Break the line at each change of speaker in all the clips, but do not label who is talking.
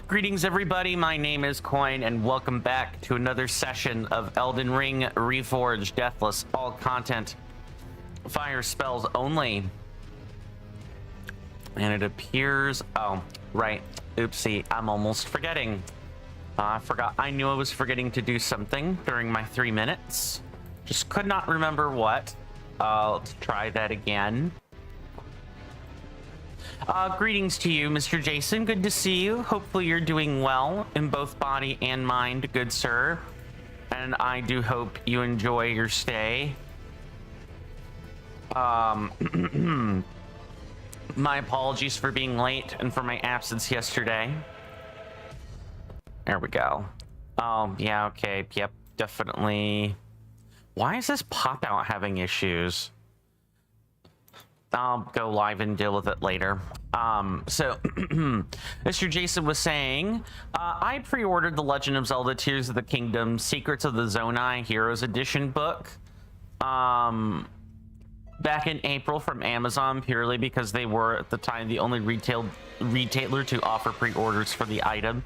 Greetings, everybody. My name is Coin, and welcome back to another session of Elden Ring Reforged Deathless. All content, fire spells only. And it appears... Oh, right. Oopsie. I'm almost forgetting. I forgot. I knew I was forgetting to do something during my 3 minutes. Just could not remember what. Let's try that again. Greetings to you, Mr. Jason. Good to see you. Hopefully you're doing well in both body and mind, good sir. And I do hope you enjoy your stay. My apologies for being late and for my absence yesterday. There we go. Yeah, okay. Yep, definitely. Why is this pop-out having issues? I'll go live and deal with it later. So Mr. Jason was saying, I pre-ordered the Legend of Zelda Tears of the Kingdom Secrets of the Zonai Heroes Edition book back in April from Amazon, purely because they were at the time the only retailer to offer pre-orders for the item.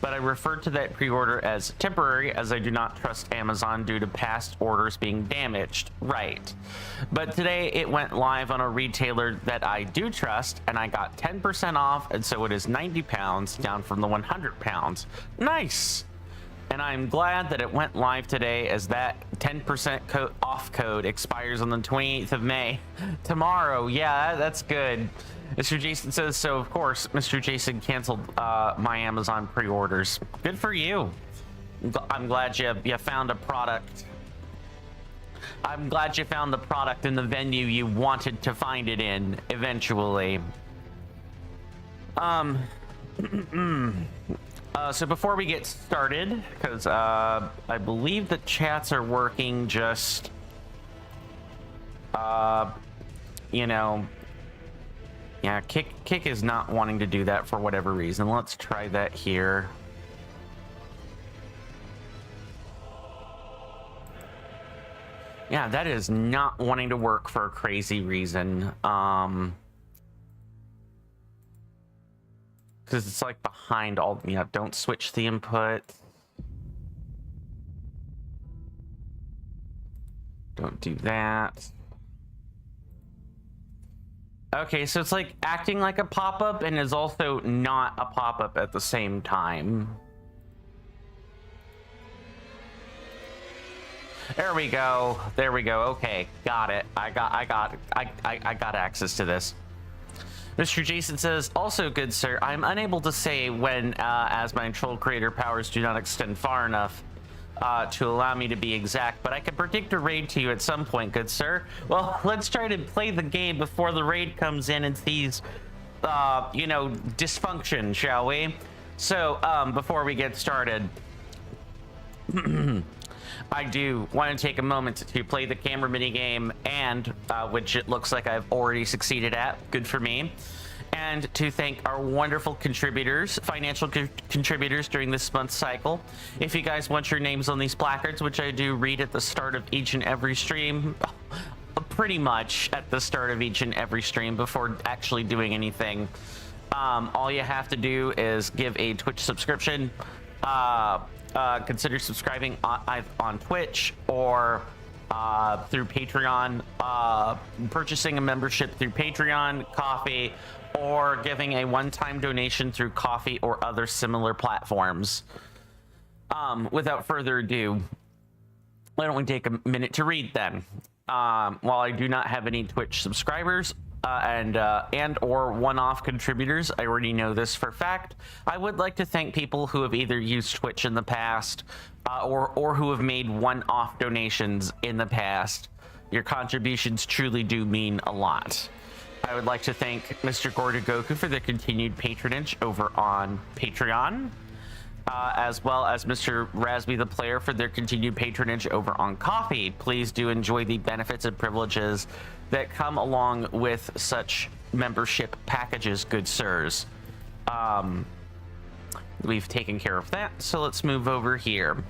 But I referred to that pre-order as temporary, as I do not trust Amazon due to past orders being damaged. Right. But today it went live on a retailer that I do trust, and I got 10% off, and so it is £90, down from the £100. Nice! And I'm glad that it went live today, as that 10% off code expires on the 28th of May. Tomorrow. Yeah, that's good. Mr. Jason says, so of course, Mr. Jason canceled my Amazon pre-orders. Good for you. I'm glad you found a product. I'm glad you found the product in the venue you wanted to find it in, eventually. So before we get started, because I believe the chats are working, just, you know... Yeah, Kick is not wanting to do that for whatever reason. Let's try that here. Yeah, that is not wanting to work for a crazy reason. Because it's like behind all... Yeah, don't switch the input. Don't do that. Okay, so it's like acting like a pop-up and is also not a pop-up at the same time. There we go. There we go. Okay, got it. I got access to this. Mr. Jason says, also good sir, I'm unable to say when as my troll creator powers do not extend far enough to allow me to be exact, but I can predict a raid to you at some point, good sir. Well, let's try to play the game before the raid comes in and sees, you know, dysfunction, shall we? So, before we get started, I do want to take a moment to play the camera minigame, and which it looks like I've already succeeded at. Good for me. And to thank our wonderful contributors, financial contributors during this month's cycle. If you guys want your names on these placards, which I do read at the start of each and every stream, pretty much at the start of each and every stream before actually doing anything, all you have to do is give a Twitch subscription, consider subscribing on Twitch or through Patreon, purchasing a membership through Patreon, Coffee, or giving a one-time donation through Coffee or other similar platforms. Without further ado, why don't we take a minute to read them? While I do not have any Twitch subscribers and or one-off contributors, I already know this for fact, I would like to thank people who have either used Twitch in the past or who have made one-off donations in the past. Your contributions truly do mean a lot. I would like to thank Mr. Gordagoku for the continued patronage over on Patreon, as well as Mr. Rasby the Player for their continued patronage over on Coffee. Please do enjoy the benefits and privileges that come along with such membership packages, good sirs. We've taken care of that, so let's move over here.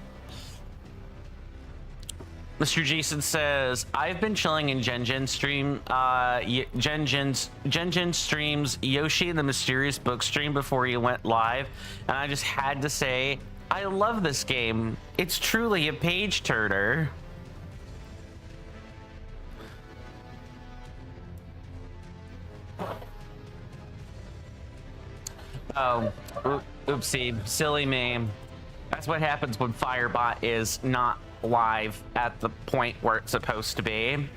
Mr. Jason says, I've been chilling in Gen stream, Gen streams Yoshi and the Mysterious Book stream before you went live, and I just had to say, I love this game. It's truly a page turner. Oh, oopsie, silly me. That's what happens when Firebot is not live at the point where it's supposed to be.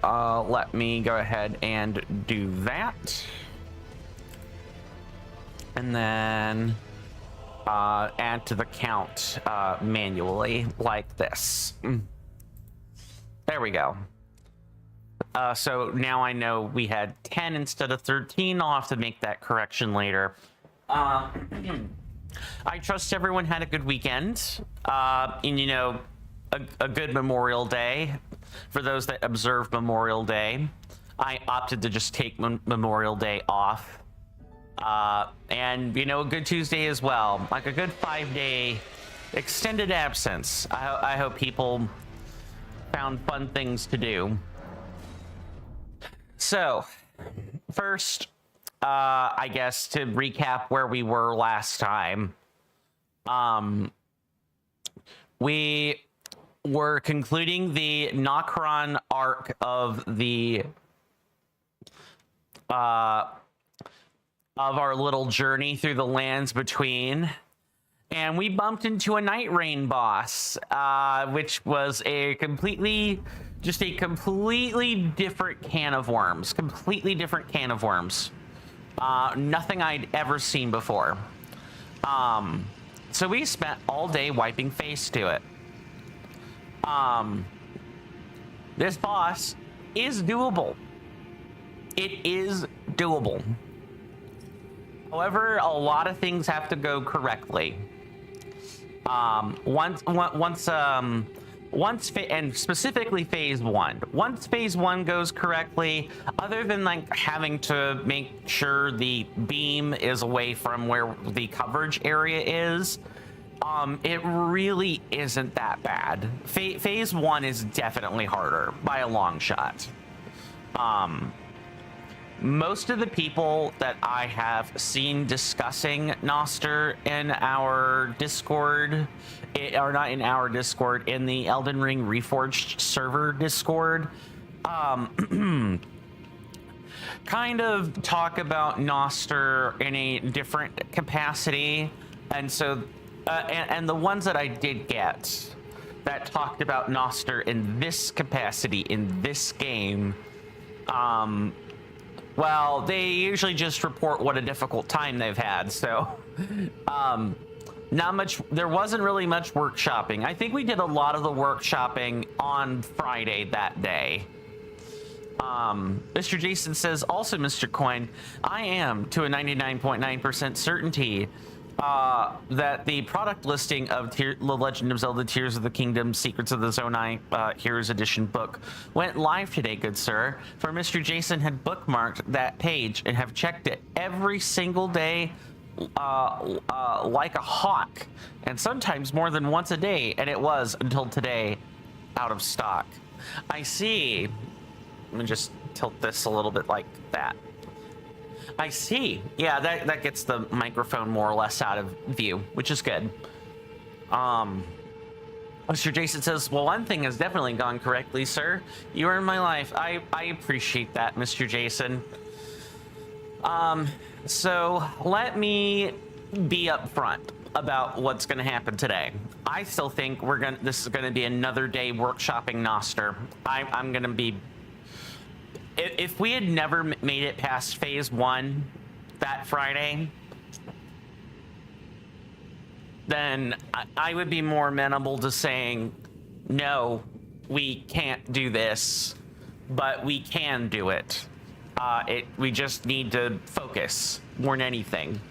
Let me go ahead and do that. And then add to the count manually like this. There we go. So now I know we had 10 instead of 13. I'll have to make that correction later. I trust everyone had a good weekend. And, you know, a good Memorial Day. For those that observe Memorial Day, I opted to just take Memorial Day off. And, you know, a good Tuesday as well. Like a good 5-day extended absence. I hope people found fun things to do. So, first, I guess to recap where we were last time, we were concluding the Nokron arc of the of our little journey through the lands between, and we bumped into a Night Rain boss, which was a completely different can of worms. Completely different can of worms. Nothing I'd ever seen before. So we spent all day wiping face to it. This boss is doable. It is doable. However, a lot of things have to go correctly. And specifically phase 1. Once phase 1 goes correctly, other than like having to make sure the beam is away from where the coverage area is, it really isn't that bad. Phase 1 is definitely harder by a long shot. Most of the people that I have seen discussing Noster in our Discord, or not in our Discord, in the Elden Ring Reforged server Discord, kind of talk about Noster in a different capacity. And so, and the ones that I did get that talked about Noster in this capacity, in this game, well, they usually just report what a difficult time they've had. So, not much, there wasn't really much workshopping. I think we did a lot of the workshopping on Friday that day. Mr. Jason says, also, Mr. Coin, I am to a 99.9% certainty that the product listing of The Legend of Zelda Tears of the Kingdom Secrets of the Zonai Heroes Edition book went live today, good sir. For Mr. Jason had bookmarked that page and have checked it every single day like a hawk, and sometimes more than once a day, and it was until today out of stock. I see. Let me just tilt this a little bit like that. I see. Yeah, that gets the microphone more or less out of view, which is good. Mr. Jason says, well, one thing has definitely gone correctly, sir. You are in my life. I appreciate that, Mr. Jason. So let me be upfront about what's going to happen today. I still think this is going to be another day workshopping Noster. I'm going to be... If we had never made it past phase 1 that Friday, then I would be more amenable to saying, no, we can't do this, but we can do it. We just need to focus more than anything.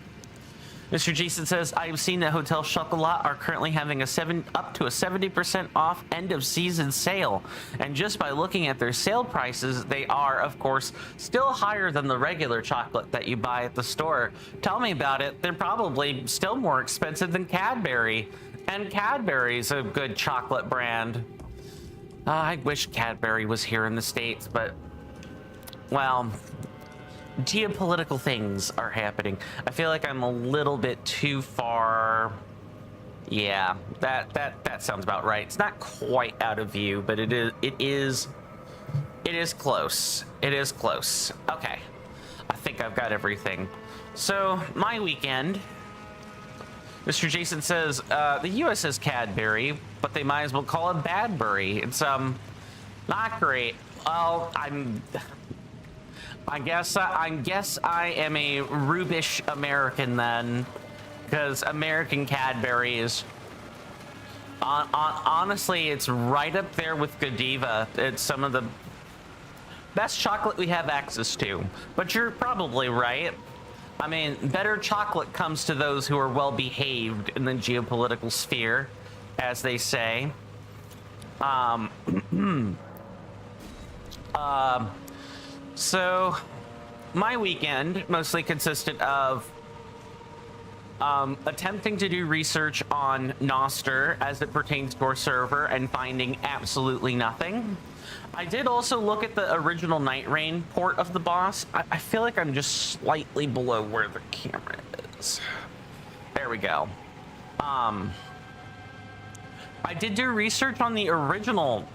Mr. Jason says, I've seen that Hotel Chocolat are currently having up to a 70% off end of season sale. And just by looking at their sale prices, they are, of course, still higher than the regular chocolate that you buy at the store. Tell me about it. They're probably still more expensive than Cadbury. And Cadbury's a good chocolate brand. I wish Cadbury was here in the States, but, well, geopolitical things are happening. I feel like I'm a little bit too far. Yeah, that sounds about right. It's not quite out of view, but it is close. It is close. Okay. I think I've got everything. So, my weekend. Mr. Jason says, the US is Cadbury, but they might as well call it Badbury. It's, not great. Well, I guess I am a Rubish American then, because American Cadbury is, honestly, it's right up there with Godiva. It's some of the best chocolate we have access to. But you're probably right. I mean, better chocolate comes to those who are well behaved in the geopolitical sphere, as they say. So my weekend mostly consisted of attempting to do research on Noster as it pertains to our server and finding absolutely nothing. I did also look at the original Night Rain port of the boss. I feel like I'm just slightly below where the camera is. There we go. I did do research on the original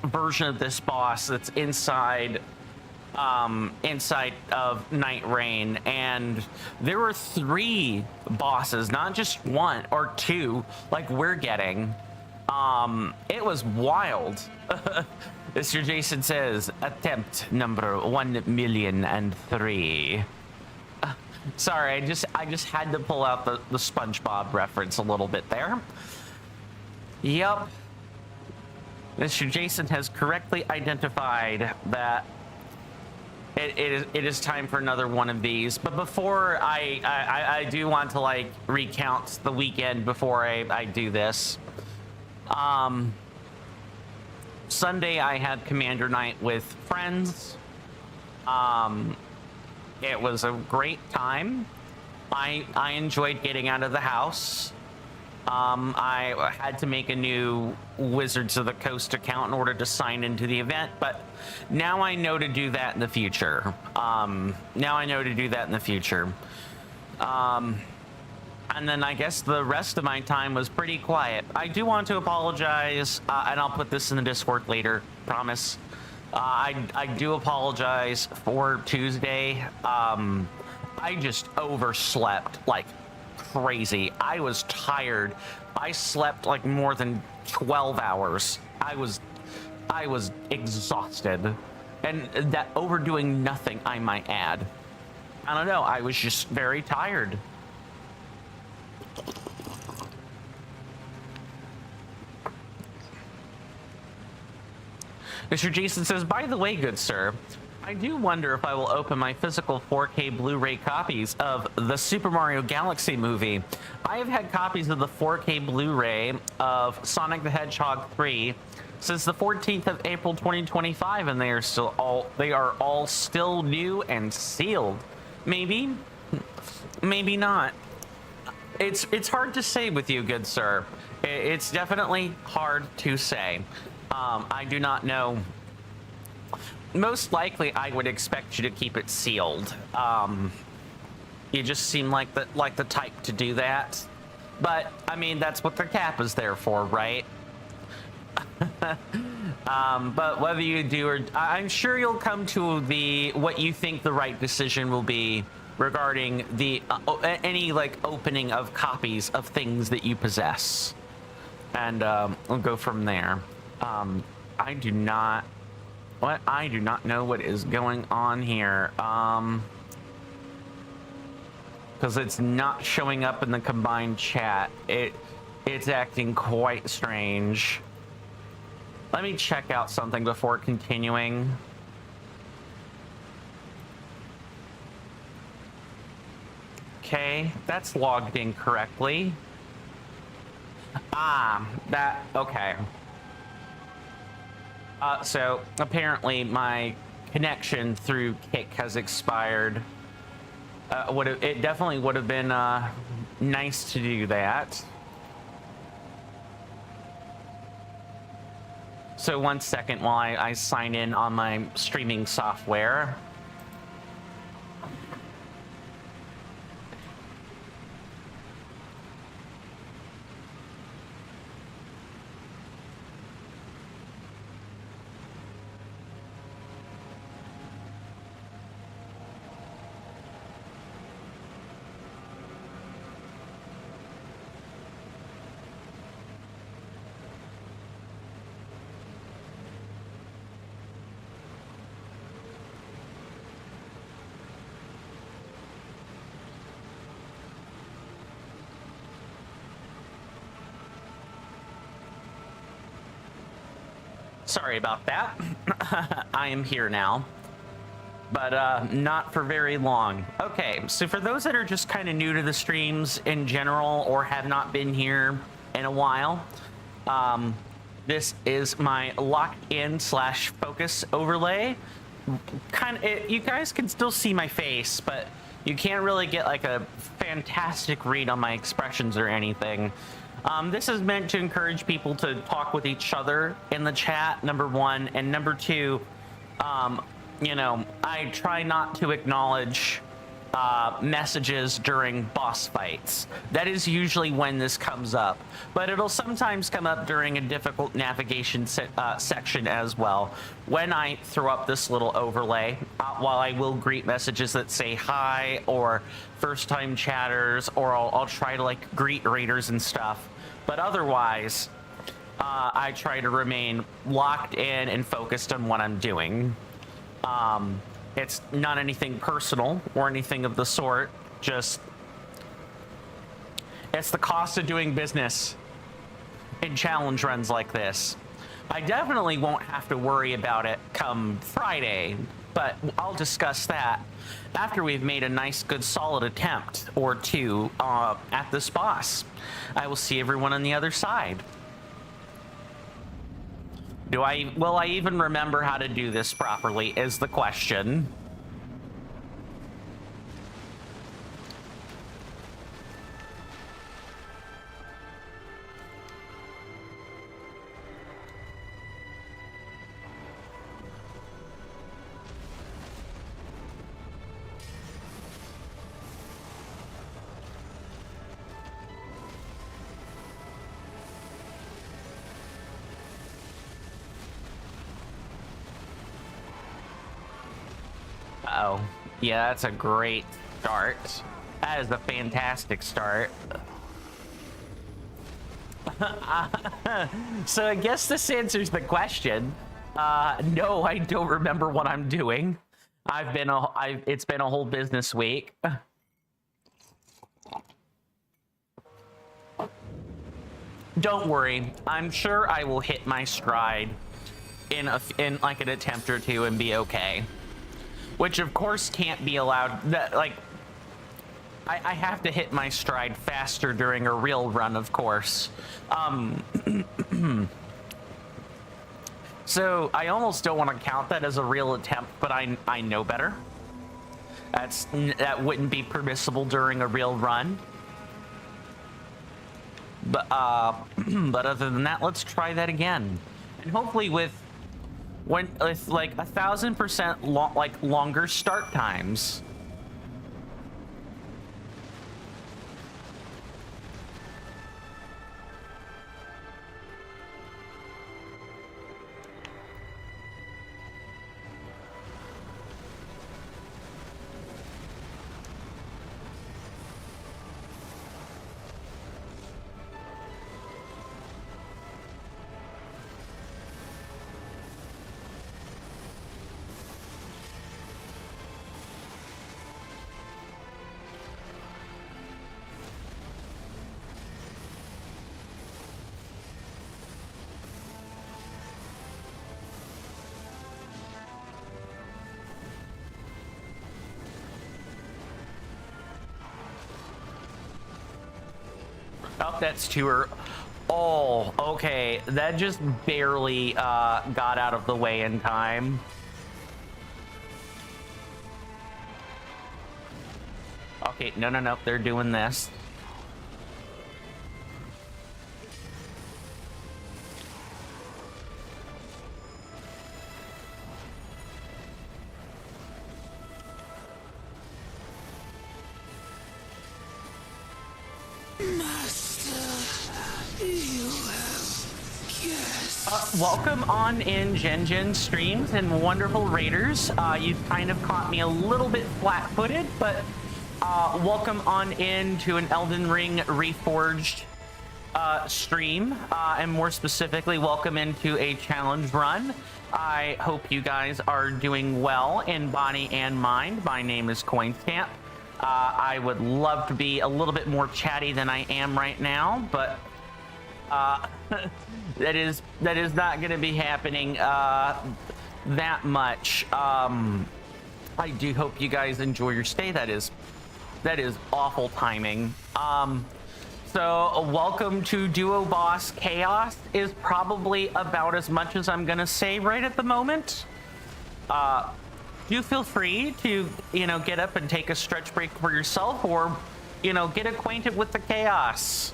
version of this boss that's inside of Night Rain, and there were 3 bosses, not just 1 or 2 like we're getting. It was wild. Mr. Jason says, attempt number 1,000,003. Sorry, I just had to pull out the SpongeBob reference a little bit there. Yep. Mr. Jason has correctly identified that it is time for another one of these. But before I do want to recount the weekend before I do this. Sunday I had Commander Night with friends. It was a great time. I enjoyed getting out of the house. I had to make a new Wizards of the Coast account in order to sign into the event, but now I know to do that in the future. And then I guess the rest of my time was pretty quiet. I do want to apologize, and I'll put this in the Discord later, promise. I do apologize for Tuesday. I just overslept like crazy. I was tired. I slept like more than 12 hours. I was exhausted. And that overdoing nothing, I might add. I don't know, I was just very tired. Mr. Jason says, by the way, good sir, I do wonder if I will open my physical 4K Blu-ray copies of the Super Mario Galaxy movie. I have had copies of the 4K Blu-ray of Sonic the Hedgehog 3 since the 14th of April 2025, and they are all still new and sealed. Maybe, maybe not. It's hard to say with you, good sir. It's definitely hard to say. I do not know. Most likely, I would expect you to keep it sealed. You just seem like the type to do that. But I mean, that's what the cap is there for, right? But whether you do or I'm sure you'll come to what you think the right decision will be regarding the any opening of copies of things that you possess, and we'll go from there. I do not know what is going on here, because it's not showing up in the combined chat. It's acting quite strange. Let me check out something before continuing. Okay, that's logged in correctly. Okay. So apparently my connection through Kick has expired. It definitely would have been nice to do that. So 1 second while I sign in on my streaming software. Sorry about that. I am here now, but not for very long. Okay, so for those that are just kind of new to the streams in general or have not been here in a while, this is my lock-in / focus overlay. You guys can still see my face, but you can't really get like a fantastic read on my expressions or anything. This is meant to encourage people to talk with each other in the chat, number one, and number two, you know, I try not to acknowledge messages during boss fights. That is usually when this comes up, but it'll sometimes come up during a difficult navigation section as well, when I throw up this little overlay, while I will greet messages that say hi or first time chatters, or I'll try to like greet raiders and stuff. But otherwise, I try to remain locked in and focused on what I'm doing. It's not anything personal or anything of the sort, just it's the cost of doing business in challenge runs like this. I definitely won't have to worry about it come Friday, but I'll discuss that after we've made a nice, good, solid attempt or two at this boss. I will see everyone on the other side. Will I even remember how to do this properly is the question. Uh-oh. Yeah, that's a great start. That is a fantastic start. So I guess this answers the question. No, I don't remember what I'm doing. It's been a whole business week. Don't worry. I'm sure I will hit my stride in like an attempt or two and be okay. Which of course can't be allowed. Like, I have to hit my stride faster during a real run, of course. So I almost don't want to count that as a real attempt, but I know better. That wouldn't be permissible during a real run. But but other than that, let's try that again, and hopefully with like 1,000% like longer start times. Oh, that's too early. Oh, okay. That just barely got out of the way in time. Okay, no. They're doing this. Welcome on in, Gen streams and wonderful raiders. You've kind of caught me a little bit flat-footed, but welcome on in to an Elden Ring Reforged stream, and more specifically, welcome into a challenge run. I hope you guys are doing well in body and mind. My name is Coinstamp. I would love to be a little bit more chatty than I am right now, but that is not going to be happening that much. I do hope you guys enjoy your stay. That is awful timing. So welcome to Duo Boss Chaos is probably about as much as I'm gonna say right at the moment. Do feel free to, get up and take a stretch break for yourself, or, get acquainted with the chaos.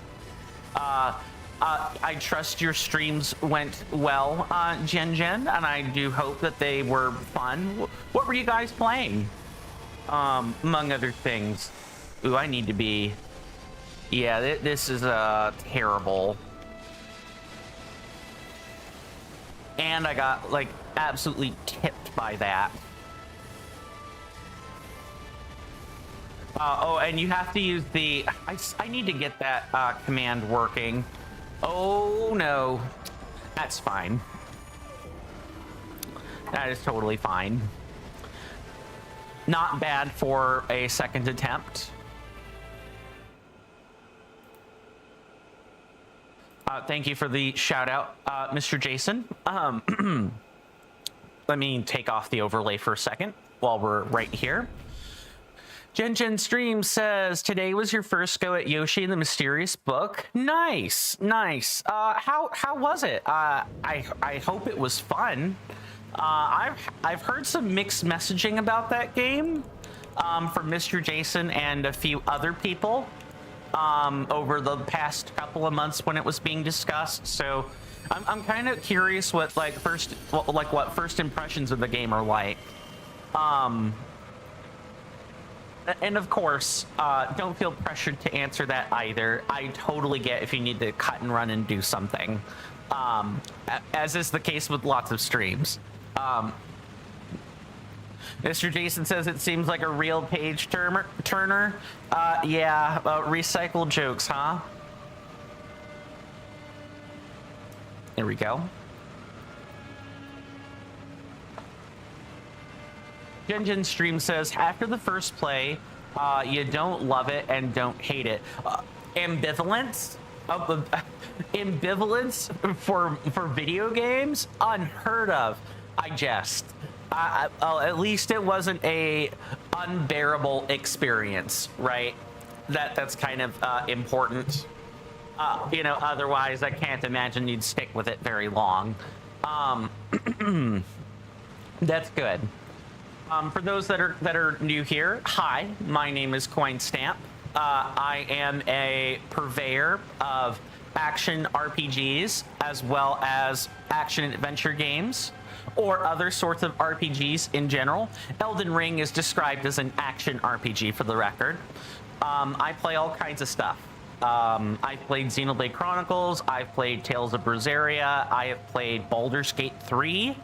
I trust your streams went well, Gen, and I do hope that they were fun. What were you guys playing? Among other things. Ooh, I need to be... Yeah, this is terrible. And I got, like, absolutely tipped by that. Oh, and you have to use the... I need to get that command working. Oh, no. That's fine. That is totally fine. Not bad for a second attempt. Thank you for the shout out, Mr. Jason. Let me take off the overlay for a second while we're right here. Gen Stream says, today was your first go at Yoshi and the Mysterious Book. Nice. How was it? I hope it was fun. I've heard some mixed messaging about that game from Mr. Jason and a few other people over the past couple of months when it was being discussed. So I'm kind of curious what what first impressions of the game are like. And of course, don't feel pressured to answer that either. I totally get if you need to cut and run and do something, as is the case with lots of streams. Mr. Jason says it seems like a real page turner. Yeah, recycled jokes, huh? There we go. Gen Stream says, after the first play, you don't love it and don't hate it. Ambivalence? Ambivalence for video games? Unheard of. I jest. At least it wasn't a unbearable experience, right? That's kind of important. Otherwise I can't imagine you'd stick with it very long. That's good. For those that are new here, hi, my name is Coinstamp. I am a purveyor of action RPGs as well as action adventure games, or other sorts of RPGs in general. Elden Ring is described as an action RPG for the record. I play all kinds of stuff. I've played Xenoblade Chronicles, I've played Tales of Berseria, I have played Baldur's Gate 3,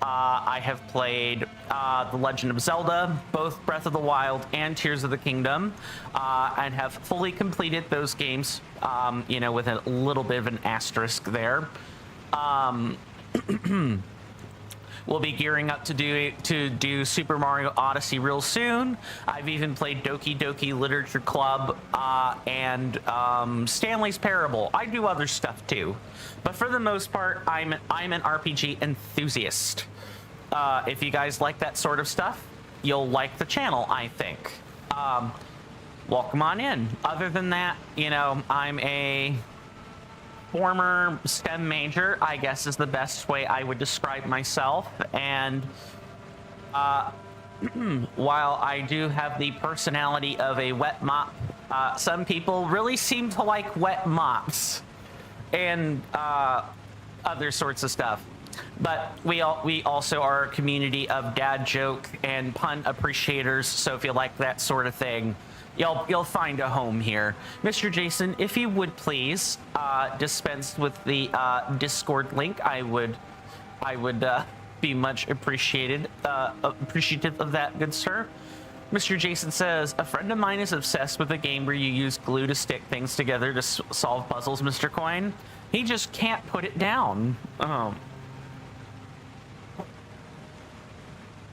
I have played The Legend of Zelda, both Breath of the Wild and Tears of the Kingdom, and have fully completed those games, with a little bit of an asterisk there. We'll be gearing up to do Super Mario Odyssey real soon. I've even played Doki Doki Literature Club and Stanley's Parable. I do other stuff too, but for the most part, I'm an RPG enthusiast. If you guys like that sort of stuff, you'll like the channel, I think. Welcome on in. Other than that, I'm a former STEM major, I guess is the best way I would describe myself. And while I do have the personality of a wet mop, some people really seem to like wet mops and other sorts of stuff. But we also are a community of dad joke and pun appreciators, so if you like that sort of thing, You'll find a home here. Mr. Jason, if you would please dispense with the Discord link, I would be much appreciative of that, good sir. Mr. Jason says, a friend of mine is obsessed with a game where you use glue to stick things together to solve puzzles, Mr. Coin. He just can't put it down. Oh.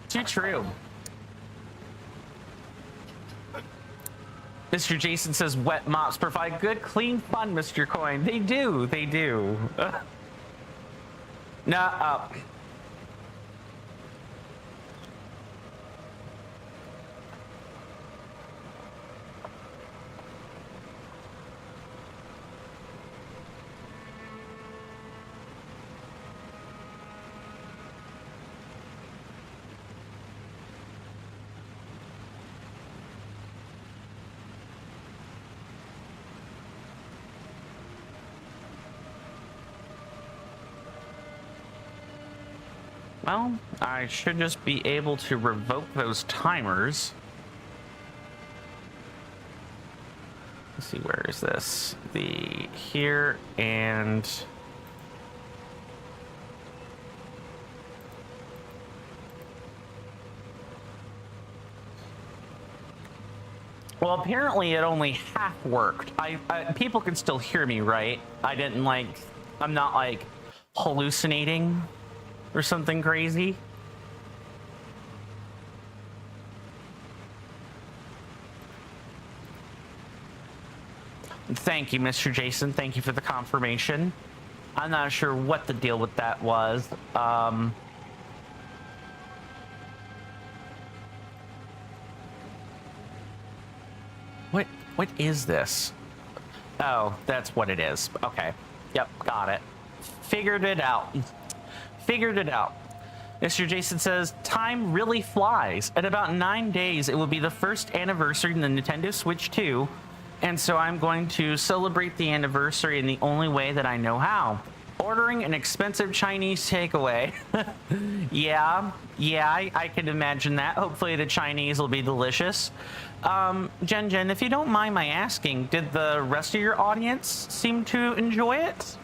Too true. Mr. Jason says wet mops provide good, clean fun, Mr. Coin. They do. They do. Nah. Well, I should just be able to revoke those timers. Let's see, where is this? Here and... Well, apparently it only half worked. People can still hear me, right? I'm not like hallucinating or something crazy. Thank you, Mr. Jason. Thank you for the confirmation. I'm not sure what the deal with that was. What is this? Oh, that's what it is. Okay. Yep, got it. Figured it out. Figured it out. Mr. Jason says, time really flies. In about 9 days, it will be the first anniversary in the Nintendo Switch 2, and so I'm going to celebrate the anniversary in the only way that I know how. Ordering an expensive Chinese takeaway. Yeah, I can imagine that. Hopefully the Chinese will be delicious. Jen, if you don't mind my asking, did the rest of your audience seem to enjoy it?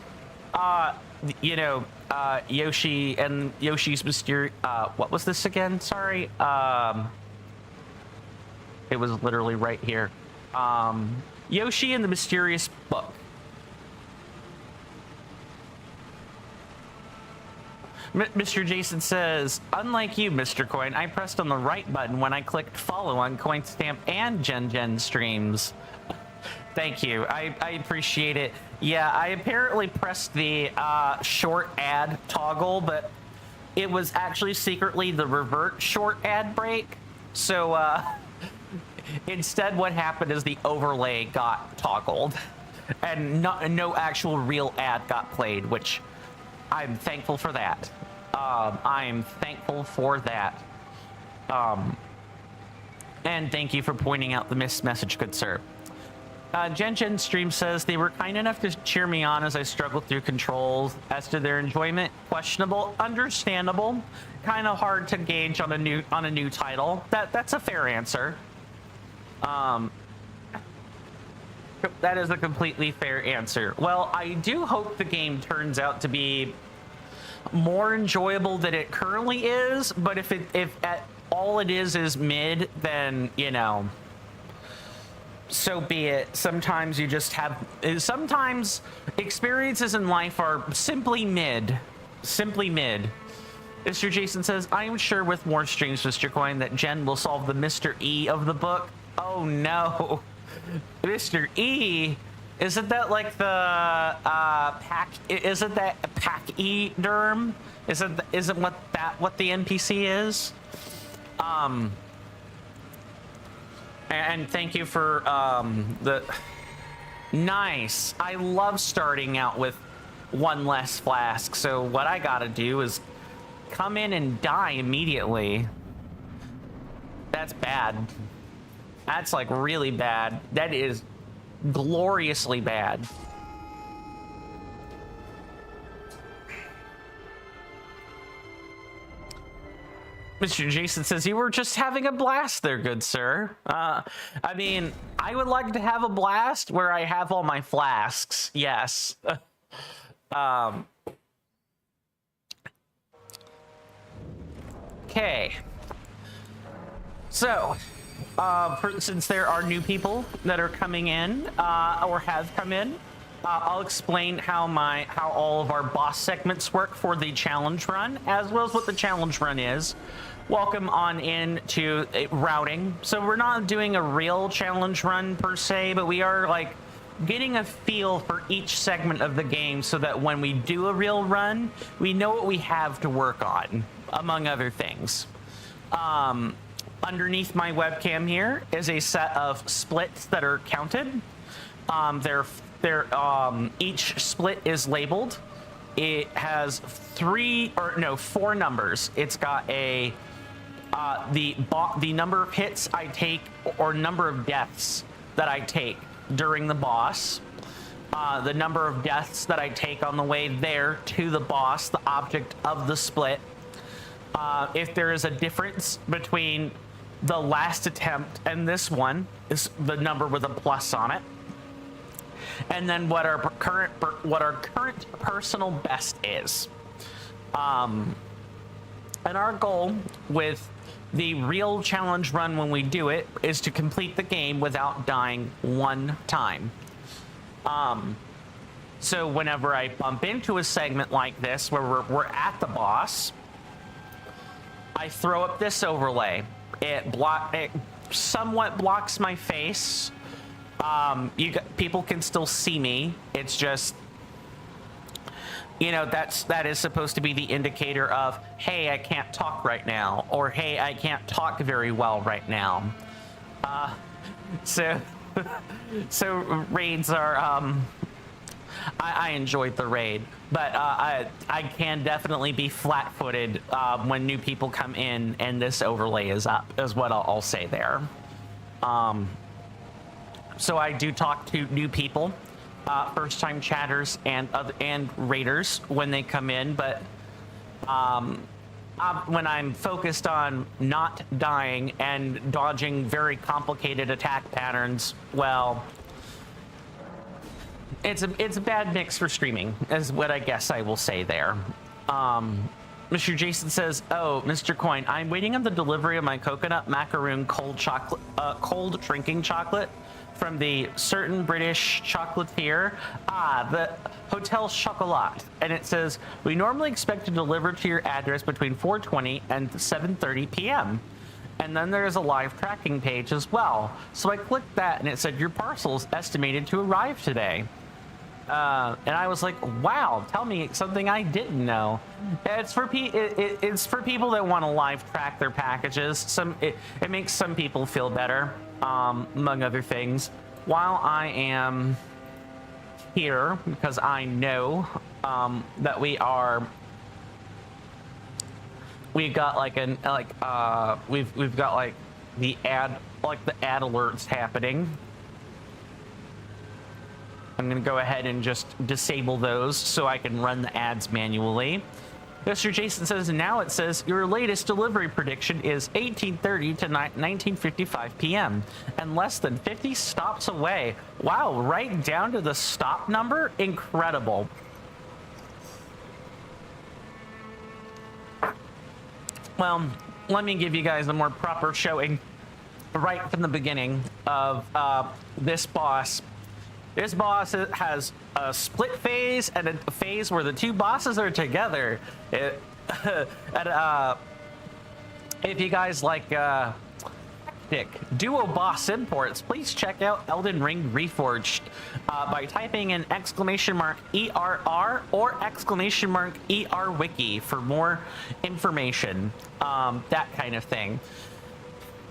Yoshi and Yoshi's Mysterious... what was this again? Sorry. It was literally right here. Yoshi and the Mysterious Book. Mr. Jason says, unlike you, Mr. Coin, I pressed on the right button when I clicked follow on Coinstamp and Jen streams. Thank you. I appreciate it. Yeah, I apparently pressed the short ad toggle, but it was actually secretly the revert short ad break. So instead what happened is the overlay got toggled and no actual real ad got played, which I'm thankful for that. I'm thankful for that. And thank you for pointing out the missed message, good sir. Jen stream says they were kind enough to cheer me on as I struggled through controls. As to their enjoyment, questionable, understandable, kind of hard to gauge on a new title. That's a fair answer. That is a completely fair answer. Well, I do hope the game turns out to be more enjoyable than it currently is, but if all it is mid, then, you know, so be it. Sometimes you just have... Sometimes experiences in life are simply mid. Simply mid. Mr. Jason says, I am sure with more streams, Mr. Coin, that Jen will solve the Mr. E of the book. Oh, no. Mr. E? Isn't that like the pack? Isn't that pack E derm? Isn't what the NPC is? And thank you for the nice. I love starting out with one less flask. So what I gotta do is come in and die immediately. That's bad. That's like really bad. That is gloriously bad. Mr. Jason says, you were just having a blast there, good sir. I mean, I would like to have a blast where I have all my flasks. Yes. Okay. So, since there are new people that are coming in, or have come in, I'll explain how all of our boss segments work for the challenge run, as well as what the challenge run is. Welcome on in to routing. So we're not doing a real challenge run per se, but we are like getting a feel for each segment of the game so that when we do a real run, we know what we have to work on, among other things. Underneath my webcam here is a set of splits that are counted. Each split is labeled. It has 4 numbers. It's got a the number of hits I take or number of deaths that I take during the boss, the number of deaths that I take on the way there to the boss, the object of the split. If there is a difference between the last attempt and this one, is the number with a plus on it. And then what our current personal best is. And our goal with the real challenge run when we do it is to complete the game without dying one time. So whenever I bump into a segment like this where we're at the boss, I throw up this overlay. It somewhat blocks my face. People can still see me. It's just, you know, that is supposed to be the indicator of, hey, I can't talk right now, or hey, I can't talk very well right now. So raids are, I enjoyed the raid, but I can definitely be flat-footed when new people come in and this overlay is up, is what I'll say there. So I do talk to new people, first-time chatters and raiders when they come in, but when I'm focused on not dying and dodging very complicated attack patterns, well, it's a bad mix for streaming, is what I guess I will say there. Mr. Jason says, "Oh, Mr. Coin, I'm waiting on the delivery of my coconut macaroon cold drinking chocolate from the certain British chocolatier, the Hotel Chocolat." And it says, "We normally expect to deliver to your address between 4:20 and 7:30 p.m. And then there's a live tracking page as well. So I clicked that and it said, your parcel's estimated to arrive today. And I was like, wow, tell me something I didn't know. It's for people that want to live track their packages. It makes some people feel better, among other things. While I am here, because I know that we've got the ad alerts happening. I'm going to go ahead and just disable those so I can run the ads manually. Mr. Jason says, now it says your latest delivery prediction is 18:30 to 19:55 p.m. and less than 50 stops away. Wow, right down to the stop number? Incredible. Well, let me give you guys a more proper showing right from the beginning of this boss. This boss has a split phase and a phase where the two bosses are together. If you guys like duo boss imports, please check out Elden Ring Reforged by typing in !ERR or !ERWiki for more information, that kind of thing.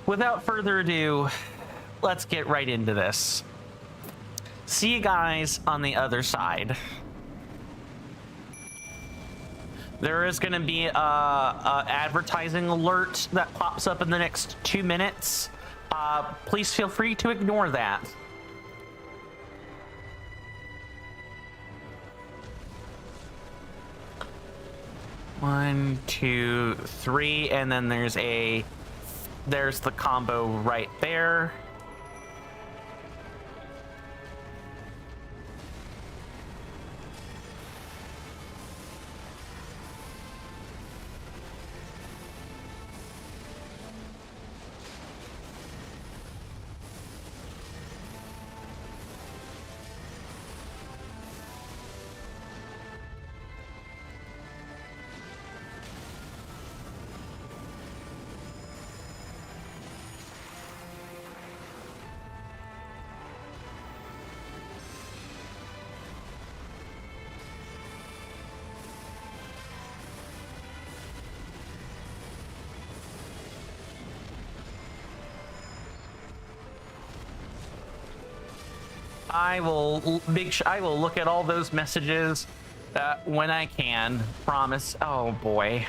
Without further ado, let's get right into this. See you guys on the other side. There is going to be a advertising alert that pops up in the next 2 minutes. Please feel free to ignore that. 1, 2, 3, and then there's the combo right there. I will I will look at all those messages when I can. Promise. Oh boy.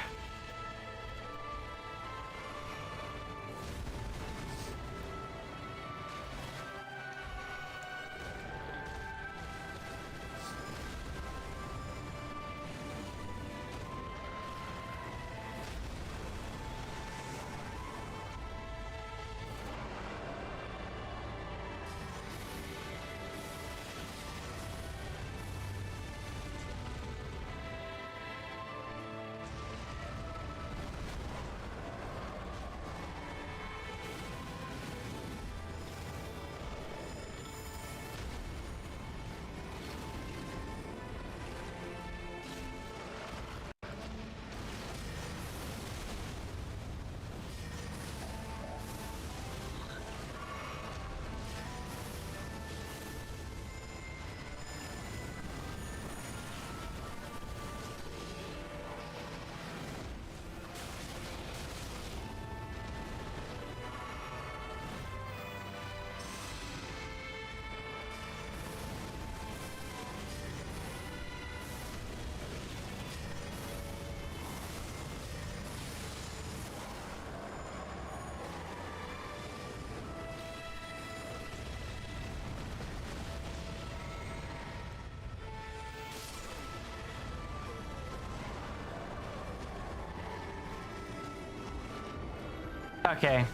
Okay,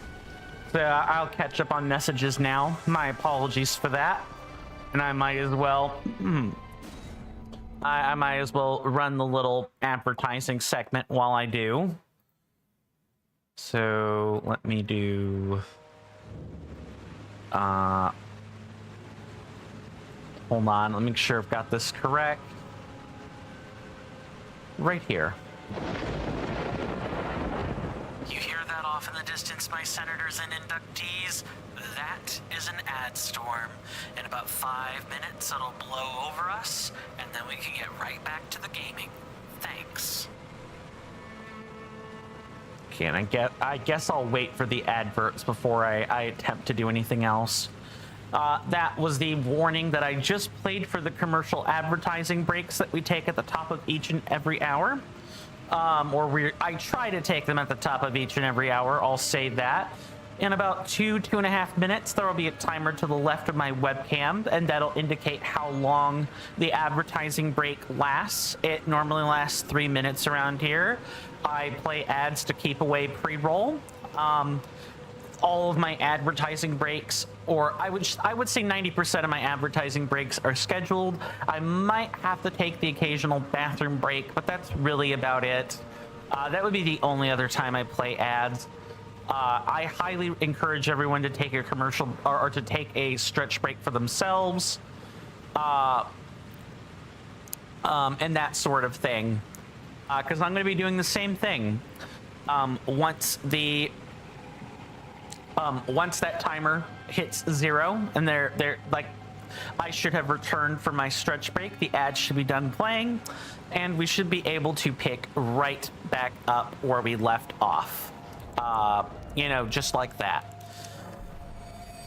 so I'll catch up on messages now. My apologies for that. And I might as well, I might as well run the little advertising segment while I do. So let me do, hold on, let me make sure I've got this correct. Right here. You hear that off in the distance, my senators and inductees? That is an ad storm. In about 5 minutes, it'll blow over us, and then we can get right back to the gaming. Thanks. Okay, and I guess I'll wait for the adverts before I attempt to do anything else. That was the warning that I just played for the commercial advertising breaks that we take at the top of each and every hour. I try to take them at the top of each and every hour, I'll say that. In about 2.5 minutes, there will be a timer to the left of my webcam, and that'll indicate how long the advertising break lasts. It normally lasts 3 minutes around here. I play ads to keep away pre-roll. All of my advertising breaks, or I would say 90% of my advertising breaks are scheduled. I might have to take the occasional bathroom break, but that's really about it. That would be the only other time I play ads. I highly encourage everyone to take a commercial or to take a stretch break for themselves, and that sort of thing, because I'm going to be doing the same thing once that timer hits 0, and they're like, I should have returned from my stretch break. The ad should be done playing, and we should be able to pick right back up where we left off. You know, just like that.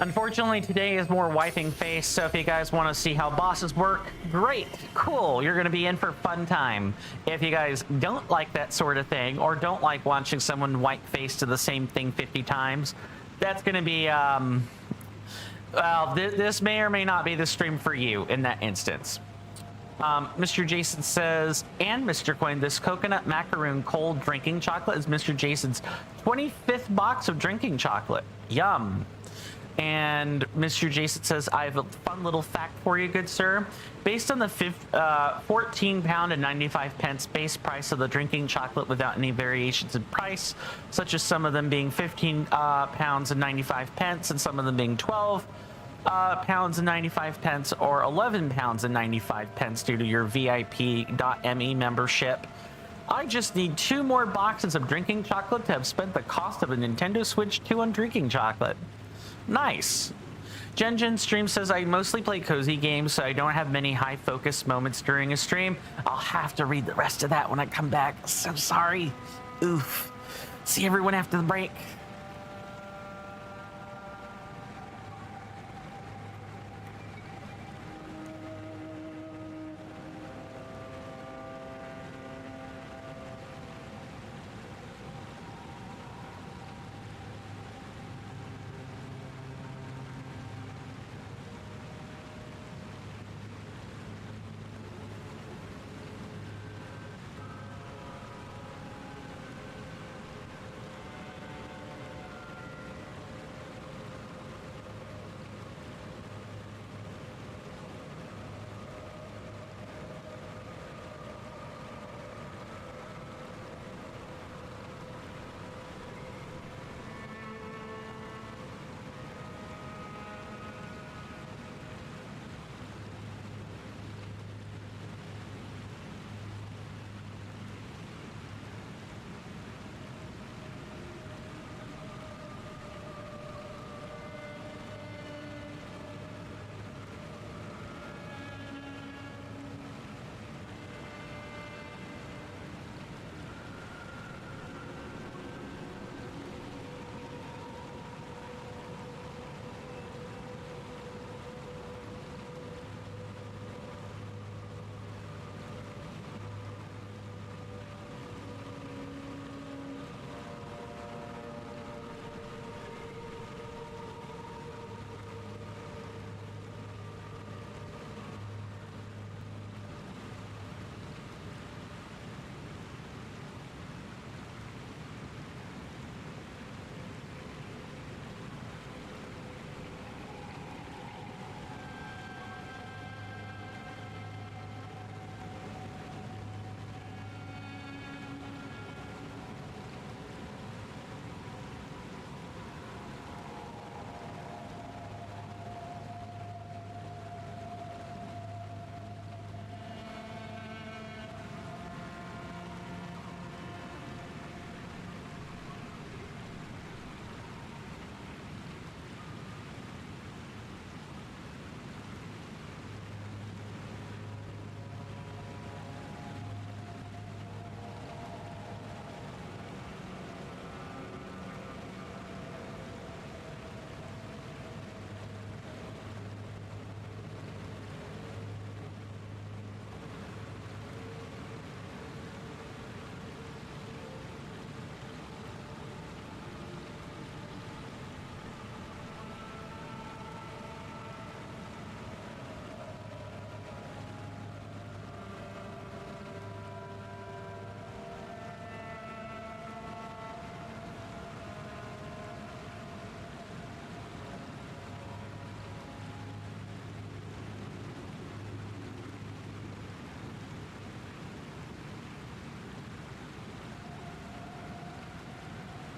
Unfortunately, today is more wiping face, so if you guys want to see how bosses work, great, cool, you're going to be in for fun time. If you guys don't like that sort of thing, or don't like watching someone wipe face to the same thing 50 times, that's going to be, well, this may or may not be the stream for you in that instance. Mr. Jason says, and Mr. Coin, this coconut macaroon cold drinking chocolate is Mr. Jason's 25th box of drinking chocolate. Yum. And Mr. Jason says, I have a fun little fact for you, good sir. Based on the £14 and 95 pence base price of the drinking chocolate without any variations in price, such as some of them being £15 and 95 pence and some of them being £12 and 95 pence or £11 and 95 pence due to your VIP.me membership. I just need 2 more boxes of drinking chocolate to have spent the cost of a Nintendo Switch 2 on drinking chocolate. Nice. Jen Stream says, I mostly play cozy games, so I don't have many high focus moments during a stream. I'll have to read the rest of that when I come back. So sorry. Oof. See everyone after the break.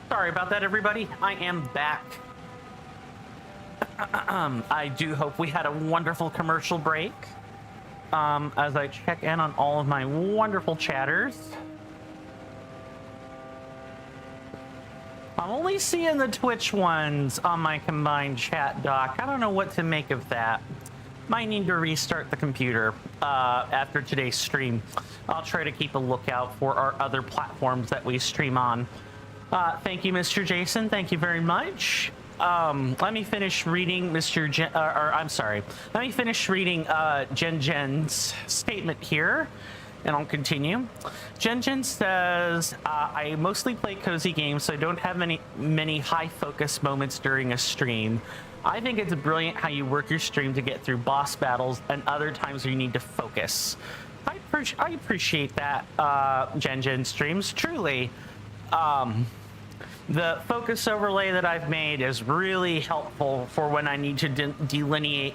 Sorry about that, everybody. I am back. I do hope we had a wonderful commercial break. As I check in on all of my wonderful chatters. I'm only seeing the Twitch ones on my combined chat doc. I don't know what to make of that. Might need to restart the computer after today's stream. I'll try to keep a lookout for our other platforms that we stream on. Thank you, Mr. Jason. Thank you very much. Let me finish reading let me finish reading Jen's statement here, and I'll continue. Jen says, I mostly play cozy games, so I don't have many high focus moments during a stream. I think it's brilliant how you work your stream to get through boss battles and other times where you need to focus. I appreciate that, Gen streams, truly. The focus overlay that I've made is really helpful for when I need to delineate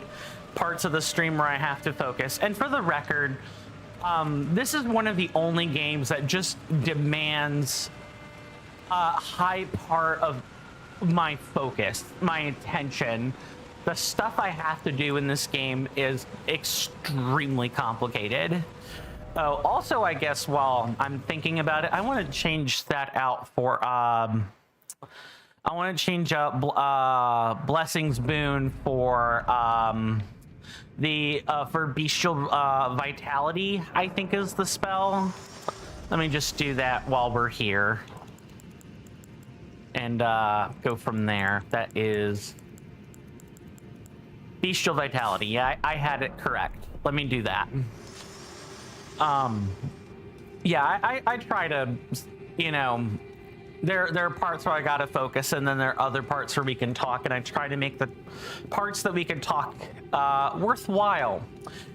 parts of the stream where I have to focus. And for the record, this is one of the only games that just demands a high part of my focus, my attention. The stuff I have to do in this game is extremely complicated. Oh, also, I guess while I'm thinking about it, I want to change that out for, I want to change out Blessing's Boon for, for Bestial Vitality, I think is the spell. Let me just do that while we're here. And go from there. That is Bestial Vitality. Yeah, I had it correct. Let me do that. Yeah, I try to, you know, there are parts where I gotta focus, and then there are other parts where we can talk, and I try to make the parts that we can talk worthwhile.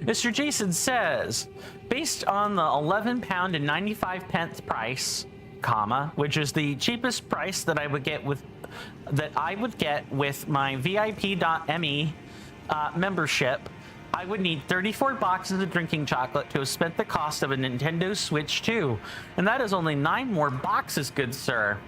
Mr. Jason says, based on the £11 and 95 pence price, comma, which is the cheapest price that I would get with my VIP.me membership, I would need 34 boxes of drinking chocolate to have spent the cost of a Nintendo Switch 2. And that is only 9 more boxes, good sir.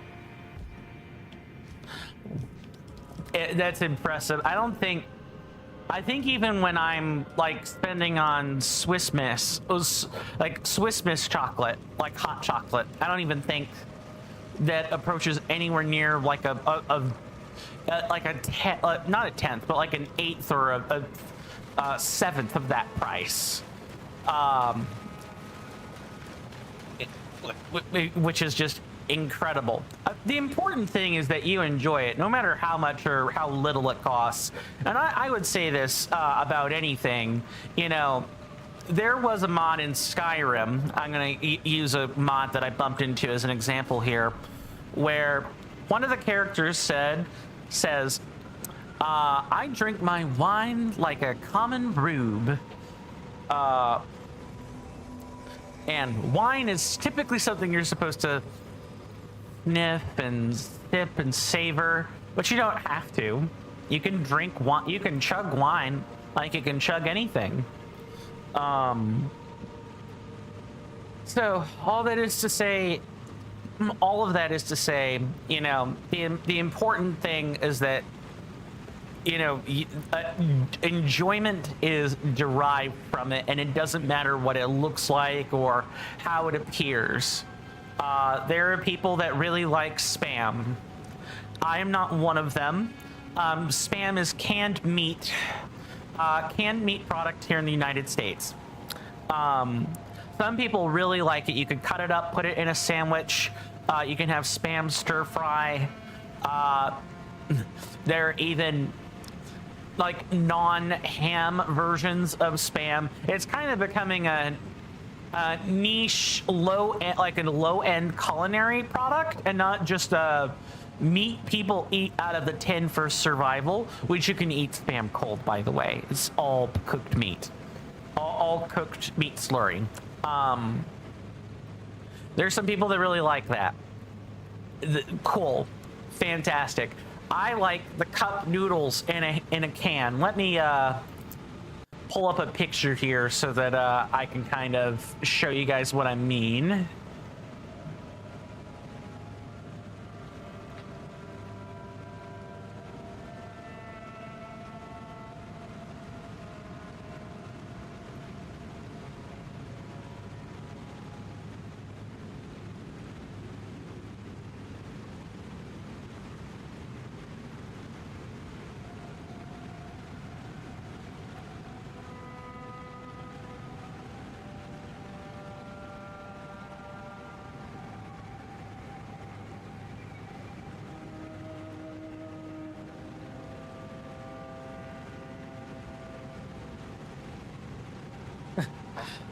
That's impressive. I think even when I'm like spending on Swiss Miss chocolate, like hot chocolate, I don't even think that approaches anywhere near like not a tenth, but like an eighth or a seventh of that price, which is just incredible. The important thing is that you enjoy it, no matter how much or how little it costs. And I would say this about anything, you know. There was a mod in Skyrim, I'm going to use a mod that I bumped into as an example here, where one of the characters says, I drink my wine like a common rube. And wine is typically something you're supposed to sniff and sip and savor, but you don't have to. You can drink wine, you can chug wine like you can chug anything. So all of that is to say, you know, the important thing is that, you know, enjoyment is derived from it, and it doesn't matter what it looks like or how it appears. There are people that really like Spam. I am not one of them. Spam is canned meat product here in the United States. Some people really like it. You can cut it up, put it in a sandwich. You can have Spam stir fry. There are even like non-ham versions of Spam. It's kind of becoming a niche, low-end culinary product, and not just a meat people eat out of the tin for survival, which you can eat Spam cold, by the way. It's all cooked meat. All cooked meat slurry. There's some people that really like that. Cool. Fantastic. I like the cup noodles in a can. Let me pull up a picture here so that I can kind of show you guys what I mean.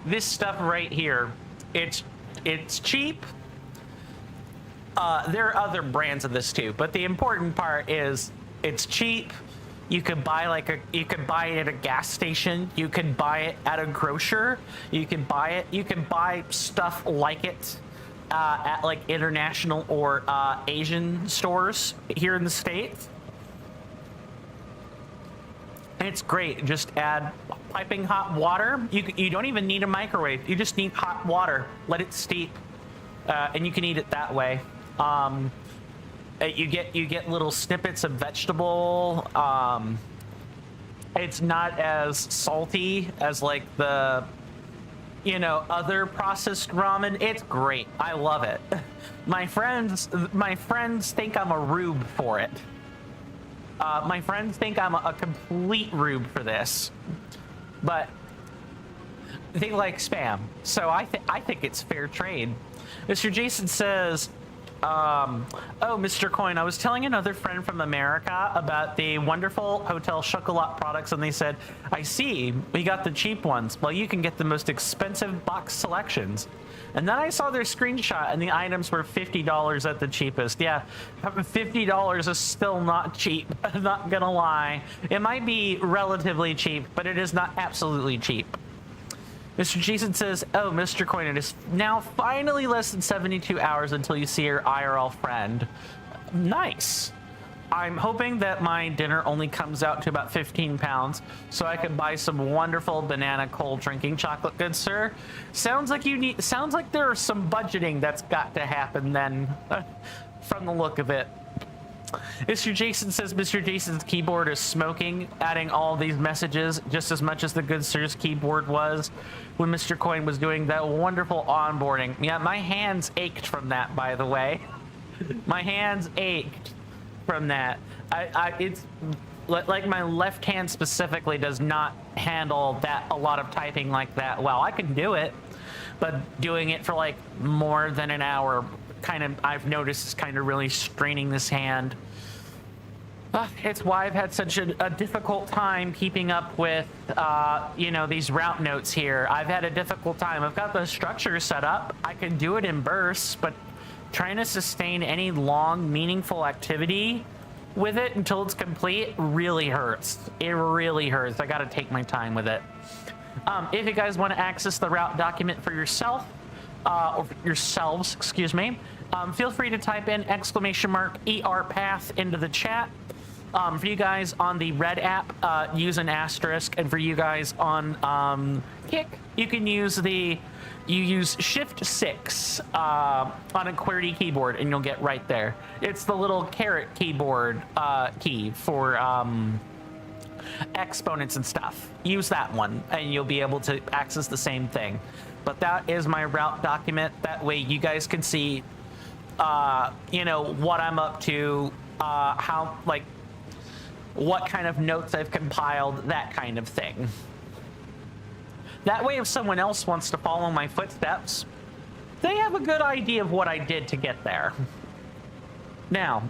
This stuff right here, it's cheap. There are other brands of this too, but the important part is it's cheap. You could buy you could buy it at a gas station. You could buy it at a grocer. You can buy stuff like it at like international or Asian stores here in the States. And it's great. Just add piping hot water. You don't even need a microwave. You just need hot water. Let it steep, and you can eat it that way. You get little snippets of vegetable. It's not as salty as like the other processed ramen. It's great. I love it. My friends think I'm a rube for it. My friends think I'm a complete rube for this, but they like spam, so I think it's fair trade. Mr. Jason says, oh, Mr. Coin, I was telling another friend from America about the wonderful Hotel Chocolat products, and they said, I see, we got the cheap ones. Well, you can get the most expensive box selections. And then I saw their screenshot, and the items were $50 at the cheapest. Yeah, $50 is still not cheap. I'm not gonna lie. It might be relatively cheap, but it is not absolutely cheap. Mr. Jason says, oh, Mr. Coin, it is now finally less than 72 hours until you see your IRL friend. Nice. I'm hoping that my dinner only comes out to about 15 pounds, so I can buy some wonderful banana cold drinking chocolate, good sir. Sounds like there is some budgeting that's got to happen then, from the look of it. Mr. Jason says Mr. Jason's keyboard is smoking, adding all these messages just as much as the good sir's keyboard was when Mr. Coin was doing that wonderful onboarding. Yeah, my hands ached from that, by the way. My hands ached from that. It's like my left hand specifically does not handle a lot of typing like that well. I can do it, but doing it for like more than an hour I've noticed is kind of really straining this hand. It's why I've had such a difficult time keeping up with these route notes here. I've had a difficult time. I've got the structure set up. I can do it in bursts, but trying to sustain any long, meaningful activity with it until it's complete really hurts. It really hurts. I gotta take my time with it. If you guys want to access the route document for yourself, or for yourselves, excuse me, feel free to type in !ERPath into the chat. For you guys on the Red app, use an asterisk, and for you guys on Kick, you can use Shift 6 on a QWERTY keyboard, and you'll get right there. It's the little caret keyboard key for exponents and stuff. Use that one, and you'll be able to access the same thing. But that is my route document. That way you guys can see, what I'm up to, what kind of notes I've compiled, that kind of thing. That way, if someone else wants to follow my footsteps, they have a good idea of what I did to get there. Now,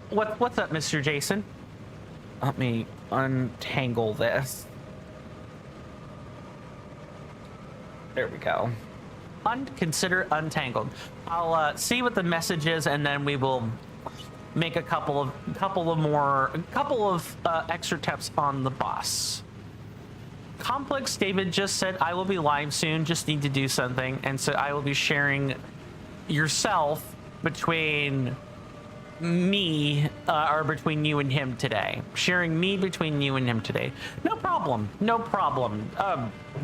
what's up, Mr. Jason? Let me untangle this. There we go. Consider untangled. I'll see what the message is, and then we will make a couple of extra tips on the boss. Complex David just said, I will be live soon, just need to do something. And so I will be sharing yourself between me, or between you and him today. Sharing me between you and him today. No problem. No problem.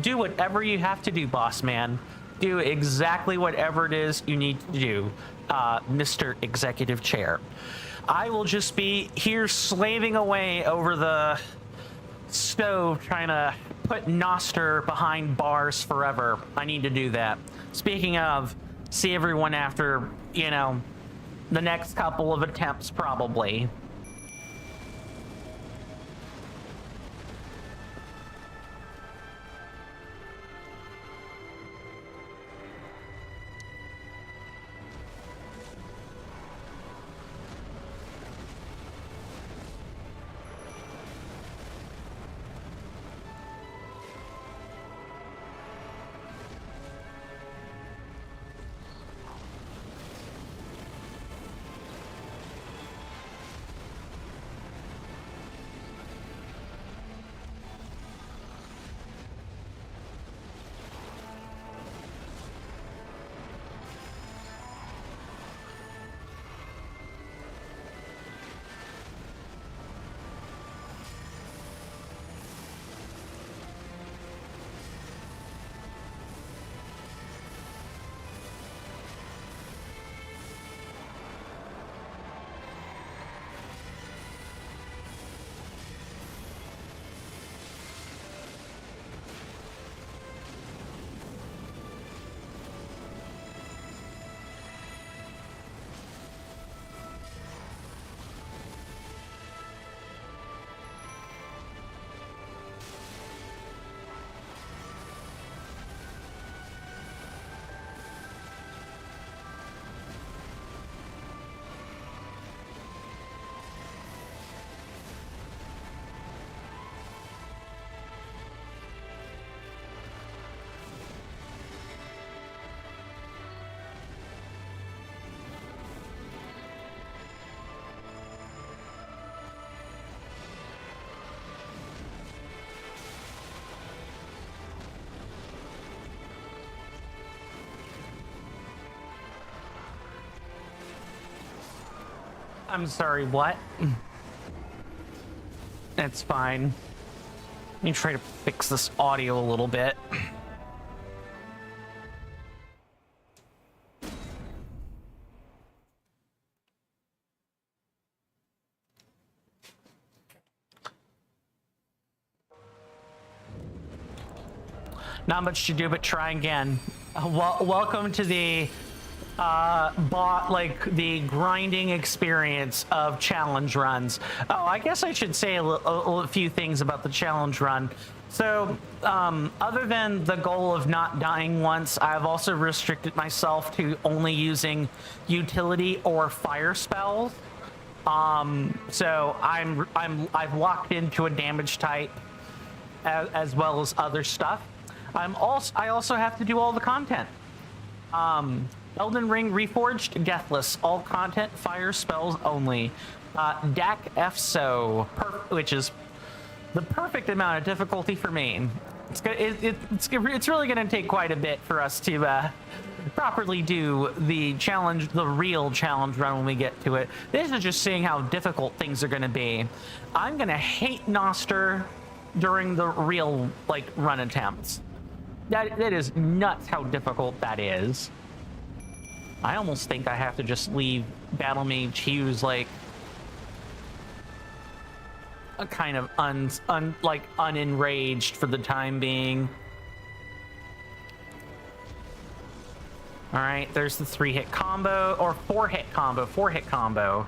Do whatever you have to do, boss man. Do exactly whatever it is you need to do, Mr. Executive Chair. I will just be here slaving away over the stove trying to put Noster behind bars forever. I need to do that. Speaking of, see everyone after, the next couple of attempts, probably. I'm sorry, what? It's fine. Let me try to fix this audio a little bit. Not much to do but try again. Welcome to the the grinding experience of challenge runs. Oh, I guess I should say a few things about the challenge run. So, other than the goal of not dying once, I've also restricted myself to only using utility or fire spells. So I've locked into a damage type as well as other stuff. I also have to do all the content. Elden Ring Reforged, Deathless, all content, fire spells only. DAC FSO, which is the perfect amount of difficulty for me. It's really going to take quite a bit for us to properly do the challenge, the real challenge run when we get to it. This is just seeing how difficult things are going to be. I'm going to hate Noster during the real run attempts. That is nuts how difficult that is. I almost think I have to just leave Battle Mage Hughes a kind of unenraged for the time being. All right, there's the 3-hit combo or 4-hit combo. 4-hit combo.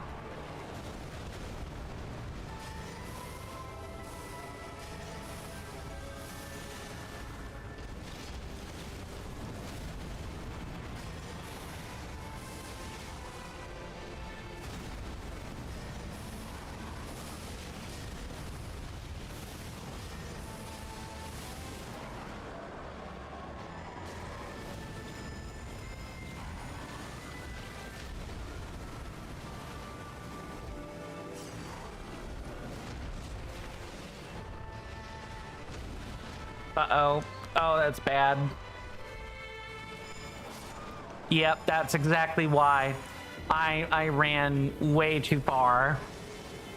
Uh-oh. Oh, that's bad. Yep, that's exactly why I ran way too far.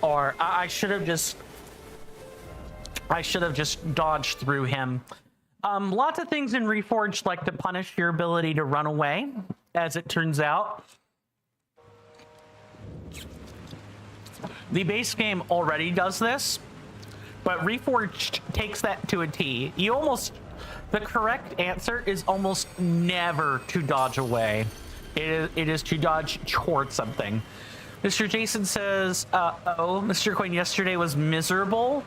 Or I should have just dodged through him. Lots of things in Reforged like to punish your ability to run away, as it turns out. The base game already does this, but Reforged takes that to a T. The correct answer is almost never to dodge away. It is to dodge toward something. Mr. Jason says, oh, Mr. Quinn, yesterday was miserable.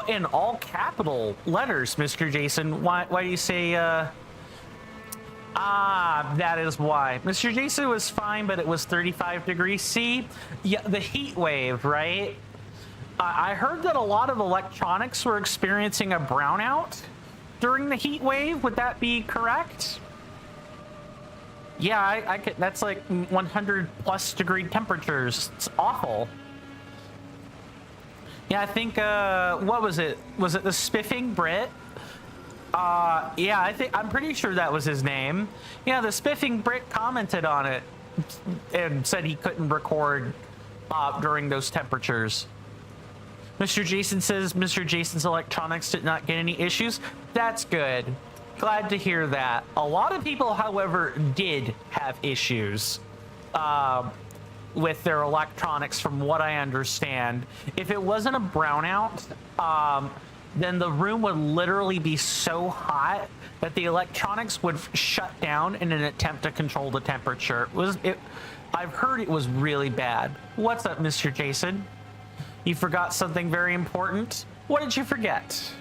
In all capital letters, Mr. Jason. Why do you say, that is why. Mr. Jason was fine, but it was 35 degrees C. Yeah, the heat wave, right? I heard that a lot of electronics were experiencing a brownout during the heat wave. Would that be correct? Yeah, I could. That's like 100 plus degree temperatures. It's awful. Yeah, I think what was it? Was it the Spiffing Brit? Yeah, I'm pretty sure that was his name. Yeah, the Spiffing Brit commented on it and said he couldn't record during those temperatures. Mr. Jason says Mr. Jason's electronics did not get any issues. That's good. Glad to hear that. A lot of people, however, did have issues with their electronics, from what I understand. If it wasn't a brownout, then the room would literally be so hot that the electronics would shut down in an attempt to control the temperature. I've heard it was really bad. What's up, Mr. Jason? You forgot something very important? What did you forget?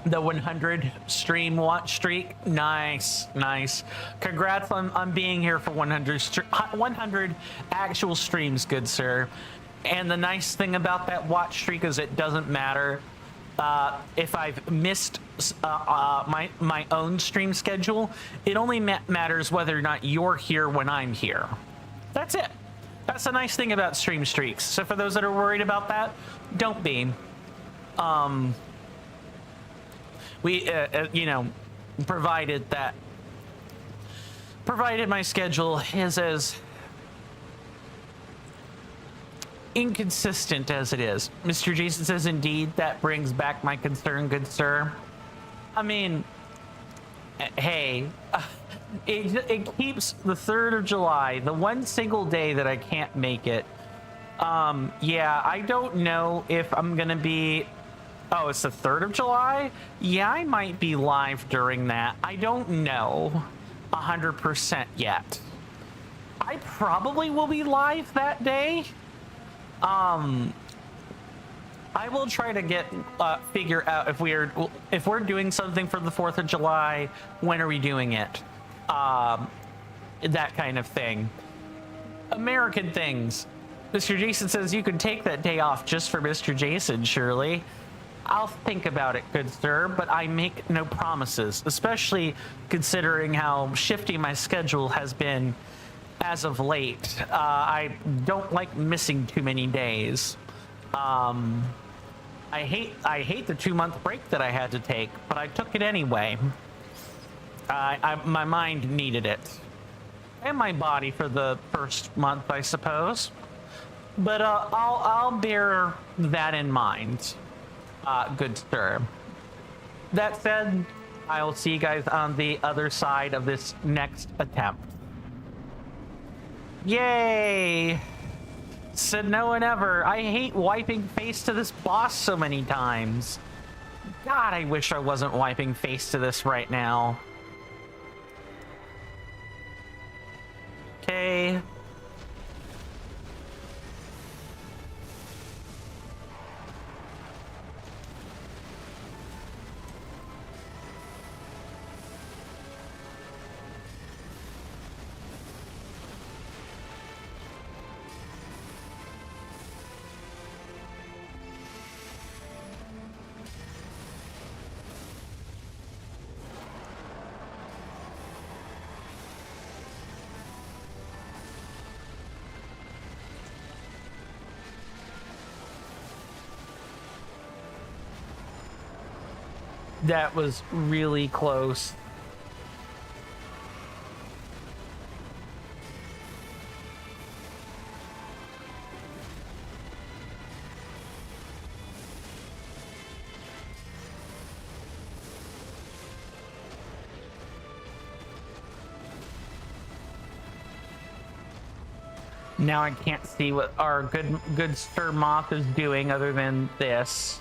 The 100 stream watch streak. Nice, nice. Congrats on being here for 100 actual streams, good sir. And the nice thing about that watch streak is it doesn't matter if I've missed my own stream schedule. It only matters whether or not you're here when I'm here. That's it. That's the nice thing about stream streaks. So for those that are worried about that, don't be. We, you know, provided that provided my schedule is as inconsistent as it is. Mr. Jason says, indeed, that brings back my concern, good sir. I mean, hey, it keeps the 3rd of July, the one single day that I can't make it. Yeah, I don't know if I'm gonna be... Oh, it's the 3rd of July? Yeah, I might be live during that. I don't know 100% yet. I probably will be live that day. I will try to get figure out if we're doing something for the 4th of July. When are we doing it? That kind of thing. American things. Mr. Jason says you can take that day off just for Mr. Jason, surely. I'll think about it, good sir, but I make no promises, especially considering how shifty my schedule has been as of late. I don't like missing too many days. I hate the 2-month break that I had to take, but I took it anyway. My mind needed it, and my body for the first month, I suppose. But I'll bear that in mind, good sir. That said, I'll see you guys on the other side of this next attempt. Yay! Said no one ever. I hate wiping face to this boss so many times. God, I wish I wasn't wiping face to this right now. Okay. That was really close. Now I can't see what our good Sir Moth is doing other than this.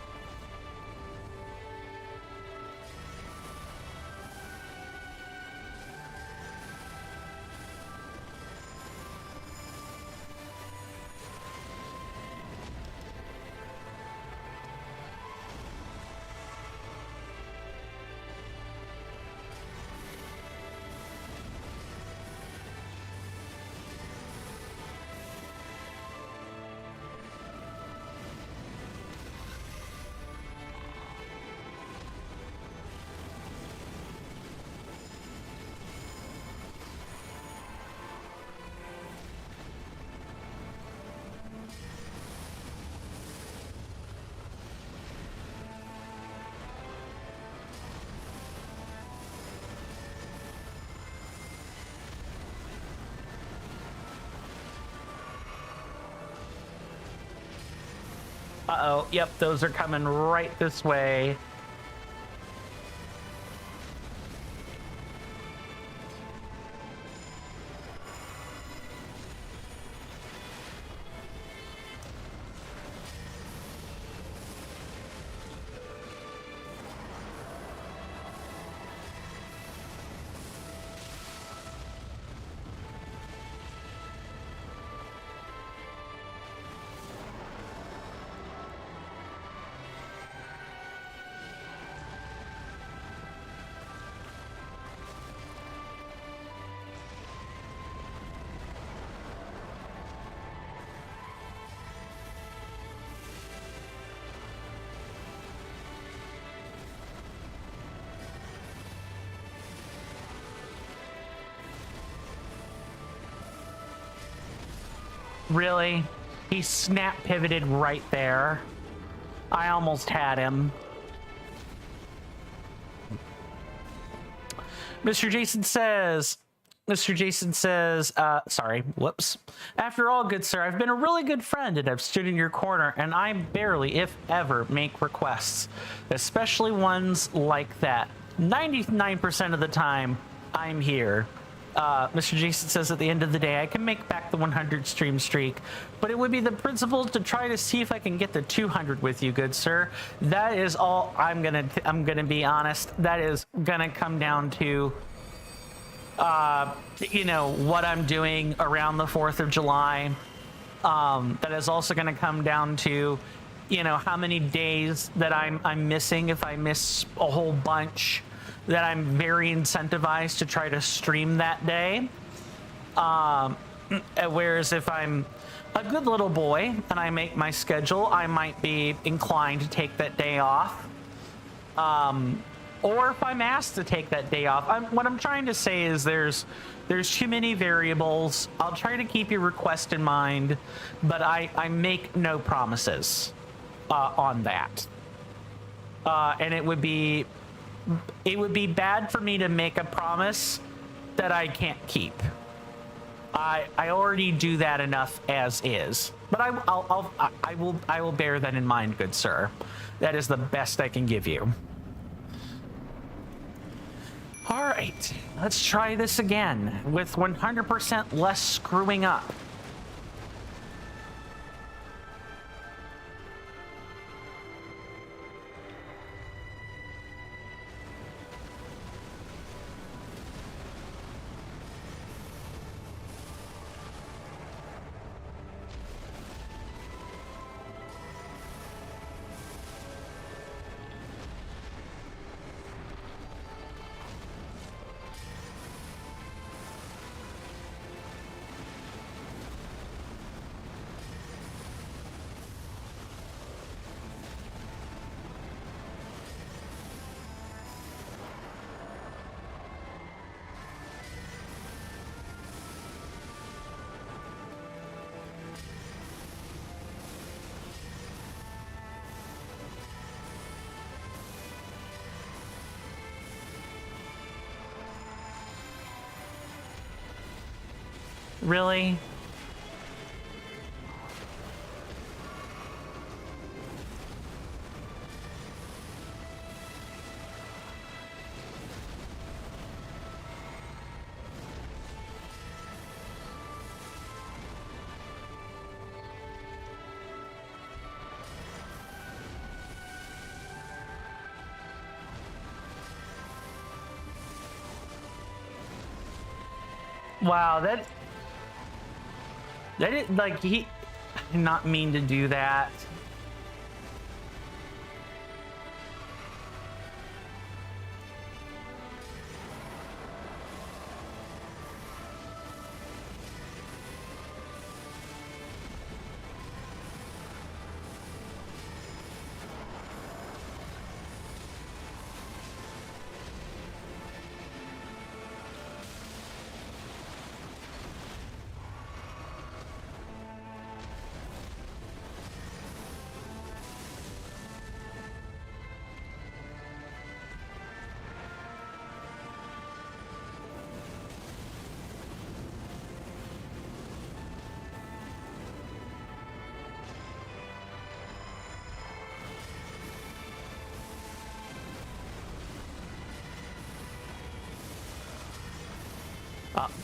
Uh-oh, yep, those are coming right this way. Really? He snap pivoted right there. I almost had him. Mr. Jason says, Mr. Jason says, sorry, whoops. After all, good sir, I've been a really good friend and I've stood in your corner, and I barely, if ever, make requests, especially ones like that. 99% of the time, I'm here. Mr. Jason says at the end of the day, I can make back the 100 stream streak, but it would be the principle to try to see if I can get the 200 with you, good sir. That is all I'm gonna be honest. That is gonna come down to, you know, what I'm doing around the 4th of July. That is also gonna come down to, you know, how many days that I'm missing. If I miss a whole bunch, that I'm very incentivized to try to stream that day. Whereas if I'm a good little boy and I make my schedule, I might be inclined to take that day off. Or if I'm asked to take that day off. What I'm trying to say is there's too many variables. I'll try to keep your request in mind, but I make no promises on that. And it would be bad for me to make a promise that I can't keep. I already do that enough as is, but I will bear that in mind, good sir. That is the best I can give you. All right, let's try this again with 100% less screwing up. Really? Wow, that is like, he did not mean to do that.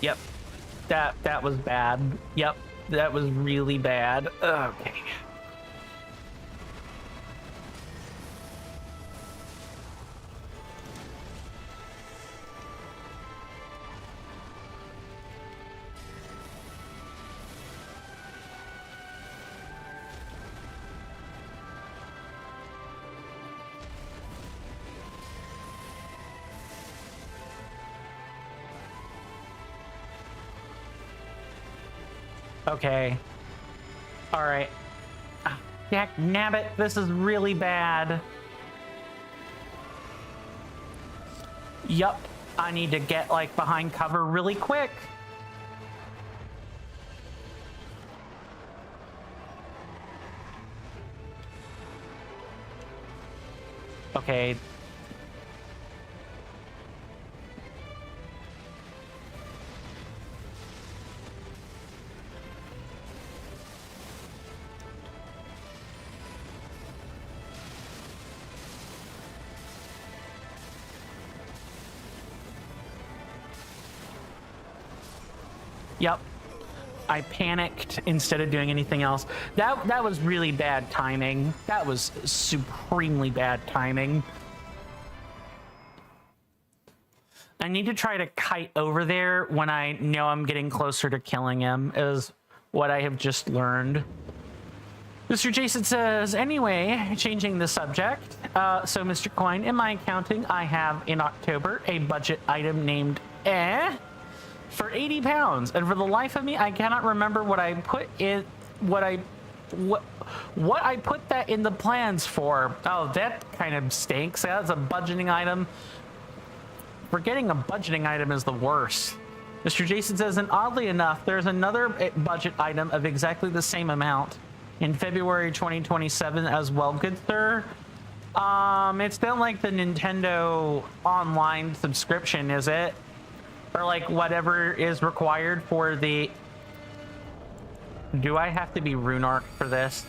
Yep. That was bad. Yep. That was really bad. Okay. Okay. All right. Jack nabbit, this is really bad. Yup. I need to get like behind cover really quick. Okay.
Yep. I panicked instead of doing anything else. That was really bad timing. That was supremely bad timing. I need to try to kite over there when I know I'm getting closer to killing him, is what I have just learned. Mr. Jason says, anyway, changing the subject. So, Mr. Coin, in my accounting, I have in October a budget item named for 80 pounds. And for the life of me, I cannot remember what I put in, what I put that in the plans for. Oh, that kind of stinks. That's a budgeting item. Forgetting a budgeting item is the worst. Mr. Jason says, and oddly enough, there's another budget item of exactly the same amount in February 2027 as well, good sir. It's not like the Nintendo online subscription, is it? Or like whatever is required for the... Do I have to be Runark for this?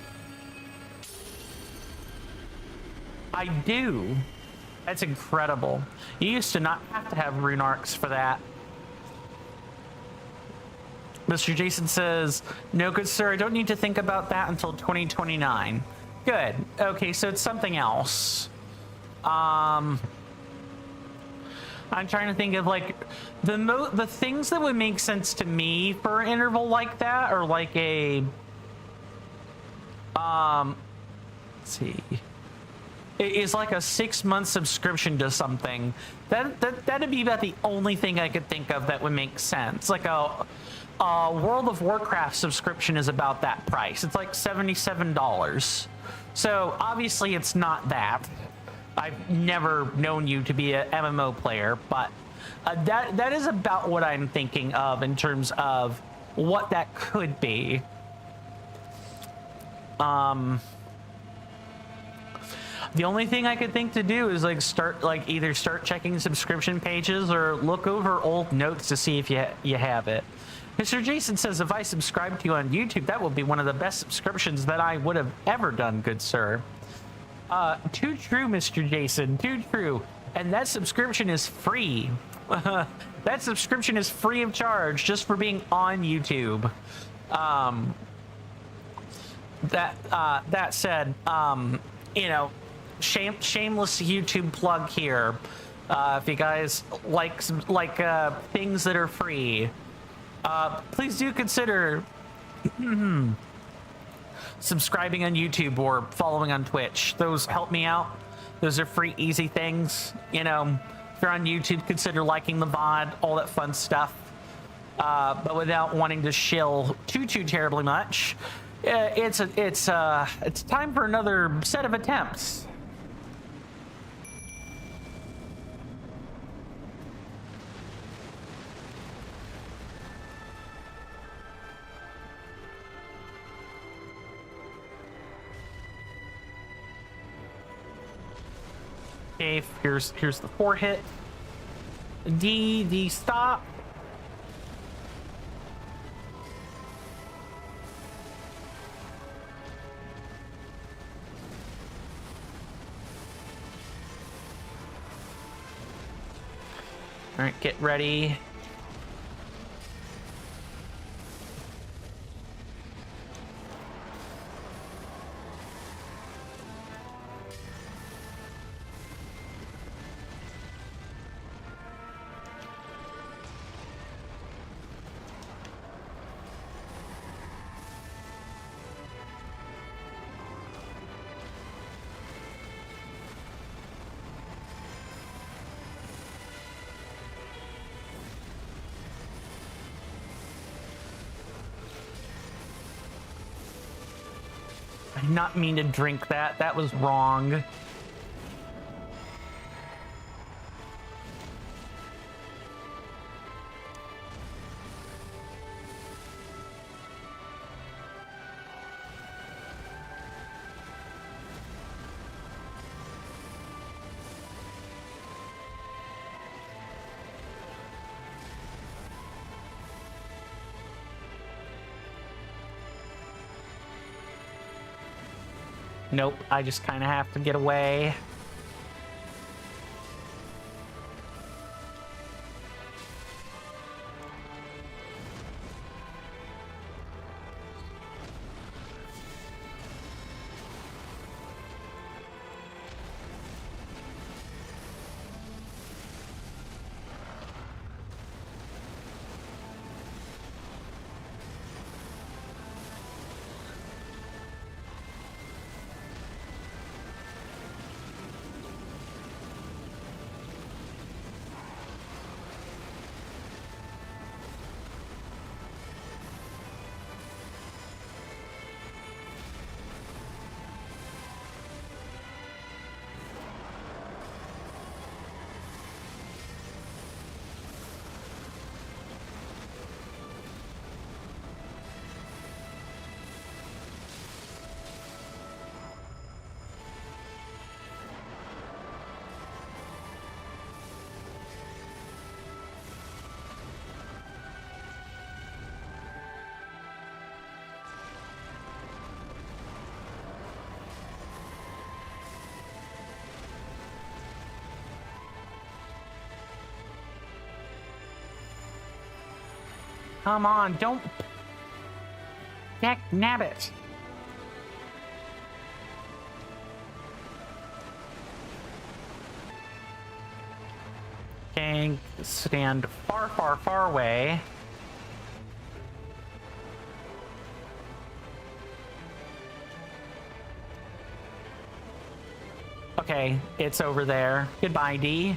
I do. That's incredible. You used to not have to have Runarks for that. Mr. Jason says, no, good sir, I don't need to think about that until 2029. Good. Okay, so it's something else. I'm trying to think of like the things that would make sense to me for an interval like that, or like a let's see. It is like a 6-month subscription to something. That'd be about the only thing I could think of that would make sense. Like a World of Warcraft subscription is about that price. It's like $77. So obviously it's not that. I've never known you to be an MMO player, but that is about what I'm thinking of in terms of what that could be. The only thing I could think to do is like either start checking subscription pages or look over old notes to see if you have it. Mr. Jason says, if I subscribe to you on YouTube, that will be one of the best subscriptions that I would have ever done, good sir. Too true, Mr. Jason, too true. And that subscription is free. That subscription is free of charge just for being on YouTube. That said, you know, shameless YouTube plug here. If you guys like things that are free, please do consider subscribing on YouTube or following on Twitch. Those help me out. Those are free, easy things. You know, if you're on YouTube, consider liking the VOD, all that fun stuff. But without wanting to shill too terribly much, it's time for another set of attempts. Okay, here's the 4 hit. D stop. All right, get ready. I did not mean to drink that. That was wrong. Nope, I just kind of have to get away. come on, don't... Heck, nabbit. Okay, stand far, far, far away. Okay, it's over there. Goodbye, D.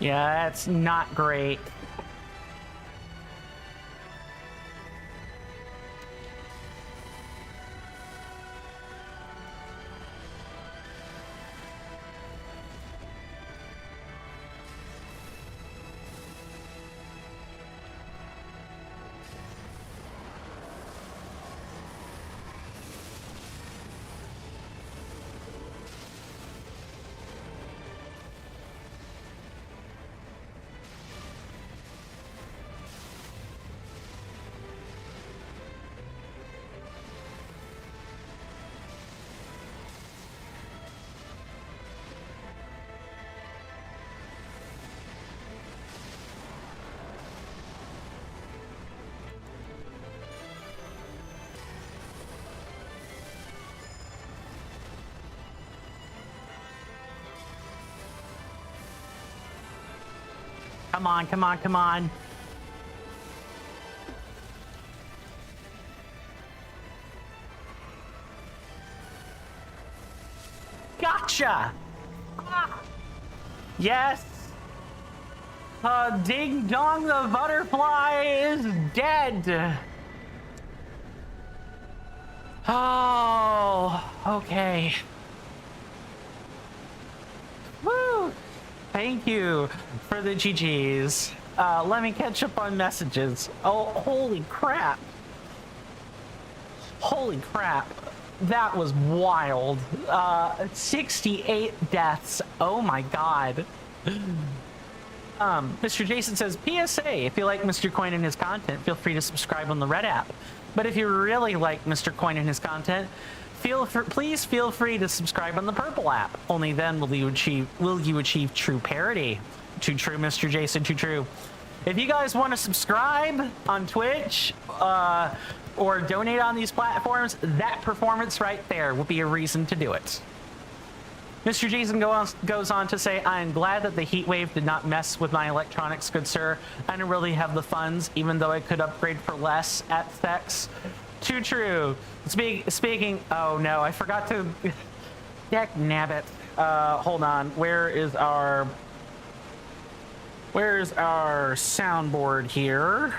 Yeah, that's not great. Come on, come on, come on. Gotcha! Ah. Yes! Ding dong, the butterfly is dead! Oh, okay. Woo! Thank you for the GGs. Let me catch up on messages. Oh, holy crap. Holy crap. That was wild. 68 deaths. Oh my god. Mr. Jason says, PSA, if you like Mr. Coin and his content, feel free to subscribe on the Red app. But if you really like Mr. Coin and his content, please feel free to subscribe on the Purple app. Only then will you achieve true parity. Too true, Mr. Jason, too true. If you guys want to subscribe on Twitch or donate on these platforms, that performance right there will be a reason to do it. Mr. Jason goes on to say, I am glad that the heat wave did not mess with my electronics, good sir. I don't really have the funds, even though I could upgrade for less at Thex. Too true. Speaking, oh no, I forgot to, heck nabbit. Hold on, where's our soundboard here?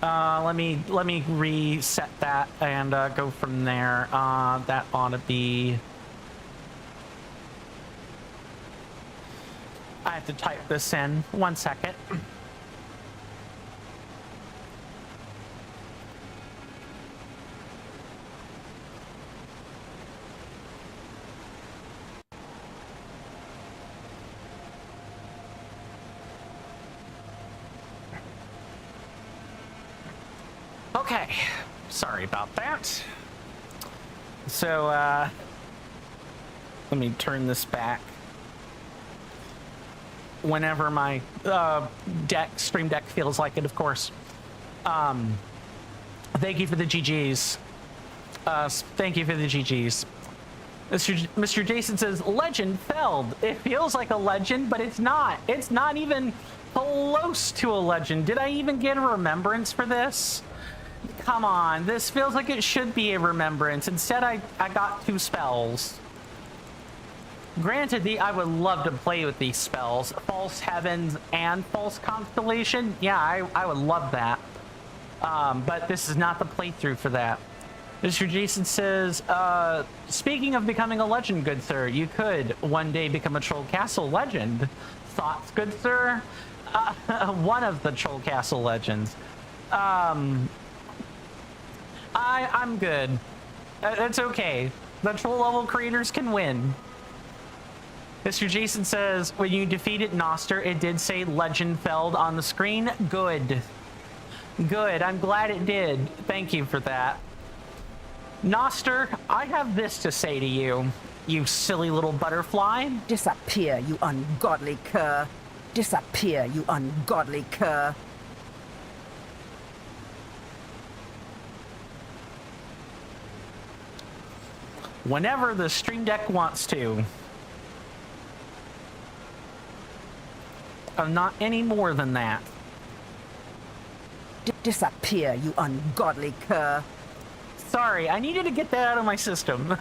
Let me reset that and go from there. That ought to be. I have to type this in. 1 second. Okay, sorry about that. So, let me turn this back. whenever my stream deck feels like it, of course. Thank you for the GGs. Thank you for the GGs. Mr. Jason says, legend felled. It feels like a legend, but it's not. It's not even close to a legend. Did I even get a remembrance for this? Come on, this feels like it should be a remembrance. Instead, I got 2 spells. Granted, I would love to play with these spells. False Heavens and False Constellation. Yeah, I would love that. But this is not the playthrough for that. Mr. Jason says, speaking of becoming a legend, good sir, you could one day become a Troll Castle legend. Thoughts, good sir? One of the Troll Castle legends. I'm good. It's okay. The troll level creators can win. Mr. Jason says, when you defeated Noster, it did say legend felled on the screen. Good. Good. I'm glad it did. Thank you for that. Noster, I have this to say to you, you silly little butterfly.
Disappear, you ungodly cur. Disappear, you ungodly cur.
Whenever the Stream Deck wants to. Not any more than that.
Disappear, you ungodly cur.
Sorry, I needed to get that out of my system.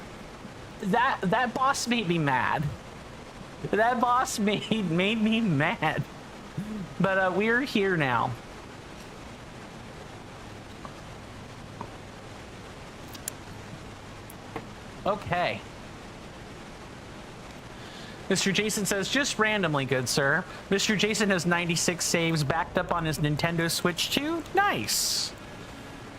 That boss made me mad. That boss made me mad. But we're here now. Okay. Mr. Jason says, just randomly, good sir. Mr. Jason has 96 saves backed up on his Nintendo Switch too. Nice.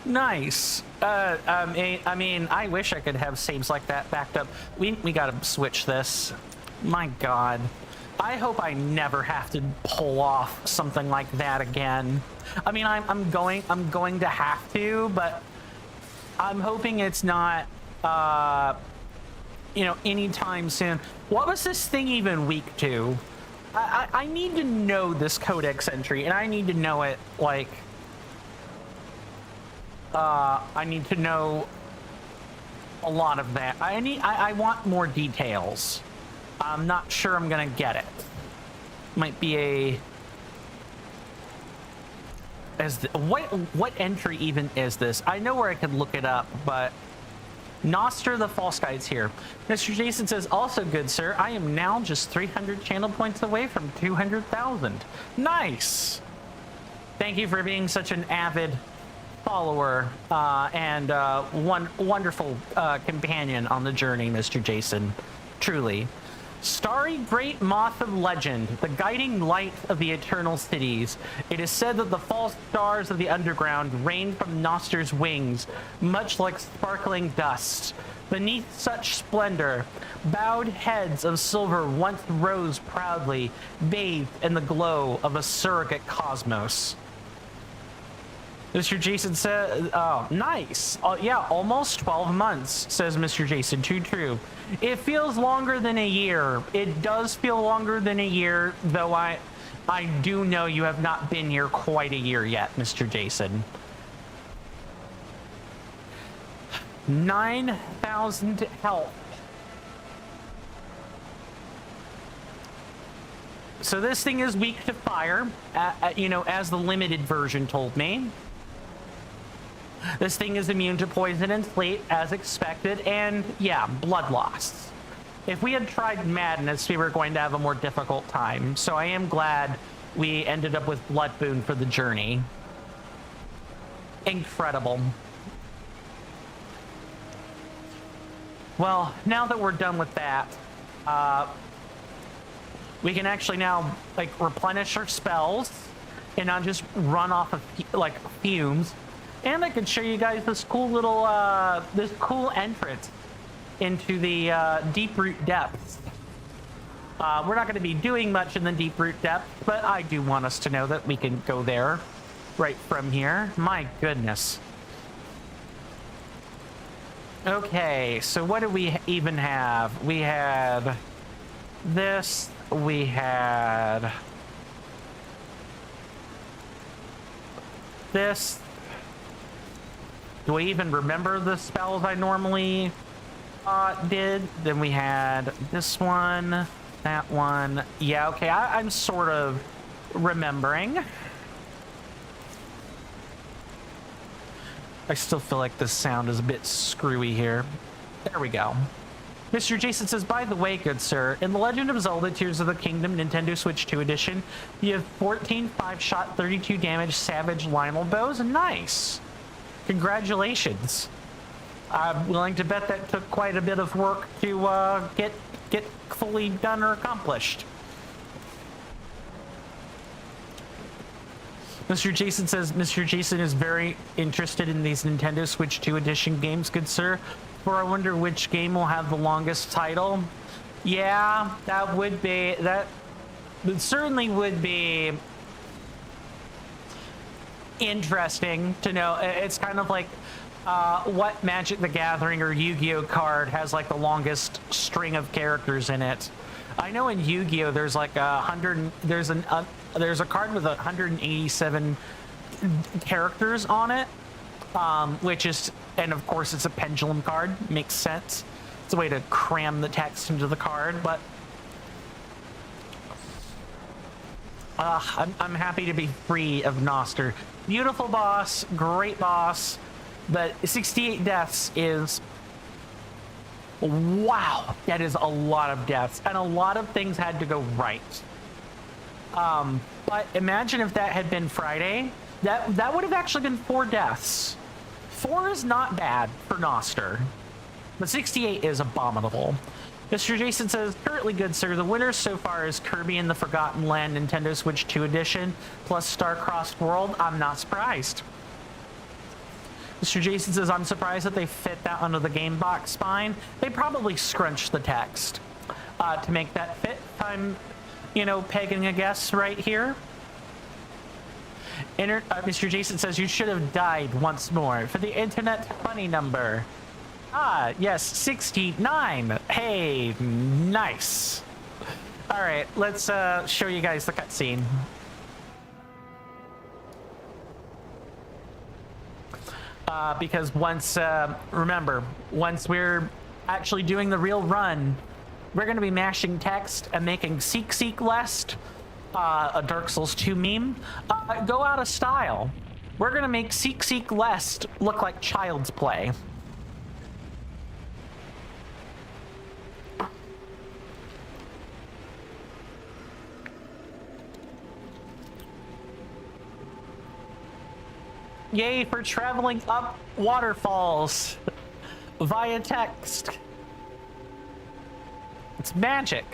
Nice. I mean, I wish I could have saves like that backed up. We gotta switch this. My God. I hope I never have to pull off something like that again. I mean, I'm going to have to, but I'm hoping it's not, you know, anytime soon. What was this thing even weak to? I need to know this codex entry, and I need to know it, like, I need to know a lot of that. I want more details. I'm not sure I'm gonna get it. Might be a... what entry even is this? I know where I could look it up, but... Noster the False Guide's here. Mr. Jason says, also good sir, I am now just 300 channel points away from 200,000. Nice! Thank you for being such an avid follower and wonderful companion on the journey, Mr. Jason. Truly. Starry great moth of legend, the guiding light of the eternal cities. It is said that the false stars of the underground rain from Noster's wings, much like sparkling dust. Beneath such splendor, bowed heads of silver once rose proudly, bathed in the glow of a surrogate cosmos. Mr. Jason said, oh, nice. Yeah, almost 12 months, says Mr. Jason. Too true. It feels longer than a year. It does feel longer than a year, though I do know you have not been here quite a year yet, Mr. Jason. 9,000 health. So this thing is weak to fire, you know, as the limited version told me. This thing is immune to poison and sleep, as expected, and yeah, blood loss. If we had tried Madness, we were going to have a more difficult time, so I am glad we ended up with Blood Boon for the journey. Incredible. Well, now that we're done with that, we can actually now, like, replenish our spells and not just run off of, like, fumes. And I can show you guys this cool little, this cool entrance into the deep root depths. We're not going to be doing much in the deep root depths, but I do want us to know that we can go there right from here. My goodness. Okay, so what do we even have? We had this, we had this. Do I even remember the spells I normally did? Then we had this one, that one. Yeah, okay, I'm sort of remembering. I still feel like this sound is a bit screwy here. There we go. Mr. Jason says, by the way, good sir, in The Legend of Zelda Tears of the Kingdom Nintendo Switch 2 edition, you have 14 5-shot, 32 damage Savage Lionel bows. Nice. Congratulations. I'm willing to bet that took quite a bit of work to get fully done or accomplished. Mr. Jason says, Mr. Jason is very interested in these Nintendo Switch 2 edition games, good sir. For I wonder which game will have the longest title. Yeah, that would be, that certainly would be interesting to know. It's kind of like what Magic the Gathering or Yu-Gi-Oh card has like the longest string of characters in it. I know in Yu-Gi-Oh there's like there's a card with 187 characters on it, which is, and of course it's a pendulum card. Makes sense. It's a way to cram the text into the card, but I'm happy to be free of Noster. Beautiful boss, great boss, but 68 deaths is, wow, that is a lot of deaths, and a lot of things had to go right. But imagine if that had been Friday, that would have actually been 4 deaths. 4 is not bad for Noster, but 68 is abominable. Mr. Jason says, currently good sir, the winner so far is Kirby and the Forgotten Land Nintendo Switch 2 edition plus Star-Crossed World. I'm not surprised. Mr. Jason says, I'm surprised that they fit that under the game box spine. They probably scrunched the text to make that fit. I'm, you know, pegging a guess right here. Mr. Jason says, you should have died once more for the internet funny number. Ah, yes, 69. Hey, nice. All right, let's show you guys the cutscene. Because once, remember, once we're actually doing the real run, we're going to be mashing text and making Seek Lest, a Dark Souls 2 meme, go out of style. We're going to make Seek Lest look like child's play. Yay for traveling up waterfalls via text. It's magic.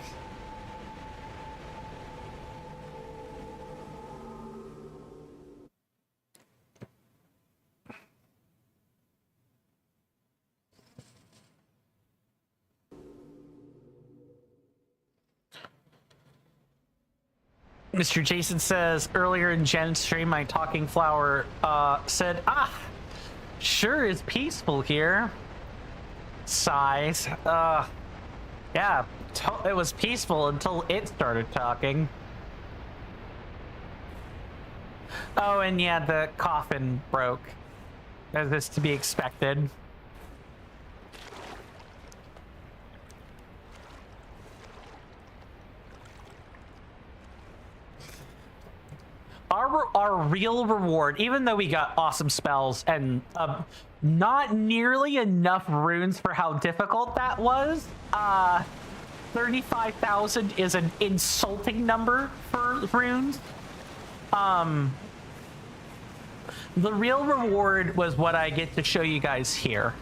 Mr. Jason says, earlier in Jen's stream, my talking flower said, sure is peaceful here. Sighs. Yeah, it was peaceful until it started talking. Oh, and yeah, the coffin broke. As is to be expected. Our real reward, even though we got awesome spells and not nearly enough runes for how difficult that was, 35,000 is an insulting number for runes. The real reward was what I get to show you guys here.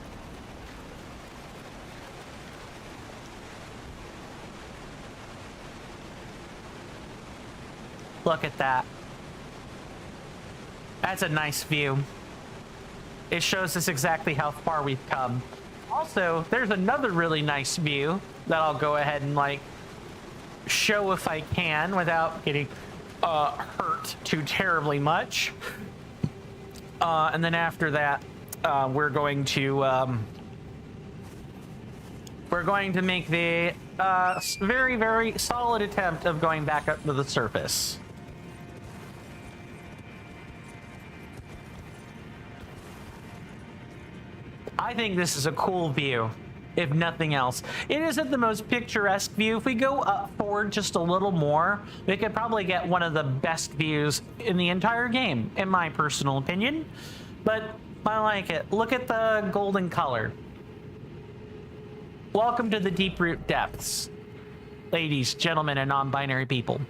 Look at that. That's a nice view. It shows us exactly how far we've come. Also, there's another really nice view that I'll go ahead and like show if I can without getting hurt too terribly much. And then after that, we're going to make the very, very solid attempt of going back up to the surface. I think this is a cool view, if nothing else. It isn't the most picturesque view. If we go up forward just a little more, we could probably get one of the best views in the entire game, in my personal opinion. But I like it. Look at the golden color. Welcome to the deep root depths, ladies, gentlemen, and non-binary people.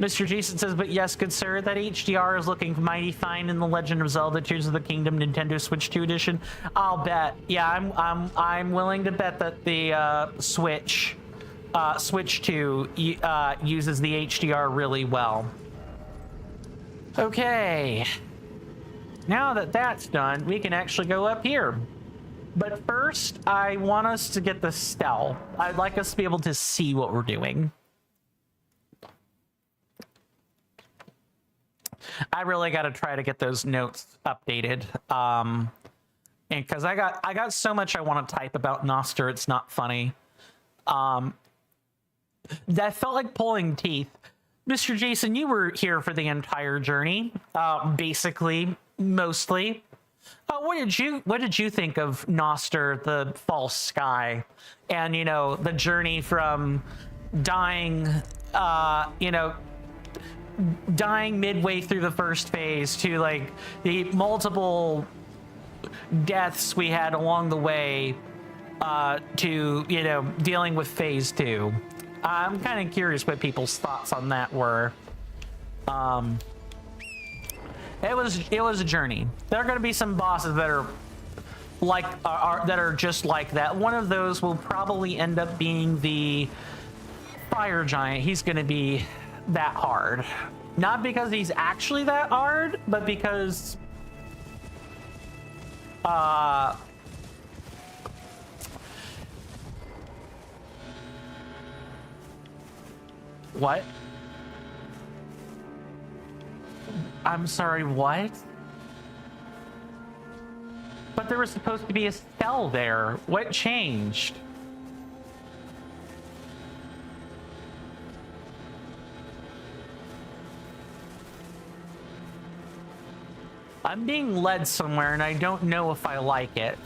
Mr. Jason says, but yes, good sir, that HDR is looking mighty fine in the Legend of Zelda Tears of the Kingdom Nintendo Switch 2 edition. I'll bet. Yeah, I'm willing to bet that the Switch 2 uses the HDR really well. Okay. Now that that's done, we can actually go up here. But first, I want us to get the stealth. I'd like us to be able to see what we're doing. I really got to try to get those notes updated, and because I got so much I want to type about Noster, it's not funny. That felt like pulling teeth. Mr. Jason, you were here for the entire journey, basically, mostly. What did you think of Noster, the false sky, and the journey from dying, dying midway through the first phase to like the multiple deaths we had along the way to dealing with phase 2. I'm kind of curious what people's thoughts on that were. It was a journey. There are going to be some bosses that are like that are just like that. One of those will probably end up being the fire giant. He's going to be that hard, not because he's actually that hard, but because what? I'm sorry, what? But there was supposed to be a cell there. What changed? I'm being led somewhere and I don't know if I like it.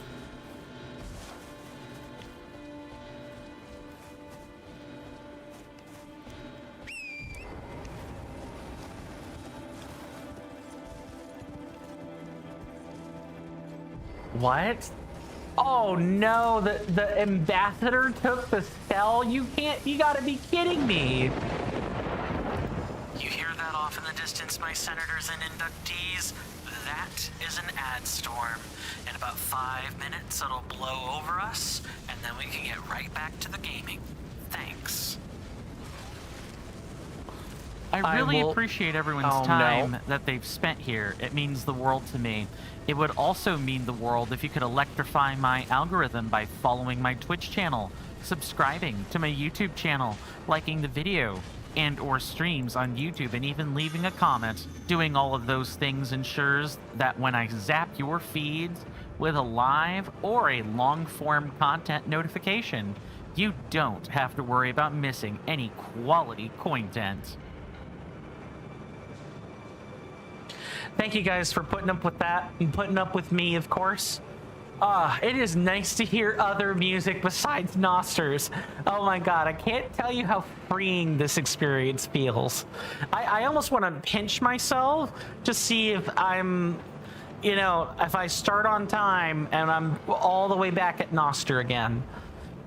What? Oh no, the ambassador took the cell? You gotta be kidding me.
You hear that off in the distance, my senators and inductees? That is an ad storm. In about 5 minutes, it'll blow over us, and then we can get right back to the gaming. Thanks.
I really appreciate everyone's time that they've spent here. It means the world to me. It would also mean the world if you could electrify my algorithm by following my Twitch channel, subscribing to my YouTube channel, liking the video and or streams on YouTube, and even leaving a comment. Doing all of those things ensures that when I zap your feeds with a live or a long-form content notification, you don't have to worry about missing any quality content.
Thank you guys for putting up with that and putting up with me, of course. It is nice to hear other music besides Noster's. Oh my god, I can't tell you how freeing this experience feels. I almost want to pinch myself to see if I'm, if I start on time and I'm all the way back at Noster again.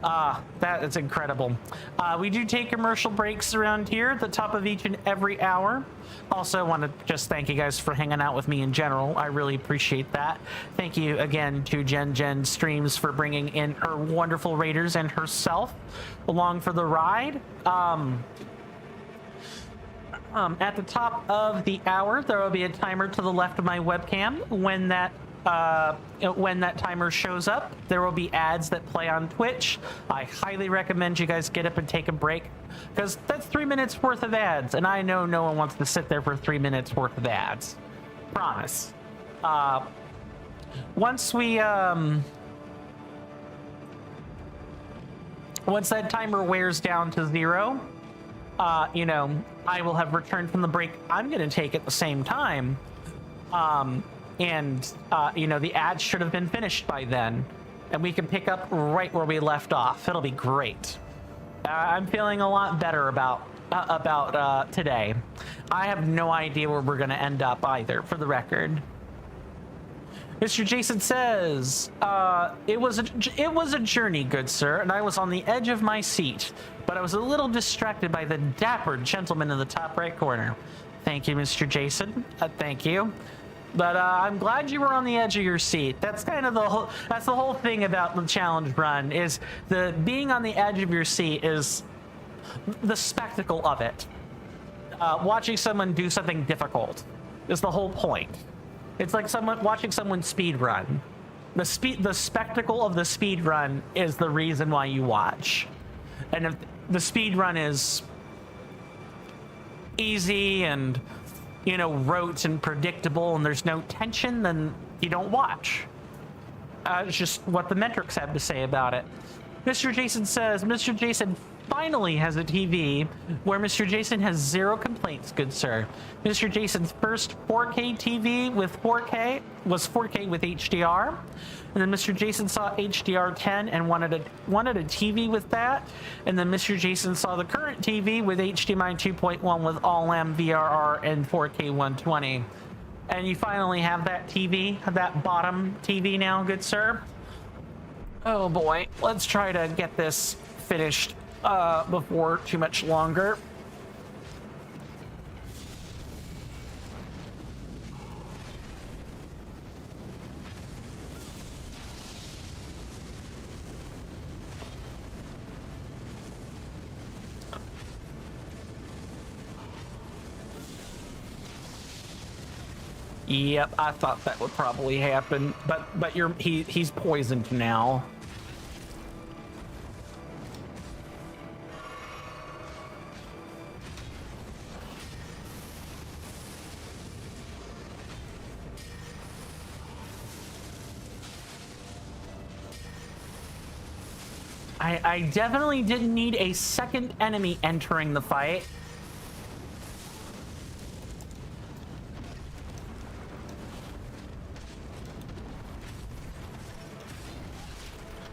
That is incredible. We do take commercial breaks around here at the top of each and every hour. Also want to just thank you guys for hanging out with me in general. I really appreciate that. Thank you again to Jen Streams for bringing in her wonderful raiders and herself along for the ride. At the top of the hour, there will be a timer to the left of my webcam. When that timer shows up, there will be ads that play on Twitch. I highly recommend you guys get up and take a break, because that's 3 minutes worth of ads, and I know no one wants to sit there for 3 minutes worth of ads. Promise. Once that timer wears down to 0, I will have returned from the break I'm going to take at the same time. The ads should have been finished by then. and we can pick up right where we left off. It'll be great. I'm feeling a lot better about today. I have no idea where we're going to end up either, for the record. Mr. Jason says, it was a journey, good sir, and I was on the edge of my seat, but I was a little distracted by the dapper gentleman in the top right corner. Thank you, Mr. Jason. Thank you. But I'm glad you were on the edge of your seat. That's kind of the whole thing about the challenge run, is the being on the edge of your seat is the spectacle of it. Watching someone do something difficult is the whole point. It's like watching someone speed run. The spectacle of the speed run is the reason why you watch. And if the speed run is easy and, you know, rote and predictable and there's no tension, then you don't watch. It's just what the metrics have to say about it. Mr. Jason says, Mr. Jason finally has a TV where Mr. Jason has zero complaints, good sir. Mr. Jason's first 4K TV with 4K was 4K with HDR. And then Mr. Jason saw HDR 10 and wanted a TV with that. And then Mr. Jason saw the current TV with HDMI 2.1 with all-M VRR and 4K 120. And you finally have that TV, that bottom TV now, good sir. Oh boy, let's try to get this finished before too much longer. Yep, I thought that would probably happen, but he's poisoned now. I definitely didn't need a second enemy entering the fight.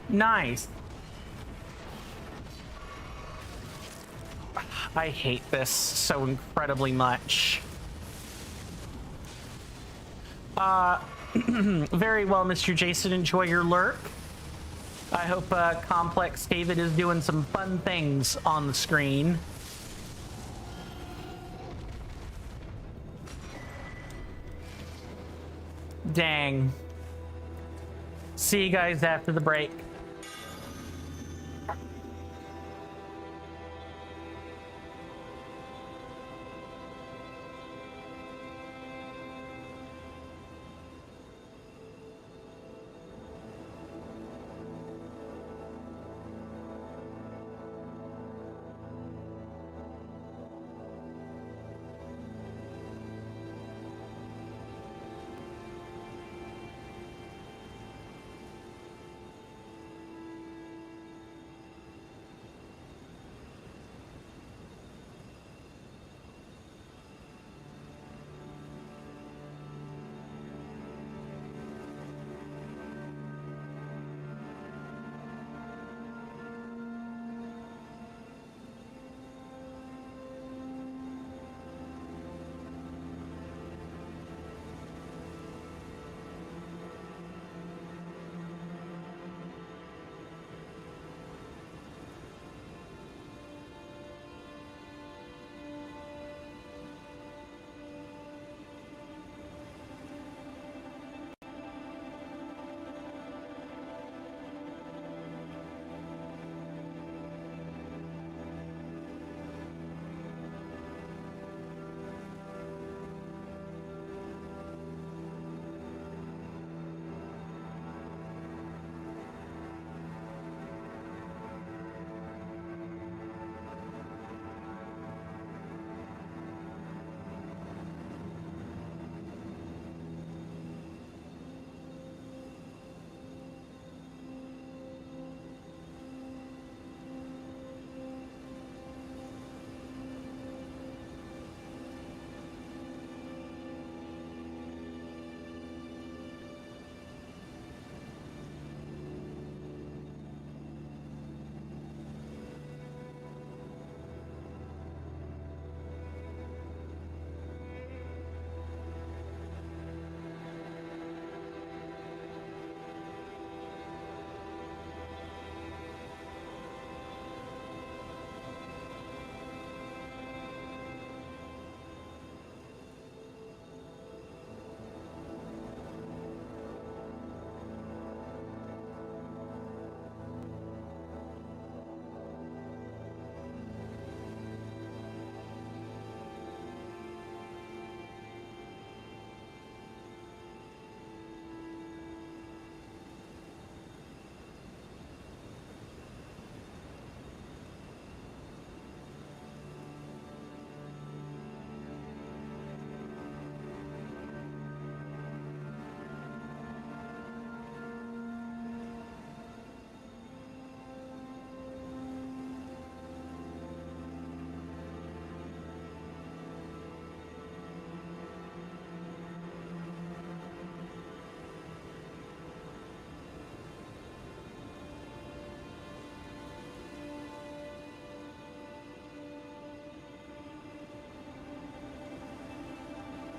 Nice. I hate this so incredibly much. Very well, Mr. Jason. Enjoy your lurk. I hope Complex David is doing some fun things on the screen. Dang. See you guys after the break.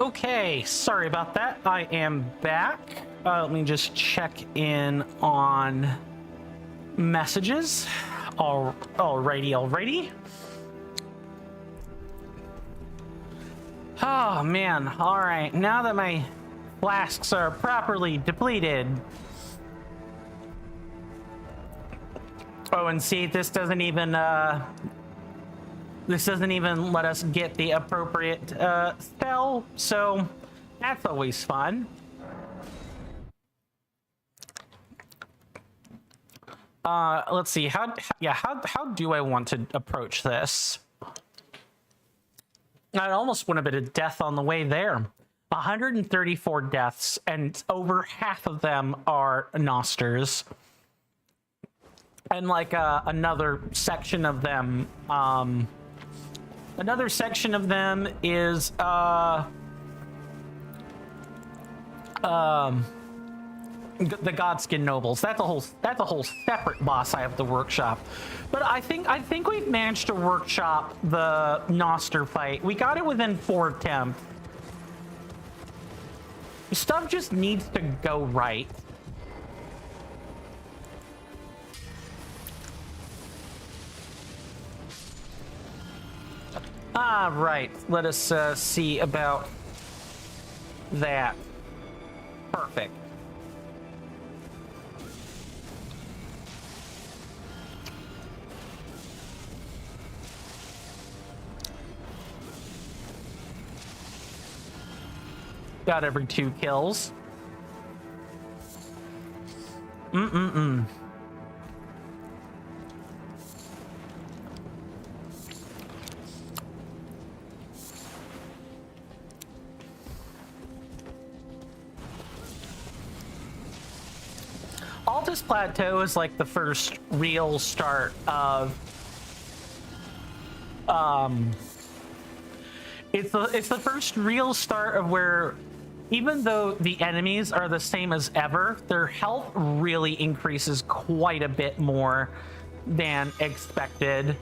Okay, sorry about that. I am back. Let me just check in on messages. Alrighty. Oh man, alright. Now that my flasks are properly depleted. Oh, and see, this doesn't even let us get the appropriate spell, so that's always fun. Let's see, how do I want to approach this? I almost went a bit of death on the way there. 134 deaths, and over half of them are Nosters. And like another section of them is the Godskin Nobles. That's a whole separate boss I have to workshop. But I think we've managed to workshop the Noster fight. We got it within 4 attempts. Stuff just needs to go right. Ah, right. Let us see about that. Perfect. Got every 2 kills. Altus Plateau is like the first real start of it's the first real start of where, even though the enemies are the same as ever, their health really increases quite a bit more than expected.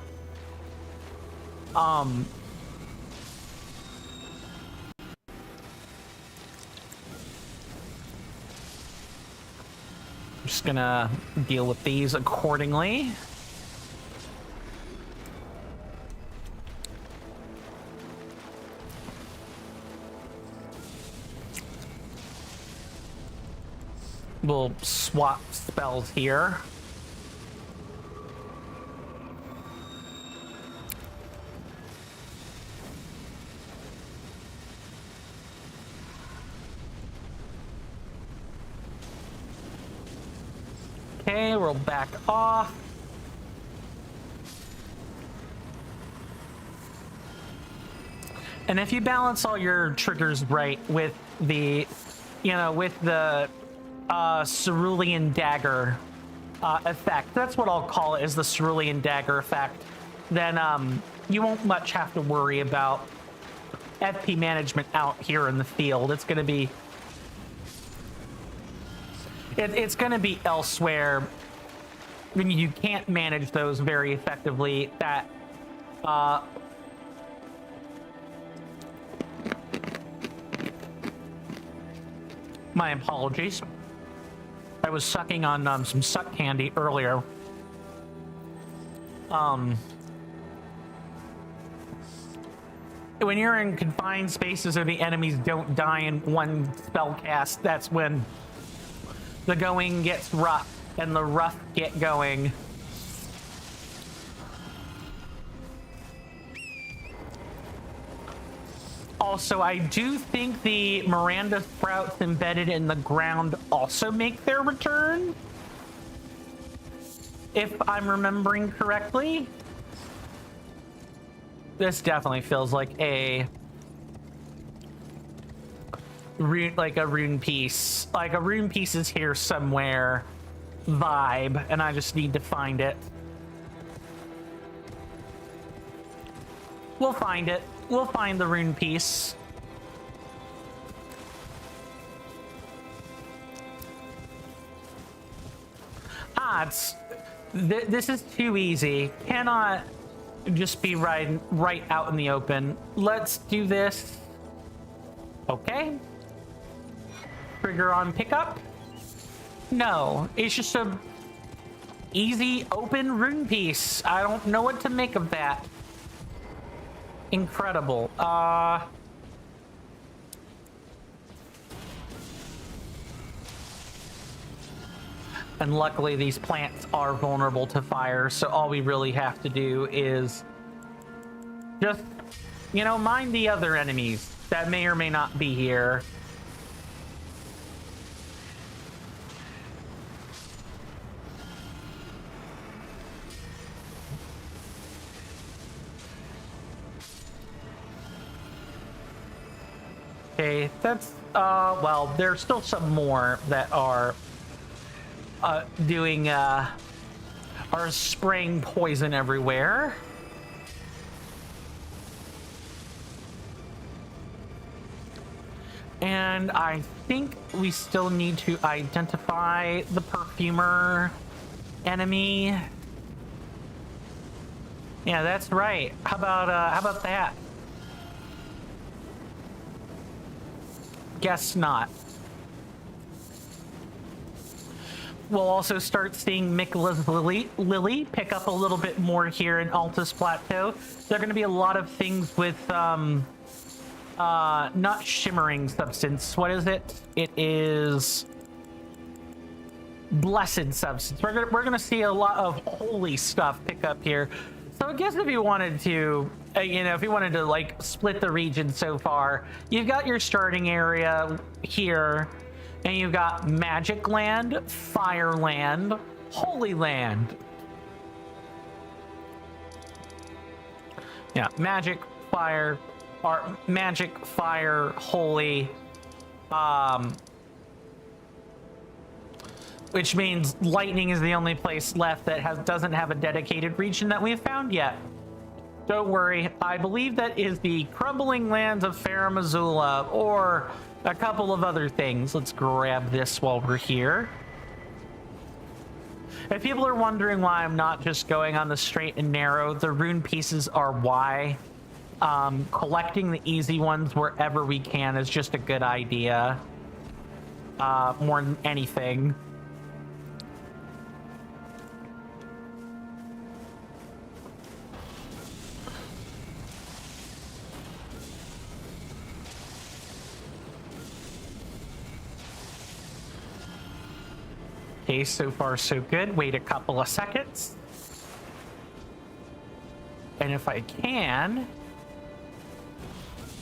Just gonna deal with these accordingly. We'll swap spells here. Okay, we'll back off. And if you balance all your triggers right with the, Cerulean Dagger effect, that's what I'll call it, is the Cerulean Dagger effect, then you won't much have to worry about FP management out here in the field. It's going to be it's going to be elsewhere when you can't manage those very effectively. That my apologies. I was sucking on some suck candy earlier. When you're in confined spaces or the enemies don't die in one spell cast, that's when the going gets rough and the rough get going. Also, I do think the Miranda sprouts embedded in the ground also make their return, if I'm remembering correctly. This definitely feels like a rune piece. Like a rune piece is here somewhere vibe, and I just need to find it. We'll find it. We'll find the rune piece. This is too easy. Cannot just be right out in the open. Let's do this. Okay. Trigger on pickup? No, it's just a easy open rune piece. I don't know what to make of that. Incredible. And luckily these plants are vulnerable to fire, so all we really have to do is just, you know, mind the other enemies that may or may not be here. Okay, that's, well, there's still some more that are are spraying poison everywhere. And I think we still need to identify the perfumer enemy. Yeah, that's right. How about that? Guess not. We'll also start seeing Mikola's Lily pick up a little bit more here in Altus Plateau. There are going to be a lot of things with, not shimmering substance. What is it? It is blessed substance. We're gonna see a lot of holy stuff pick up here. So I guess if you wanted to, you know, if you wanted to like split the region so far, you've got your starting area here. And you've got Magic Land, Fire Land, Holy Land. Yeah, Magic, Fire, or Magic, Fire, Holy. Which means Lightning is the only place left that doesn't have a dedicated region that we have found yet. Don't worry, I believe that is the Crumbling Lands of Farum Azula, or a couple of other things. Let's grab this while we're here. If people are wondering why I'm not just going on the straight and narrow, the rune pieces are why. Collecting the easy ones wherever we can is just a good idea. More than anything. Okay, so far so good. Wait a couple of seconds. And if I can,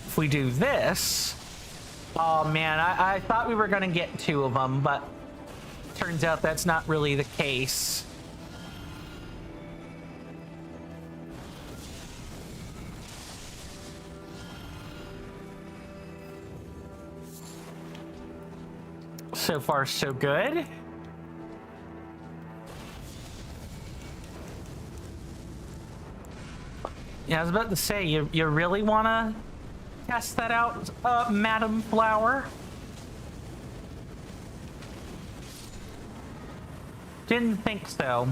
if we do this, oh man, I thought we were gonna get 2 of them, but turns out that's not really the case. So far so good. Yeah, I was about to say, you really want to test that out, Madam Flower? Didn't think so.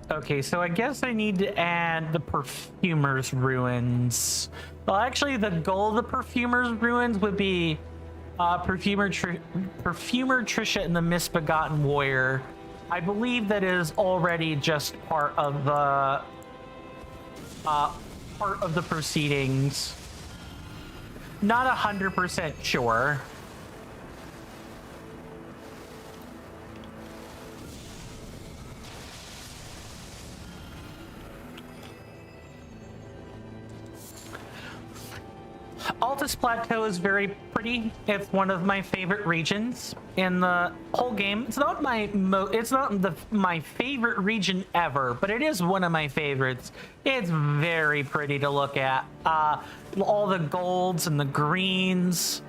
Okay, so I guess I need to add the Perfumer's Ruins. Well, actually, the goal of the Perfumer's Ruins would be Perfumer Trisha and the Misbegotten Warrior. I believe that is already just part of the proceedings. Not 100% sure. Altus Plateau is very pretty. It's one of my favorite regions in the whole game. It's not my favorite region ever, but it is one of my favorites. It's very pretty to look at. All the golds and the greens.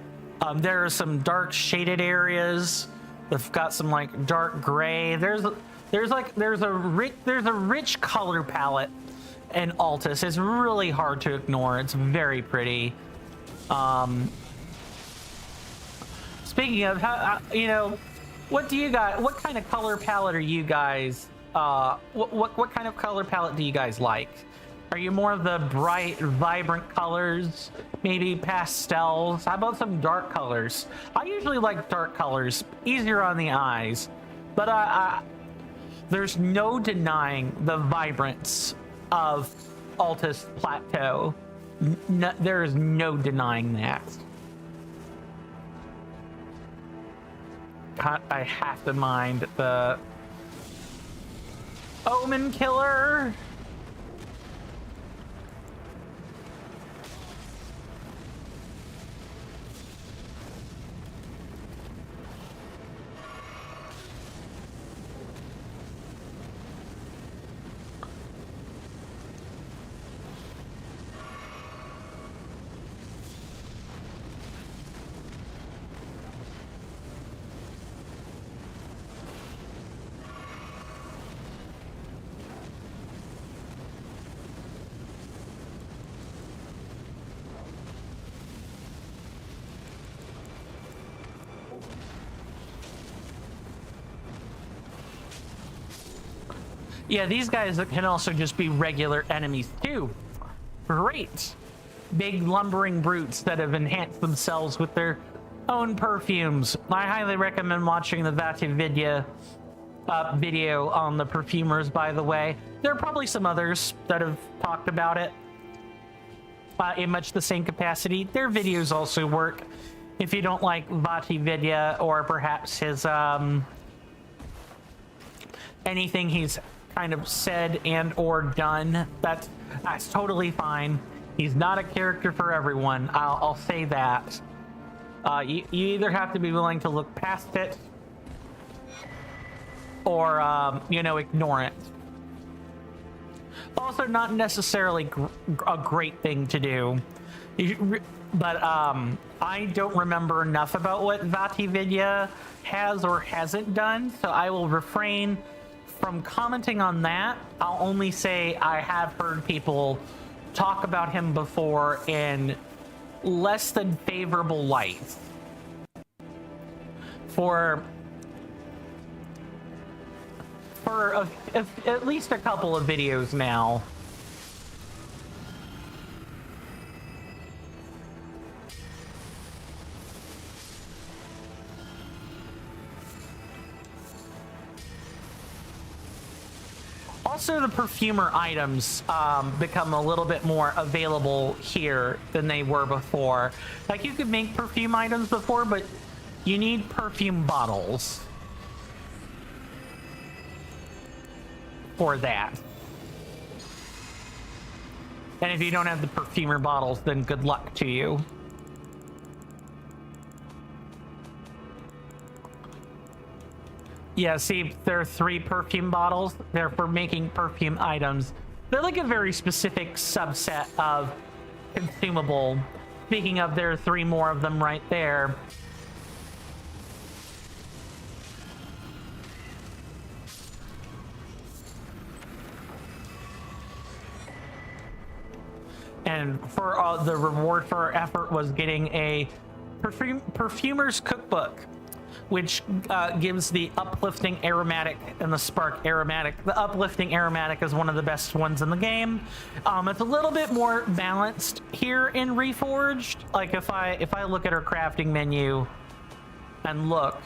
There are some dark shaded areas. They've got some like dark gray. There's a rich color palette in Altus. It's really hard to ignore. It's very pretty. speaking of, how, what do you guys? What kind of color palette are you guys? What kind of color palette do you guys like? Are you more of the bright, vibrant colors? Maybe pastels? How about some dark colors? I usually like dark colors, easier on the eyes. But there's no denying the vibrance of Altus Plateau. There is no denying that. I have to mind the Omen Killer. Yeah, these guys can also just be regular enemies too. Great. Big lumbering brutes that have enhanced themselves with their own perfumes. I highly recommend watching the Vatividya video on the perfumers, by the way. There are probably some others that have talked about it in much the same capacity. Their videos also work if you don't like Vatividya or perhaps his anything he's kind of said and or done. That's totally fine. He's not a character for everyone. I'll say that. You either have to be willing to look past it or ignore it. Also, not necessarily a great thing to do. But I don't remember enough about what Vatividya has or hasn't done, so I will refrain from commenting on that. I'll only say I have heard people talk about him before in less than favorable light for at least a couple of videos now. Also, the perfumer items become a little bit more available here than they were before. Like, you could make perfume items before, but you need perfume bottles for that. And if you don't have the perfumer bottles, then good luck to you. Yeah, see, there are 3 perfume bottles. They're for making perfume items. They're like a very specific subset of consumable. Speaking of, there are 3 more of them right there. And for the reward for our effort was getting a perfumer's cookbook, which gives the uplifting aromatic and the spark aromatic. The uplifting aromatic is one of the best ones in the game. It's a little bit more balanced here in Reforged. Like if I look at our crafting menu and look,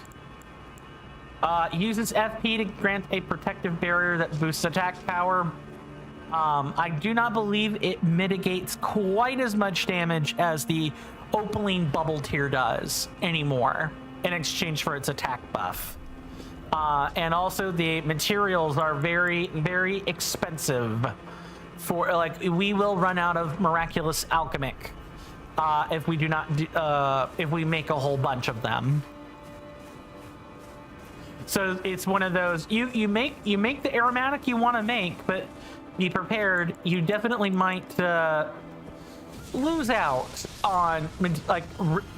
uses FP to grant a protective barrier that boosts attack power. I do not believe it mitigates quite as much damage as the Opaline Bubble Tier does anymore, in exchange for its attack buff. And also the materials are very, very expensive. For like, we will run out of Miraculous Alchemic if we do not if we make a whole bunch of them. So it's one of those, you make the aromatic you want to make, but be prepared, you definitely might lose out on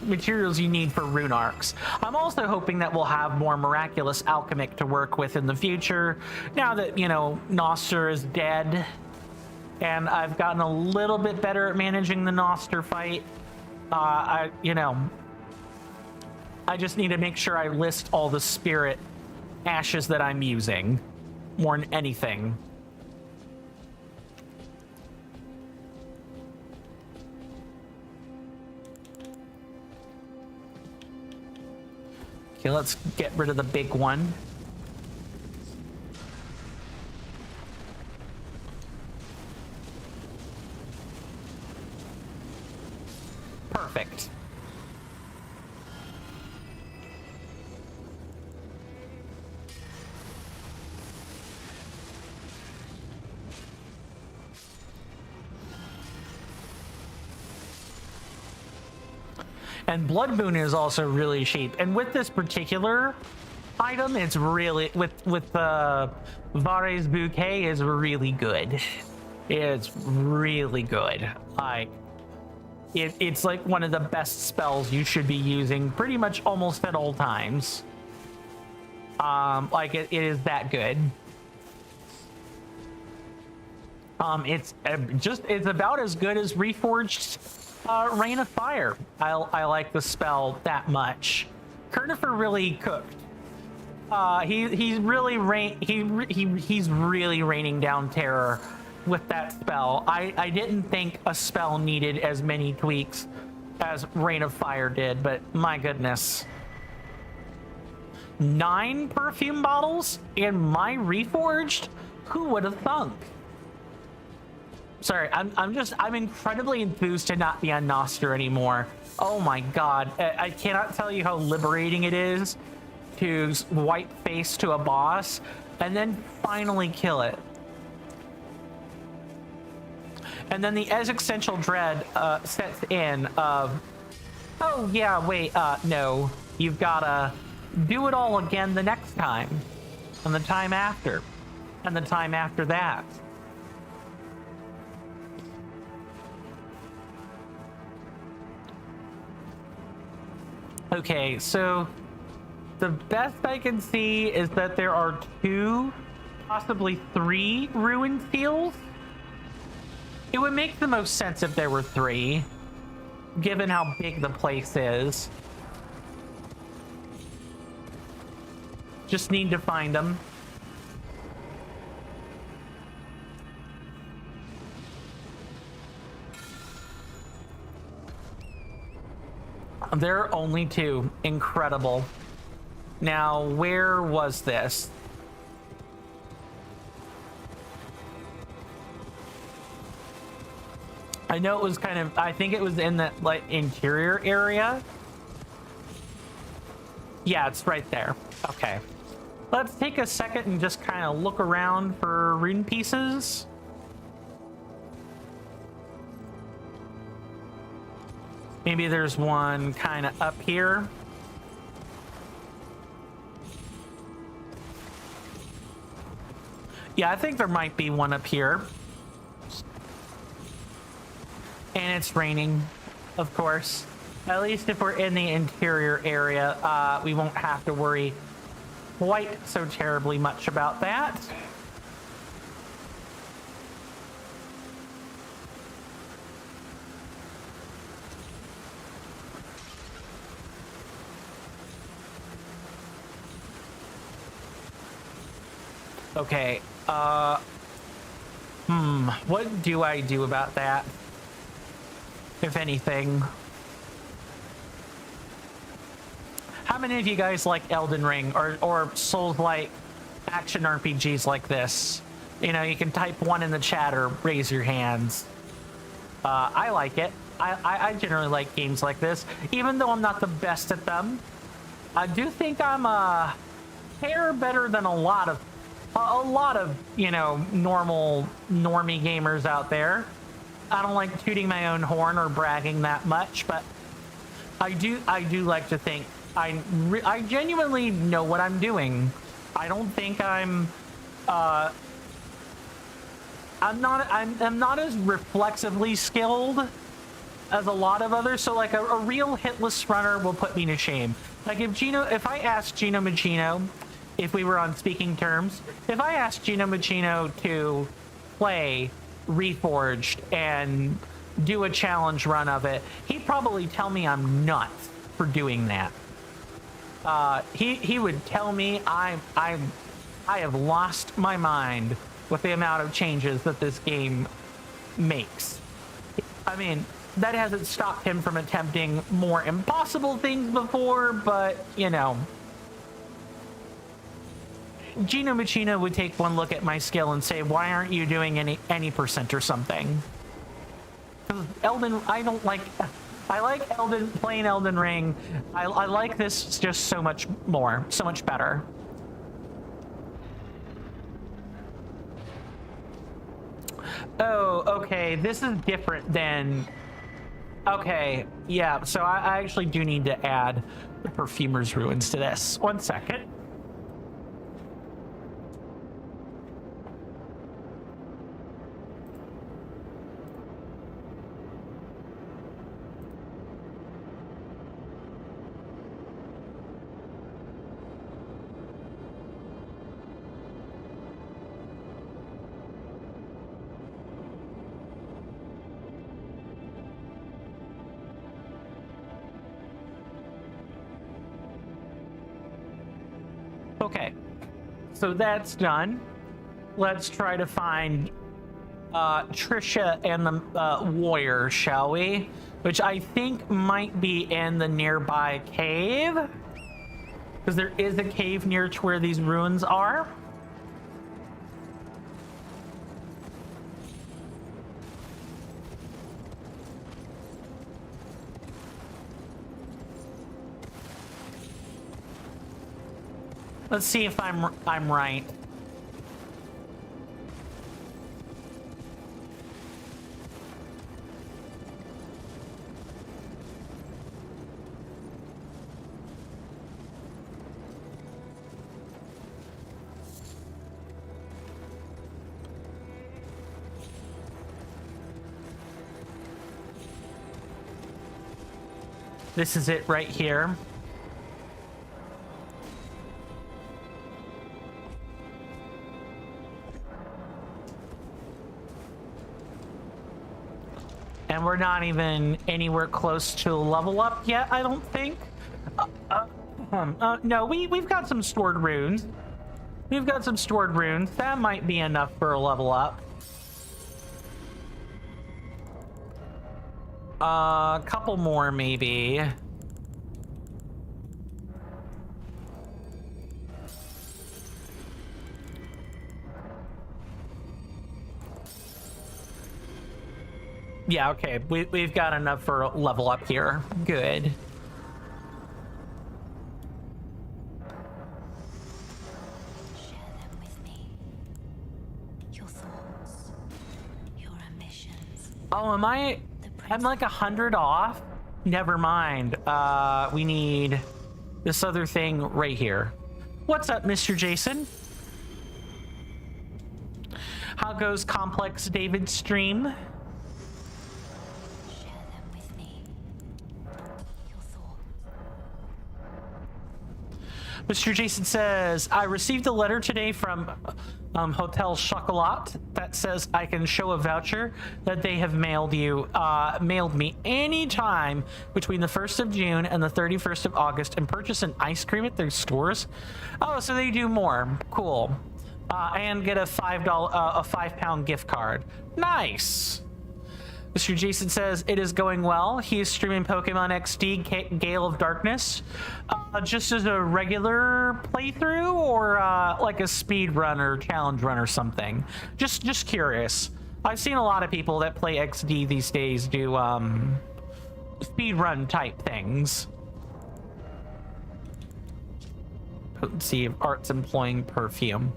materials you need for rune arcs. I'm also hoping that we'll have more Miraculous Alchemic to work with in the future, now that, Noster is dead, and I've gotten a little bit better at managing the Noster fight. I just need to make sure I list all the spirit ashes that I'm using more than anything. Okay, let's get rid of the big one. Perfect. And Blood Moon is also really cheap. And with this particular item, it's really with Vare's Bouquet is really good. It's really good. Like it's like one of the best spells you should be using pretty much almost at all times. Like it is that good. It's about as good as Reforged Rain of Fire. I like the spell that much. Kurnifer really cooked. He's really he's really raining down terror with that spell. I didn't think a spell needed as many tweaks as Rain of Fire did, but my goodness. 9 perfume bottles in my Reforged? Who would have thunk? Sorry, I'm incredibly enthused to not be on Noster anymore. Oh my god, I cannot tell you how liberating it is to wipe face to a boss and then finally kill it. And then the existential dread sets in of, oh yeah, wait, no, you've gotta do it all again the next time, and the time after, and the time after that. Okay, so the best I can see is that there are 2, possibly 3 ruined seals. It would make the most sense if there were 3, given how big the place is. Just need to find them. There are only 2. Incredible. Now, where was this? I know it was kind of, I think it was in the like interior area. Yeah, it's right there. Okay. Let's take a second and just kind of look around for rune pieces. Maybe there's one kind of up here. Yeah, I think there might be one up here. And it's raining, of course. At least if we're in the interior area, we won't have to worry quite so terribly much about that. Okay, what do I do about that? If anything. How many of you guys like Elden Ring or Souls-like action RPGs like this? You know, you can type 1 in the chat or raise your hands. I like it. I generally like games like this, even though I'm not the best at them. I do think I'm a hair better than a lot of you know, normie gamers out there. I don't like tooting my own horn or bragging that much, but I do like to think I genuinely know what I'm doing. I don't think I'm not as reflexively skilled as a lot of others. So like a real hitless runner will put me to shame. Like if I asked Gino Machino, if we were on speaking terms, if I asked Gino Machino to play Reforged and do a challenge run of it, he'd probably tell me I'm nuts for doing that. he would tell me I have lost my mind with the amount of changes that this game makes. I mean, that hasn't stopped him from attempting more impossible things before, but you know, Gino Machino would take one look at my skill and say, why aren't you doing any percent or something? Because Elden, I like Elden, playing Elden Ring. I like this just so much more, so much better. Oh, okay, this is different than... Okay, yeah, so I actually do need to add the Perfumer's Ruins to this. 1 second. Okay, so that's done. Let's try to find Trisha and the warrior, shall we? Which I think might be in the nearby cave. Because there is a cave near to where these ruins are. Let's see if I'm right. This is it right here. And we're not even anywhere close to level up yet, I don't think. No, we've got some stored runes. We've got some stored runes. That might be enough for a level up. A couple more, maybe. Yeah, okay. We've got enough for a level up here. Good.
Share them with me. Your thoughts, your ambitions.
Oh, I'm like 100 off? Never mind. We need this other thing right here. What's up, Mr. Jason? How goes Complex David's stream? Mr. Jason says, I received a letter today from Hotel Chocolat that says I can show a voucher that they have mailed me anytime between the 1st of June and the 31st of August and purchase an ice cream at their stores. Oh, so they do more. Cool. And get a £5 gift card. Nice. Mr. Jason says it is going well. He is streaming Pokemon XD Gale of Darkness just as a regular playthrough or like a speed run or challenge run or something. Just curious. I've seen a lot of people that play XD these days do speed run type things. Potency of arts employing perfume.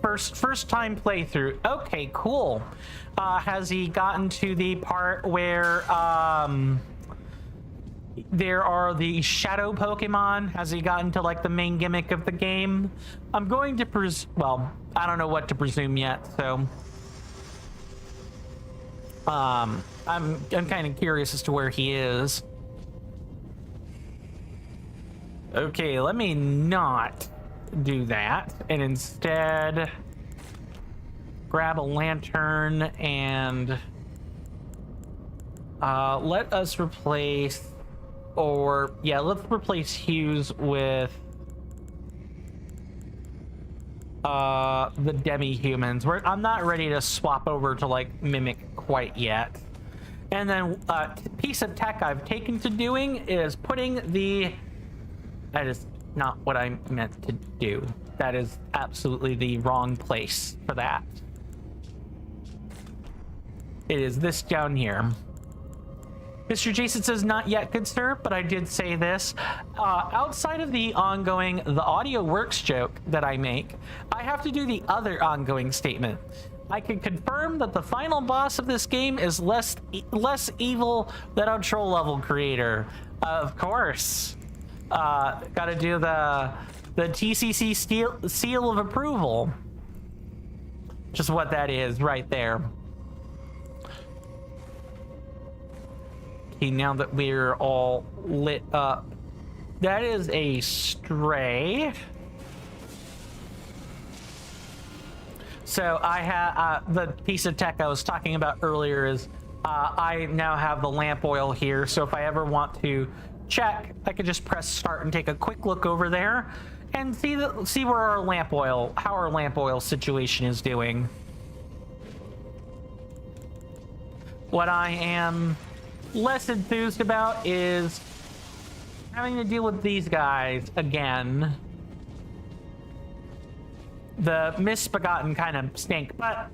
First time playthrough. Okay, cool. Has he gotten to the part where there are the shadow Pokemon? Has he gotten to like the main gimmick of the game? I'm going to well, I don't know what to presume yet, so I'm kind of curious as to where he is. Okay, let me not do that and instead grab a lantern and let us replace Or, yeah, let's replace Hughes with the demi-humans. I'm not ready to swap over to, like, Mimic quite yet. And then piece of tech I've taken to doing is putting the... That is not what I meant to do. That is absolutely the wrong place for that. It is this down here. Mr. Jason says, not yet, good sir, but I did say this. Outside of the ongoing The Audio Works joke that I make, I have to do the other ongoing statement. I can confirm that the final boss of this game is less evil than our troll level creator. Of course. Gotta do the TCC seal of approval. Just what that is right there. Okay, now that we're all lit up, that is a stray. So I have the piece of tech I was talking about earlier is I now have the lamp oil here. So if I ever want to check, I could just press start and take a quick look over there and see where our lamp oil, how our lamp oil situation is doing. What I am less enthused about is having to deal with these guys again. The misbegotten kind of stink, but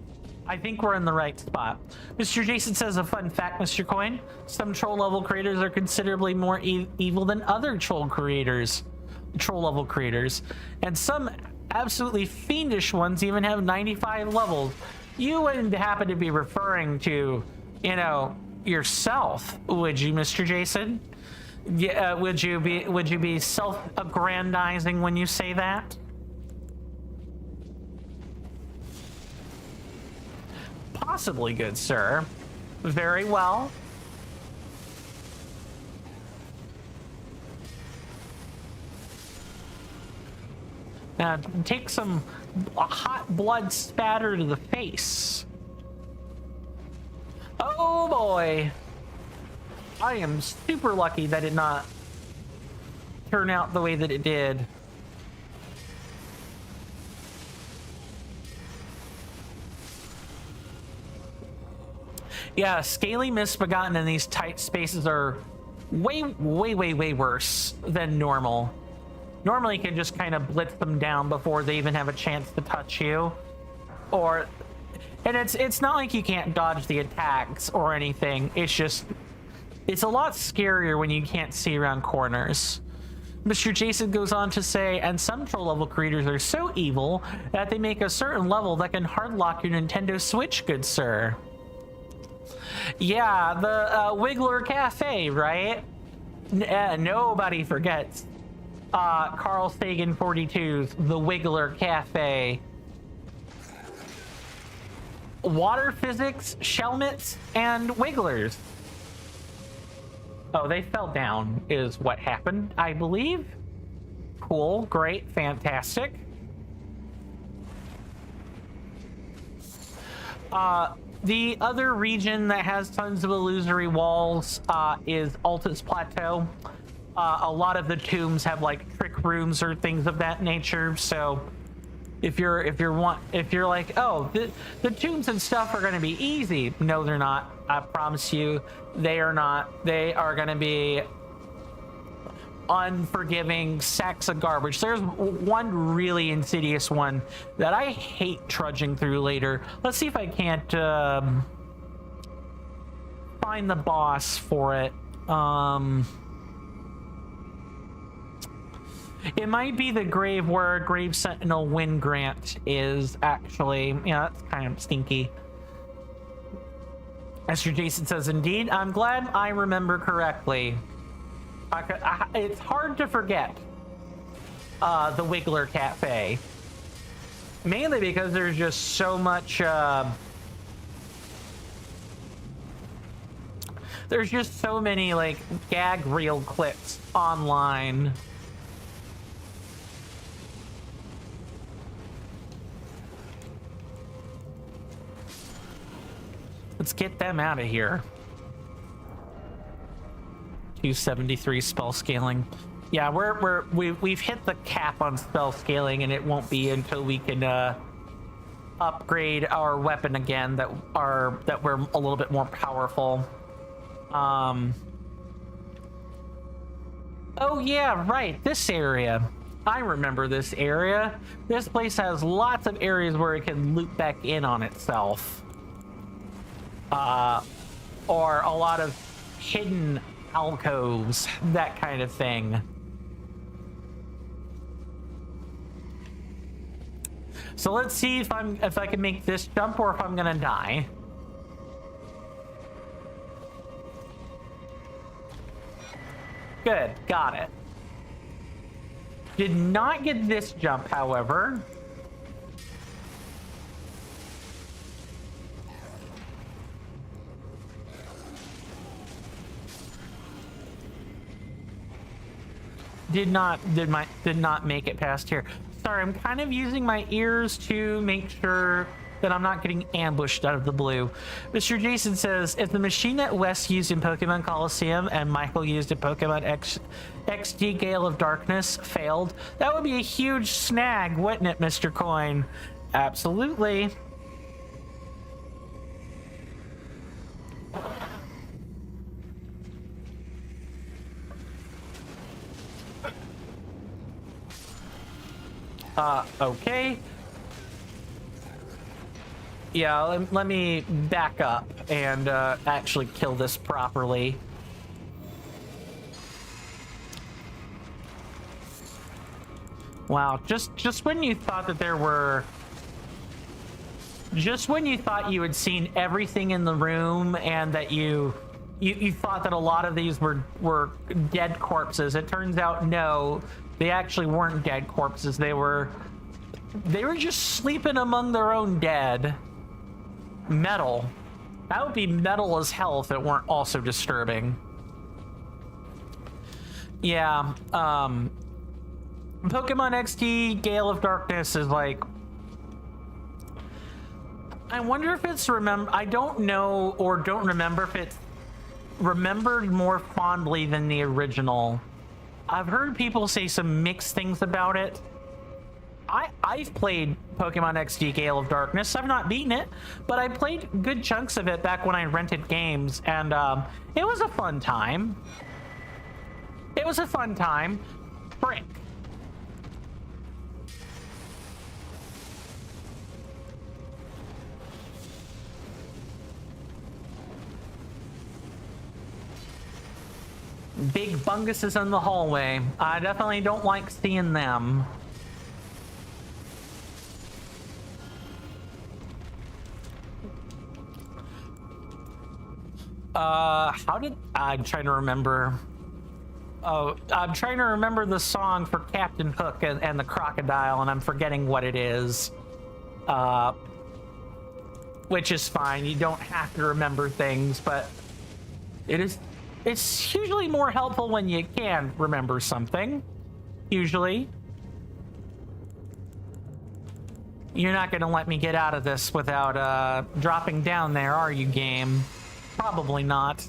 I think we're in the right spot. Mr. Jason says, a fun fact, Mr. Coin, some troll level creators are considerably more evil than other troll level creators, and some absolutely fiendish ones even have 95 levels. You wouldn't happen to be referring to, you know, yourself, would you, Mr. Jason? Yeah, would you be self-aggrandizing when you say that? Possibly, good sir. Very well. Now, take some hot blood spatter to the face. Oh boy. I am super lucky that it did not turn out the way that it did. Yeah, scaly misbegotten in these tight spaces are way worse than normal. Normally you can just kind of blitz them down before they even have a chance to touch you. And it's not like you can't dodge the attacks or anything. It's just, it's a lot scarier when you can't see around corners. Mr. Jason goes on to say, and some troll level creators are so evil that they make a certain level that can hardlock your Nintendo Switch, good sir. Yeah, the Wiggler Cafe, right? Nobody forgets Carl Sagan 42's The Wiggler Cafe. Water physics, Shelmets, and Wigglers. Oh, they fell down is what happened, I believe. Cool, great, fantastic. The other region that has tons of illusory walls is Altus Plateau. A lot of the tombs have like trick rooms or things of that nature. So if you're like, oh, the tombs and stuff are going to be easy. No, they're not. I promise you, they are not. They are going to be unforgiving sacks of garbage. There's one really insidious one that I hate trudging through later. Let's see if I can't find the boss for it. It might be the grave where Grave Sentinel Wind Grant is actually. Yeah, that's kind of stinky. Mr. Jason says, indeed, I'm glad I remember correctly. It's hard to forget the Wiggler Cafe. Mainly because there's just so much... there's just so many, like, gag reel clips online. Let's get them out of here. 273 spell scaling. Yeah, we've hit the cap on spell scaling, and it won't be until we can upgrade our weapon again that we're a little bit more powerful. Oh yeah, right, this area. I remember this area. This place has lots of areas where it can loop back in on itself. Or a lot of hidden alcoves, that kind of thing. So let's see if I can make this jump or if I'm gonna die. Good, got it. Did not get this jump, however. Did not make it past here. Sorry, I'm kind of using my ears to make sure that I'm not getting ambushed out of the blue. Mr. Jason says, if the machine that Wes used in Pokemon Coliseum and Michael used in Pokemon XD Gale of Darkness failed, that would be a huge snag, wouldn't it, Mr. Coin? Absolutely. Okay. Yeah, let me back up and actually kill this properly. Wow, just when you thought that there were... Just when you thought you had seen everything in the room and that you thought that a lot of these were dead corpses, it turns out no, they actually weren't dead corpses. They were just sleeping among their own dead. Metal. That would be metal as hell if it weren't also disturbing. Yeah, Pokemon XD Gale of Darkness is like... I wonder if it's I don't know or don't remember if it's remembered more fondly than the original. I've heard people say some mixed things about it. I've played Pokemon XD Gale of Darkness. I've not beaten it, but I played good chunks of it back when I rented games, and it was a fun time. It was a fun time. Frick. Big funguses in the hallway. I definitely don't like seeing them. I'm trying to remember. Oh, I'm trying to remember the song for Captain Hook and the crocodile, and I'm forgetting what it is. Which is fine. You don't have to remember things, but it's usually more helpful when you can remember something. Usually. You're not gonna let me get out of this without dropping down there, are you, game? Probably not.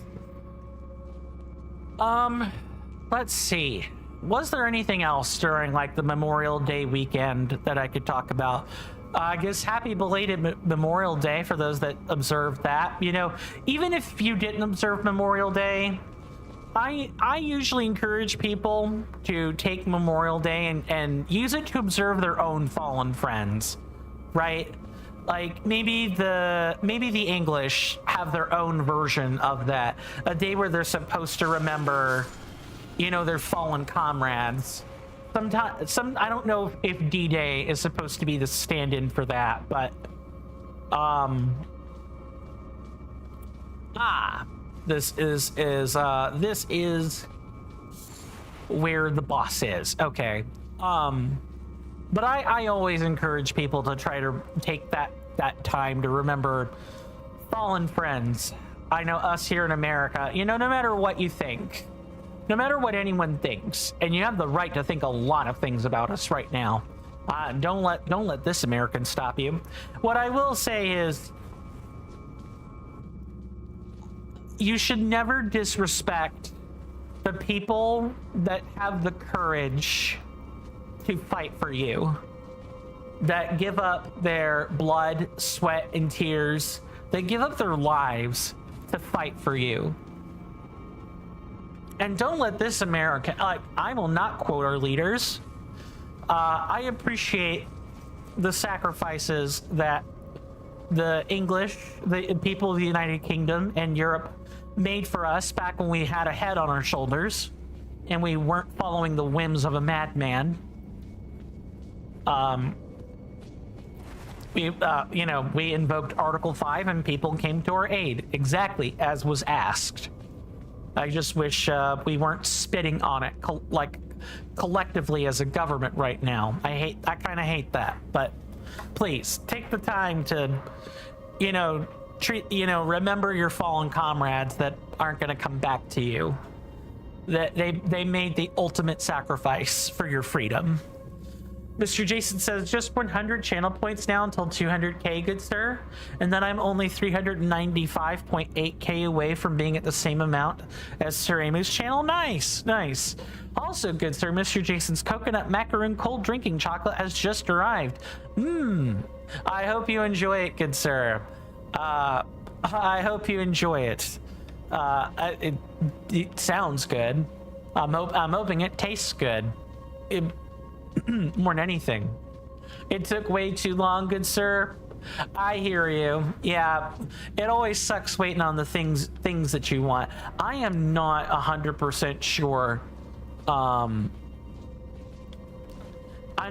Let's see. Was there anything else during like the Memorial Day weekend that I could talk about? I guess happy belated Memorial Day for those that observed that. You know, even if you didn't observe Memorial Day, I usually encourage people to take Memorial Day and use it to observe their own fallen friends, right? Like maybe the English have their own version of that, a day where they're supposed to remember, you know, their fallen comrades. Sometimes I don't know if D-Day is supposed to be the stand-in for that, but this is where the boss is. Okay. But I always encourage people to try to take that time to remember fallen friends. I know us here in America, you know, no matter what you think, no matter what anyone thinks, and you have the right to think a lot of things about us right now. Don't let this American stop you. What I will say is, you should never disrespect the people that have the courage to fight for you, that give up their blood, sweat, and tears, they give up their lives to fight for you. And don't let this American, like, I will not quote our leaders. I appreciate the sacrifices that the English, the people of the United Kingdom and Europe made for us back when we had a head on our shoulders and we weren't following the whims of a madman. We invoked Article 5 and people came to our aid, exactly as was asked. I just wish we weren't spitting on it collectively as a government right now. I kind of hate that, but please take the time to, remember your fallen comrades that aren't going to come back to you. That they made the ultimate sacrifice for your freedom. Mr. Jason says, just 100 channel points now until 200k, good sir. And then I'm only 395.8k away from being at the same amount as Sir Amu's channel. Nice, nice. Also, good sir, Mr. Jason's coconut macaroon cold drinking chocolate has just arrived. I hope you enjoy it, good sir. I hope you enjoy it. It sounds good. I'm hoping it tastes good. More than anything. It took way too long, good sir. I hear you. Yeah, it always sucks waiting on the things that you want. I am not 100% sure. I'm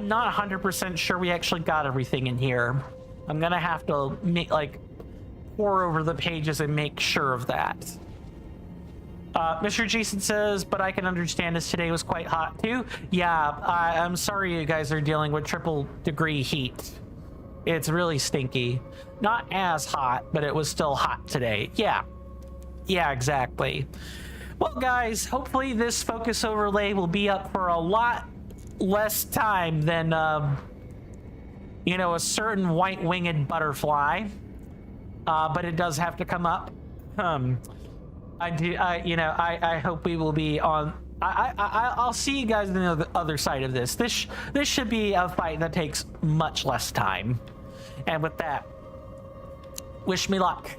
not 100% sure we actually got everything in here. I'm gonna have to pour over the pages and make sure of that. Mr. Jason says, but I can understand as today was quite hot too. Yeah, I'm sorry you guys are dealing with triple degree heat. It's really stinky. Not as hot, but it was still hot today. Yeah, exactly. Well, guys, hopefully this focus overlay will be up for a lot less time than, a certain white-winged butterfly. But it does have to come up. I hope we will be on. I'll see you guys on the other side of this. This should be a fight that takes much less time. And with that, wish me luck.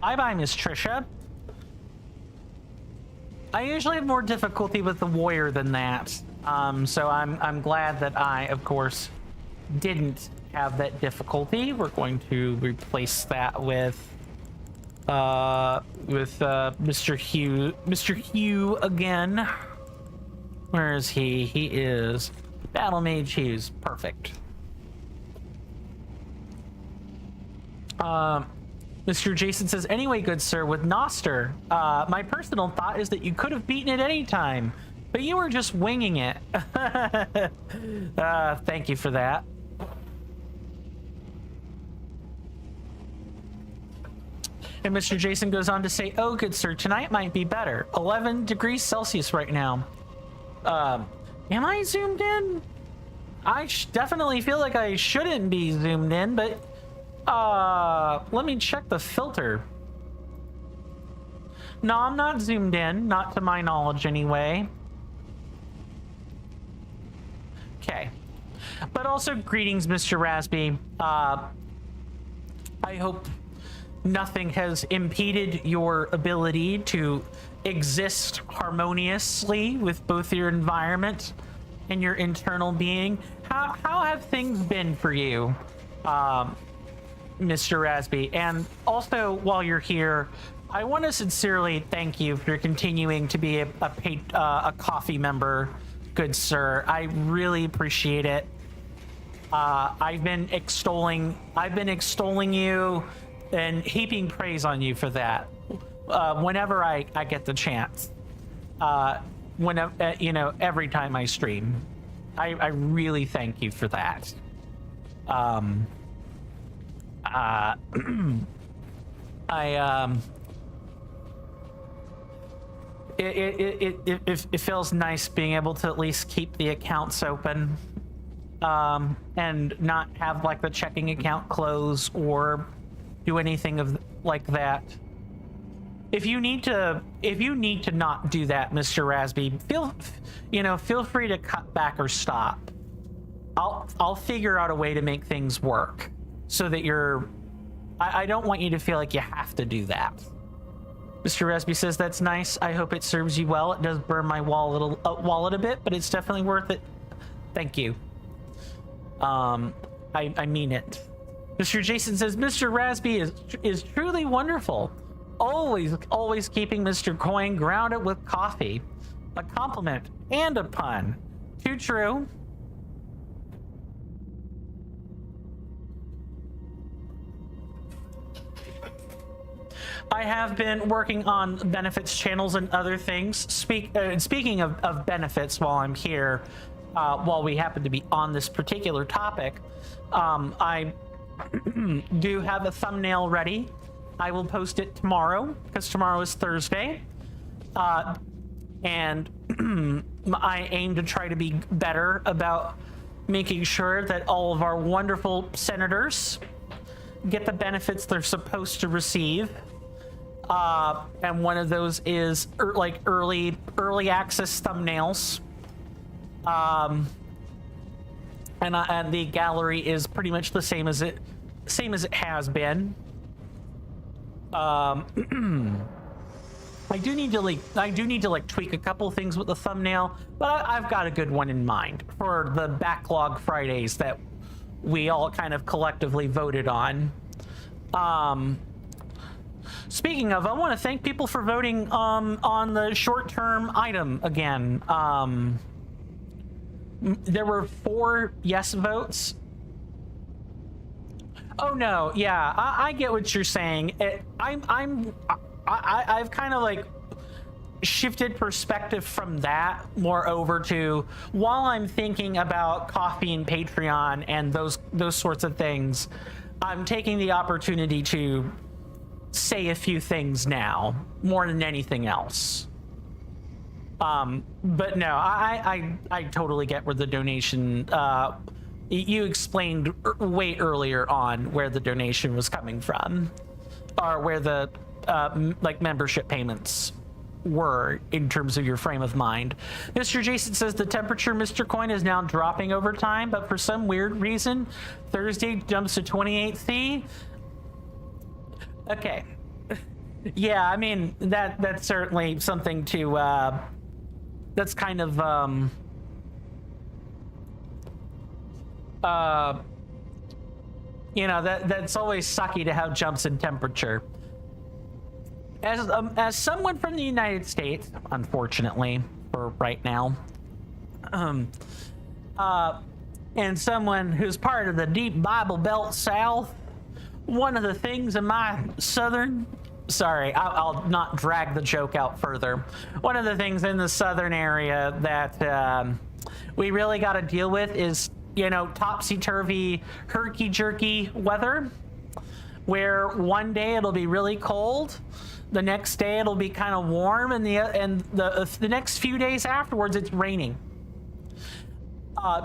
Bye-bye, Miss Trisha. I usually have more difficulty with the warrior than that. So I'm glad that I, of course, didn't have that difficulty. We're going to replace that with Mr. Hugh. Mr. Hugh again. Where is he? He is Battle Mage Hughes. Perfect. Mr. Jason says, anyway, good sir, with Noster, my personal thought is that you could have beaten it any time, but you were just winging it. Thank you for that. And Mr. Jason goes on to say, oh, good sir, tonight might be better. 11 degrees Celsius right now. Am I zoomed in? I definitely feel like I shouldn't be zoomed in, but let me check the filter. No, I'm not zoomed in, not to my knowledge anyway. Okay. But also, greetings, Mr. Rasby. I hope nothing has impeded your ability to exist harmoniously with both your environment and your internal being. How have things been for you, Mr. Rasby? And also, while you're here, I want to sincerely thank you for continuing to be a coffee member, good sir. I really appreciate it. I've been extolling you and heaping praise on you for that. Whenever I get the chance, whenever every time I stream, I really thank you for that. It feels nice being able to at least keep the accounts open, and not have like the checking account close or do anything like that. If you need to not do that, Mr. Rasby, feel free to cut back or stop. I'll figure out a way to make things work so that I don't want you to feel like you have to do that. Mr. Rasby says, that's nice. I hope it serves you well. It does burn my wallet a bit, but it's definitely worth it. Thank you. I mean it. Mr. Jason says, Mr. Rasby is truly wonderful. Always keeping Mr. Coin grounded with coffee. A compliment and a pun. Too true. I have been working on benefits channels and other things. Speaking of benefits, while I'm here, while we happen to be on this particular topic, I do have a thumbnail ready. I will post it tomorrow, because tomorrow is Thursday. And I aim to try to be better about making sure that all of our wonderful senators get the benefits they're supposed to receive. And one of those is early access thumbnails. And the gallery is pretty much the same as it has been. I do need to tweak a couple things with the thumbnail, but I've got a good one in mind for the backlog Fridays that we all kind of collectively voted on. Speaking of, I want to thank people for voting on the short-term item again. There were 4 yes votes. Oh no, yeah, I get what you're saying. I've kind of like shifted perspective from that more over to, while I'm thinking about coffee and Patreon and those sorts of things, I'm taking the opportunity to say a few things now more than anything else. But no, I totally get where the donation, you explained way earlier on where the donation was coming from, or where the membership payments were in terms of your frame of mind. Mr. Jason says the temperature, Mr. Coin, is now dropping over time, but for some weird reason, Thursday jumps to 28C. Okay. Yeah, I mean, that's certainly something to, that's kind of, you know, that's always sucky to have jumps in temperature. As someone from the United States, unfortunately, for right now, and someone who's part of the deep Bible Belt South, one of the things in my southern, sorry, I'll not drag the joke out further. One of the things in the southern area that we really got to deal with is, you know, topsy-turvy, herky-jerky weather, where one day it'll be really cold, the next day it'll be kind of warm, and the next few days afterwards it's raining.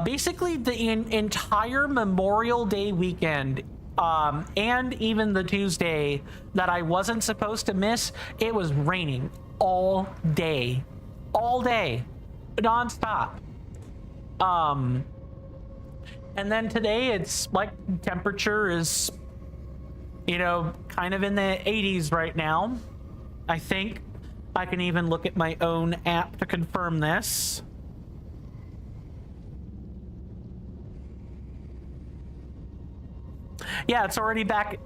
Basically, the entire Memorial Day weekend, and even the Tuesday that I wasn't supposed to miss, it was raining all day, nonstop. And then today it's like temperature is, you know, kind of in the 80s right now. I think I can even look at my own app to confirm this. Yeah, it's already back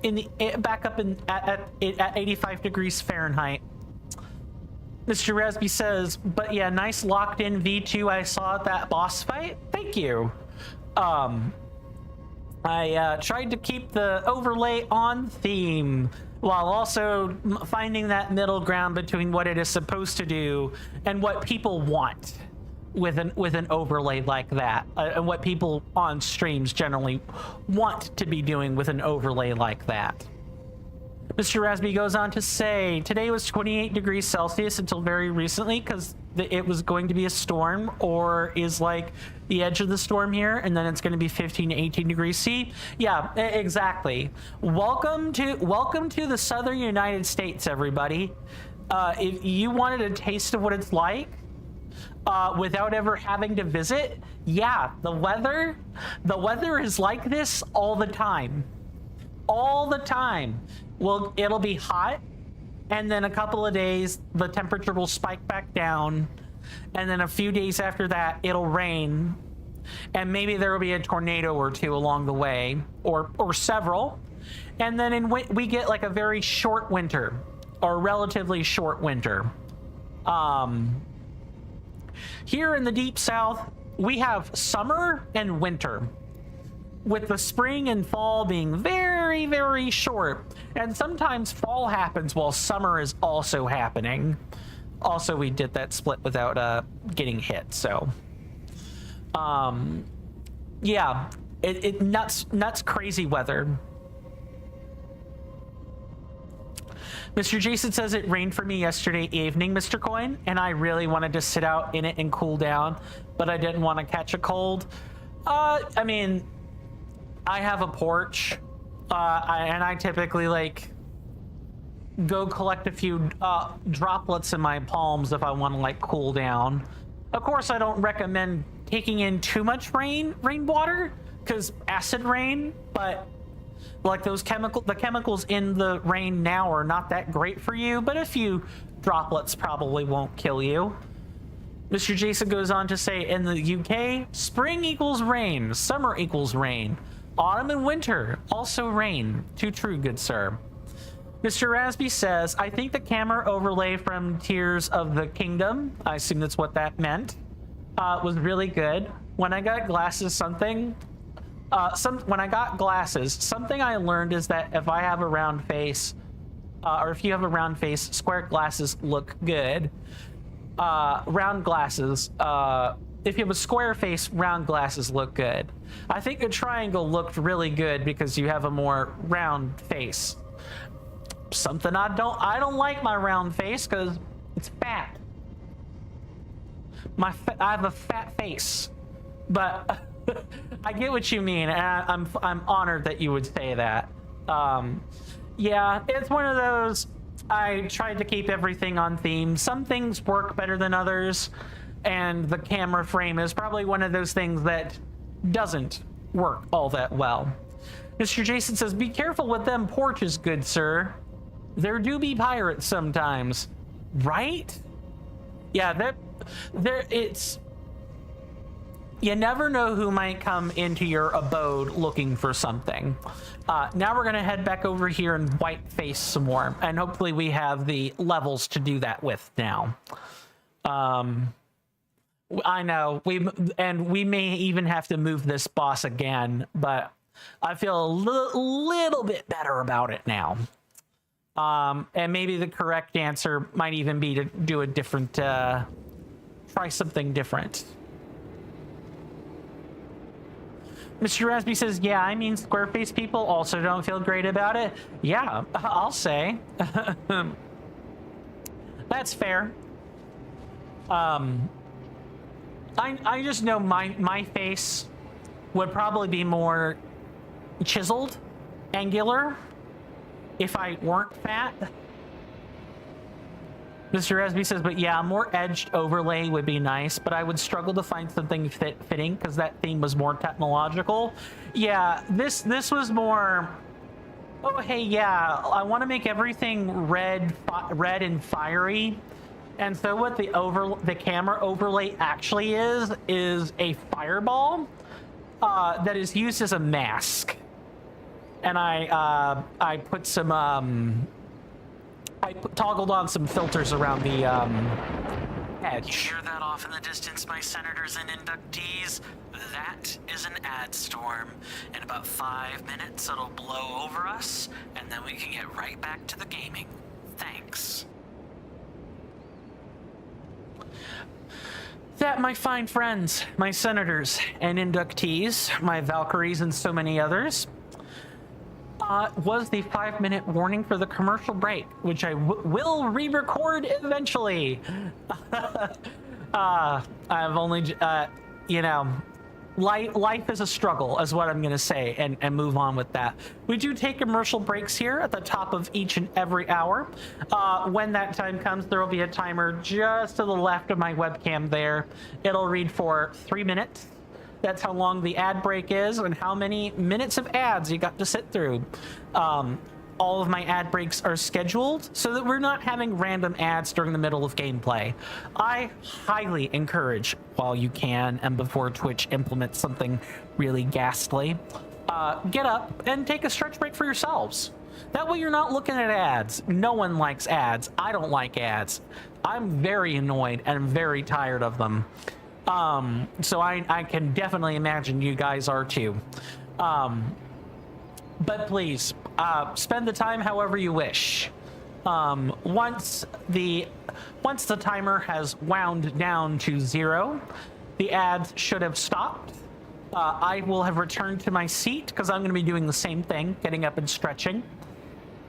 up at 85 degrees Fahrenheit. Mr. Resby says, but yeah, nice locked in V2 I saw at that boss fight. Thank you. I tried to keep the overlay on theme while also finding that middle ground between what it is supposed to do and what people want with an overlay like that, and what people on streams generally want to be doing with an overlay like that. Mr. Rasby goes on to say, today was 28 degrees Celsius until very recently, because it was going to be a storm, or is like the edge of the storm here, and then it's going to be 15 to 18 degrees C. Yeah, exactly. Welcome to the southern United States, everybody. If you wanted a taste of what it's like, without ever having to visit, yeah, the weather is like this all the time. All the time. Well, it'll be hot, and then a couple of days the temperature will spike back down, and then a few days after that it'll rain, and maybe there will be a tornado or two along the way, or several, and then we get like a very short winter, or relatively short winter. Here in the Deep South, we have summer and winter, with the spring and fall being very, very short. And sometimes fall happens while summer is also happening. Also, we did that split without getting hit, so. Yeah, it nuts crazy weather. Mr. Jason says it rained for me yesterday evening, Mr. Coin, and I really wanted to sit out in it and cool down, but I didn't want to catch a cold. I mean, I have a porch, and I typically like go collect a few droplets in my palms if I want to like cool down. Of course, I don't recommend taking in too much rainwater, because acid rain, but like the chemicals in the rain now are not that great for you, but a few droplets probably won't kill you. Mr. Jason goes on to say, in the UK, spring equals rain, summer equals rain, autumn and winter also rain. Too true, good sir. Mr. Rasby says, I think the camera overlay from Tears of the Kingdom, I assume that's what that meant, was really good. When I got glasses, something I learned is that if I have a round face, or if you have a round face, square glasses look good. Round glasses, if you have a square face, round glasses look good. I think a triangle looked really good because you have a more round face. Something I don't like my round face because it's fat. I have a fat face, but I get what you mean, and I'm honored that you would say that. Yeah, it's one of those. I tried to keep everything on theme. Some things work better than others, and the camera frame is probably one of those things that doesn't work all that well. Mr. Jason says, be careful with them porches, good sir. There do be pirates sometimes, right? Yeah, it's... You never know who might come into your abode looking for something. Now we're gonna head back over here and white face some more, and hopefully we have the levels to do that with now. I know we may even have to move this boss again, but I feel a little bit better about it now. And maybe the correct answer might even be to do a different, try something different. Mr. Rasby says, yeah, I mean, Squareface people also don't feel great about it. Yeah, I'll say. That's fair. I just know my face would probably be more chiseled, angular, if I weren't fat. Mr. Resby says, but yeah, a more edged overlay would be nice, but I would struggle to find something fitting because that theme was more technological. Yeah, this was more, oh, hey, yeah, I want to make everything red and fiery. And so what the camera overlay actually is a fireball that is used as a mask. And I put some toggled on some filters around the edge.
You hear that off in the distance, my senators and inductees? That is an ad storm. In about 5 minutes, it'll blow over us, and then we can get right back to the gaming. Thanks.
That, my fine friends, my senators and inductees, my Valkyries and so many others, was the 5-minute warning for the commercial break, which I will re-record eventually. I've only, you know, life is a struggle, is what I'm going to say, and move on with that. We do take commercial breaks here at the top of each and every hour. When that time comes, there will be a timer just to the left of my webcam there. It'll read for 3 minutes. That's how long the ad break is and how many minutes of ads you got to sit through. All of my ad breaks are scheduled so that we're not having random ads during the middle of gameplay. I highly encourage, while you can and before Twitch implements something really ghastly, get up and take a stretch break for yourselves. That way you're not looking at ads. No one likes ads. I don't like ads. I'm very annoyed and very tired of them. So I can definitely imagine you guys are too. But please, spend the time however you wish. Once the timer has wound down to 0, the ads should have stopped. I will have returned to my seat because I'm going to be doing the same thing, getting up and stretching.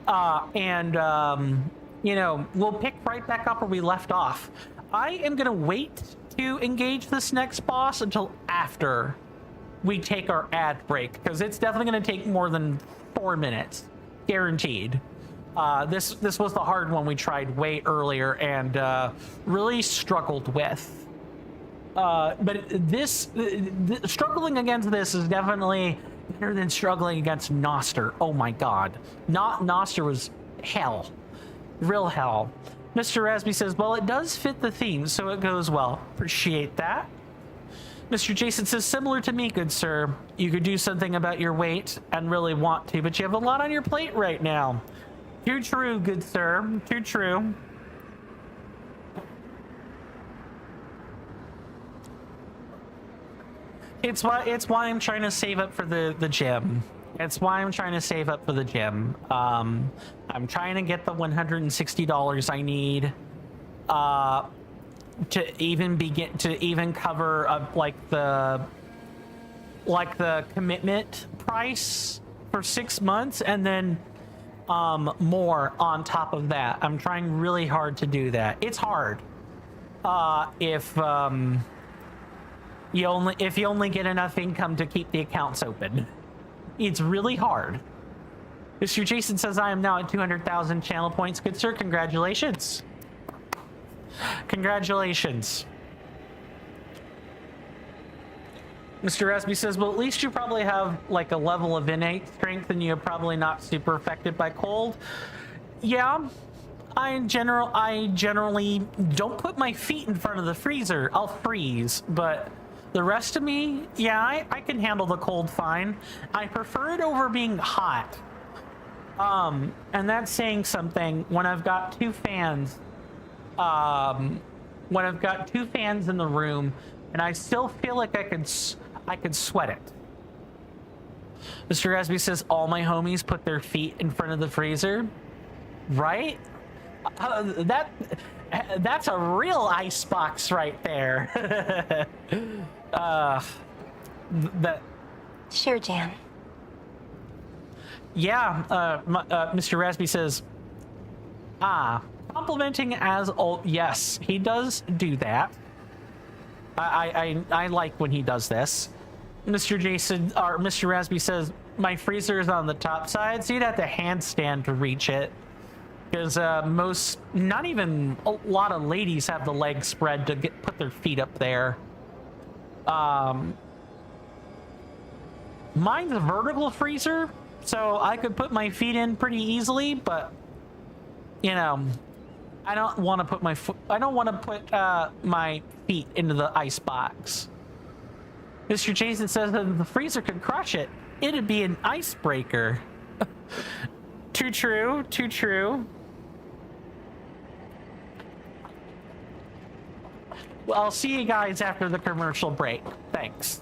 You know, we'll pick right back up where we left off. I am going to wait to engage this next boss until after we take our ad break, because it's definitely going to take more than 4 minutes, guaranteed. This was the hard one we tried way earlier and really struggled with. But struggling against this is definitely better than struggling against Noster. Oh my god. Noster was hell. Real hell. Mr. Rasby says, well, it does fit the theme, so it goes well. Appreciate that. Mr. Jason says, similar to me, good sir. You could do something about your weight and really want to, but you have a lot on your plate right now. Too true, good sir. Too true. It's why I'm trying to save up for the gym. It's why I'm trying to save up for the gym. I'm trying to get the $160 I need to even cover like the commitment price for 6 months, and then more on top of that. I'm trying really hard to do that. It's hard if you only get enough income to keep the accounts open. It's really hard. Mr. Jason says, I am now at 200,000 channel points. Good sir, congratulations. Congratulations. Mr. Rasby says, well, at least you probably have like a level of innate strength and you're probably not super affected by cold. Yeah, I generally don't put my feet in front of the freezer. I'll freeze, but the rest of me, yeah, I can handle the cold fine. I prefer it over being hot. And that's saying something when I've got two fans. When I've got two fans in the room, and I still feel like I could sweat it. Mr. Rasby says all my homies put their feet in front of the freezer, right? That's a real ice box right there. That.
Sure, Jan.
Yeah, Mr. Rasby says, complimenting as old. Yes, he does do that. I like when he does this. Mr. Rasby says, my freezer is on the top side, so you'd have to handstand to reach it. Because not even a lot of ladies have the legs spread to put their feet up there. Mine's a vertical freezer, so I could put my feet in pretty easily, but you know, I don't want to put my my feet into the ice box. Mr. Jason says that the freezer could crush it. It'd be an icebreaker. Too true, too true. Well, I'll see you guys after the commercial break. Thanks.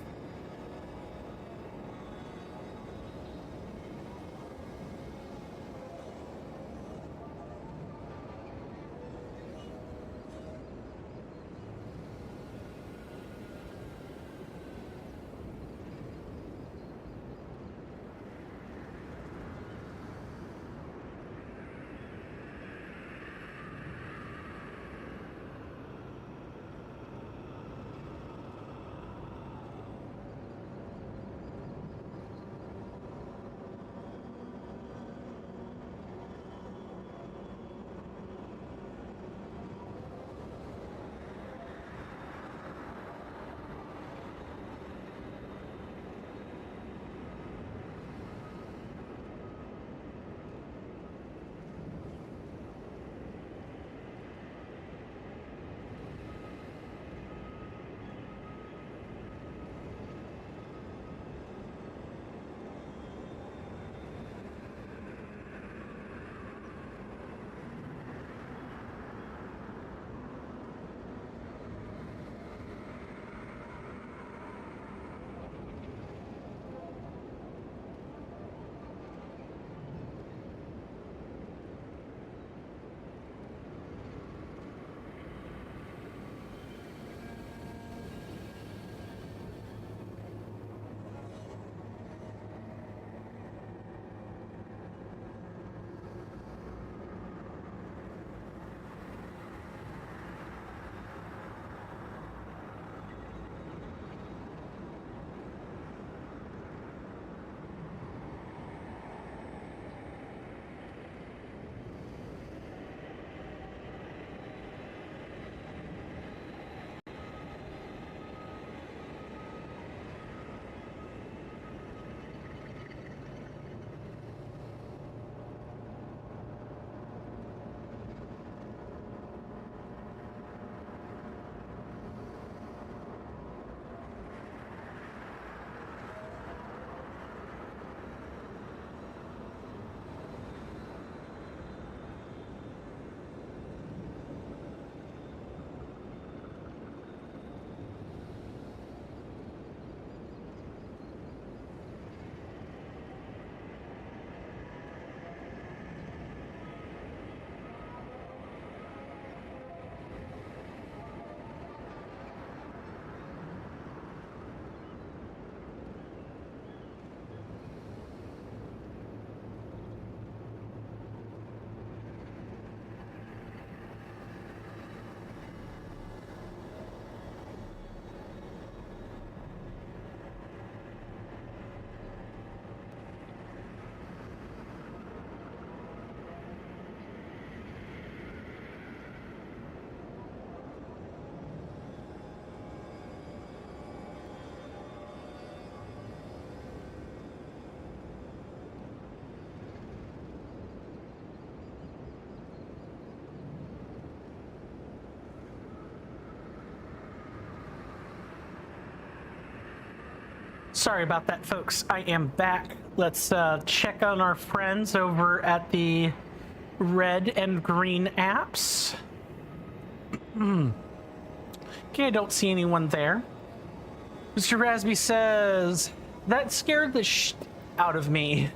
Sorry about that, folks. I am back. Let's check on our friends over at the red and green apps. Okay, I don't see anyone there. Mr. Rasby says, that scared the out of me.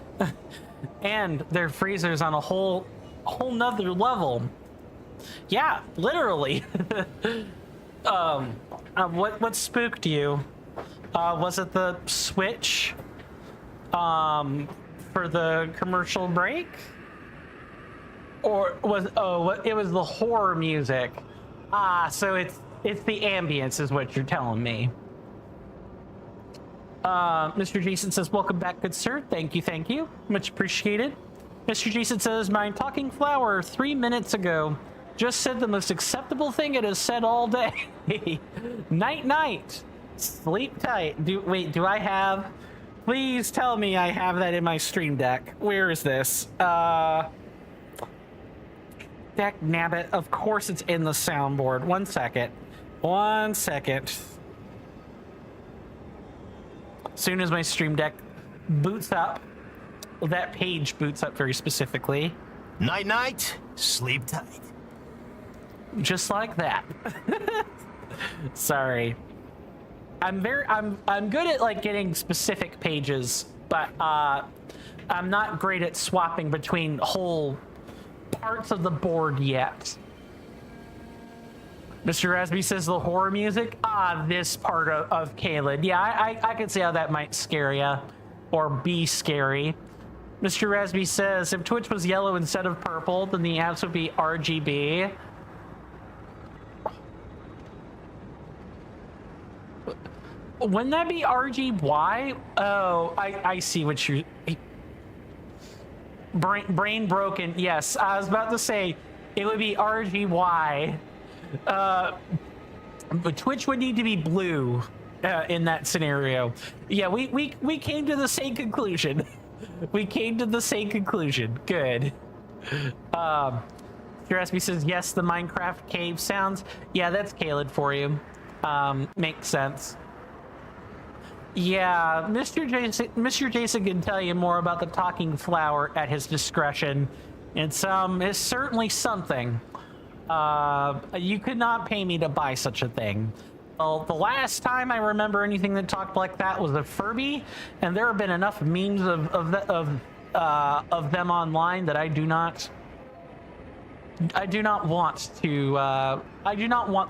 And their freezer's on a whole nother level. Yeah, literally. What spooked you? Was it the Switch? For the commercial break? Or it was the horror music. So it's the ambience is what you're telling me. Mr. Jason says, welcome back, good sir. Thank you. Much appreciated. Mr. Jason says, my talking flower 3 minutes ago just said the most acceptable thing it has said all day. Night. Sleep tight. Do I have... Please tell me I have that in my stream deck. Where is this? Deck nabbit. Of course it's in the soundboard. One second. As soon as my stream deck boots up, that page boots up very specifically.
Night. Sleep tight.
Just like that. Sorry. I'm good at like getting specific pages, but I'm not great at swapping between whole parts of the board yet. Mr. Rasby says the horror music. This part of Caelid. Yeah, I can see how that might scare you or be scary. Mr. Rasby says if Twitch was yellow instead of purple, then the apps would be RGB. Wouldn't that be RGY? Oh, I see what you... Brain broken. Yes, I was about to say it would be RGY. But Twitch would need to be blue in that scenario. Yeah, we came to the same conclusion. We came to the same conclusion. Good. Jurassic says, yes, the Minecraft cave sounds. Yeah, that's Caelid for you. Makes sense. Yeah, Mr. Jason can tell you more about the talking flower at his discretion. It's certainly something. You could not pay me to buy such a thing. Well, the last time I remember anything that talked like that was a Furby, and there have been enough memes of them online that I do not want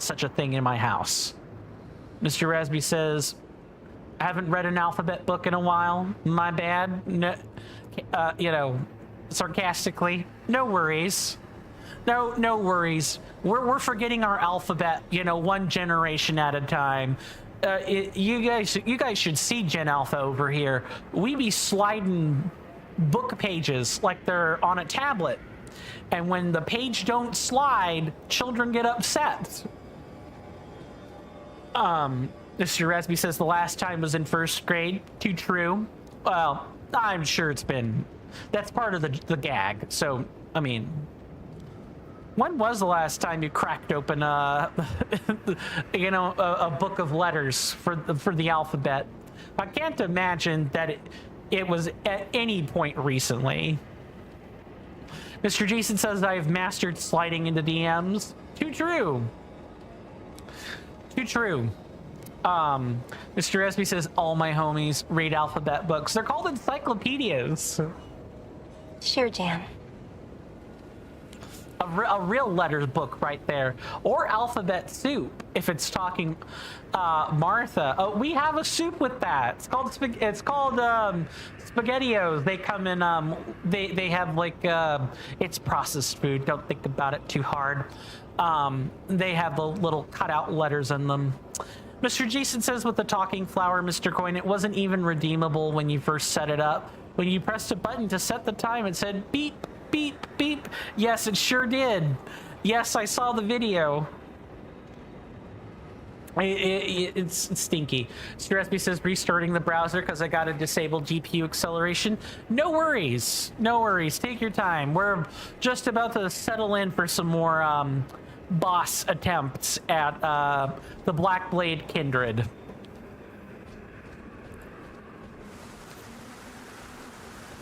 such a thing in my house. Mr. Rasby says, I haven't read an alphabet book in a while. My bad. No, sarcastically. No worries. No worries. We're forgetting our alphabet, one generation at a time. You guys should see Gen Alpha over here. We be sliding book pages like they're on a tablet. And when the page don't slide, children get upset. Mr. Rasby says the last time was in first grade. Too true. Well, I'm sure that's part of the gag. So, I mean, when was the last time you cracked open a book of letters for the alphabet? I can't imagine that it was at any point recently. Mr. Jason says I've mastered sliding into DMs. Too true. Mr. Resby says all my homies read alphabet books. They're called encyclopedias.
Sure, Jan.
A real letters book right there, or alphabet soup if it's talking. Martha, we have a soup with that. It's called SpaghettiOs. They come in. They have like it's processed food. Don't think about it too hard. They have the little cutout letters in them. Mr. Jason says with the talking flower, Mr. Coin, it wasn't even redeemable when you first set it up. When you pressed a button to set the time, it said beep, beep, beep. Yes, it sure did. Yes, I saw the video. It's stinky. Mr. SB says restarting the browser because I got to disable GPU acceleration. No worries. Take your time. We're just about to settle in for some more boss attempts at the Blackblade Kindred.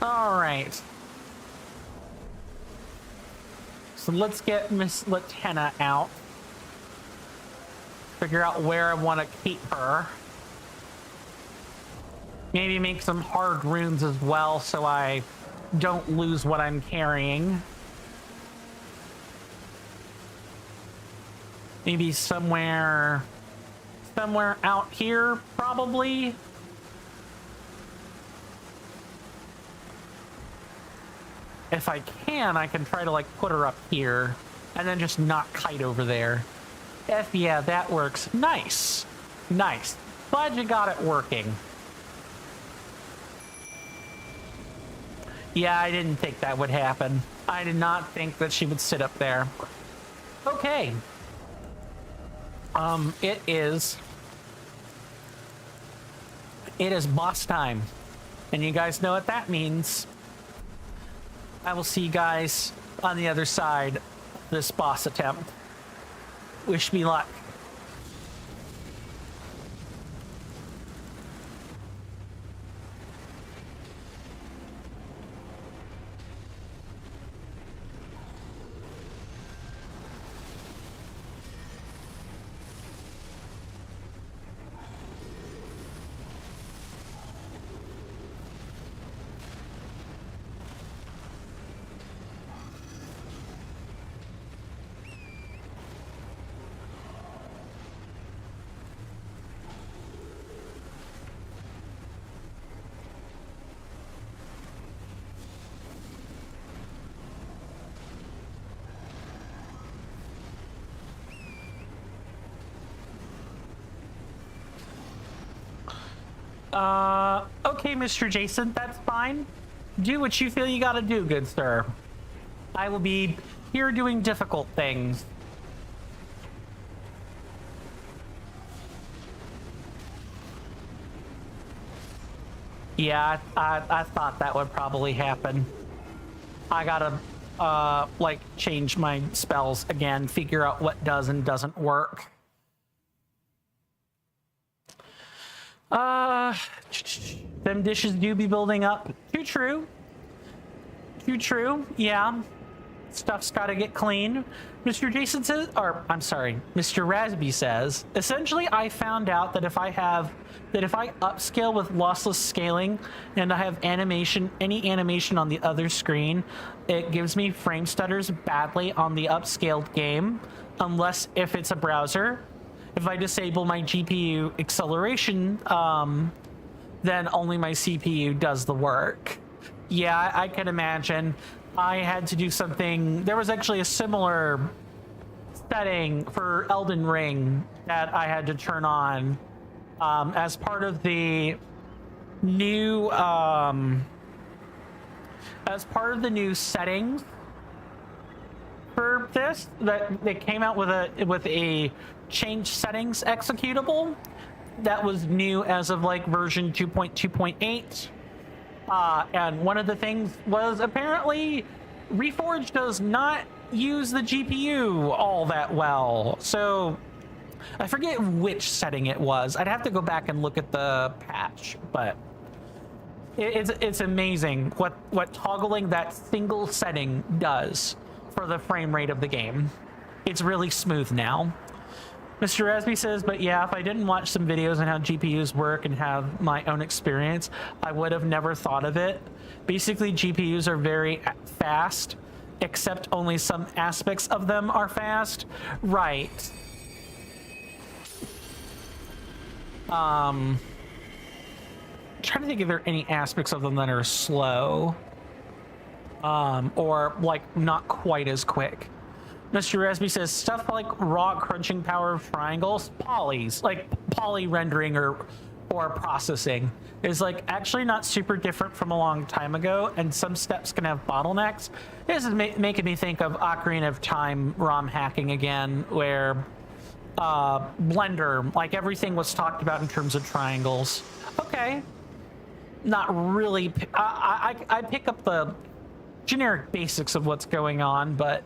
All right. So let's get Miss Latenna out. Figure out where I want to keep her. Maybe make some hard runes as well so I don't lose what I'm carrying. Maybe somewhere out here, probably. If I can try to like put her up here and then just not kite over there. Yeah, that works. Nice. Nice. Glad you got it working. Yeah, I didn't think that would happen. I did not think that she would sit up there. Okay. It is boss time. And you guys know what that means. I will see you guys on the other side of this boss attempt. Wish me luck. Okay, Mr. Jason, that's fine. Do what you feel you gotta do, good sir. I will be here doing difficult things. Yeah, I thought that would probably happen. I gotta, like, change my spells again, figure out what does and doesn't work. Them dishes do be building up. Too true. Too true, yeah. Stuff's gotta get clean. Mr. Jason says, or I'm sorry, Mr. Rasby says, essentially I found out that if I upscale with lossless scaling and I have any animation on the other screen, it gives me frame stutters badly on the upscaled game, unless if it's a browser. If I disable my GPU acceleration, then only my CPU does the work. Yeah, I can imagine. I had to do something. There was actually a similar setting for Elden Ring that I had to turn on as part of the new settings for this. That they came out with a change settings executable that was new as of like version 2.2.8. And one of the things was apparently Reforged does not use the GPU all that well. So I forget which setting it was. I'd have to go back and look at the patch, but it's amazing what toggling that single setting does for the frame rate of the game. It's really smooth now. Mr. Rasby says, but yeah, if I didn't watch some videos on how GPUs work and have my own experience, I would have never thought of it. Basically, GPUs are very fast, except only some aspects of them are fast. Right. Trying to think if there are any aspects of them that are slow. Or, like, not quite as quick. Mr. Rasby says stuff like raw crunching power of triangles, polys, like poly rendering or processing is like actually not super different from a long time ago, and some steps can have bottlenecks. This is making me think of Ocarina of Time ROM hacking again, where Blender, like everything was talked about in terms of triangles. Okay, not really. I pick up the generic basics of what's going on, but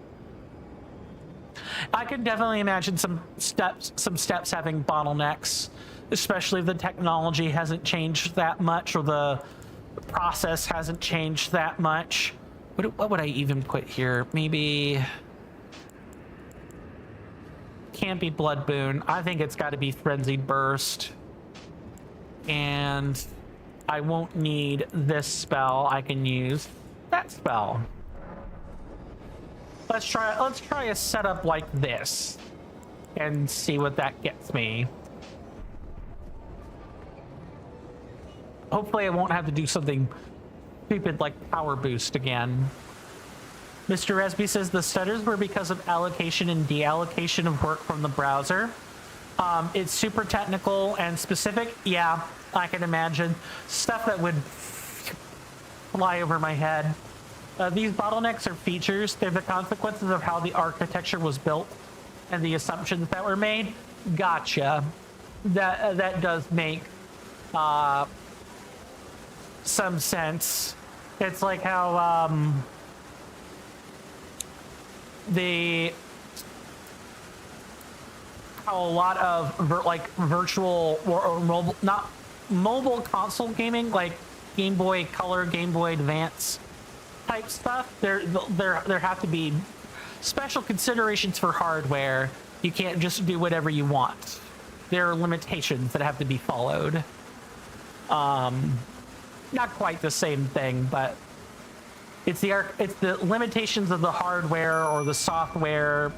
I can definitely imagine some steps having bottlenecks, especially if the technology hasn't changed that much or the The process hasn't changed that much. What would I even put here? Maybe can't be Blood Boon. I think it's got to be Frenzied Burst. And I won't need this spell. I can use that spell. Let's try a setup like this and see what that gets me. Hopefully I won't have to do something stupid like power boost again. Mr. Resby says the stutters were because of allocation and deallocation of work from the browser. It's super technical and specific. Yeah, I can imagine. Stuff that would fly over my head. These bottlenecks are features. They're the consequences of how the architecture was built and the assumptions that were made. Gotcha. That does make some sense. It's like how a lot of virtual or mobile, not mobile console gaming, like Game Boy Color, Game Boy Advance type stuff, there have to be special considerations for hardware. You can't just do whatever you want. There are limitations that have to be followed. Not quite the same thing, but it's the limitations of the hardware or the software.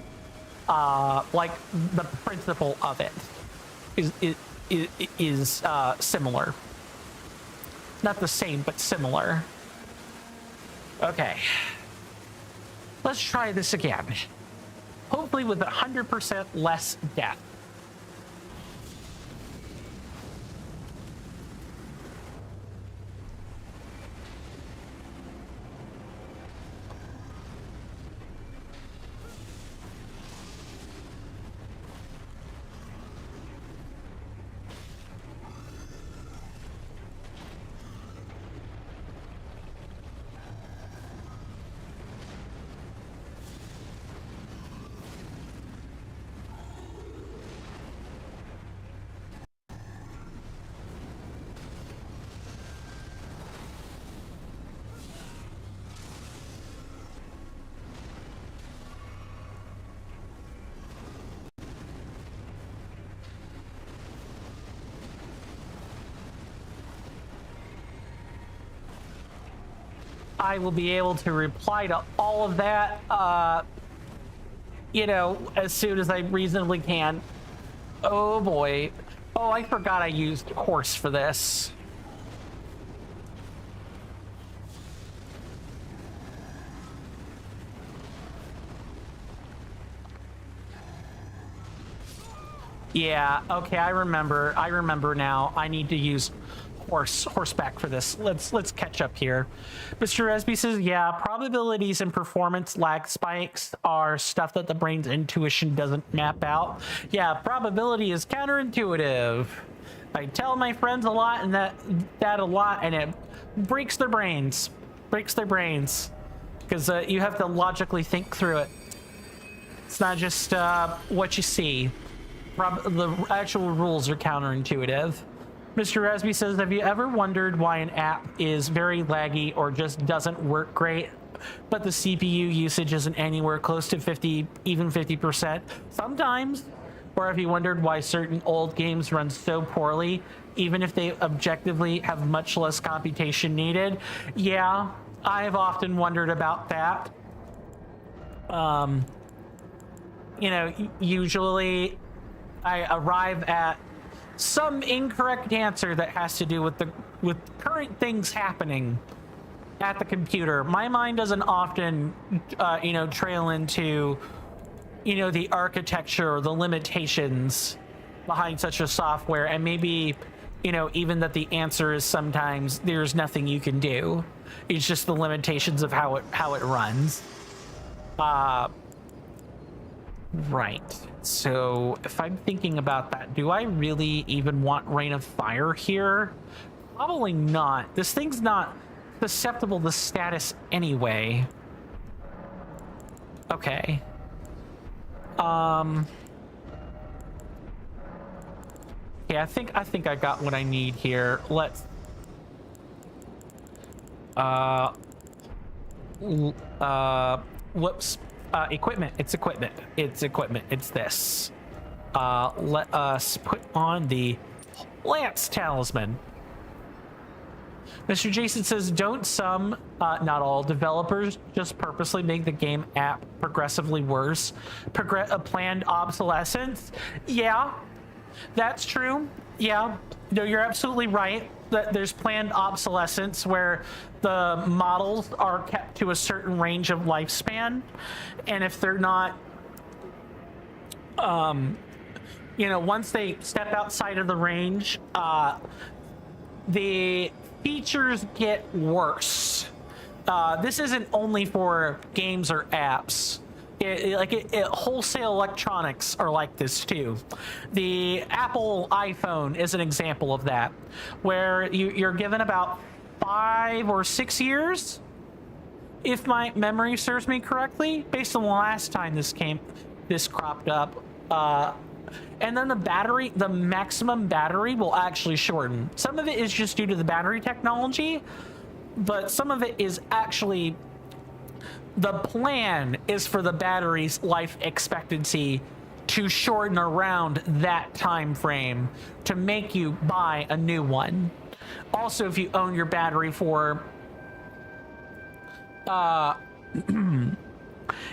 Like the principle of it is similar. Not the same, but similar. Okay. Let's try this again. Hopefully with 100% less death. I will be able to reply to all of that, you know, as soon as I reasonably can. Oh boy. Oh, I forgot I used horse for this. Yeah, okay, I remember now. I need to use horseback for this. Let's catch up here. Mr. Resby says, yeah, probabilities and performance lag spikes are stuff that the brain's intuition doesn't map out. Yeah, probability is counterintuitive. I tell my friends a lot and that a lot, and it breaks their brains. Because you have to logically think through it. It's not just what you see. The actual rules are counterintuitive. Mr. Resby says, have you ever wondered why an app is very laggy or just doesn't work great, but the CPU usage isn't anywhere close to 50%? Sometimes. Or have you wondered why certain old games run so poorly, even if they objectively have much less computation needed? Yeah, I've often wondered about that. You know, usually I arrive at some incorrect answer that has to do with current things happening at the computer. My mind doesn't often, you know, trail into, you know, the architecture or the limitations behind such a software, and maybe, you know, even that the answer is sometimes there's nothing you can do. It's just the limitations of how it runs. Right. So if I'm thinking about that, do I really even want Rain of Fire here? Probably not. This thing's not susceptible to status anyway. Okay. Yeah, I think I got what I need here. Whoops. Equipment. It's equipment. It's equipment. It's this. Let us put on the Lance Talisman. Mr. Jason says, don't some, not all, developers just purposely make the game app progressively worse? Planned obsolescence? Yeah, that's true. Yeah, no, you're absolutely right. That there's planned obsolescence where the models are kept to a certain range of lifespan, and if they're not, once they step outside of the range, the features get worse. This isn't only for games or apps. Wholesale electronics are like this too. The Apple iPhone is an example of that, where you're given about 5 or 6 years, if my memory serves me correctly, based on the last time this cropped up. And then the maximum battery will actually shorten. Some of it is just due to the battery technology, but some of it is actually, the plan is for the battery's life expectancy to shorten around that time frame to make you buy a new one. Also, if you own your battery for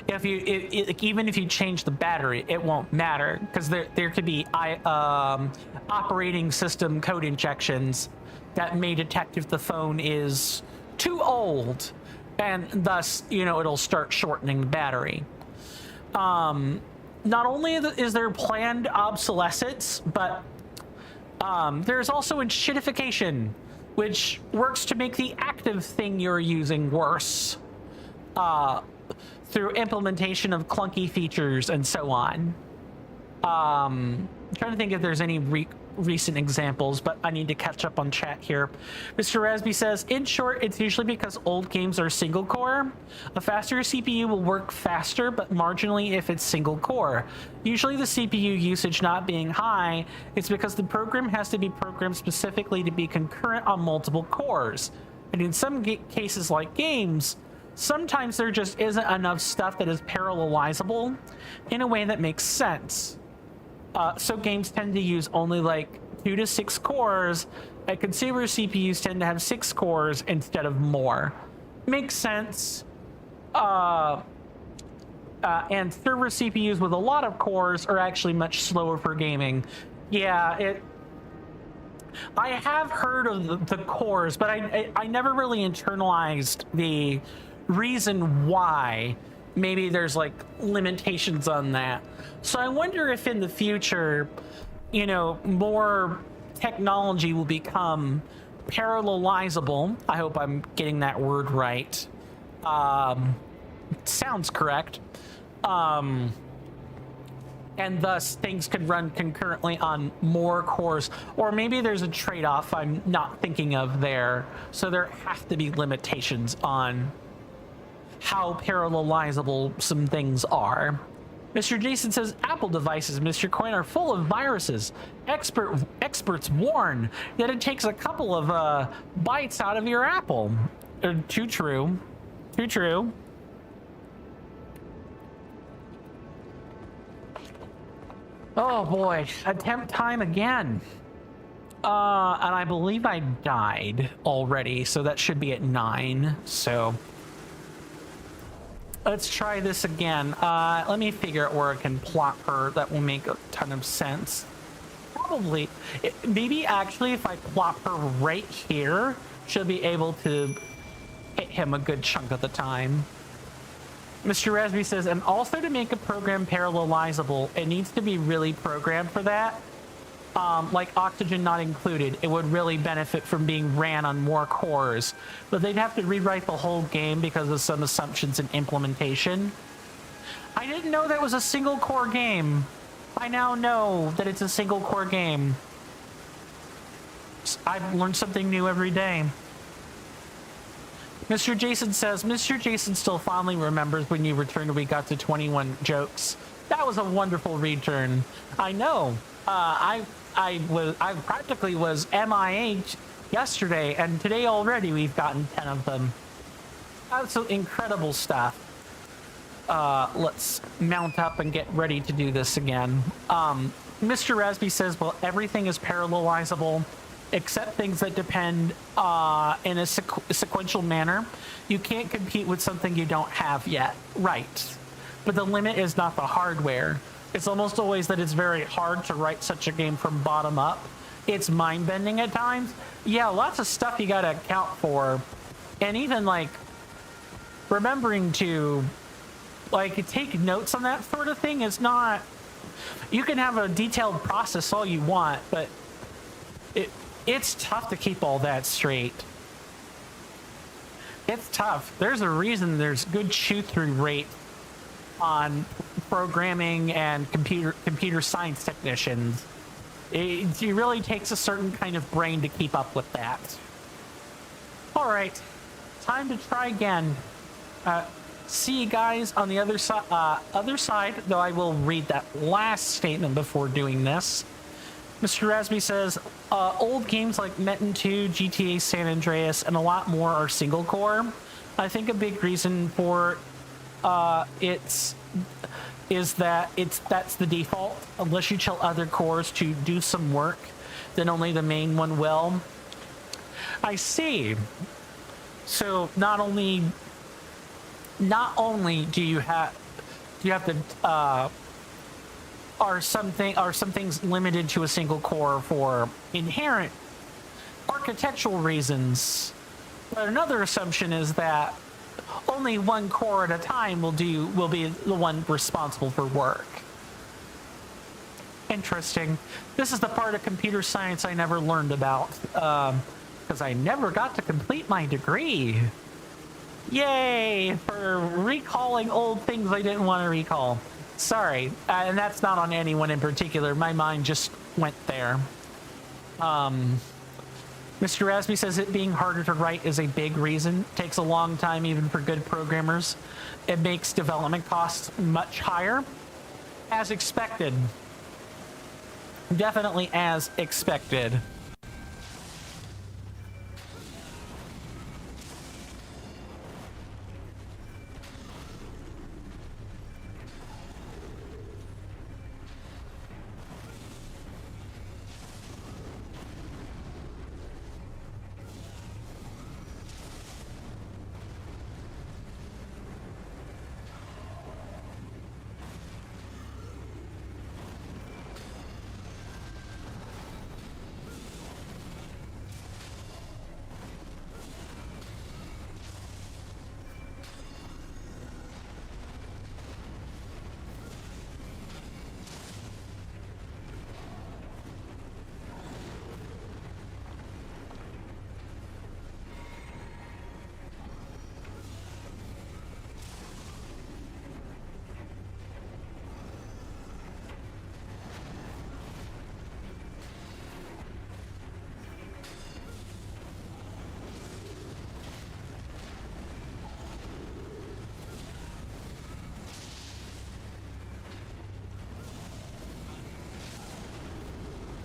even if you change the battery, it won't matter, because there could be operating system code injections that may detect if the phone is too old, and thus, it'll start shortening the battery. Not only is there planned obsolescence, but there's also enshittification, which works to make the active thing you're using worse. Through implementation of clunky features and so on. I'm trying to think if there's any recent examples, but I need to catch up on chat here. Mr. Rasby says, in short, it's usually because old games are single core. A faster CPU will work faster, but marginally if it's single core. Usually the CPU usage not being high, it's because the program has to be programmed specifically to be concurrent on multiple cores. And in some cases like games, sometimes there just isn't enough stuff that is parallelizable in a way that makes sense. So games tend to use only like 2 to 6 cores, and consumer CPUs tend to have 6 cores instead of more. Makes sense. And server CPUs with a lot of cores are actually much slower for gaming. Yeah, I have heard of the cores, but I never really internalized the reason why. Maybe there's like limitations on that. So I wonder if in the future, more technology will become parallelizable. I hope I'm getting that word right. Sounds correct. And thus things could run concurrently on more cores, or maybe there's a trade-off I'm not thinking of there. So there have to be limitations on how parallelizable some things are. Mr. Jason says, Apple devices, Mr. Coin, are full of viruses. Experts warn that it takes a couple of bites out of your Apple. Too true. Too true. Oh boy, attempt time again. And I believe I died already, so that should be at 9, so let's try this again. Let me figure out where I can plot her. That will make a ton of sense. Probably. Maybe actually if I plop her right here, she'll be able to hit him a good chunk of the time. Mr. Rasby says, and also to make a program parallelizable, it needs to be really programmed for that. Like Oxygen not included, it would really benefit from being ran on more cores, but they'd have to rewrite the whole game because of some assumptions in implementation. I didn't know that was a single core game. I now know that it's a single core game. I've learned something new every day. Mr. Jason says, Mr. Jason still fondly remembers when you returned and we got to 21 jokes. That was a wonderful return. I know. I practically was MIA yesterday, and today already we've gotten 10 of them. Absolutely incredible stuff. Let's mount up and get ready to do this again. Mr. Rasby says, well, everything is parallelizable except things that depend in a sequential manner. You can't compete with something you don't have yet. Right. But the limit is not the hardware. It's almost always that it's very hard to write such a game from bottom up. It's mind-bending at times. Yeah, lots of stuff you gotta account for. And even, like, remembering to, like, take notes on that sort of thing is not... You can have a detailed process all you want, but it's tough to keep all that straight. It's tough. There's a reason there's good shoot-through rate on programming and computer science technicians. It really takes a certain kind of brain to keep up with that. All right, time to try again. See you guys on the other side, though I will read that last statement before doing this. Mr. Rasby says, old games like Metin 2, GTA San Andreas, and a lot more are single core. I think a big reason for that's the default. Unless you tell other cores to do some work, then only the main one will. I see. So not only do you have to are some things limited to a single core for inherent architectural reasons, but another assumption is that only one core at a time will be the one responsible for work. Interesting. This is the part of computer science I never learned about, because I never got to complete my degree. Yay for recalling old things I didn't want to recall. Sorry, and that's not on anyone in particular. My mind just went there. Mr. Rasby says it being harder to write is a big reason. It takes a long time even for good programmers. It makes development costs much higher. As expected. Definitely as expected.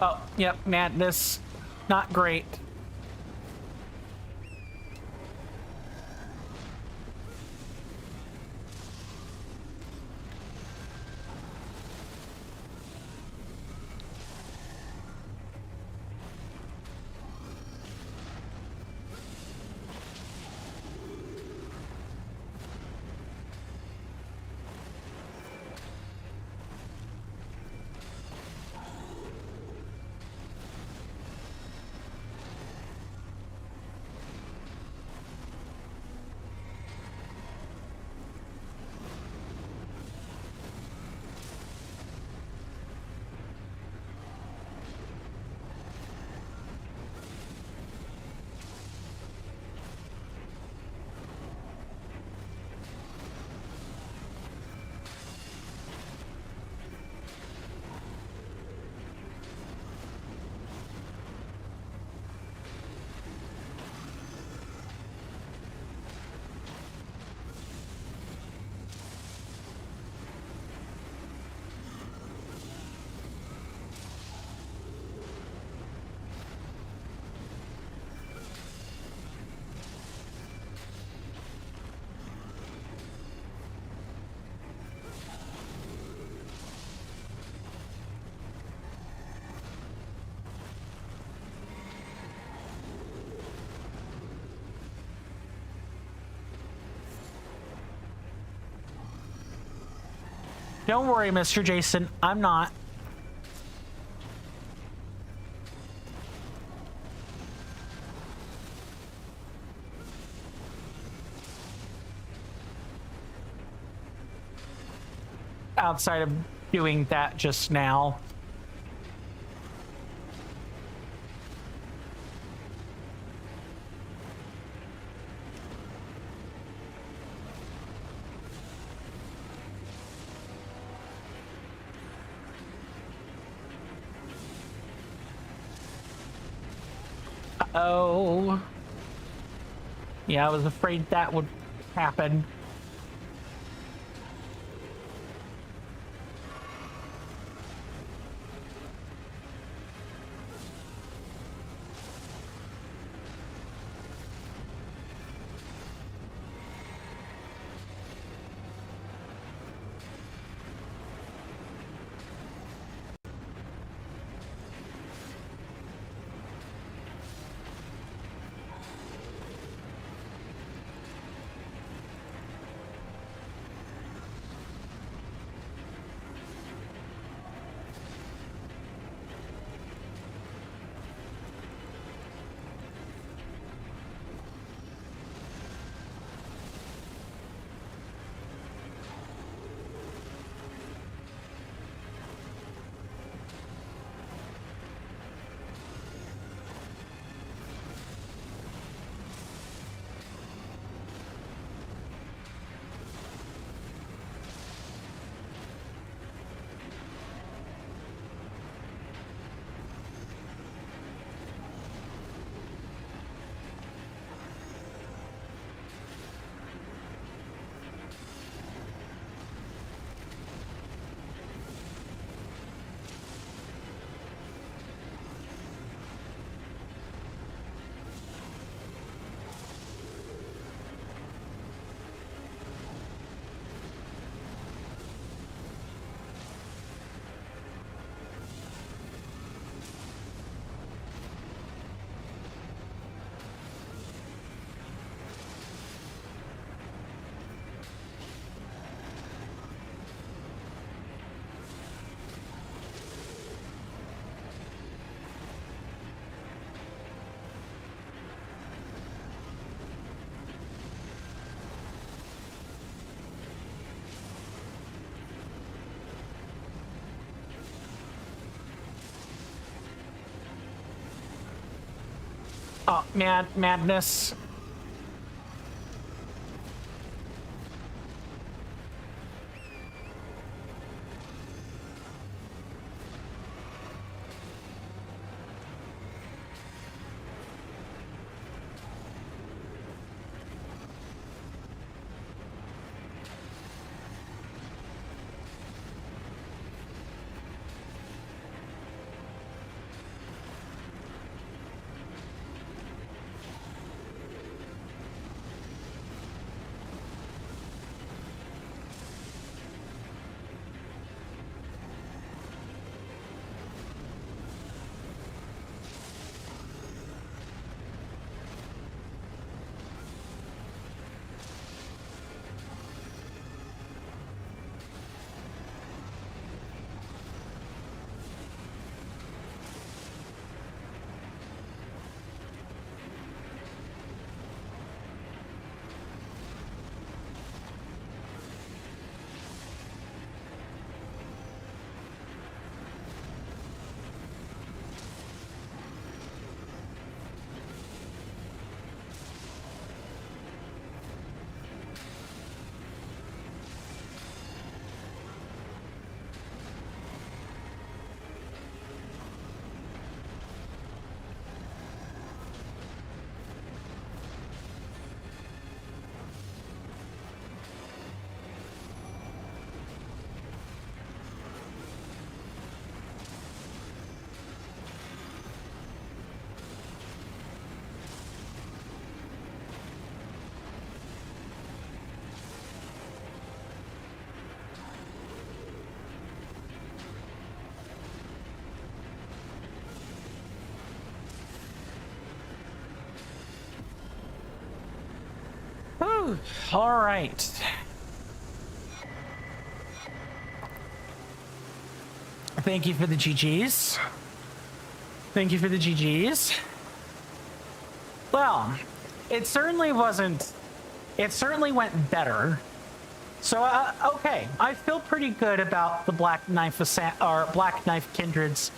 Oh, yep, madness. Not great. Don't worry, Mr. Jason. I'm not. Outside of doing that just now. Oh. Yeah, I was afraid that would happen. Oh, madness. Whew. All right. Thank you for the GGs. Thank you for the GGs. Well, it certainly wasn't. It certainly went better. So, okay, I feel pretty good about the Black Knife Kindred's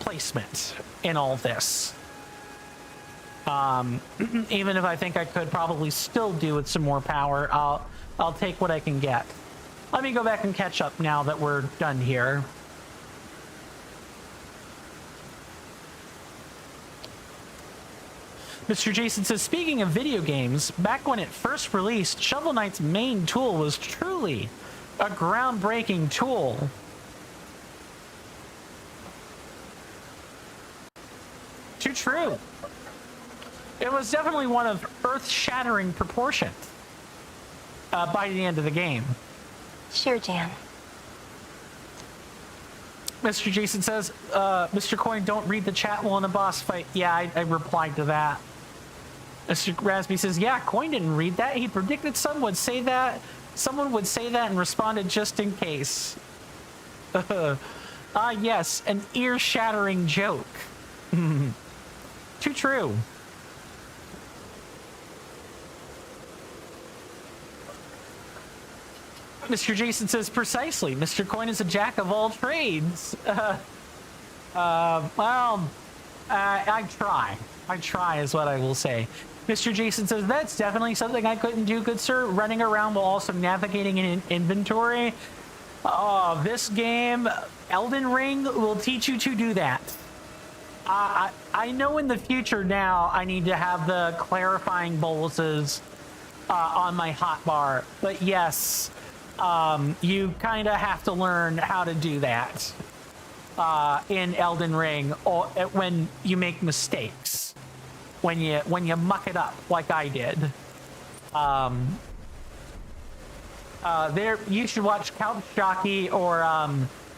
placement in all this. Even if I think I could probably still do with some more power, I'll take what I can get. Let me go back and catch up now that we're done here. Mr. Jason says, speaking of video games, back when it first released, Shovel Knight's main tool was truly a groundbreaking tool. Too true. It was definitely one of earth-shattering proportions by the end of the game.
Sure, Jan.
Mr. Jason says, Mr. Coin, don't read the chat while in a boss fight. Yeah, I replied to that. Mr. Rasby says, yeah, Coin didn't read that. He predicted someone would say that and responded just in case. Yes, an ear-shattering joke. Too true. Mr. Jason says, precisely. Mr. Coin is a jack of all trades. Well, I try. I try is what I will say. Mr. Jason says, that's definitely something I couldn't do, good sir. Running around while also navigating in inventory. Oh, this game, Elden Ring, will teach you to do that. I know in the future now I need to have the clarifying boluses on my hotbar. But yes, you kind of have to learn how to do that in Elden Ring or when you make mistakes. When you muck it up like I did. There you should watch Couch Jockey or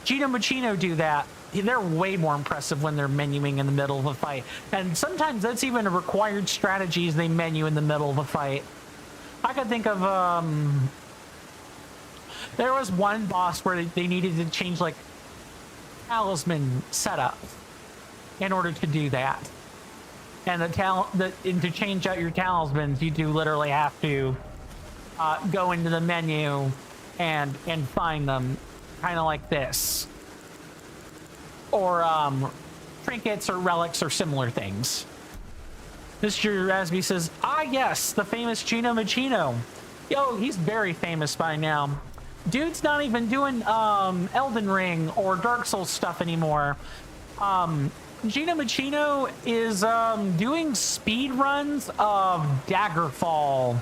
Gino Machino do that. They're way more impressive when they're menuing in the middle of a fight. And sometimes that's even a required strategy as they menu in the middle of a fight. I could think of there was one boss where they needed to change like talisman setup in order to do that. And to change out your talismans, you do literally have to go into the menu and find them, kind of like this, or trinkets or relics or similar things. Mr. Rasby says, yes, the famous Gino Machino. Yo, he's very famous by now. Dude's not even doing Elden Ring or Dark Souls stuff anymore. Gino Machino is doing speed runs of Daggerfall,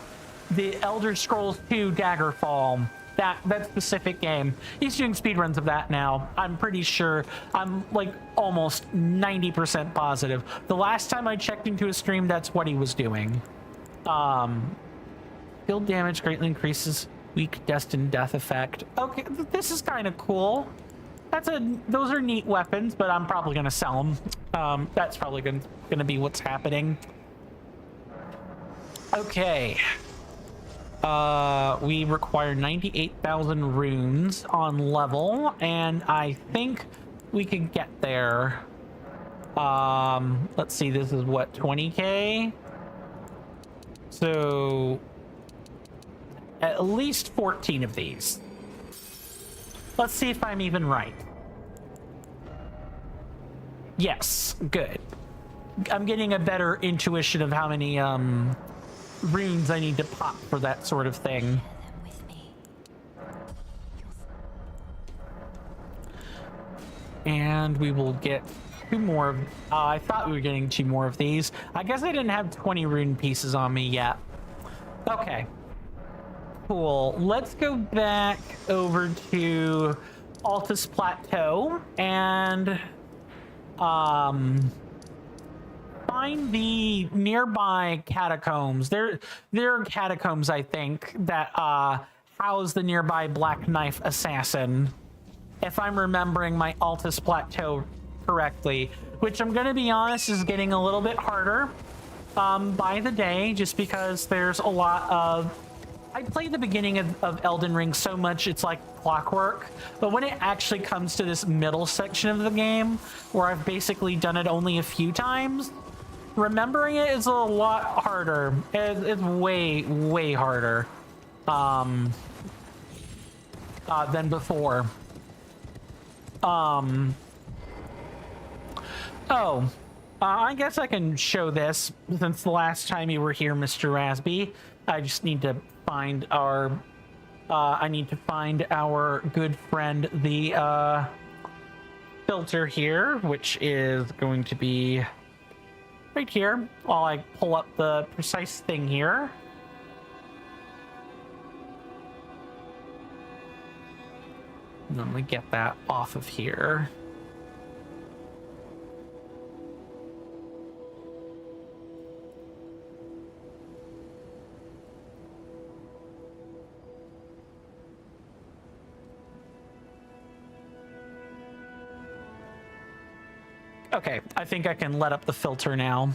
the Elder Scrolls 2 Daggerfall, that specific game. He's doing speed runs of that now. I'm pretty sure. I'm like almost 90% positive. The last time I checked into his stream, that's what he was doing. Build damage greatly increases weak destined death effect. Okay, this is kind of cool. Those are neat weapons, but I'm probably gonna sell them. That's probably gonna be what's happening. Okay. We require 98,000 runes on level, and I think we could get there. Let's see, this is what, 20k? So at least 14 of these. Let's see if I'm even right. Yes, good. I'm getting a better intuition of how many runes I need to pop for that sort of thing. And we will get 2 more. I thought we were getting 2 more of these. I guess I didn't have 20 rune pieces on me yet. Okay. Cool. Let's go back over to Altus Plateau and find the nearby catacombs. There are catacombs, I think, that house the nearby Black Knife Assassin, if I'm remembering my Altus Plateau correctly, which I'm gonna be honest is getting a little bit harder by the day, just because there's a lot of I play the beginning of Elden Ring so much it's like clockwork, but when it actually comes to this middle section of the game, where I've basically done it only a few times, remembering it is a lot harder. It's way, way harder than before. I guess I can show this since the last time you were here, Mr. Rasby. I just need to find our good friend, the filter here, which is going to be right here while I pull up the precise thing here. Let me get that off of here. Okay, I think I can let up the filter now.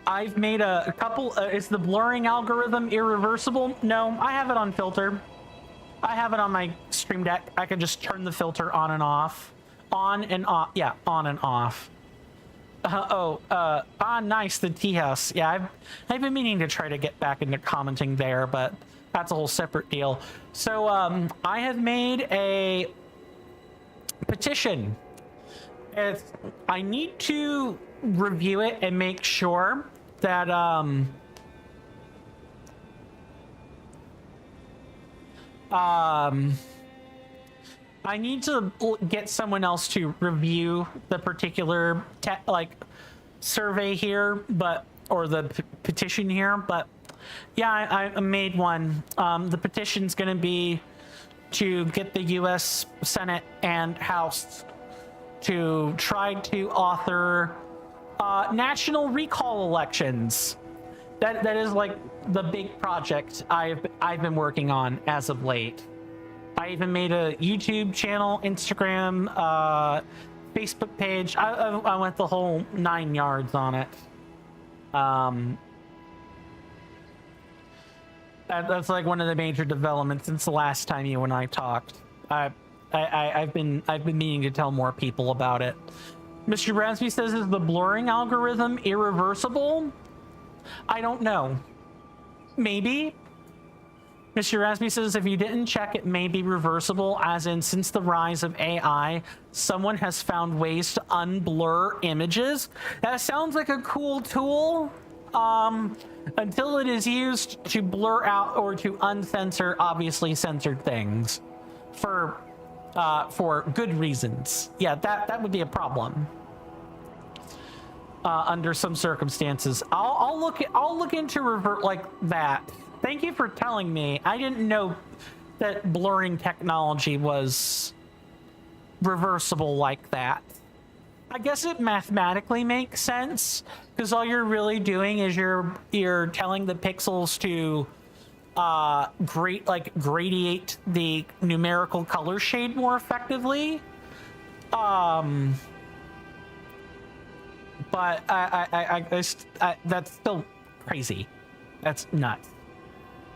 I've made a couple. Is the blurring algorithm irreversible? No, I have it on filter. I have it on my Stream Deck. I can just turn the filter on and off. On and off. Yeah, on and off. Nice, the tea house. Yeah, I've been meaning to try to get back into commenting there, but that's a whole separate deal. So, I have made a petition. I need to review it and make sure that I need to get someone else to review the particular survey here, or the petition here. But yeah, I made one. The petition's going to be to get the U.S. Senate and House to try to author national recall elections. That is like the big project I've been working on as of late. I even made a YouTube channel, Instagram, Facebook page. I went the whole 9 yards on it. That's like one of the major developments since the last time you and I talked. I've been meaning to tell more people about it. Mr. Bransby says, is the blurring algorithm irreversible? I don't know. Maybe. Mr. Rasby says, if you didn't check, it may be reversible, as in, since the rise of AI, someone has found ways to unblur images. That sounds like a cool tool, until it is used to blur out or to uncensor obviously censored things for good reasons. Yeah, that would be a problem under some circumstances. I'll look into revert like that. Thank you for telling me. I didn't know that blurring technology was reversible like that. I guess it mathematically makes sense, because all you're really doing is you're telling the pixels to gradiate the numerical color shade more effectively. But that's still crazy. That's nuts.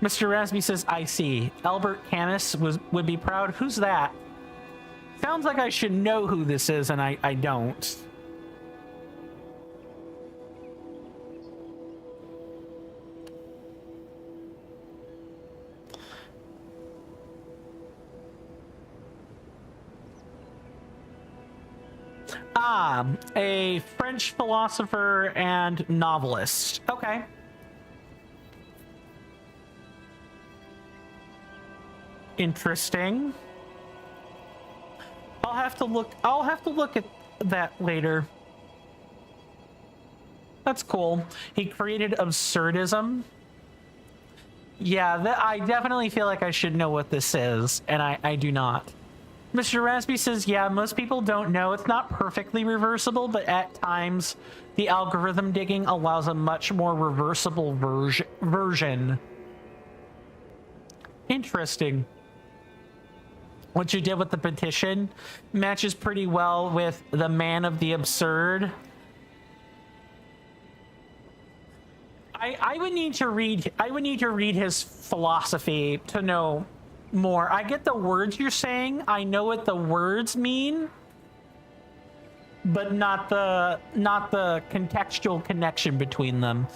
Mr. Rasby says, I see. Albert Camus would be proud. Who's that? Sounds like I should know who this is, and I don't. A French philosopher and novelist. Okay. Interesting. I'll have to look at that later. That's cool. He created absurdism. Yeah, I definitely feel like I should know what this is, and I do not. Mr. Rasby says, yeah, most people don't know. It's not perfectly reversible, but at times the algorithm digging allows a much more reversible version. Interesting. What you did with the petition matches pretty well with the man of the absurd. I would need to read his philosophy to know more. I get the words you're saying. I know what the words mean, but not the contextual connection between them.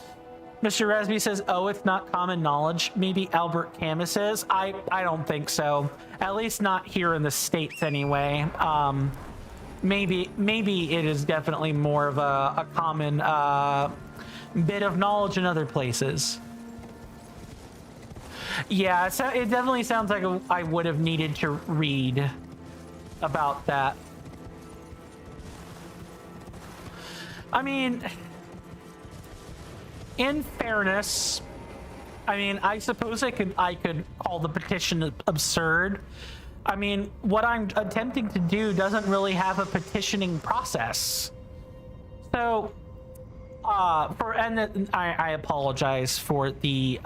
Mr. Rasby says, "Oh, it's not common knowledge." Maybe Albert Camus is. I don't think so. At least not here in the States, anyway. Maybe it is definitely more of a common bit of knowledge in other places. Yeah, so it definitely sounds like I would have needed to read about that. I mean, in fairness, I mean, I suppose I could call the petition absurd. I mean, what I'm attempting to do doesn't really have a petitioning process. So, I apologize for the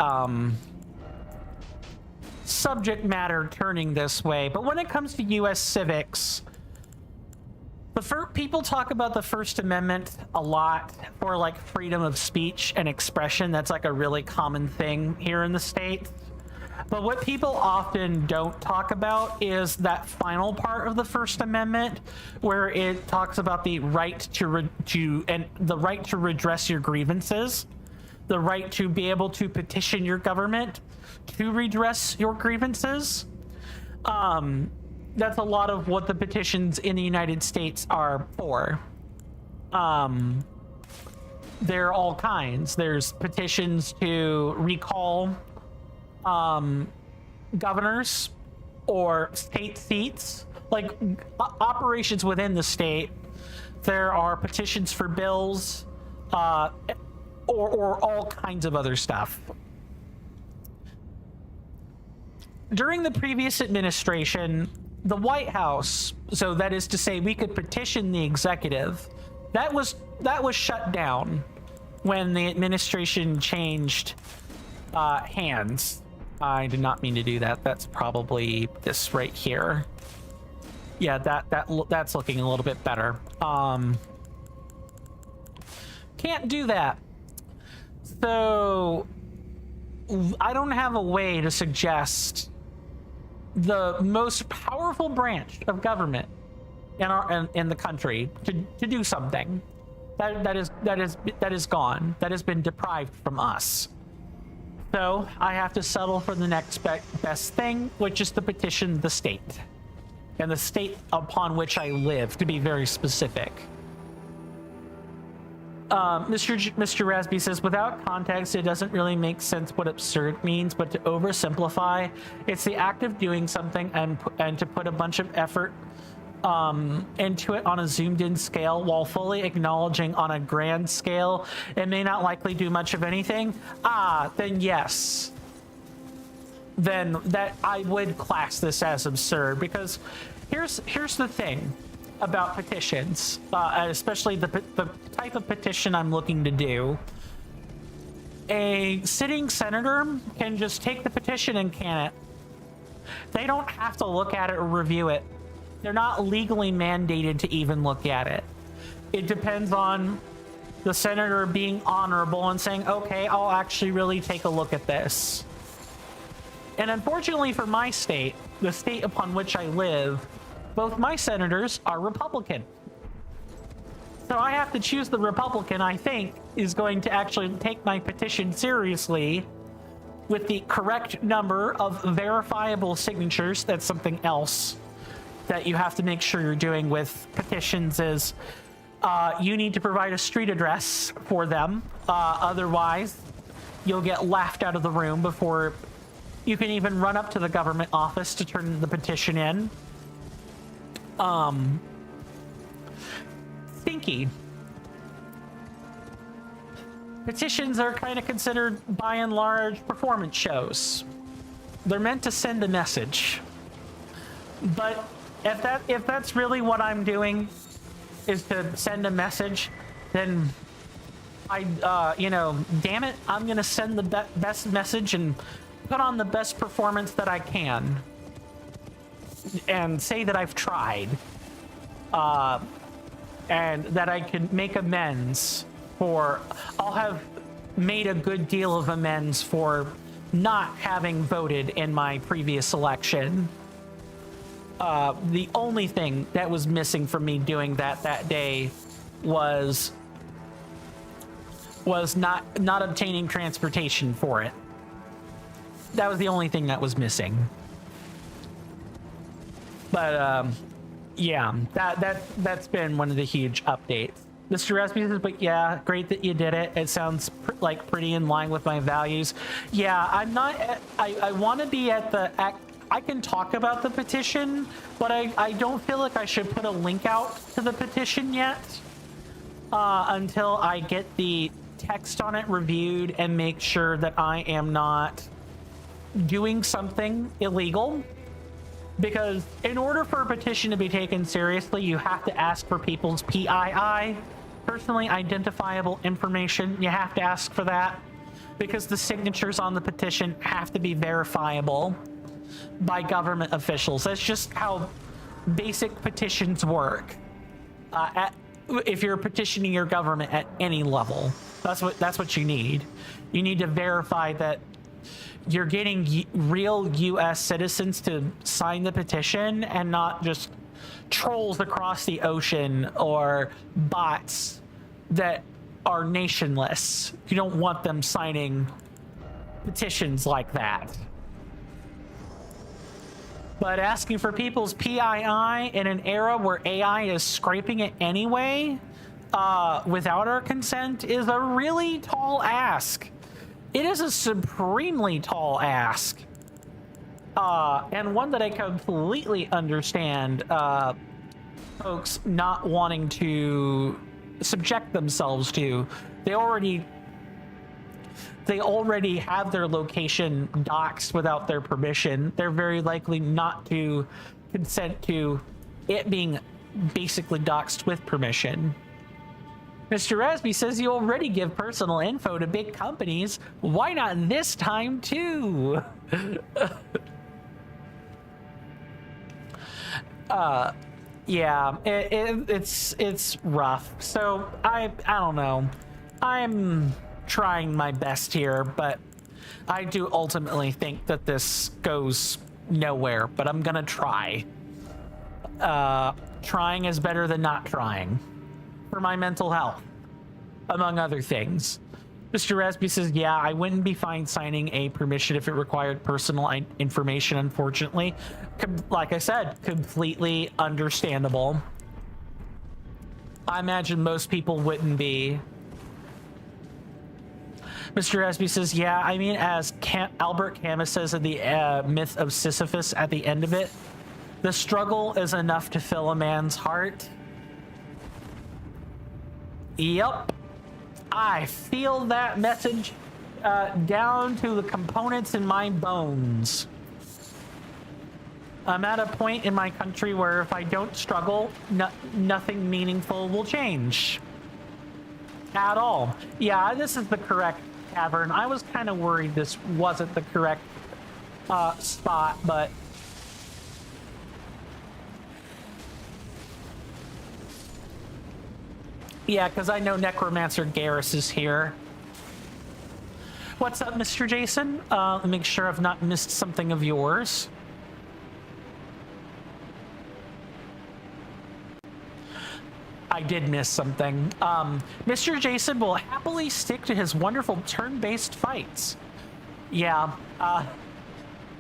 subject matter turning this way, but when it comes to U.S. civics, people talk about the First Amendment a lot for like freedom of speech and expression. That's like a really common thing here in the States. But what people often don't talk about is that final part of the First Amendment, where it talks about the right to redress your grievances, the right to be able to petition your government to redress your grievances. That's a lot of what the petitions in the United States are for. There are all kinds. There's petitions to recall governors or state seats, like operations within the state. There are petitions for bills, or all kinds of other stuff. During the previous administration, the White House, so that is to say we could petition the executive, that was shut down when the administration changed hands. I did not mean to do that. That's probably this right here. Yeah, that's looking a little bit better. Can't do that. So I don't have a way to suggest the most powerful branch of government in the country to do something. That is gone. That has been deprived from us. So I have to settle for the next best thing, which is to petition the state, and the state upon which I live, to be very specific. Mr. Rasby says, without context, it doesn't really make sense what absurd means, but to oversimplify, it's the act of doing something and to put a bunch of effort into it on a zoomed in scale while fully acknowledging on a grand scale it may not likely do much of anything. Then yes. Then that I would class this as absurd, because here's the thing about petitions, especially the type of petition I'm looking to do. A sitting senator can just take the petition and can it. They don't have to look at it or review it. They're not legally mandated to even look at it. It depends on the senator being honorable and saying, okay, I'll actually really take a look at this. And unfortunately for my state, the state upon which I live, both my senators are Republican. So I have to choose the Republican I think is going to actually take my petition seriously with the correct number of verifiable signatures. That's something else that you have to make sure you're doing with petitions is you need to provide a street address for them. Otherwise, you'll get laughed out of the room before you can even run up to the government office to turn the petition in. Stinky. Petitions are kind of considered, by and large, performance shows. They're meant to send a message. But if that's really what I'm doing, is to send a message, then damn it, I'm gonna send the best message and put on the best performance that I can, and say that I've tried, and that I can make amends for. I'll have made a good deal of amends for not having voted in my previous election. The only thing that was missing from me doing that day was not obtaining transportation for it. That was the only thing that was missing. But yeah, that's been one of the huge updates. Mr. Resby says, but yeah, great that you did it. It sounds like pretty in line with my values. Yeah, I'm not. I want to be at the. I can talk about the petition, but I don't feel like I should put a link out to the petition yet until I get the text on it reviewed and make sure that I am not doing something illegal. Because in order for a petition to be taken seriously, you have to ask for people's PII, personally identifiable information. You have to ask for that because the signatures on the petition have to be verifiable by government officials. That's just how basic petitions work. If you're petitioning your government at any level, that's what you need. You need to verify that you're getting real U.S. citizens to sign the petition and not just trolls across the ocean or bots that are nationless. You don't want them signing petitions like that. But asking for people's PII in an era where AI is scraping it anyway, without our consent, is a really tall ask. It is a supremely tall ask. And one that I completely understand folks not wanting to subject themselves to. They already have their location doxed without their permission. They're very likely not to consent to it being basically doxed with permission. Mr. Rasby says you already give personal info to big companies. Why not this time too? Yeah, it's rough. So I don't know. I'm trying my best here, but I do ultimately think that this goes nowhere, but I'm gonna try. Trying is better than not trying for my mental health, among other things. Mr. Rasby says, yeah, I wouldn't be fine signing a permission if it required personal information, unfortunately. Like I said, completely understandable. I imagine most people wouldn't be. Mr. Rasby says, yeah, I mean, as Albert Camus says in the Myth of Sisyphus at the end of it, the struggle is enough to fill a man's heart. Yep. I feel that message down to the components in my bones. I'm at a point in my country where if I don't struggle, nothing meaningful will change. At all. Yeah, this is the correct cavern. I was kind of worried this wasn't the correct spot, but... yeah, because I know Necromancer Garrus is here. What's up, Mr. Jason? Let me make sure I've not missed something of yours. I did miss something. Mr. Jason will happily stick to his wonderful turn-based fights. Yeah,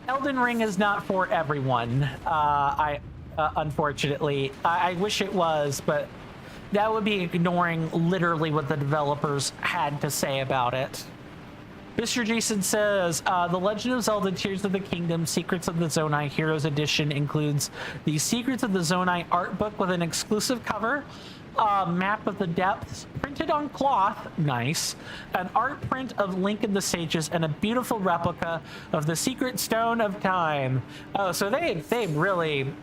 Elden Ring is not for everyone. Unfortunately, I wish it was, but that would be ignoring literally what the developers had to say about it. Mr. Jason says, The Legend of Zelda Tears of the Kingdom Secrets of the Zonai Heroes Edition includes the Secrets of the Zonai art book with an exclusive cover, a map of the depths printed on cloth, nice, an art print of Link and the Sages, and a beautiful replica of the Secret Stone of Time. Oh, so they really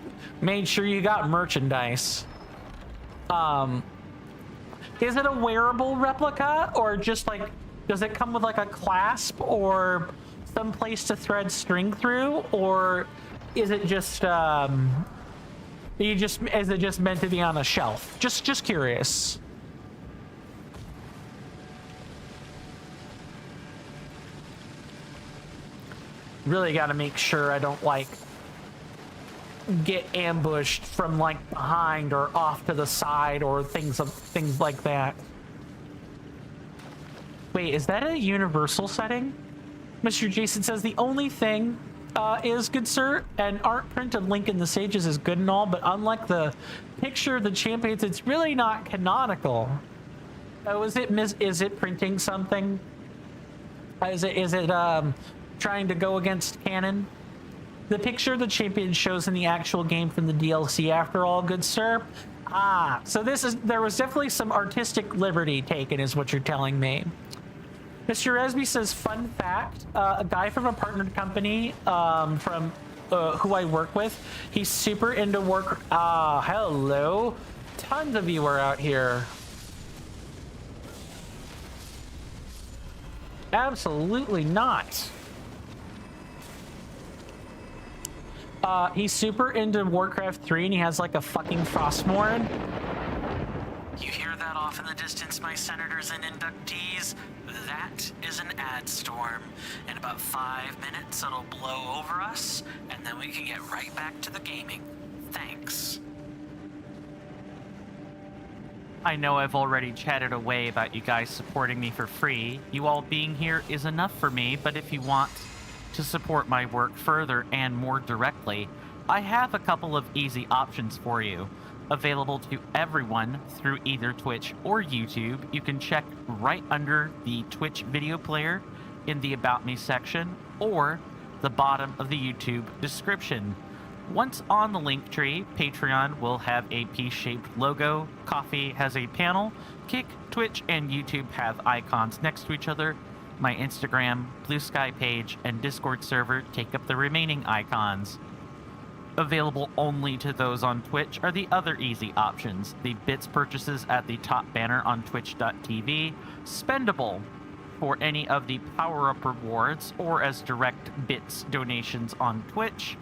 made sure you got merchandise. Is it a wearable replica, or just like, does it come with like a clasp or some place to thread string through, or is it just is it just meant to be on a shelf? Just curious. really got to make sure I don't like get ambushed from like behind or off to the side or things like that. Wait, is that a universal setting? Mr. Jason says the only thing is, good sir, an art printed link in the sages is good and all, but unlike the picture of the champions, it's really not canonical. Oh, is it printing something? Is it trying to go against canon? The picture of the champion shows in the actual game from the DLC, after all, good sir. Ah, so there was definitely some artistic liberty taken, is what you're telling me. Mr. Resby says, fun fact, a guy from a partnered company from who I work with, he's super into work. Hello. Tons of you are out here. Absolutely not. He's super into Warcraft 3 and he has like a fucking Frostmourne.
You hear that off in the distance, my senators and inductees? That is an ad storm. In about 5 minutes, it'll blow over us, and then we can get right back to the gaming. Thanks.
I know I've already chatted away about you guys supporting me for free. You all being here is enough for me, but if you want to support my work further and more directly, I have a couple of easy options for you. Available to everyone through either Twitch or YouTube. You can check right under the Twitch video player in the About Me section or the bottom of the YouTube description. Once on the link tree, Patreon will have a P-shaped logo, Coffee has a panel, Kick, Twitch, and YouTube have icons next to each other. My Instagram, Blue Sky page, and Discord server take up the remaining icons. Available only to those on Twitch are the other easy options. The bits purchases at the top banner on twitch.tv, spendable for any of the power-up rewards or as direct bits donations on Twitch,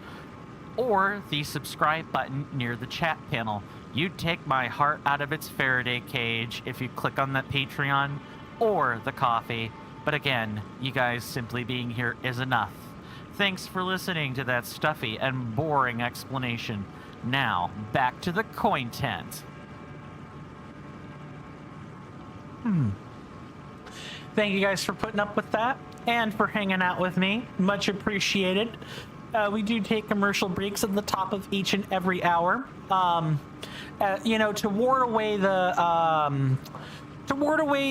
or the subscribe button near the chat panel. You'd take my heart out of its Faraday cage if you click on that Patreon or the coffee, but again, you guys simply being here is enough. Thanks for listening to that stuffy and boring explanation. Now, back to the content.
Thank you guys for putting up with that and for hanging out with me. Much appreciated. We do take commercial breaks at the top of each and every hour. To ward away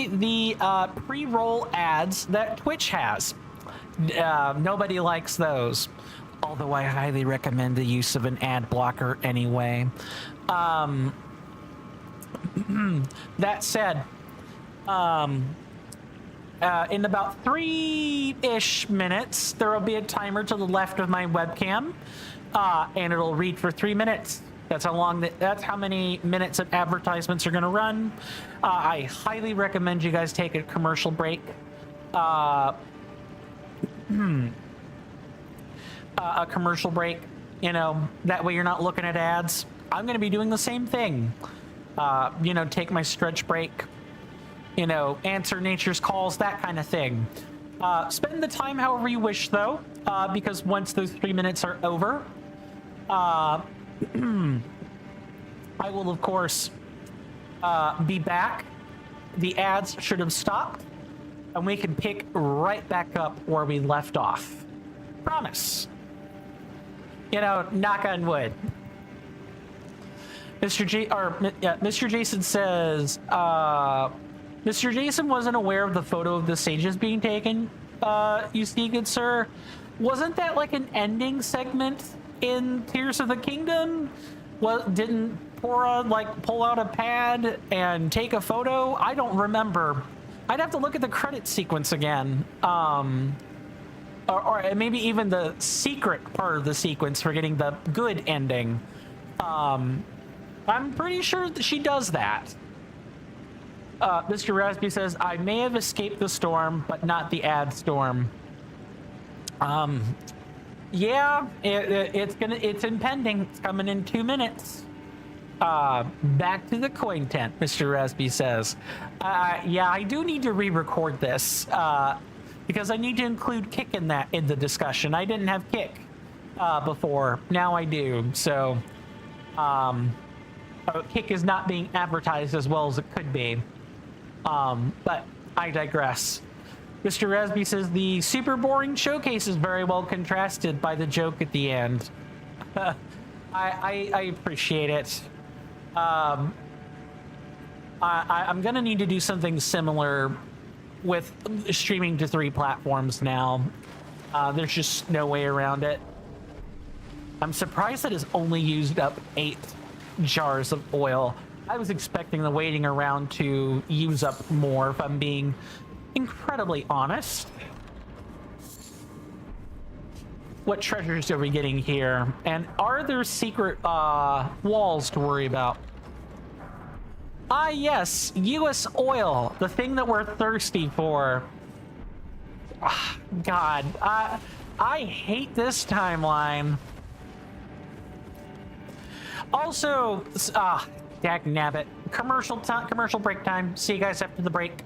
the pre-roll ads that Twitch has. Nobody likes those, although I highly recommend the use of an ad blocker anyway. That said, in about 3-ish minutes, there will be a timer to the left of my webcam, and it'll read for 3 minutes. That's how many minutes of advertisements are going to run. I highly recommend you guys take a commercial break. A commercial break, that way you're not looking at ads. I'm going to be doing the same thing. Take my stretch break, answer nature's calls, that kind of thing. Spend the time however you wish, though, because once those 3 minutes are over, I will, of course, be back. The ads should have stopped, and we can pick right back up where we left off. Promise. Knock on wood. Mr. Jason says, Mr. Jason wasn't aware of the photo of the sages being taken. You see, good sir, wasn't that like an ending segment in Tears of the Kingdom? Well, didn't Pora pull out a pad and take a photo? I don't remember. I'd have to look at the credit sequence again. Or maybe even the secret part of the sequence for getting the good ending. I'm pretty sure that she does that. Mr. Raspy says, I may have escaped the storm, but not the ad storm. Yeah, it's impending. It's coming in 2 minutes. Back to the coin tent, Mr. Raspy says. Yeah, I do need to re-record this. because I need to include Kick in the discussion. I didn't have Kick before. Now I do. So Kick is not being advertised as well as it could be. But I digress. Mr. Resby says the super boring showcase is very well contrasted by the joke at the end. I appreciate it. I'm gonna need to do something similar with streaming to 3 platforms now. There's just no way around it. I'm surprised that it's only used up 8 jars of oil. I was expecting the waiting around to use up more, if I'm being incredibly honest. What treasures are we getting here? And are there secret walls to worry about? Ah, yes, US oil, the thing that we're thirsty for. God, I hate this timeline. Also, dag nabbit. Commercial break time. See you guys after the break.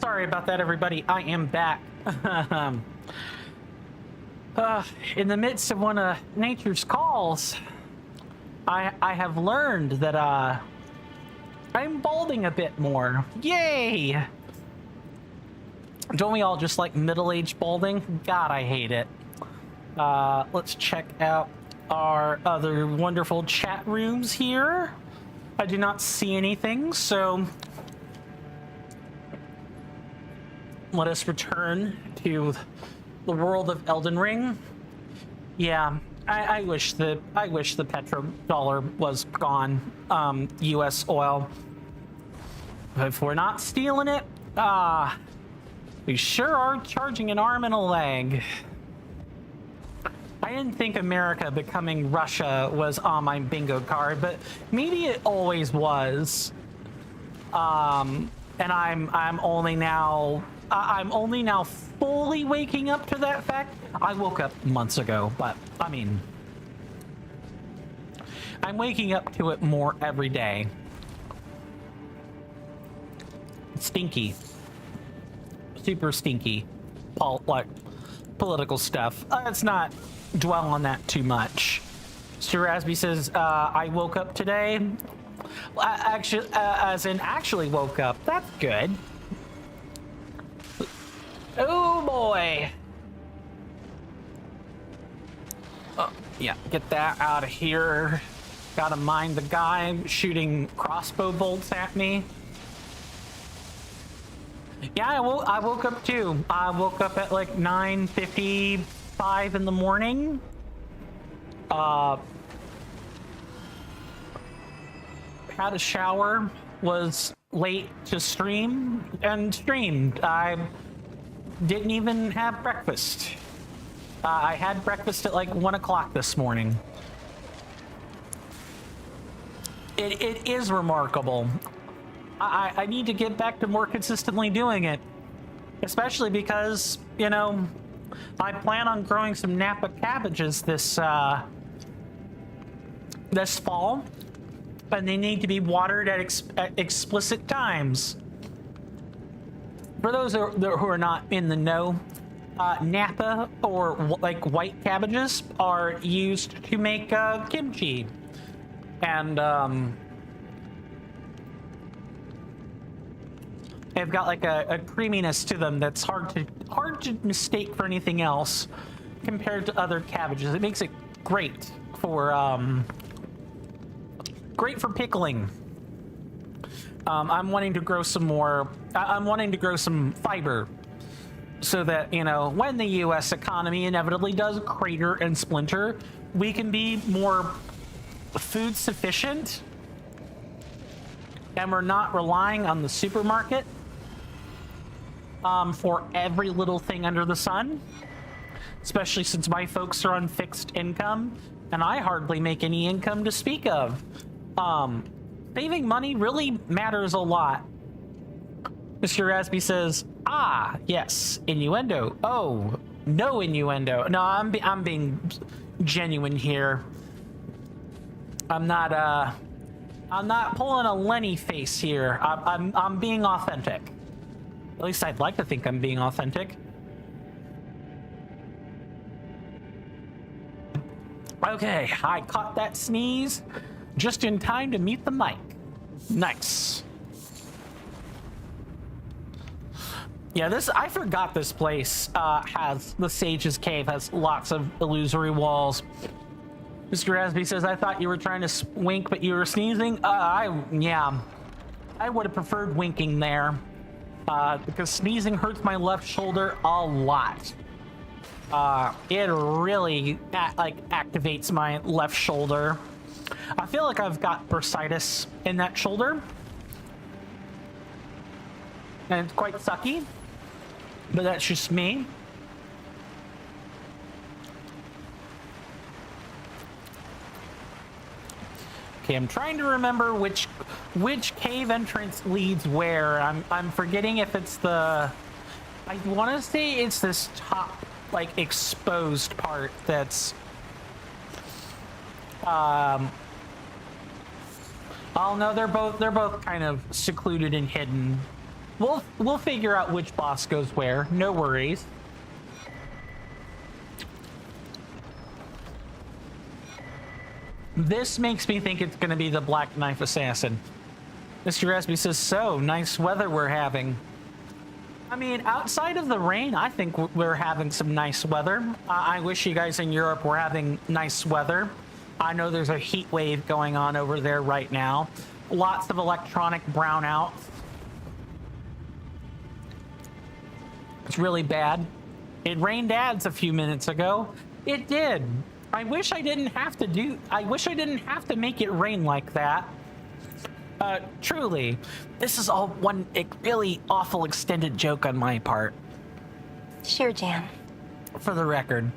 Sorry about that, everybody. I am back. In the midst of one of nature's calls, I have learned that I'm balding a bit more. Yay! Don't we all just like middle-aged balding? God, I hate it. Let's check out our other wonderful chat rooms here. I do not see anything, so let us return to the world of Elden Ring. Yeah, I wish the petrodollar was gone. U.S. oil. But if we're not stealing it, we sure are charging an arm and a leg. I didn't think America becoming Russia was on my bingo card, but maybe it always was. And I'm only now fully waking up to that fact. I woke up months ago, but I mean, I'm waking up to it more every day. Stinky. Super stinky. Political stuff. Let's not dwell on that too much. Mr. Rasby says, I woke up today. Actually woke up. That's good. Oh boy. Oh, yeah, get that out of here. Gotta mind the guy shooting crossbow bolts at me. Yeah, I woke up too. I woke up at like 9:55 in the morning. Had a shower, was late to stream, and streamed. I didn't even have breakfast. I had breakfast at like 1 o'clock this morning. It is remarkable. I need to get back to more consistently doing it, especially because, you know, I plan on growing some Napa cabbages this fall, and they need to be watered at explicit times. For those who are not in the know, Napa, or like white cabbages, are used to make kimchi, and they've got like a creaminess to them that's hard to mistake for anything else compared to other cabbages. It makes it great for pickling. I'm wanting to grow some more. I'm wanting to grow some fiber, so that, you know, when the U.S. economy inevitably does crater and splinter, we can be more food sufficient, and we're not relying on the supermarket for every little thing under the sun, especially since my folks are on fixed income and I hardly make any income to speak of. Saving money really matters a lot. Mr. Rasby says, ah, yes, innuendo. Oh, no innuendo. No, I'm being genuine here. I'm not pulling a Lenny face here. I'm being authentic. At least I'd like to think I'm being authentic. Okay, I caught that sneeze just in time to mute the mic. Nice. Yeah, I forgot this place has, the Sage's Cave has lots of illusory walls. Mr. Rasby says, I thought you were trying to wink, but you were sneezing. Yeah, I would have preferred winking there. Because sneezing hurts my left shoulder a lot. It really activates my left shoulder. I feel like I've got bursitis in that shoulder, and it's quite sucky, but that's just me. Okay, I'm trying to remember which cave entrance leads where. I'm forgetting if it's the, I want to say it's this top, like, exposed part that's oh no, they're both kind of secluded and hidden. We'll figure out which boss goes where. No worries. This makes me think it's going to be the Black Knife Assassin. Mr. Resby says, so nice weather we're having. I mean, outside of the rain, I think we're having some nice weather. I wish you guys in Europe were having nice weather. I know there's a heat wave going on over there right now. Lots of electronic brownouts. It's really bad. It rained ads a few minutes ago. It did. I wish I didn't have to make it rain like that. Truly, this is all one really awful extended joke on my part.
Sure, Jan.
For the record,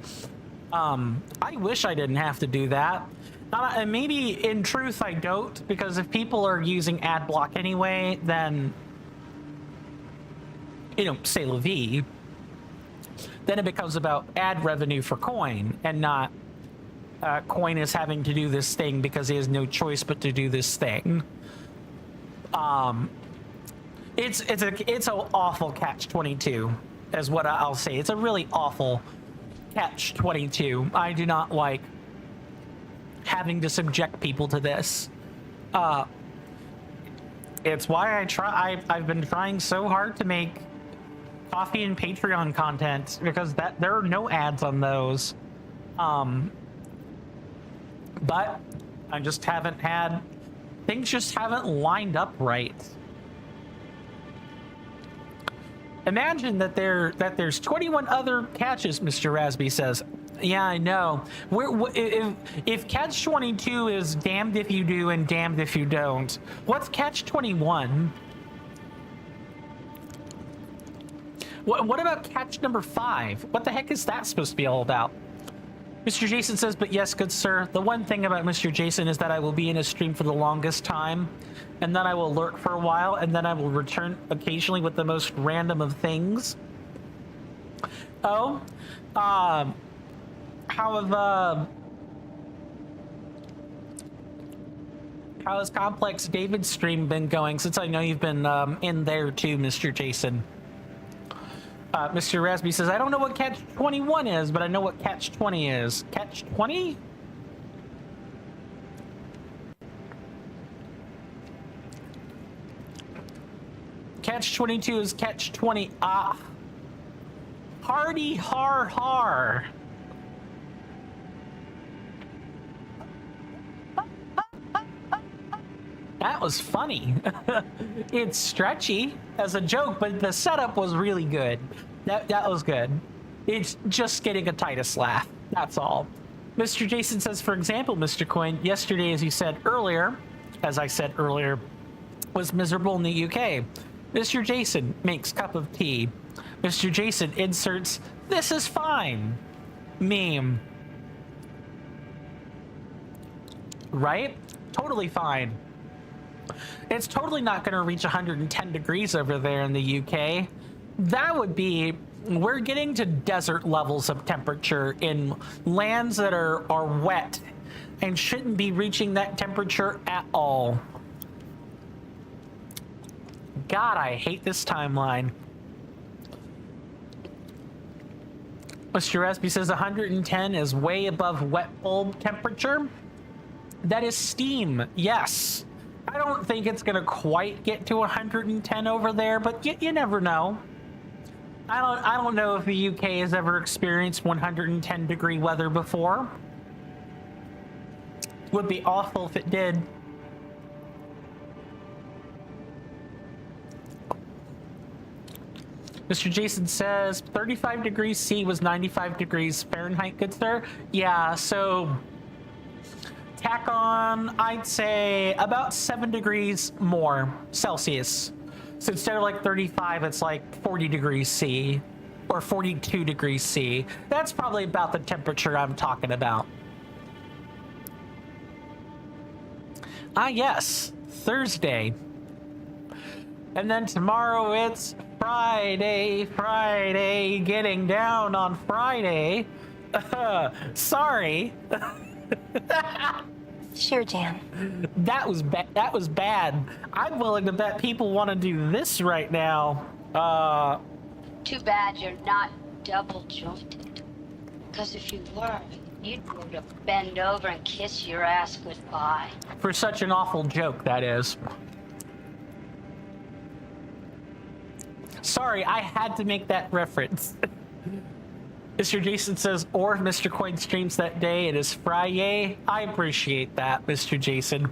I wish I didn't have to do that. And maybe in truth I don't, because if people are using ad block anyway, then, you know, say la vie, then it becomes about ad revenue for Coin and not Coin is having to do this thing because he has no choice but to do this thing. It's an awful catch-22 is what I'll say. It's a really awful catch-22. I do not like having to subject people to this. It's why I've been trying so hard to make Coffee and Patreon content, because there are no ads on those. But I just haven't had, things just haven't lined up right. Imagine that there's 21 other catches, Mr. Rasby says. Yeah, I know. If catch 22 is damned if you do and damned if you don't, what's catch 21? What about catch number 5? What the heck is that supposed to be all about? Mr. Jason says, but yes, good sir. The one thing about Mr. Jason is that I will be in a stream for the longest time, and then I will lurk for a while, and then I will return occasionally with the most random of things. Oh, how has Complex David's stream been going, since I know you've been in there too, Mr. Jason? Mr. Rasby says, I don't know what catch 21 is, but I know what catch 20 is. Catch 20? Catch 22 is catch 20. Ah. Hardy har har. That was funny. It's stretchy as a joke, but the setup was really good. That was good. It's just getting a Titus laugh. That's all. Mr. Jason says, for example, Mr. Coin, yesterday, as I said earlier, was miserable in the UK. Mr. Jason makes cup of tea. Mr. Jason inserts, this is fine meme. Right? Totally fine. It's totally not going to reach 110 degrees over there in the UK. That would be, we're getting to desert levels of temperature in lands that are wet and shouldn't be reaching that temperature at all. God, I hate this timeline. Mr. Resby says 110 is way above wet bulb temperature. That is steam, yes. I don't think it's gonna quite get to 110 over there, but you never know. I don't know if the UK has ever experienced 110 degree weather before. Would be awful if it did. Mr. Jason says 35 degrees C was 95 degrees Fahrenheit, good sir. Yeah, so tack on, I'd say about 7 degrees more Celsius. So instead of like 35, it's like 40 degrees C or 42 degrees C. That's probably about the temperature I'm talking about. Ah, yes, Thursday. And then tomorrow it's Friday, getting down on Friday. Sorry.
Sure, Jan.
That was that was bad. I'm willing to bet people want to do this right now.
Too bad you're not double jointed. Because if you were, you'd go to bend over and kiss your ass goodbye.
For such an awful joke, that is. Sorry, I had to make that reference. Mr. Jason says, or Mr. Coin streams that day. It is Friday. I appreciate that, Mr. Jason.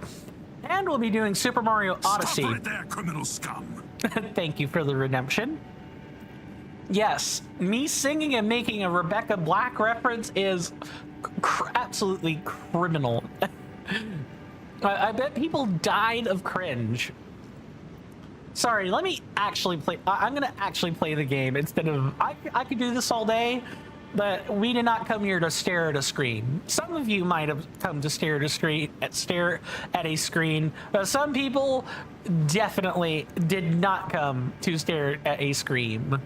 And we'll be doing Super Mario Odyssey.
Stop right there, criminal scum.
Thank you for the redemption. Yes, me singing and making a Rebecca Black reference is absolutely criminal. I bet people died of cringe. Sorry, let me actually play. I'm gonna actually play the game instead of. I could do this all day, but we did not come here to stare at a screen. Some of you might have come to stare at a screen. But some people definitely did not come to stare at a screen.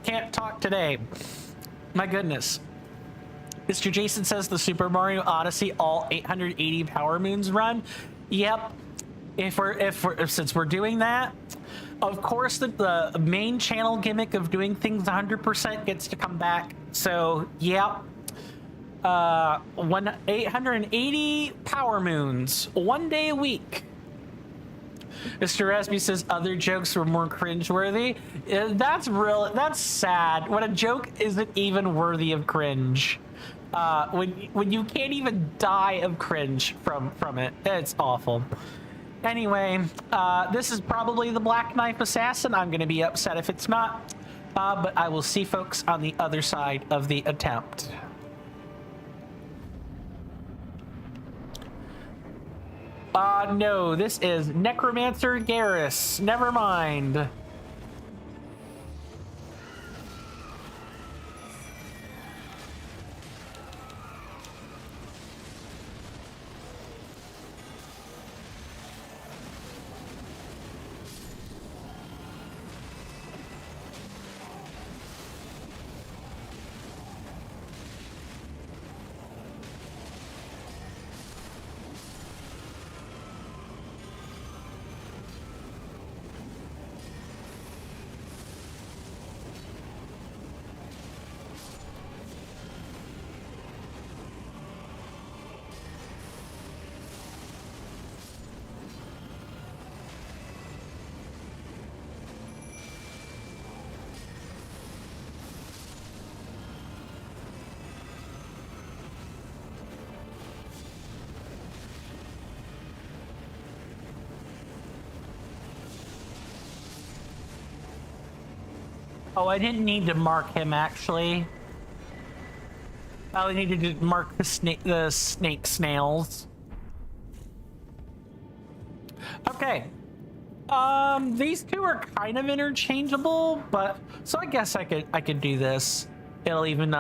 Can't talk today. My goodness. Mr. Jason says the Super Mario Odyssey all 880 Power Moons run. Yep. Since we're doing that, of course the main channel gimmick of doing things 100% gets to come back. So yep. 880 Power Moons, 1 day a week. Mr. Rasby says other jokes were more cringeworthy. That's sad. When a joke isn't even worthy of cringe. When you can't even die of cringe from it. It's awful. Anyway, this is probably the Black Knife Assassin. I'm going to be upset if it's not. But I will see folks on the other side of the attempt. No, this is Necromancer Garrus. Never mind. Oh, I didn't need to mark him, actually. I needed to mark the snake snails. Okay. These two are kind of interchangeable, but so I guess I could do this. It'll even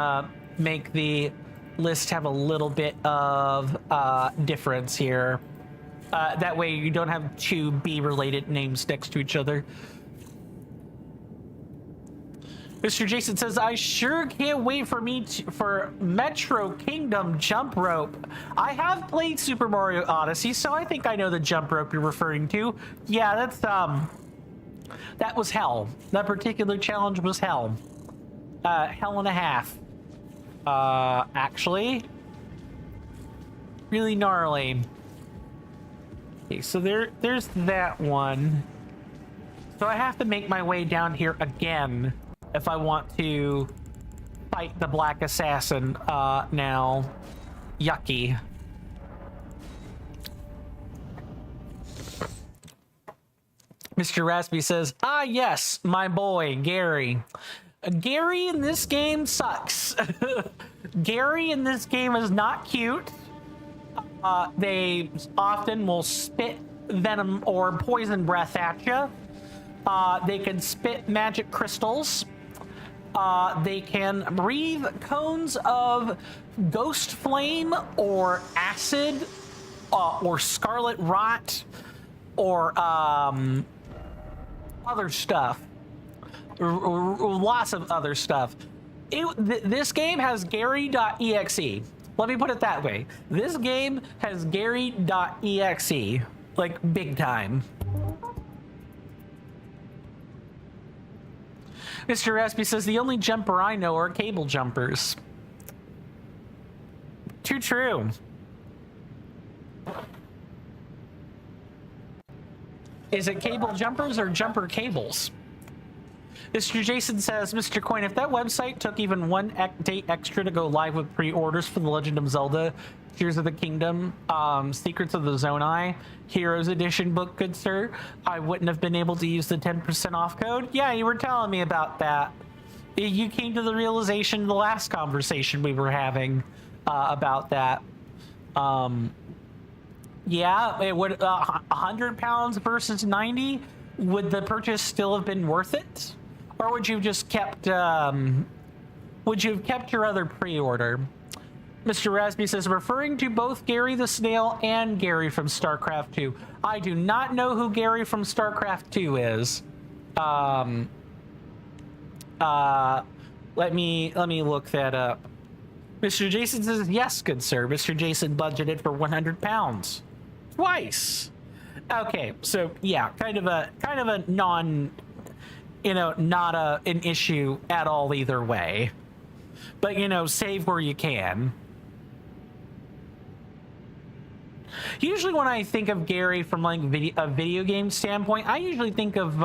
make the list have a little bit of difference here. That way you don't have two B-related names next to each other. Mr. Jason says, I sure can't wait for Metro Kingdom jump rope. I have played Super Mario Odyssey, so I think I know the jump rope you're referring to. Yeah, that's, that was hell. That particular challenge was hell. Hell and a half. Actually. Really gnarly. Okay, so there's that one. So I have to make my way down here again if I want to fight the Black Assassin now. Yucky. Mr. Raspy says, ah yes, my boy, Gary. Gary in this game sucks. Gary in this game is not cute. They often will spit venom or poison breath at you. They can spit magic crystals. They can breathe cones of ghost flame or acid or scarlet rot or other stuff. Lots of other stuff. This game has Gary.exe. Let me put it that way. This game has Gary.exe, like big time. Mr. Raspy says the only jumper I know are cable jumpers. Too true. Is it cable jumpers or jumper cables? Mr. Jason says, Mr. Coin, if that website took even one day extra to go live with pre-orders for The Legend of Zelda, Tears of the Kingdom, Secrets of the Zonai, Heroes Edition book, good sir, I wouldn't have been able to use the 10% off code. Yeah, you were telling me about that. You came to the realization in the last conversation we were having about that. Yeah, it would 100 pounds versus 90. Would the purchase still have been worth it, or would you have just kept? Would you have kept your other pre-order? Mr. Raspy says, referring to both Gary the Snail and Gary from StarCraft 2. I do not know who Gary from StarCraft 2 is. Let me look that up. Mr. Jason says, yes, good sir. Mr. Jason budgeted for 100 pounds. Twice. Okay, so yeah, kind of a non, not an issue at all either way. But, save where you can. Usually when I think of Gary from like a video game standpoint, I usually think of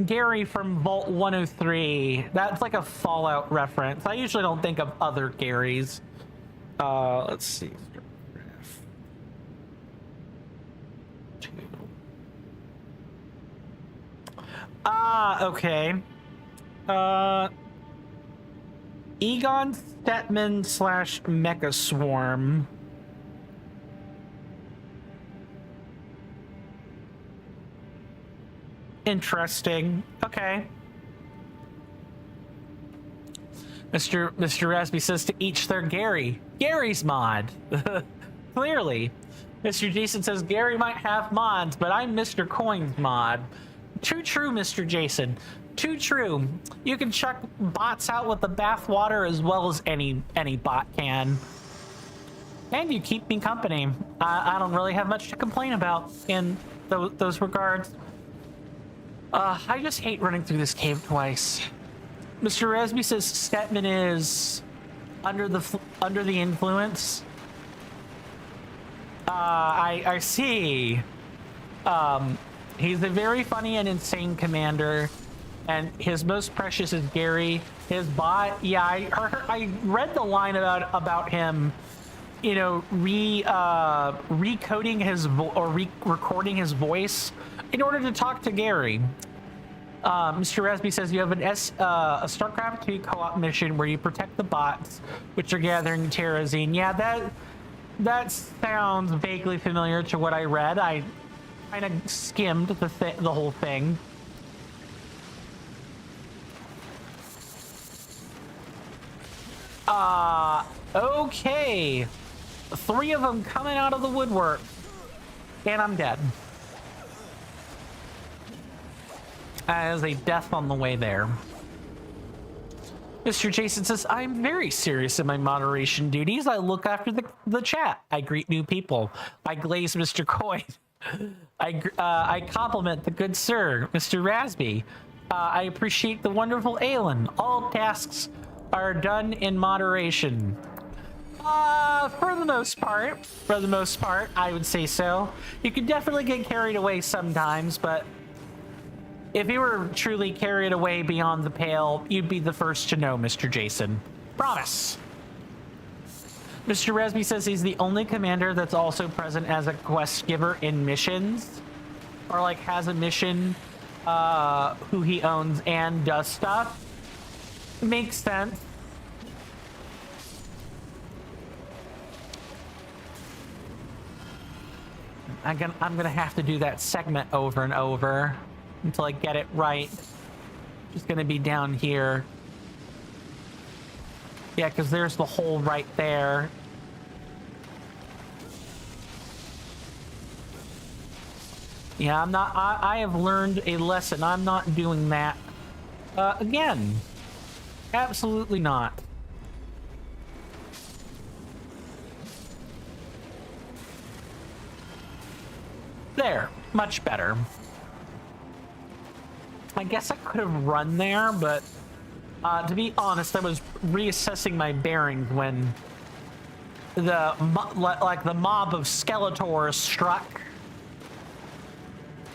Gary from Vault 103. That's like a Fallout reference. I usually don't think of other Garys. Let's see. Okay. Egon Stetman / Mecha Swarm. Interesting. Okay. Mr. Raspy says to each their Gary. Gary's mod. Clearly. Mr. Jason says Gary might have mods, but I'm Mr. Coin's mod. Too true, Mr. Jason. Too true. You can chuck bots out with the bathwater as well as any bot can. And you keep me company. I don't really have much to complain about in those regards. I just hate running through this cave twice. Mr. Resby says Stetman is under the influence. I see. He's a very funny and insane commander, and his most precious is Gary. His bot, yeah, I read the line about him, recoding his recording his voice in order to talk to Gary. Mr. Rasby says you have a StarCraft 2 co-op mission where you protect the bots, which are gathering terrazine. Yeah, that sounds vaguely familiar to what I read. I kind of skimmed the whole thing. Okay. 3 of them coming out of the woodwork. And I'm dead. As a death on the way there. Mr. Jason says, I'm very serious in my moderation duties. I look after the chat. I greet new people. I glaze Mr. Coin. I compliment the good sir, Mr. Rasby. I appreciate the wonderful Aelin. All tasks are done in moderation. For the most part, I would say so. You can definitely get carried away sometimes, but if you were truly carried away beyond the pale, you'd be the first to know, Mr. Jason. Promise. Mr. Resby says he's the only commander that's also present as a quest giver in missions, or like has a mission who he owns and does stuff. Makes sense. I'm gonna have to do that segment over and over until I get it right. Just gonna be down here. Yeah, because there's the hole right there. Yeah, I have learned a lesson. I'm not doing that again. Absolutely not. There, much better. I guess I could have run there, but to be honest, I was reassessing my bearings when the mob of Skeletors struck.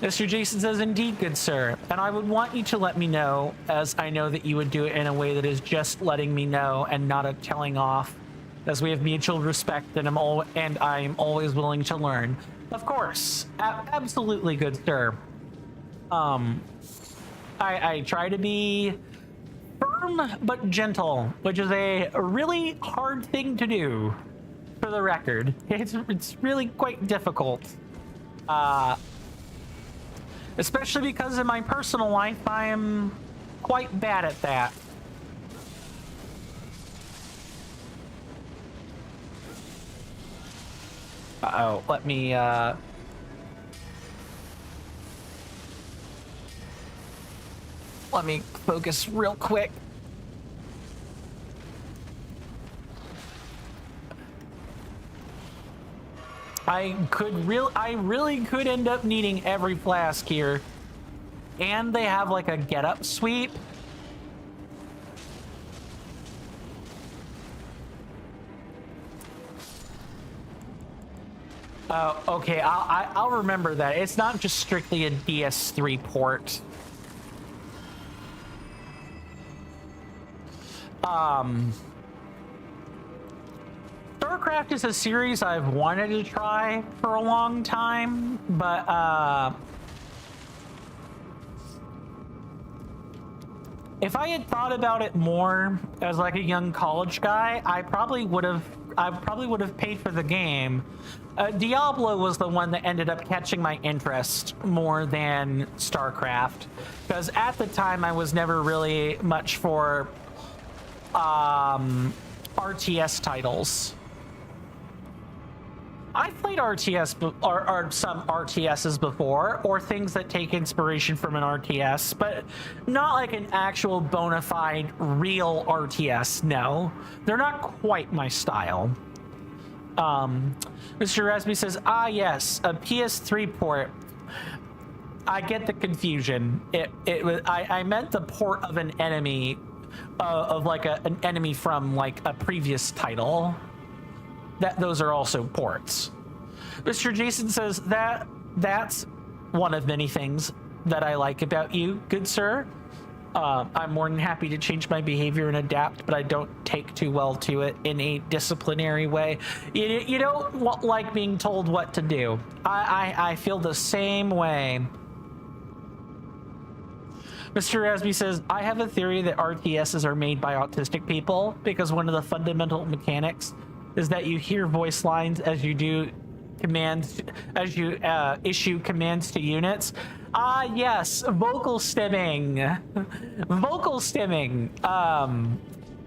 Mr. Jason says, indeed, good sir. And I would want you to let me know, as I know that you would do it in a way that is just letting me know and not a telling off, as we have mutual respect and I am always willing to learn. Of course, absolutely, good sir. I try to be firm but gentle, which is a really hard thing to do, for the record. It's really quite difficult. Especially because in my personal life, I am quite bad at that. Uh-oh, let me, focus real quick. I really could end up needing every flask here. And they have like a get up sweep. Okay, I'll remember that. It's not just strictly a DS3 port. StarCraft is a series I've wanted to try for a long time, but if I had thought about it more as like a young college guy, I probably would have paid for the game. Diablo was the one that ended up catching my interest more than StarCraft, because at the time I was never really much for RTS titles. I've played RTS or some RTSs before, or things that take inspiration from an RTS, but not like an actual bona fide real RTS. No, they're not quite my style. Mr. Rasby says, yes, a PS3 port. I get the confusion. I meant the port of an enemy, of like an enemy from like a previous title. Those are also ports. Mr. Jason says that's one of many things that I like about you, good sir. I'm more than happy to change my behavior and adapt, but I don't take too well to it in a disciplinary way. You don't like being told what to do. I feel the same way. Mr. Rasby says, I have a theory that RTSs are made by autistic people because one of the fundamental mechanics is that you hear voice lines as you do commands, as you issue commands to units. Yes, vocal stimming. Vocal stimming.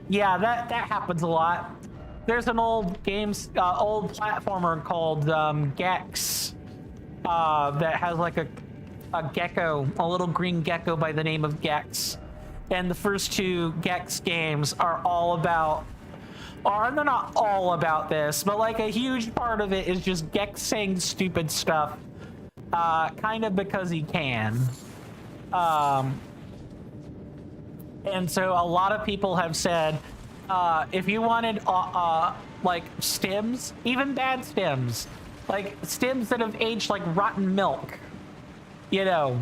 Yeah, that happens a lot. There's an old platformer called Gex that has like a gecko, a little green gecko by the name of Gex. And the first two Gex games are all about, or they're not all about this, but like a huge part of it is just Gex saying stupid stuff, kind of because he can. And so a lot of people have said, if you wanted like stems, even bad stems, like stems that have aged like rotten milk, you know,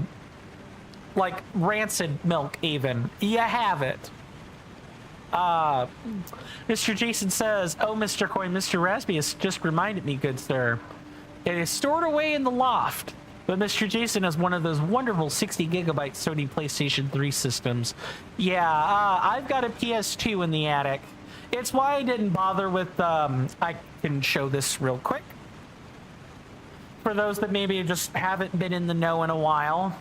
like rancid milk even, you have it. Mr. Jason says, oh, Mr. Coin, Mr. Rasby has just reminded me, good sir. It is stored away in the loft, but Mr. Jason has one of those wonderful 60 gigabyte Sony PlayStation 3 systems. Yeah, I've got a PS2 in the attic. It's why I didn't bother with, I can show this real quick. For those that maybe just haven't been in the know in a while,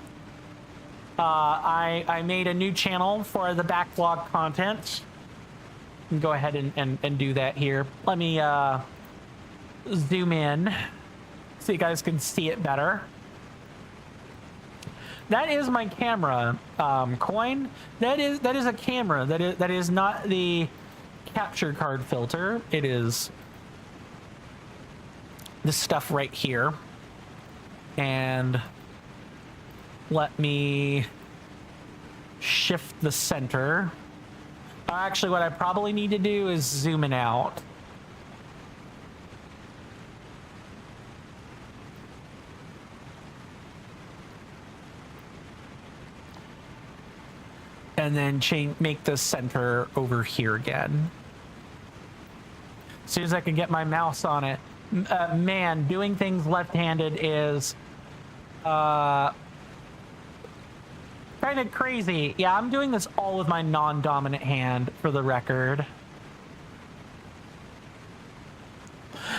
I made a new channel for the backlog content. And go ahead and do that here. Let me zoom in so you guys can see it better. That is my camera, Coin. That is a camera. That is not the capture card filter. It is this stuff right here. And let me shift the center. Actually, what I probably need to do is zoom it out. And then make the center over here again. As soon as I can get my mouse on it. Man, doing things left-handed is kind of crazy. Yeah, I'm doing this all with my non-dominant hand, for the record.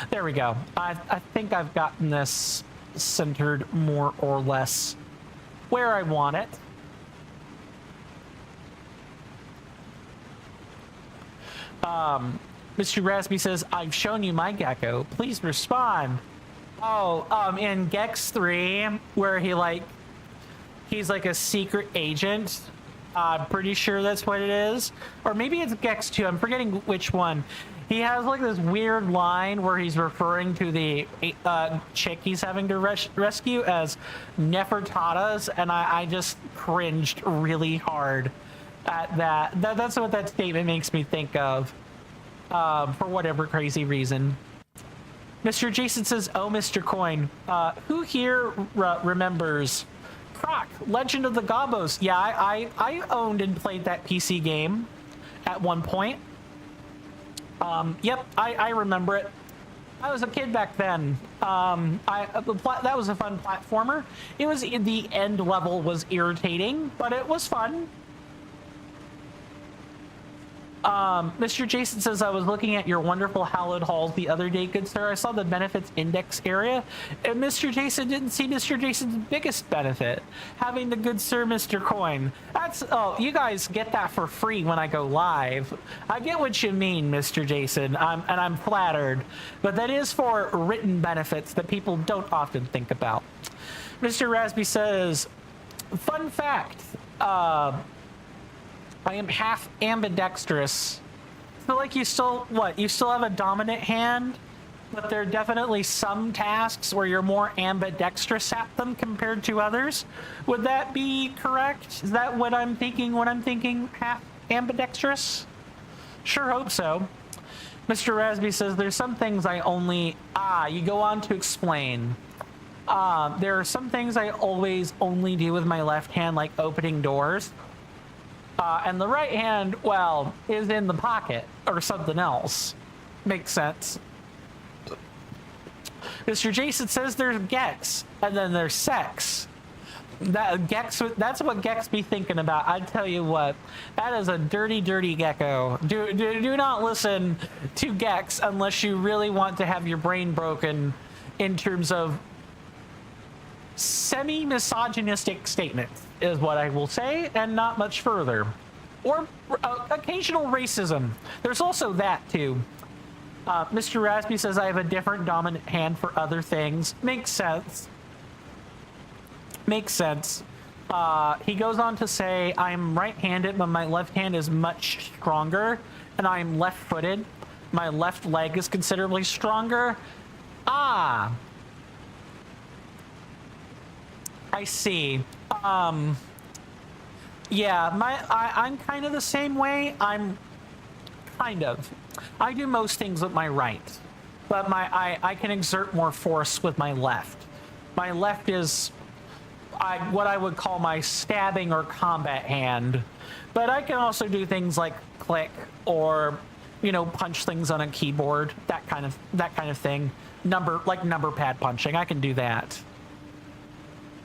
There we go. I think I've gotten this centered more or less where I want it. Mr. Rasby says, I've shown you my gecko. Please respond. Oh, in Gex 3, where he's like a secret agent. I'm pretty sure that's what it is. Or maybe it's Gex 2. I'm forgetting which one. He has like this weird line where he's referring to the chick he's having to rescue as Nefertatas, and I just cringed really hard at that. That's what that statement makes me think of, for whatever crazy reason. Mr. Jason says, oh, Mr. Coin, who here remembers Croc, Legend of the Gobos? Yeah, I owned and played that PC game at one point. Yep, I remember it. I was a kid back then. That was a fun platformer. It was, the end level was irritating, but it was fun. Mr. Jason says, I was looking at your wonderful hallowed halls the other day, good sir. I saw the benefits index area, and Mr. Jason didn't see Mr. Jason's biggest benefit, having the good sir Mr. Coin. Oh, you guys get that for free when I go live. I get what you mean, Mr. Jason, and I'm flattered, but that is for written benefits that people don't often think about. Mr. Rasby says, fun fact, I am half ambidextrous. So like you still have a dominant hand, but there are definitely some tasks where you're more ambidextrous at them compared to others. Would that be correct? Is that what I'm thinking when I'm thinking half ambidextrous? Sure hope so. Mr. Rasby says, there's some things I only... you go on to explain. There are some things I always only do with my left hand, like opening doors. And the right hand, well, is in the pocket or something else. Makes sense. Mr. Jason says there's Gex, and then there's sex. That's what Gex be thinking about. I tell you what, that is a dirty, dirty gecko. Do not listen to Gex unless you really want to have your brain broken in terms of semi-misogynistic statements, is what I will say, and not much further. Or occasional racism. There's also that, too. Mr. Rasby says, I have a different dominant hand for other things. Makes sense. Makes sense. He goes on to say, I'm right-handed, but my left hand is much stronger, and I'm left-footed. My left leg is considerably stronger. I see. Yeah, I'm kind of the same way. I do most things with my right, but I can exert more force with my left. My left is what I would call my stabbing or combat hand, but I can also do things like click or, punch things on a keyboard, that kind of thing. Number pad punching. I can do that.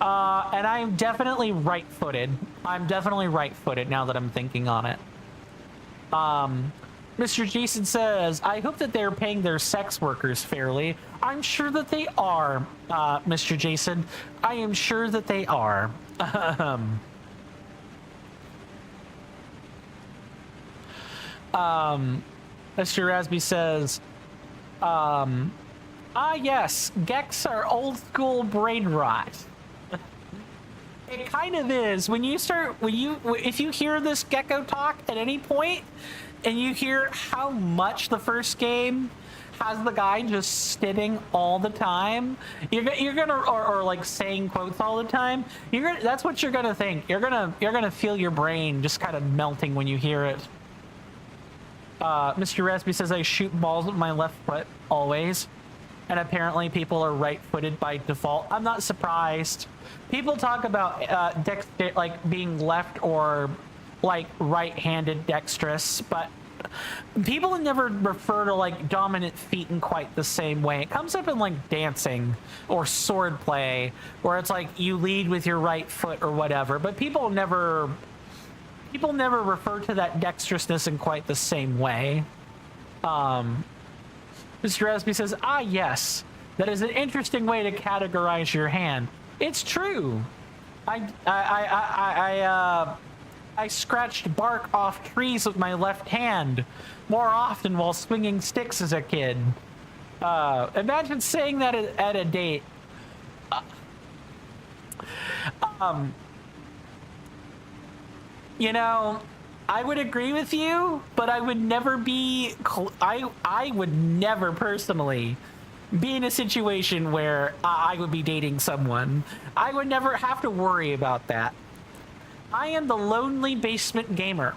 And I'm definitely right-footed. I'm definitely right-footed now that I'm thinking on it. Mr. Jason says, I hope that they're paying their sex workers fairly. I'm sure that they are, Mr. Jason. I am sure that they are. Mr. Rasby says, yes, Gex are old-school brain rot. It kind of is. If you hear this gecko talk at any point, and you hear how much the first game, has the guy just spitting all the time, you're gonna or like saying quotes all the time, that's what you're gonna think. You're gonna feel your brain just kind of melting when you hear it. Mr. Raspy says I shoot balls with my left foot always, and apparently people are right-footed by default. I'm not surprised. People talk about like being left or like right-handed dexterous, but people never refer to like dominant feet in quite the same way. It comes up in like dancing or sword play, where it's like you lead with your right foot or whatever, but people never refer to that dexterousness in quite the same way. Mr. Raspy says, yes, that is an interesting way to categorize your hand. It's true. I scratched bark off trees with my left hand more often while swinging sticks as a kid. Imagine saying that at a date. You know, I would agree with you, but I would never be... I would never personally be in a situation where I would be dating someone. I would never have to worry about that. I am the lonely basement gamer.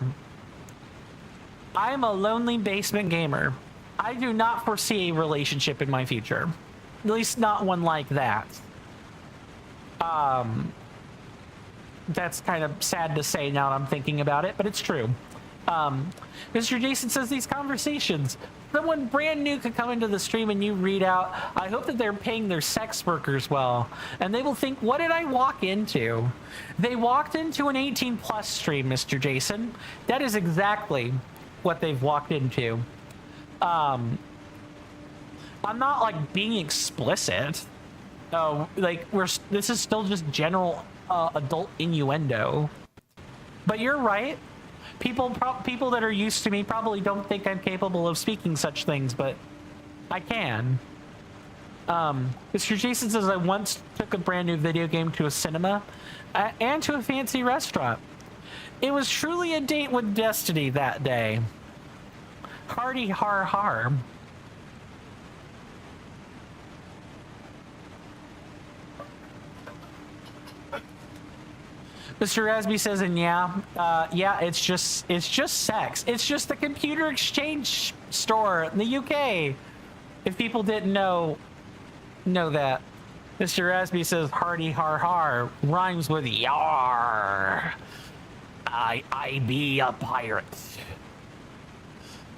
I am a lonely basement gamer. I do not foresee a relationship in my future. At least not one like that. That's kind of sad to say now that I'm thinking about it, but it's true. Mr. Jason says these conversations, someone brand new could come into the stream and you read out, I hope that they're paying their sex workers well, and they will think, what did I walk into? They walked into an 18 plus stream, Mr. Jason. That is exactly what they've walked into. I'm not like being explicit. Like this is still just general adult innuendo. But you're right. People that are used to me probably don't think I'm capable of speaking such things, but I can. Mr. Jason says I once took a brand new video game to a cinema and to a fancy restaurant. It was truly a date with destiny that day. Hardy har har. Mr. Rasby says, and yeah, it's just sex. It's just the computer exchange store in the UK. If people didn't know that. Mr. Rasby says, hardy har har rhymes with yar. I be a pirate.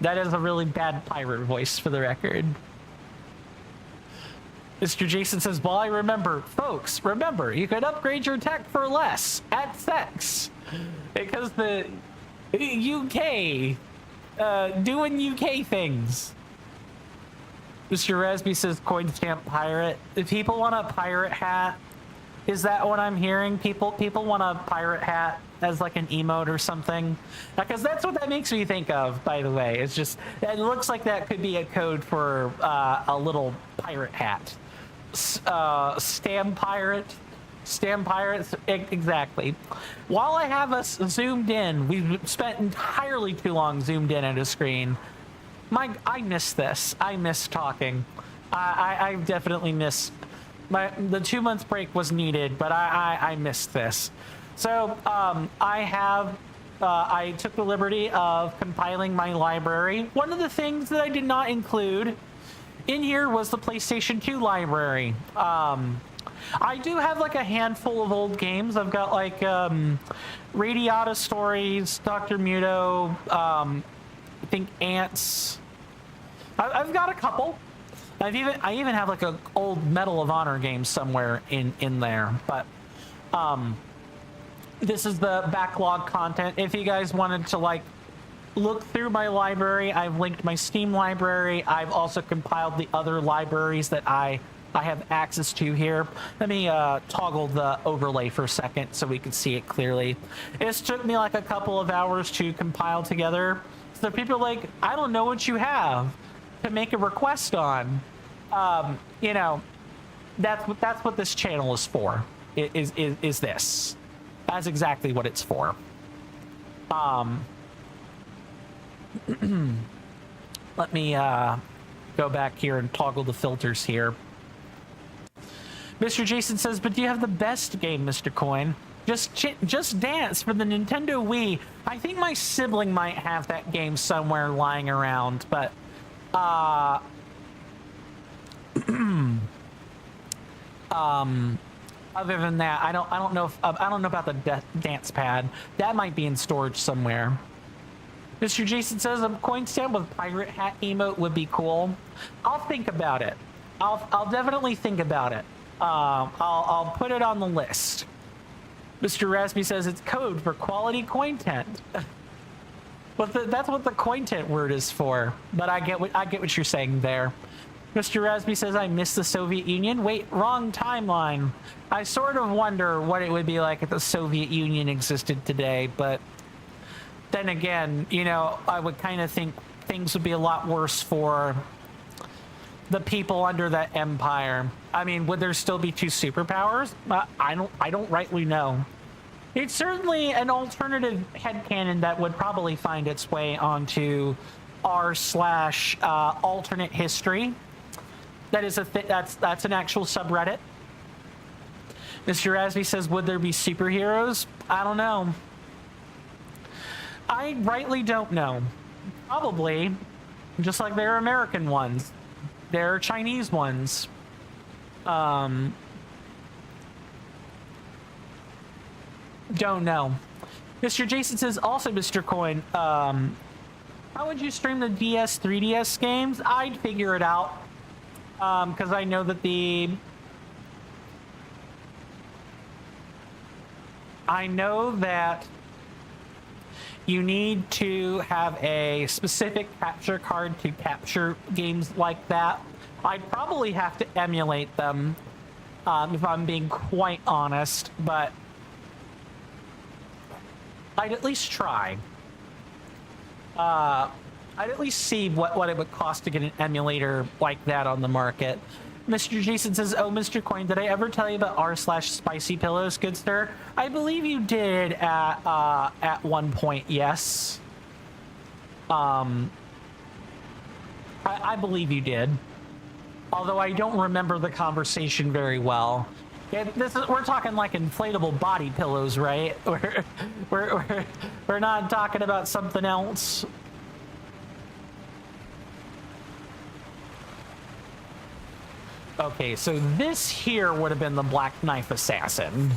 That is a really bad pirate voice for the record. Mr. Jason says, well, I remember, folks, remember, you could upgrade your tech for less at sex. Because the UK, doing UK things. Mr. Rasby says, coin stamp pirate. If people want a pirate hat, is that what I'm hearing? People want a pirate hat as like an emote or something? Because that's what that makes me think of, by the way. It's just, it looks like that could be a code for a little pirate hat. Stam pirates, exactly. While I have us zoomed in, we've spent entirely too long zoomed in at a screen. I miss this. I miss talking. I definitely miss the 2 month break was needed, but I missed this. So I took the liberty of compiling my library. One of the things that I did not include in here was the PlayStation 2 library. I do have like a handful of old games. I've got like Radiata Stories, Dr. Muto, I think Ants. I've got a couple. I even have like an old Medal of Honor game somewhere in there. But this is the backlog content. If you guys wanted to like look through my library, I've linked my Steam library. I've also compiled the other libraries that I have access to here. Let me toggle the overlay for a second so we can see it clearly. This took me like a couple of hours to compile together. So people are like, I don't know what you have to make a request on. You know, that's what this channel is for. Is this? That's exactly what it's for. Let me go back here and toggle the filters here. Mr. Jason says, but do you have the best game, Mr. Coin? Just Dance for the Nintendo Wii. I think my sibling might have that game somewhere lying around, but other than that, I don't know about the dance pad. That might be in storage somewhere. Mr. Jason says a coin stamp with pirate hat emote would be cool. I'll think about it. I'll definitely think about it. I'll put it on the list. Mr. Raspy says it's code for quality coin tent. But that's what the coin tent word is for. But I get what you're saying there. Mr. Raspy says I miss the Soviet Union. Wait, wrong timeline. I sort of wonder what it would be like if the Soviet Union existed today, but then again, you know, I would kind of think things would be a lot worse for the people under that empire. I mean, would there still be two superpowers? I don't rightly know. It's certainly an alternative headcanon that would probably find its way onto r/alternate history. That is that's an actual subreddit. Mr. Rasby says, would there be superheroes? I don't know. I rightly don't know. Probably, just like there are American ones. There are Chinese ones. Don't know. Mr. Jason says, also, Mr. Coin, how would you stream the DS, 3DS games? I'd figure it out. Because I know that you need to have a specific capture card to capture games like that. I'd probably have to emulate them, if I'm being quite honest, but I'd at least try. I'd at least see what it would cost to get an emulator like that on the market. Mr. Jason says, oh, Mr. Coin, did I ever tell you about r/spicy pillows, good sir? I believe you did at one point, yes. I believe you did. Although I don't remember the conversation very well. Yeah, we're talking like inflatable body pillows, right? We're not talking about something else. Okay, so this here would have been the Black Knife Assassin.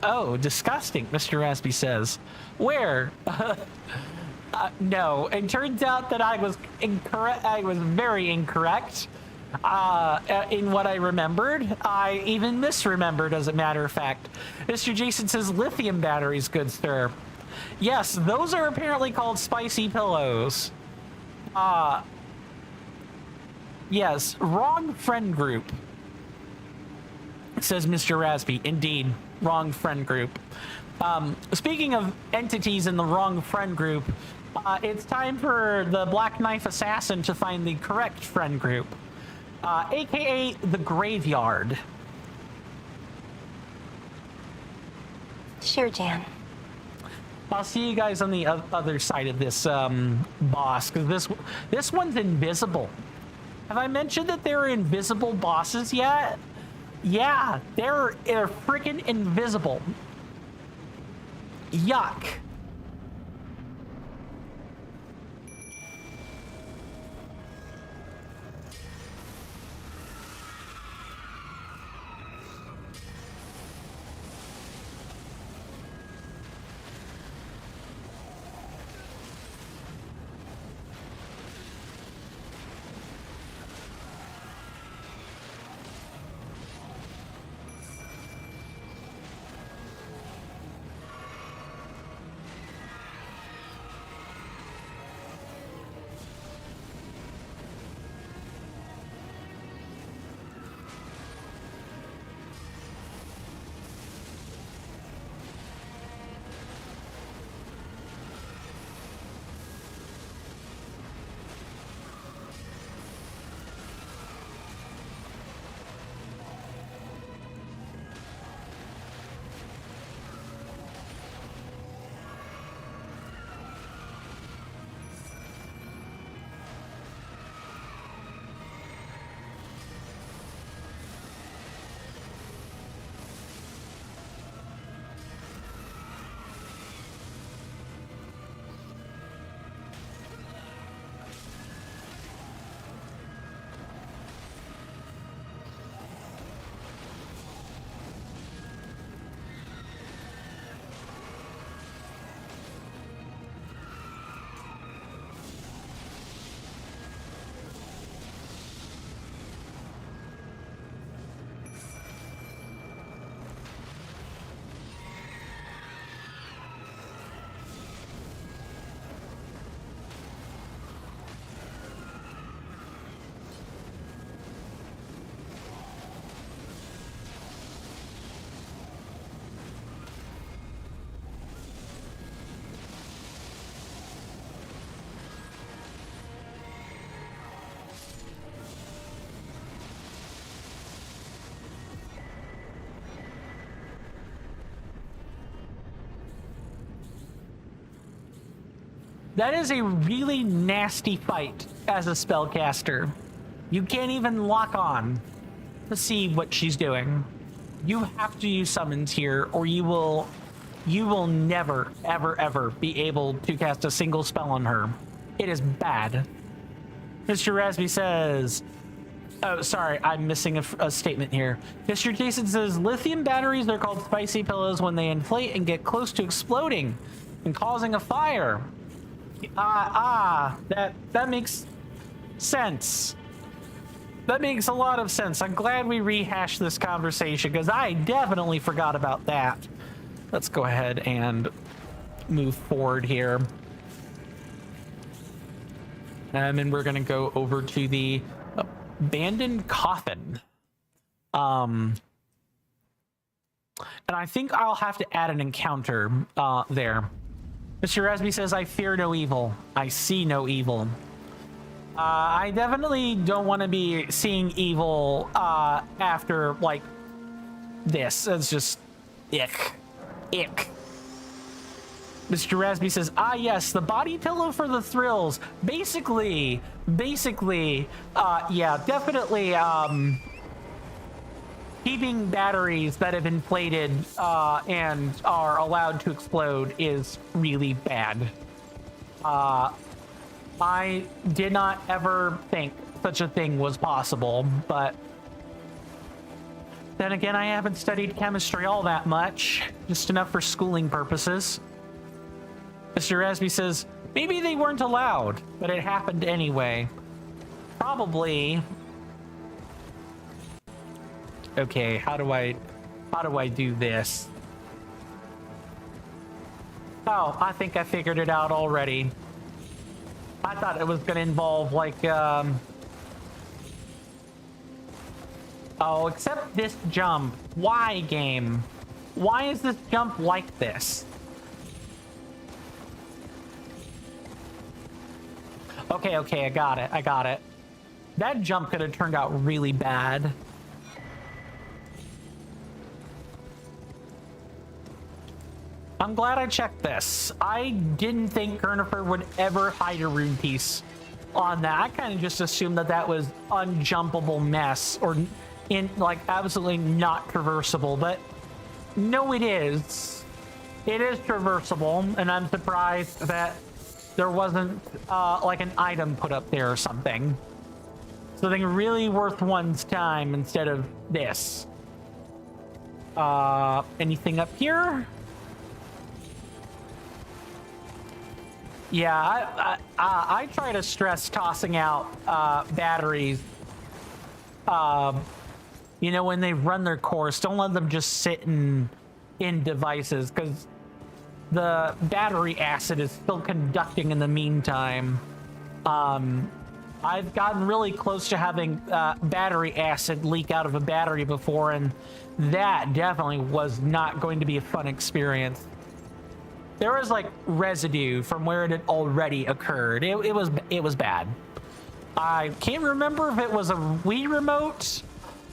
Oh, disgusting, Mr. Raspy says. Where? No, it turns out that I was incorrect. I was very incorrect in what I remembered. I even misremembered, as a matter of fact. Mr. Jason says lithium batteries, good sir. Yes, those are apparently called spicy pillows. Yes, wrong friend group, says Mr. Raspy. Indeed, wrong friend group. Speaking of entities in the wrong friend group, it's time for the Black Knife Assassin to find the correct friend group, aka the Graveyard.
Sure, Jan.
I'll see you guys on the other side of this boss, because this one's invisible. Have I mentioned that there are invisible bosses yet? Yeah, they're freaking invisible. Yuck. That is a really nasty fight as a spellcaster. You can't even lock on to see what she's doing. You have to use summons here, or you will never, ever be able to cast a single spell on her. It is bad. Mr. Rasby says, oh, sorry, I'm missing a statement here. Mr. Jason says, lithium batteries, they're called spicy pillows when they inflate and get close to exploding and causing a fire. That makes sense. That makes a lot of sense. I'm glad we rehashed this conversation because I definitely forgot about that. Let's go ahead and move forward here. And we're going to go over to the abandoned coffin. And I think I'll have to add an encounter there. Mr. Rasby says, I fear no evil. I see no evil. I definitely don't want to be seeing evil after, like, this. It's just, ick. Ick. Mr. Rasby says, ah, yes, the body pillow for the thrills. Basically, yeah, definitely, keeping batteries that have inflated and are allowed to explode is really bad. I did not ever think such a thing was possible, but then again, I haven't studied chemistry all that much, just enough for schooling purposes. Mr. Rasby says, maybe they weren't allowed, but it happened anyway. Probably. Okay, how do I do this? Oh, I think I figured it out already. I thought it was gonna involve like oh, except this jump. Why, game? Why is this jump like this? Okay, I got it. That jump could have turned out really bad. I'm glad I checked this. I didn't think Kernifer would ever hide a rune piece on that. I kind of just assumed that that was unjumpable mess or in like absolutely not traversable, but no, it is. It is traversable, and I'm surprised that there wasn't like an item put up there or something. Something really worth one's time instead of this. Anything up here? Yeah, I try to stress tossing out batteries. You know, when they run their course, don't let them just sit in devices, because the battery acid is still conducting in the meantime. I've gotten really close to having battery acid leak out of a battery before, and that definitely was not going to be a fun experience. There was like residue from where it had already occurred. It was bad. I can't remember if it was a Wii remote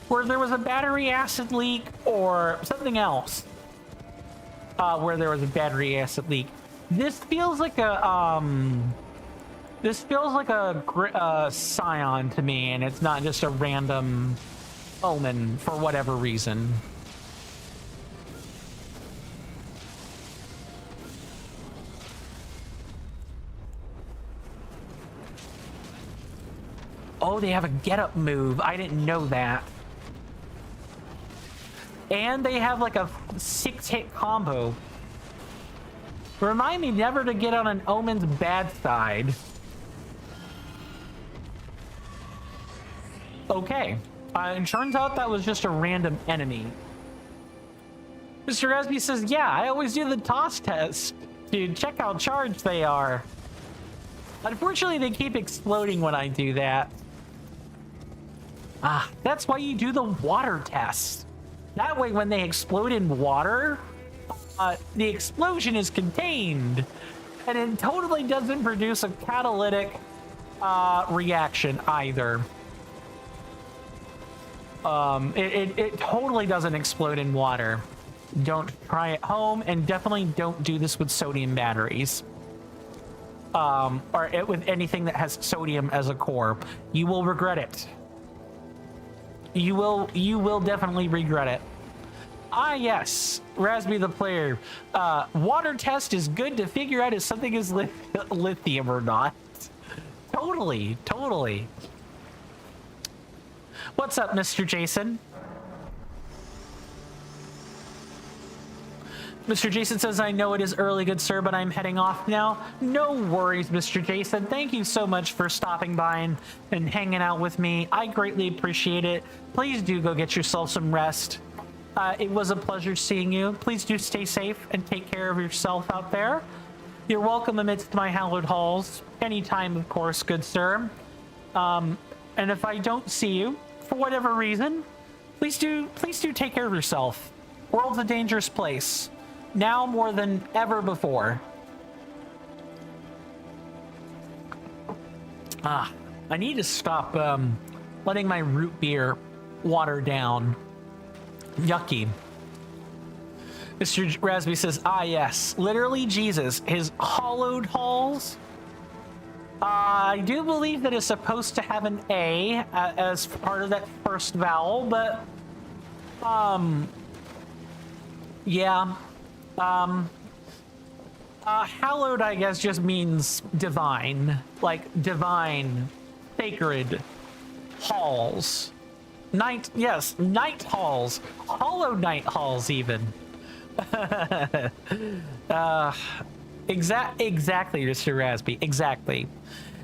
where there was a battery acid leak or something else where there was a battery acid leak. This feels like a scion to me, and it's not just a random omen for whatever reason. Oh, they have a get-up move. I didn't know that. And they have like a 6-hit combo. Remind me never to get on an omen's bad side. Okay. It turns out that was just a random enemy. Mr. Rasby says, yeah, I always do the toss test to check how charged they are. Unfortunately, they keep exploding when I do that. Ah, that's why you do the water test. That way, when they explode in water, the explosion is contained, and it totally doesn't produce a catalytic reaction either. It totally doesn't explode in water. Don't try it home, and definitely don't do this with sodium batteries. with anything that has sodium as a core. You will regret it. You will definitely regret it. Ah, yes, Raspy the player. Water test is good to figure out if something is lithium or not. Totally. What's up, Mr. Jason? Mr. Jason says, I know it is early, good sir, but I'm heading off now. No worries, Mr. Jason. Thank you so much for stopping by and hanging out with me. I greatly appreciate it. Please do go get yourself some rest. It was a pleasure seeing you. Please do stay safe and take care of yourself out there. You're welcome amidst my hallowed halls. Anytime, of course, good sir. And if I don't see you, for whatever reason, please do take care of yourself. World's a dangerous place. Now more than ever before. I need to stop letting my root beer water down. Yucky. Mr. Raspy says, ah, yes, literally Jesus, his hollowed halls. I do believe that it's supposed to have an A as part of that first vowel, but yeah. Hallowed, I guess, just means divine. Like divine, sacred halls. Night halls. Hollow night halls, even. Exactly, Mr. Raspy. Exactly.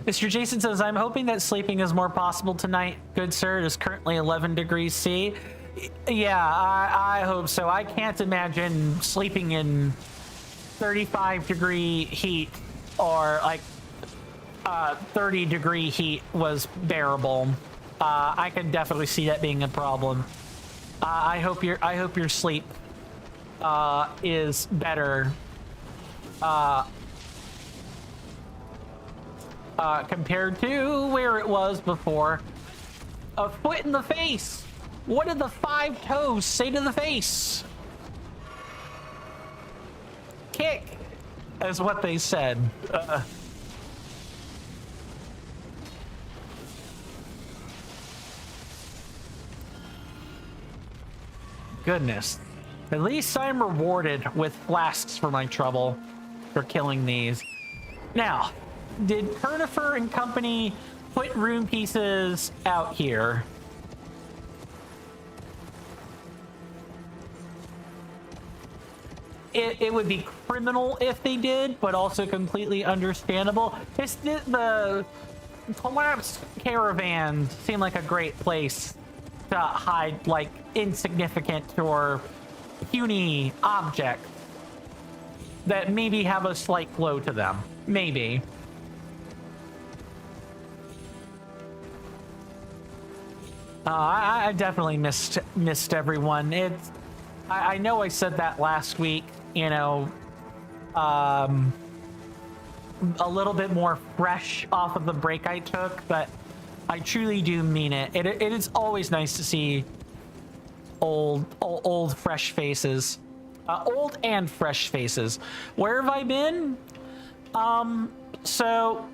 Mr. Jason says, I'm hoping that sleeping is more possible tonight. Good sir, it is currently 11 degrees C. Yeah, I hope so. I can't imagine sleeping in 35-degree heat or like 30-degree heat was bearable. I can definitely see that being a problem. I hope your sleep is better compared to where it was before. A foot in the face. What did the 5 toes say to the face? Kick, is what they said. Goodness. At least I'm rewarded with flasks for my trouble for killing these. Now, did Pernifer and company put room pieces out here? It would be criminal if they did, but also completely understandable. The collapsed caravans seem like a great place to hide like insignificant or puny objects that maybe have a slight glow to them. Maybe. I definitely missed everyone. I know I said that last week, you know, a little bit more fresh off of the break I took, but I truly do mean it. It is always nice to see old fresh faces. Old and fresh faces. Where have I been? So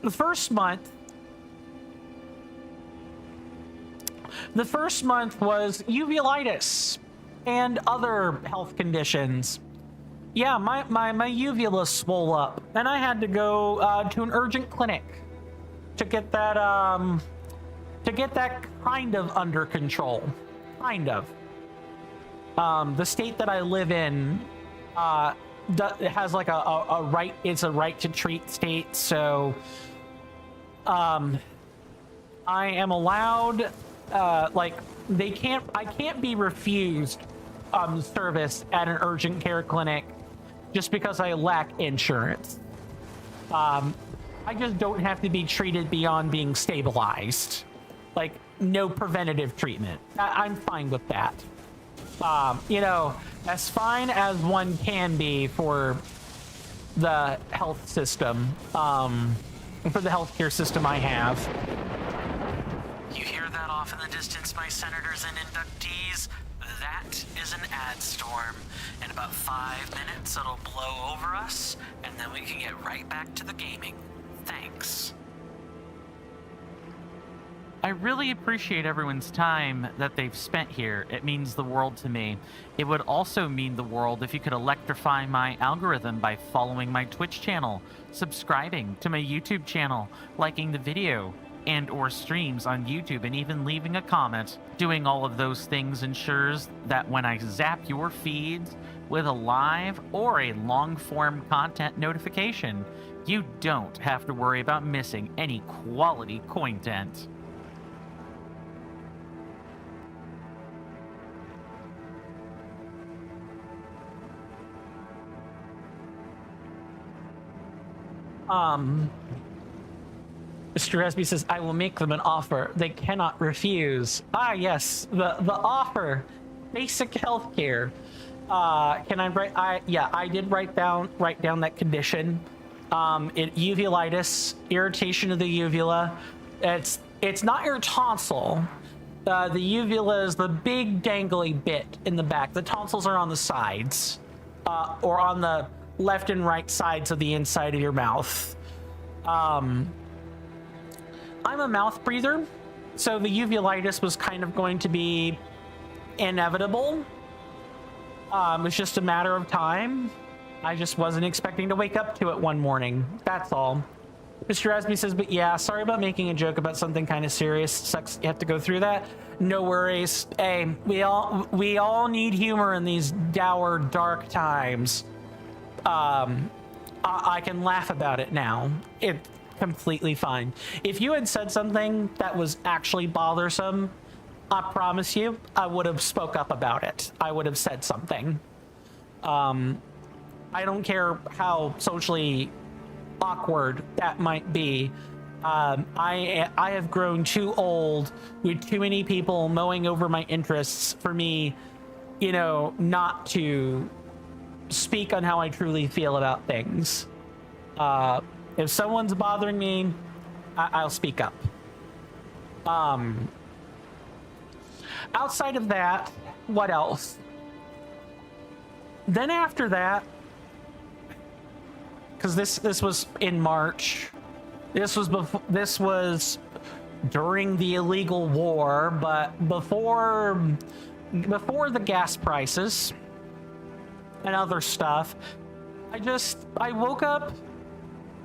the first month was uveitis and other health conditions. Yeah, my uvula swole up, and I had to go to an urgent clinic to get that kind of under control. Kind of. The state that I live in it has like a right. It's a right to treat state, so I am allowed. Like I can't be refused service at an urgent care clinic just because I lack insurance. I just don't have to be treated beyond being stabilized. Like no preventative treatment. I'm fine with that. You know, as fine as one can be for the health system, for the healthcare system I have.
You hear that off in the distance, my senators and inductees? That is an ad storm. In about 5 minutes, it'll blow over us, and then we can get right back to the gaming. Thanks.
I really appreciate everyone's time that they've spent here. It means the world to me. It would also mean the world if you could electrify my algorithm by following my Twitch channel, subscribing to my YouTube channel, liking the video and or streams on YouTube, and even leaving a comment. Doing all of those things ensures that when I zap your feeds with a live or a long-form content notification, you don't have to worry about missing any quality content.
Mr. Resby says, I will make them an offer they cannot refuse. Ah, yes, the offer. Basic health care. Can I write? I did write down that condition. Uveitis, irritation of the uvula. It's not your tonsil. The uvula is the big dangly bit in the back. The tonsils are on the sides, or on the left and right sides of the inside of your mouth. I'm a mouth breather, so the uveitis was kind of going to be inevitable. It's just a matter of time. I just wasn't expecting to wake up to it one morning. That's all. Mr. Rasby says, but yeah, sorry about making a joke about something kind of serious. Sucks you have to go through that. No worries. Hey, we all need humor in these dour, dark times. I can laugh about it now. It's completely fine. If you had said something that was actually bothersome, I promise you, I would have spoke up about it. I would have said something. I don't care how socially awkward that might be. I have grown too old with too many people mowing over my interests for me, not to speak on how I truly feel about things. If someone's bothering me, I'll speak up. Outside of that, what else? Then after that, because this was in March. This was during the illegal war, but before the gas prices and other stuff. I woke up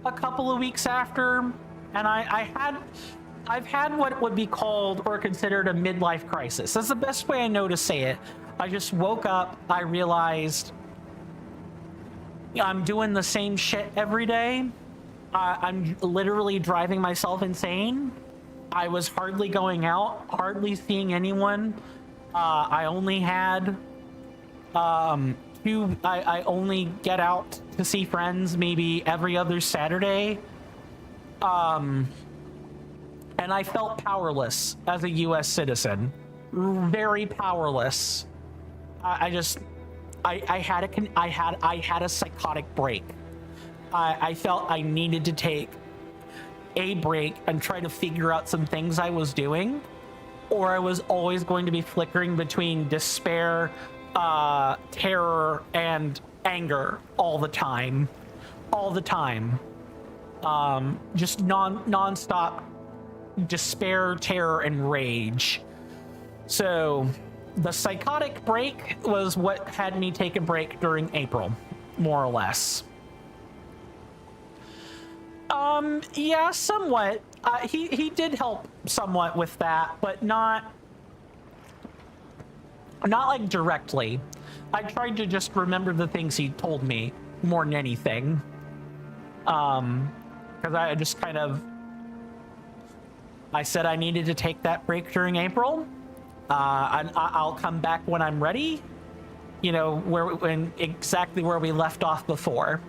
a couple of weeks after, and I've had what would be called or considered a midlife crisis. That's the best way I know to say it. I just woke up, I realized I'm doing the same shit every day. I'm literally driving myself insane. I was hardly going out, hardly seeing anyone. I only had I only get out to see friends maybe every other Saturday. And I felt powerless as a US citizen. Very powerless. I had a psychotic break. I felt I needed to take a break and try to figure out some things I was doing, or I was always going to be flickering between despair, terror, and anger all the time. Just non-stop despair, terror, and rage. So the psychotic break was what had me take a break during April, more or less. Yeah, somewhat. He did help somewhat with that, but not like directly. I tried to just remember the things he told me more than anything. Because I just I said I needed to take that break during April. And I'll come back when I'm ready. Exactly where we left off before.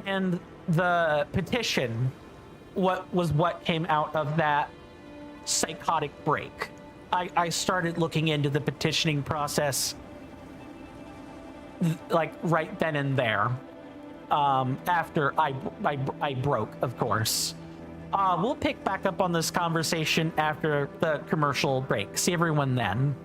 And the petition, what came out of that psychotic break. I started looking into the petitioning process like right then and there. After I broke, of course. We'll pick back up on this conversation after the commercial break. See everyone then.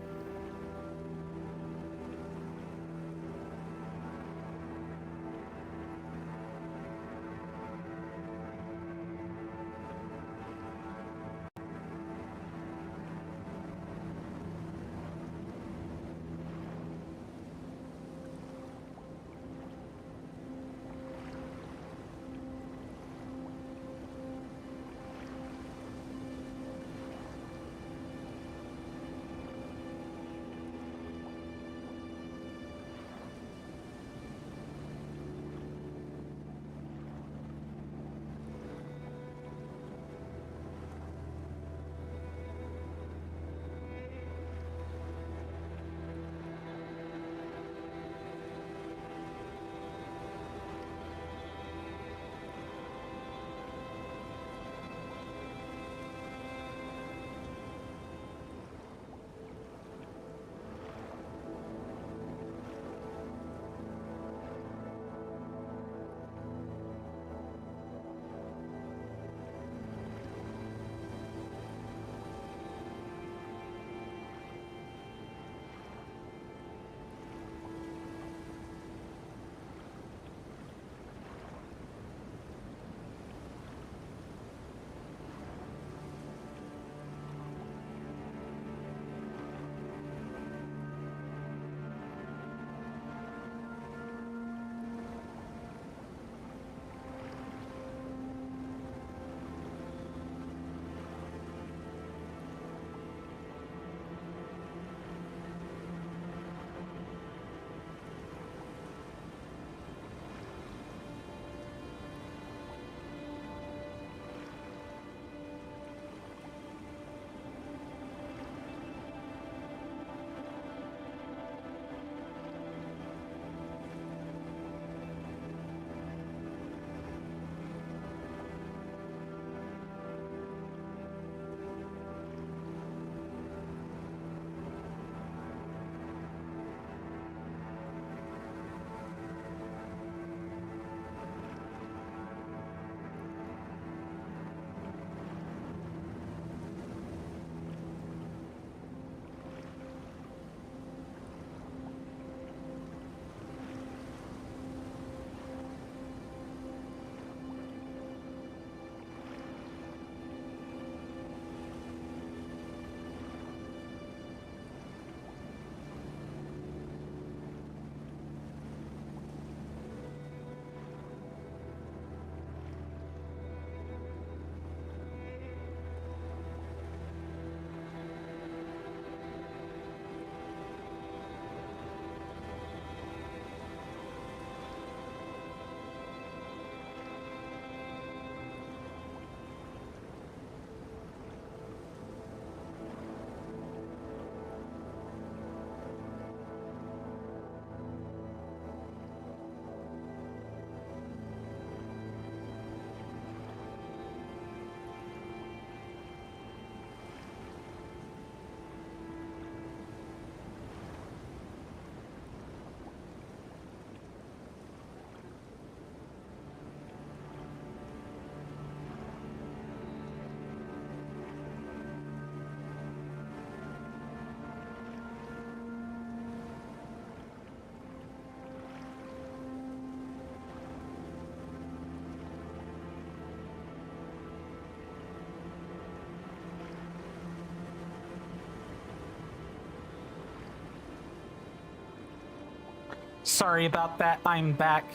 Sorry about that. I'm back.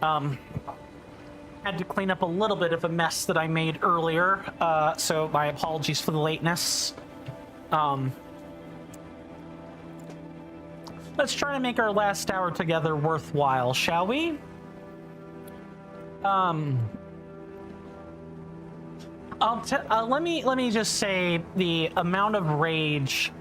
Had to clean up a little bit of a mess that I made earlier, so my apologies for the lateness. Let's try to make our last hour together worthwhile, shall we? Let me just say the amount of rage.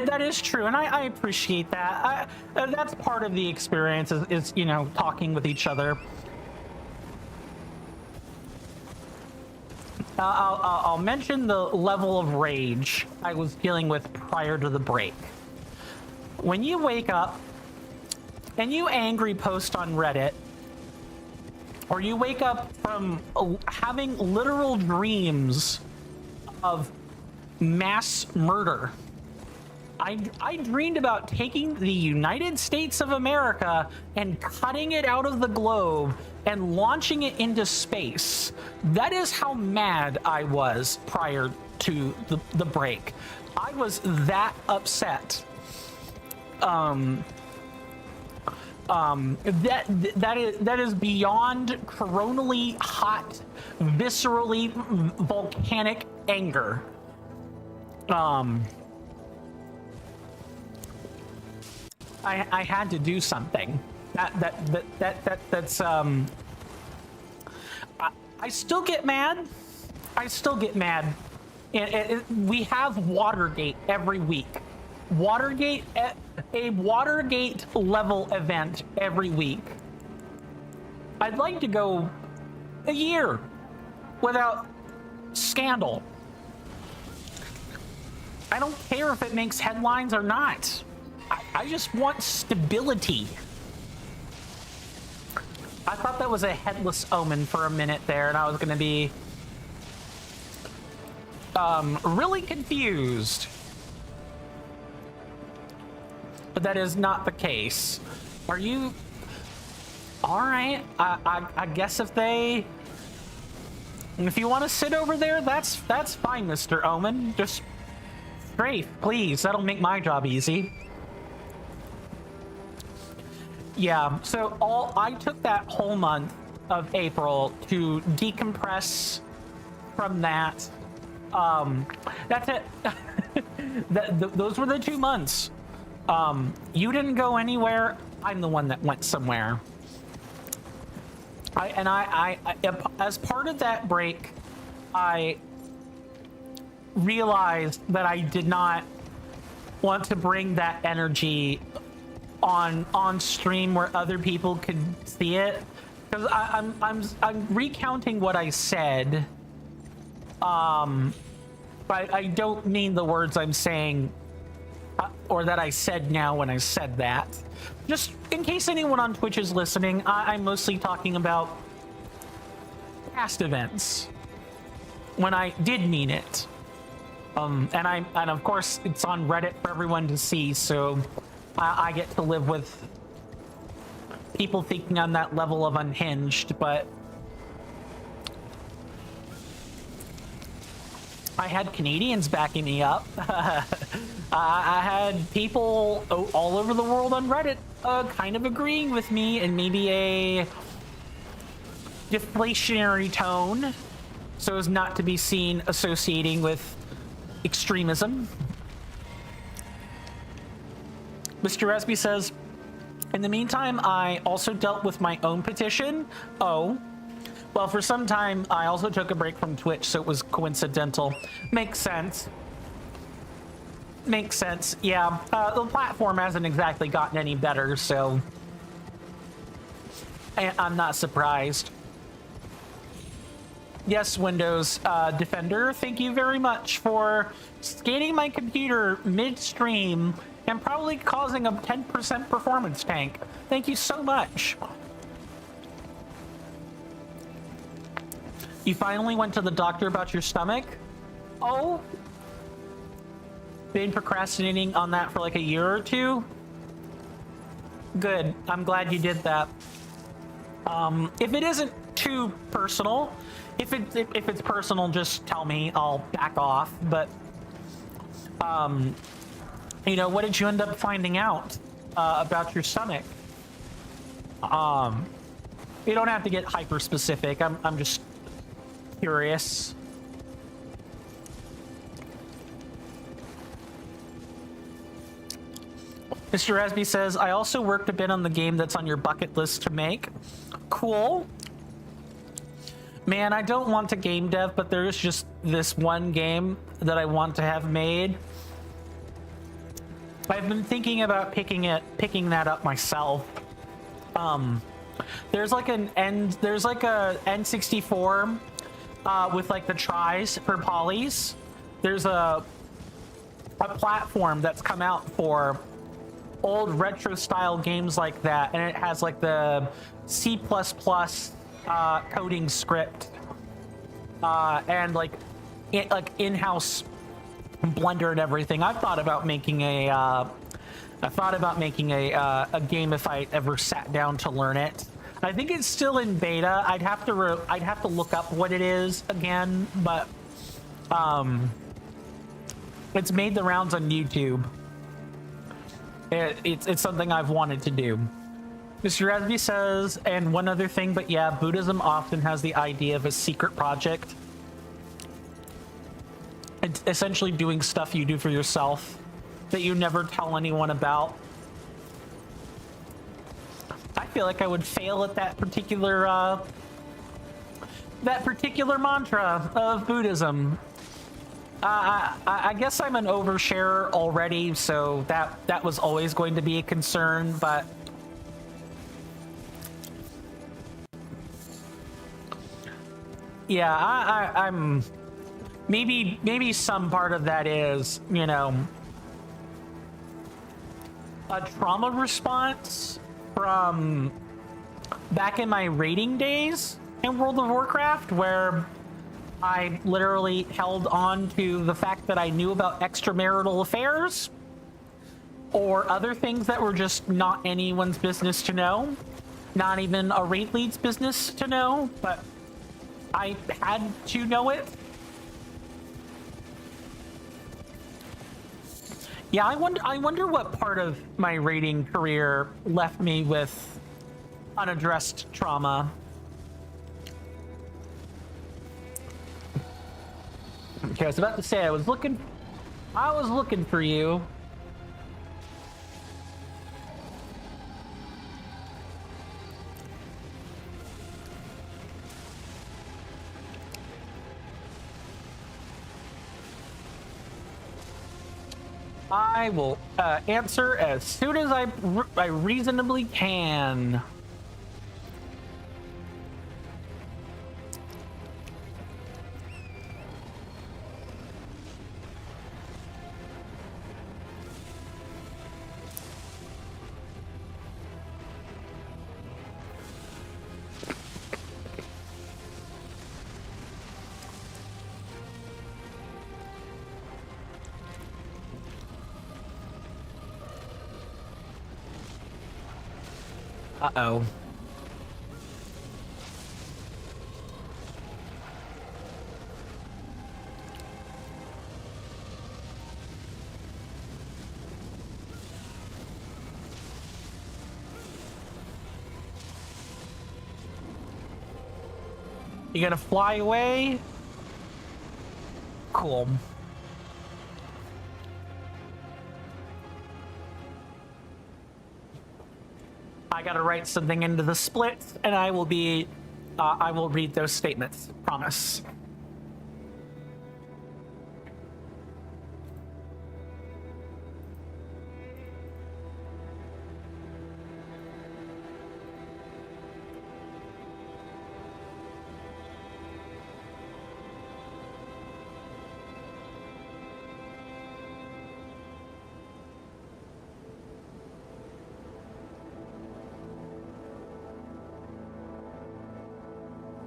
That is true, and I appreciate that. That's part of the experience is you know, talking with each other. I'll mention the level of rage I was dealing with prior to the break. When you wake up and you angry post on Reddit, or you wake up from having literal dreams of mass murder. I dreamed about taking the United States of America and cutting it out of the globe and launching it into space. That is how mad I was prior to the break. I was that upset. That is beyond coronally hot, viscerally volcanic anger. I had to do something. That's I still get mad. I still get mad. We have Watergate every week. A Watergate level event every week. I'd like to go a year without scandal. I don't care if it makes headlines or not. I just want stability. I thought that was a headless omen for a minute there, and I was gonna be really confused. But that is not the case. Are you all right? I guess if you want to sit over there, that's fine, Mr. Omen. Just strafe, please. That'll make my job easy. Yeah, so I took that whole month of April to decompress from that. That's it. Those were the 2 months. You didn't go anywhere. I'm the one that went somewhere. I as part of that break, I realized that I did not want to bring that energy on stream where other people could see it, because I'm recounting what I said. But I don't mean the words I'm saying or that I said now when I said that. Just in case anyone on Twitch is listening, I'm mostly talking about past events when I did mean it. And of course it's on Reddit for everyone to see, so I get to live with people thinking on that level of unhinged, but I had Canadians backing me up. I had people all over the world on Reddit kind of agreeing with me in maybe a deflationary tone, so as not to be seen associating with extremism. Mr. Resby says, in the meantime, I also dealt with my own petition. Oh, well, for some time, I also took a break from Twitch, so it was coincidental. Makes sense. Makes sense, yeah. The platform hasn't exactly gotten any better, so I'm not surprised. Yes, Windows Defender, thank you very much for scanning my computer mid-stream and probably causing a 10% performance tank. Thank you so much. You finally went to the doctor about your stomach? Oh? Been procrastinating on that for like a year or two? Good. I'm glad you did that. If it isn't too personal, if it's personal, just tell me. I'll back off. But You know, what did you end up finding out about your stomach? You don't have to get hyper specific. I'm just curious. Mr. Rasby says, I also worked a bit on the game that's on your bucket list to make. Cool. Man, I don't want to game dev, but there's just this one game that I want to have made. I've been thinking about picking that up myself. There's like a N64 with like the tries for polys. There's a platform that's come out for old retro style games like that, and it has like the C++ coding script and like in-house Blender and everything. I've thought about making a game if I ever sat down to learn it. I think it's still in beta. I'd have to look up what it is again, but it's made the rounds on YouTube. It's something I've wanted to do. Mr. Rasby says, and one other thing, but yeah, Buddhism often has the idea of a secret project. It's essentially doing stuff you do for yourself that you never tell anyone about. I feel like I would fail at that particular mantra of Buddhism. I guess I'm an oversharer already, so that was always going to be a concern, but yeah, I'm maybe some part of that is, you know, a trauma response from back in my raiding days in World of Warcraft, where I literally held on to the fact that I knew about extramarital affairs or other things that were just not anyone's business to know, not even a raid lead's business to know, but I had to know it. Yeah, I wonder what part of my raiding career left me with unaddressed trauma. Okay, I was about to say I was looking for you. I will answer as soon as I reasonably can. Uh-oh. You gonna fly away? Cool. I gotta write something into the split, and I will read those statements. Promise.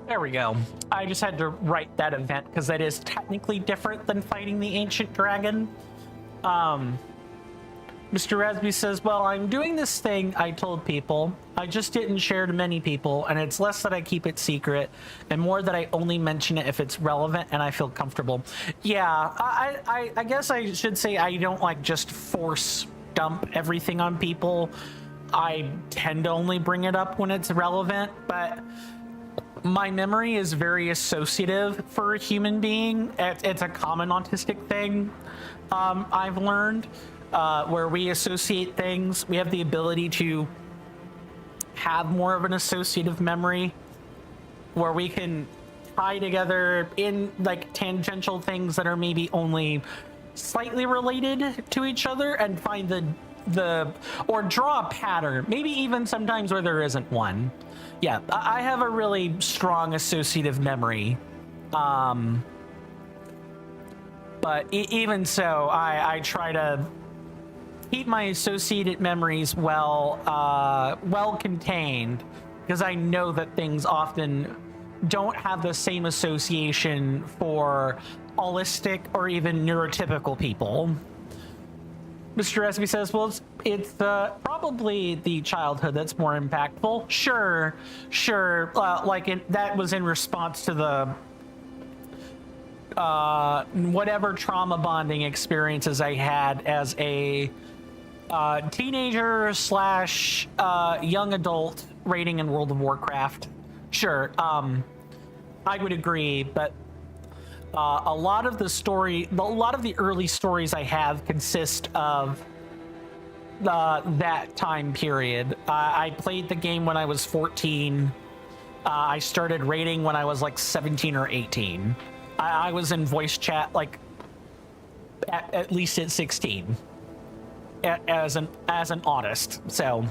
There we go. I just had to write that event because that is technically different than fighting the ancient dragon. Mr. Rasby says, well, I'm doing this thing I told people. I just didn't share to many people, and it's less that I keep it secret and more that I only mention it if it's relevant and I feel comfortable. Yeah, I guess I should say I don't like just force dump everything on people. I tend to only bring it up when it's relevant, but my memory is very associative for a human being. It's a common autistic thing I've learned. Where we associate things, we have the ability to have more of an associative memory where we can tie together in like tangential things that are maybe only slightly related to each other and find or draw a pattern, maybe even sometimes where there isn't one. Yeah, I have a really strong associative memory. But even so, I try to keep my associated memories well contained, because I know that things often don't have the same association for allistic or even neurotypical people. Mr. Espy says, well, it's probably the childhood that's more impactful. Sure. That was in response to the whatever trauma bonding experiences I had as a teenager / young adult raiding in World of Warcraft. Sure, I would agree, but a lot of the early stories I have consist of that time period. I played the game when I was 14. I started raiding when I was like 17 or 18. I was in voice chat like at least at 16. As an autist, so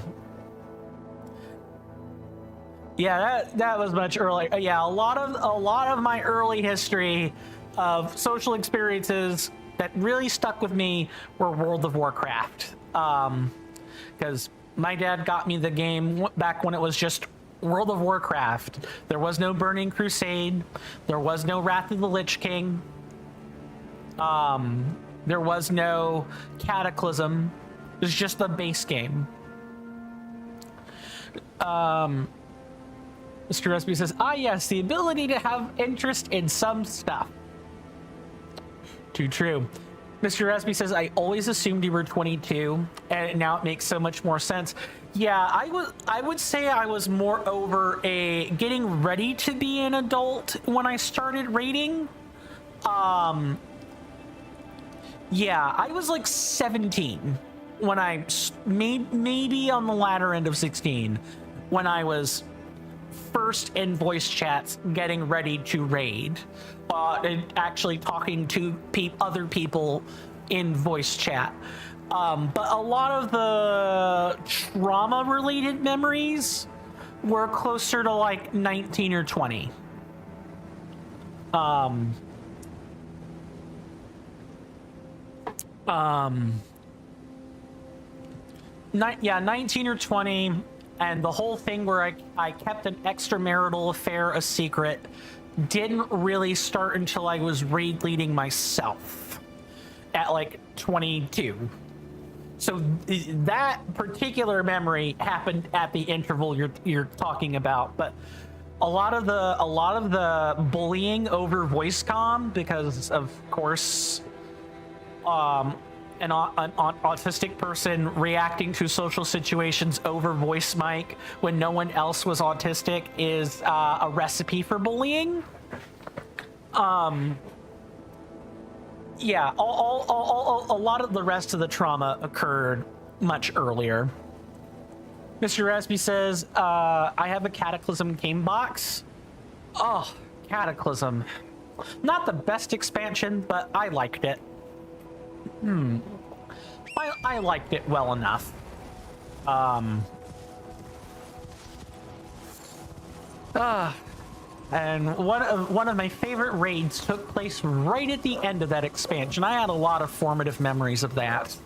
yeah, that was much earlier. Yeah, a lot of my early history of social experiences that really stuck with me were World of Warcraft, because my dad got me the game back when it was just World of Warcraft. There was no Burning Crusade, there was no Wrath of the Lich King, there was no Cataclysm. It was just the base game. Mr. Resby says, yes, the ability to have interest in some stuff. Too true. Mr. Resby says, I always assumed you were 22, and now it makes so much more sense. Yeah, I would say I was more over getting ready to be an adult when I started raiding. Yeah, I was like 17 when I maybe on the latter end of 16 when I was first in voice chats getting ready to raid, and actually talking to other people in voice chat. But a lot of the trauma related memories were closer to like 19 or 20. Yeah, 19 or 20, and the whole thing where I kept an extramarital affair a secret didn't really start until I was raid leading myself at like 22. So that particular memory happened at the interval you're talking about, but a lot of the bullying over voice comm, because of course an autistic person reacting to social situations over voice mic when no one else was autistic is a recipe for bullying. Yeah, a lot of the rest of the trauma occurred much earlier. Mr. Raspy says, I have a Cataclysm game box. Oh, Cataclysm. Not the best expansion, but I liked it. I liked it well enough. And one of my favorite raids took place right at the end of that expansion. I had a lot of formative memories of that.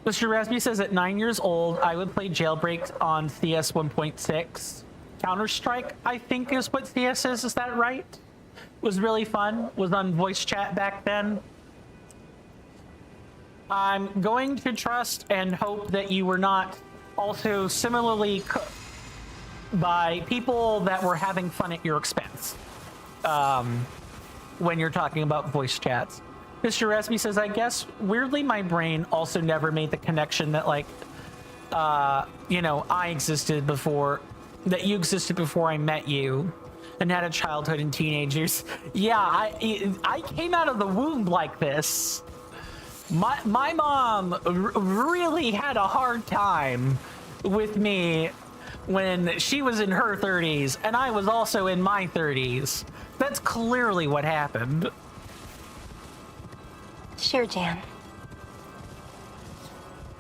Mr. Raspy says at 9 years old, I would play Jailbreak on CS 1.6. Counter-Strike, I think is what CS is that right? Was really fun, was on voice chat back then. I'm going to trust and hope that you were not also similarly cooked by people that were having fun at your expense when you're talking about voice chats. Mr. Resby says, I guess weirdly my brain also never made the connection that like you know, I existed before, that you existed before I met you and had a childhood and teenage years. Yeah, I came out of the womb like this. My mom really had a hard time with me when she was in her 30s and I was also in my 30s. That's clearly what happened.
Sure, Jan.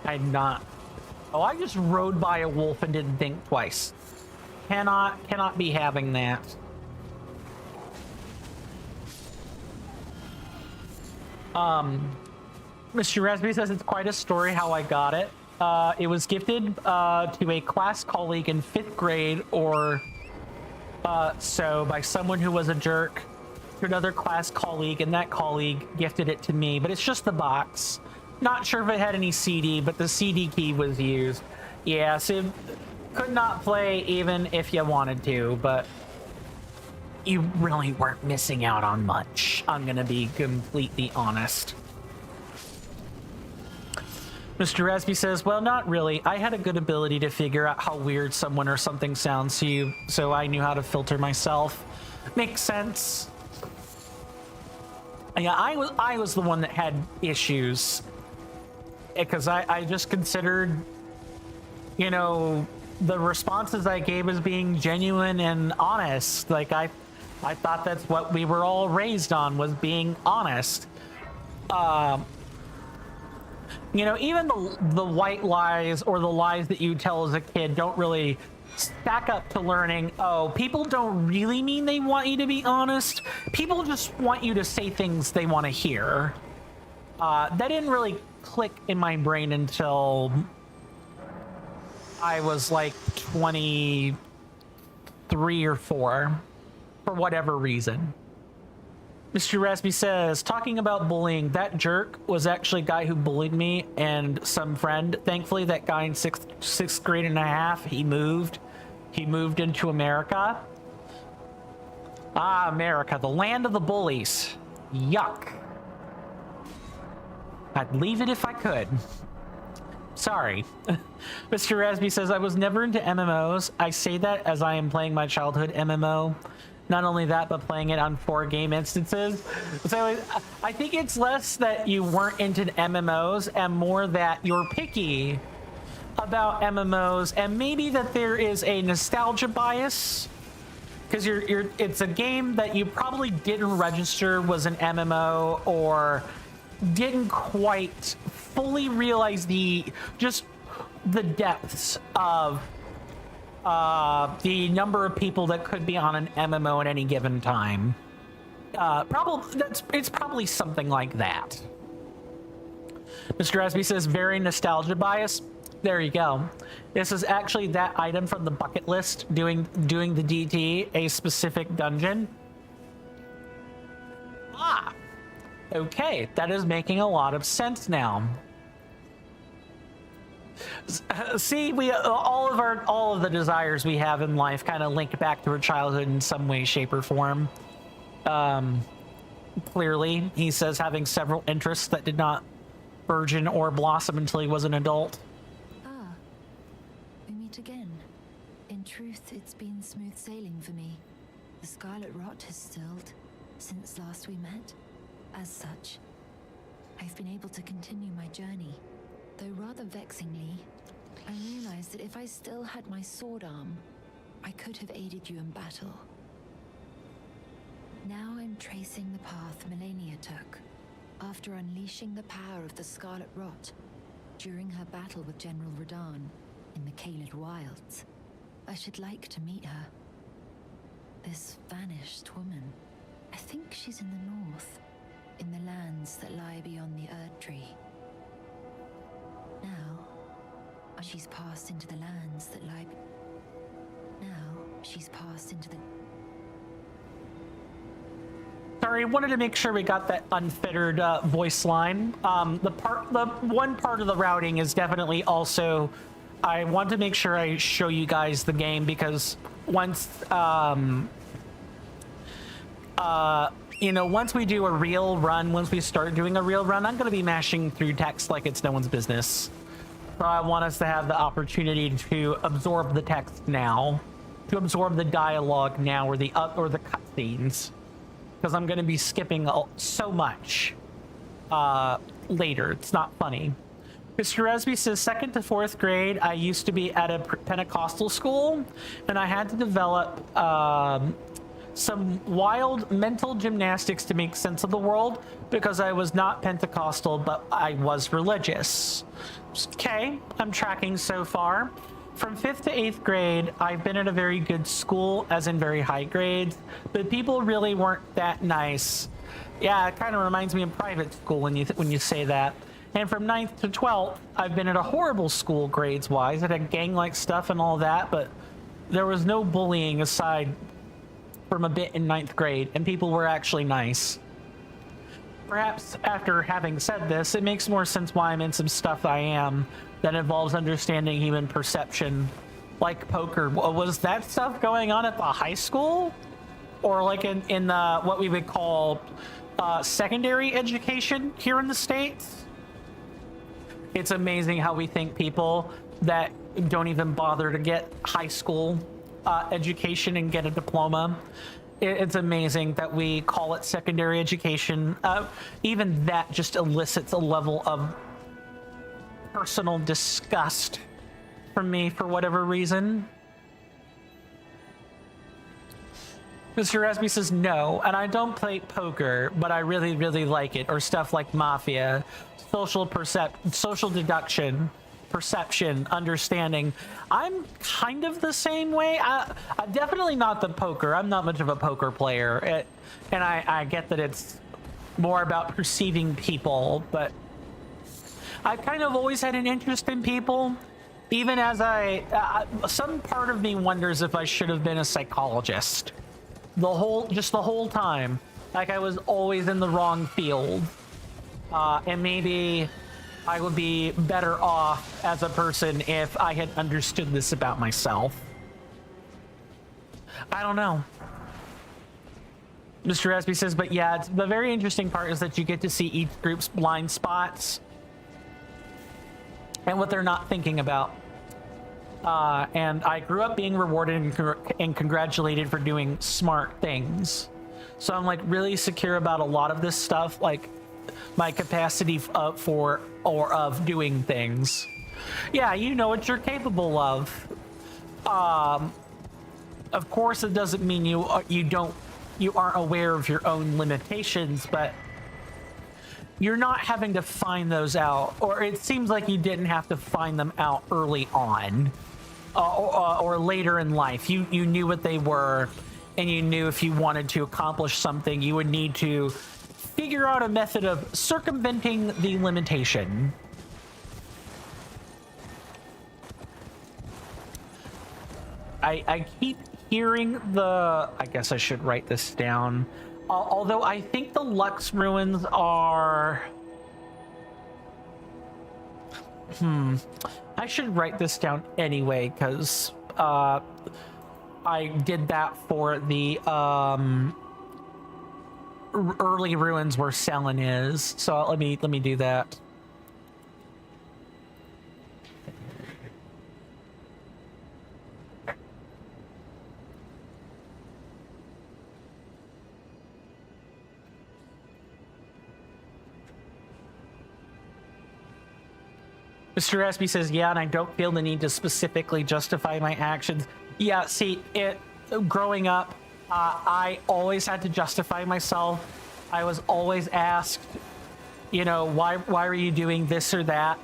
I'm not. Oh, I just rode by a wolf and didn't think twice. Cannot be having that. Mr. Resby says it's quite a story how I got it. It was gifted to a class colleague in 5th grade or so by someone who was a jerk to another class colleague, and that colleague gifted it to me, but it's just the box. Not sure if it had any CD, but the CD key was used. Yeah, so could not play even if you wanted to, but you really weren't missing out on much. I'm gonna be completely honest. Mr. Resby says, well, not really. I had a good ability to figure out how weird someone or something sounds to you, so I knew how to filter myself. Makes sense. Yeah, I was the one that had issues because I just considered, you know, the responses I gave as being genuine and honest. Like I thought that's what we were all raised on, was being honest. You know, even the white lies or the lies that you tell as a kid don't really stack up to learning, oh, people don't really mean they want you to be honest. People just want you to say things they want to hear. That didn't really click in my brain until I was like 23 or 4, for whatever reason. Mr. Rasby says, talking about bullying, that jerk was actually a guy who bullied me and some friend. Thankfully, that guy in sixth grade and a half, he moved into America. Ah, America, the land of the bullies. Yuck. I'd leave it if I could. Sorry. Mr. Rasby says, I was never into MMOs. I say that as I am playing my childhood MMO. Not only that, but playing it on 4 game instances. So I think it's less that you weren't into MMOs and more that you're picky about MMOs, and maybe that there is a nostalgia bias because it's a game that you probably didn't register was an MMO, or didn't quite fully realize the depths of the number of people that could be on an MMO at any given time. It's probably something like that. Mr. Rasby says, very nostalgia bias. There you go. This is actually that item from the bucket list, doing the DT, a specific dungeon. Ah, okay, that is making a lot of sense now. See, we all of the desires we have in life kind of link back to our childhood in some way, shape, or form. Clearly, he says having several interests that did not burgeon or blossom until he was an adult.
Ah, we meet again. In truth, it's been smooth sailing for me. The Scarlet Rot has stilled since last we met. As such, I've been able to continue my journey. Though rather vexingly, I realized that if I still had my sword arm, I could have aided you in battle. Now I'm tracing the path Melania took, after unleashing the power of the Scarlet Rot during her battle with General Radahn in the Caelid Wilds. I should like to meet her. This vanished woman. I think she's in the north, in the lands that lie beyond the Erd Tree. Now, she's passed into the lands that lie... Now, she's passed into the...
Sorry, wanted to make sure we got that unfettered voice line. The one part of the routing is definitely also. I want to make sure I show you guys the game because once, you know, once we do a real run, once we start doing a real run, I'm going to be mashing through text like it's no one's business. So I want us to have the opportunity to absorb the text now, to absorb the dialogue now, or the cutscenes. Because I'm going to be skipping so much later. It's not funny. Mr. Resby says, 2nd to 4th grade, I used to be at a Pentecostal school, and I had to develop some wild mental gymnastics to make sense of the world because I was not Pentecostal, but I was religious. Okay, I'm tracking so far. From 5th to 8th grade, I've been at a very good school, as in very high grades, but people really weren't that nice. Yeah, it kind of reminds me of private school when you say that. And from 9th to 12th, I've been at a horrible school grades-wise. It had gang-like stuff and all that, but there was no bullying aside from a bit in 9th grade, and people were actually nice. Perhaps after having said this, it makes more sense why I'm in some stuff I am that involves understanding human perception, like poker. Was that stuff going on at the high school? Or like in the, what we would call secondary education here in the States? It's amazing how we think people that don't even bother to get high school education and get a diploma. It's amazing that we call it secondary education. Even that just elicits a level of personal disgust from me for whatever reason. Mr. Resby says no, and I don't play poker, but I really, really like it. Or stuff like Mafia, social deduction, perception, understanding. I'm kind of the same way. I'm definitely not the poker. I'm not much of a poker player. And I get that it's more about perceiving people, but I've kind of always had an interest in people. Even as some part of me wonders if I should have been a psychologist. The whole time. Like I was always in the wrong field. And maybe I would be better off as a person if I had understood this about myself. I don't know. Mr. Resby says, but yeah, the very interesting part is that you get to see each group's blind spots and what they're not thinking about. And I grew up being rewarded and congratulated for doing smart things. So I'm like really secure about a lot of this stuff, like my capacity of doing things. Yeah, you know what you're capable of. Of course, it doesn't mean you aren't aware of your own limitations, but you're not having to find those out, or it seems like you didn't have to find them out early on, or later in life. You knew what they were, and you knew if you wanted to accomplish something, you would need to figure out a method of circumventing the limitation. I keep hearing I guess I should write this down. Although I think the Lux ruins are... I should write this down anyway, because I did that for the early ruins where Selen is. So let me do that. Mr. Espy says, yeah, and I don't feel the need to specifically justify my actions. Yeah, see, growing up, I always had to justify myself. I was always asked, you know, why are you doing this or that?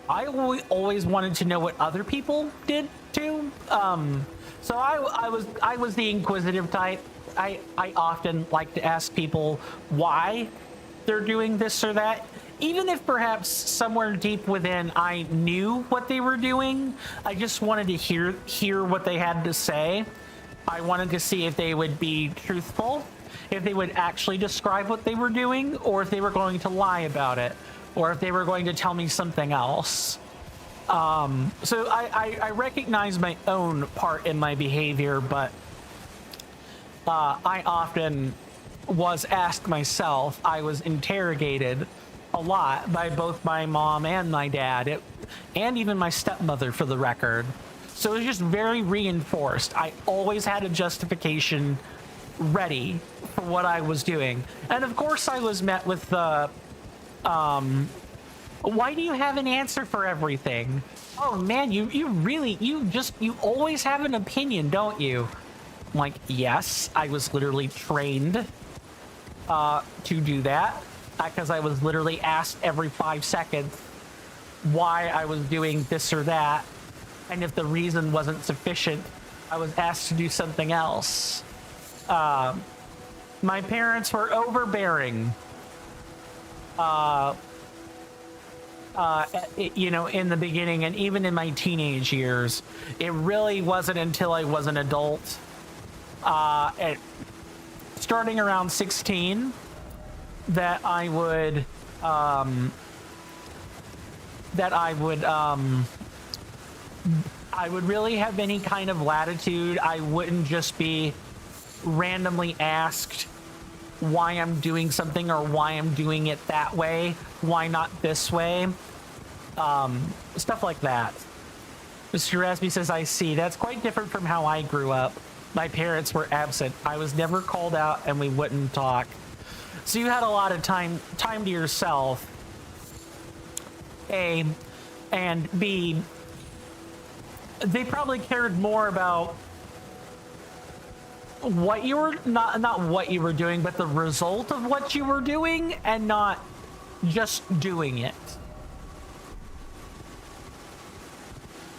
I always wanted to know what other people did too. So I was the inquisitive type. I often like to ask people why they're doing this or that. Even if perhaps somewhere deep within I knew what they were doing, I just wanted to hear what they had to say. I wanted to see if they would be truthful. if they would actually describe what they were doing, or if they were going to lie about it, or if they were going to tell me something else. So I recognize my own part in my behavior, but I often was asked myself. I was interrogated a lot by both my mom and my dad, and even my stepmother, for the record. So it was just very reinforced. I always had a justification ready for what I was doing. And of course I was met with the, why do you have an answer for everything? Oh man, you always have an opinion, don't you? I'm like, yes, I was literally trained to do that, because I was literally asked every 5 seconds why I was doing this or that, and if the reason wasn't sufficient, I was asked to do something else. My parents were overbearing, you know, in the beginning, and even in my teenage years. It really wasn't until I was an adult, starting around 16, that I would really have any kind of latitude. I wouldn't just be randomly asked why I'm doing something, or why I'm doing it that way, why not this way, stuff like that. Mr. Rasby says, I see. That's quite different from how I grew up. My parents were absent. I was never called out, and we wouldn't talk. So you had a lot of time to yourself, A, and B, they probably cared more about what you were, not what you were doing, but the result of what you were doing, and not just doing it.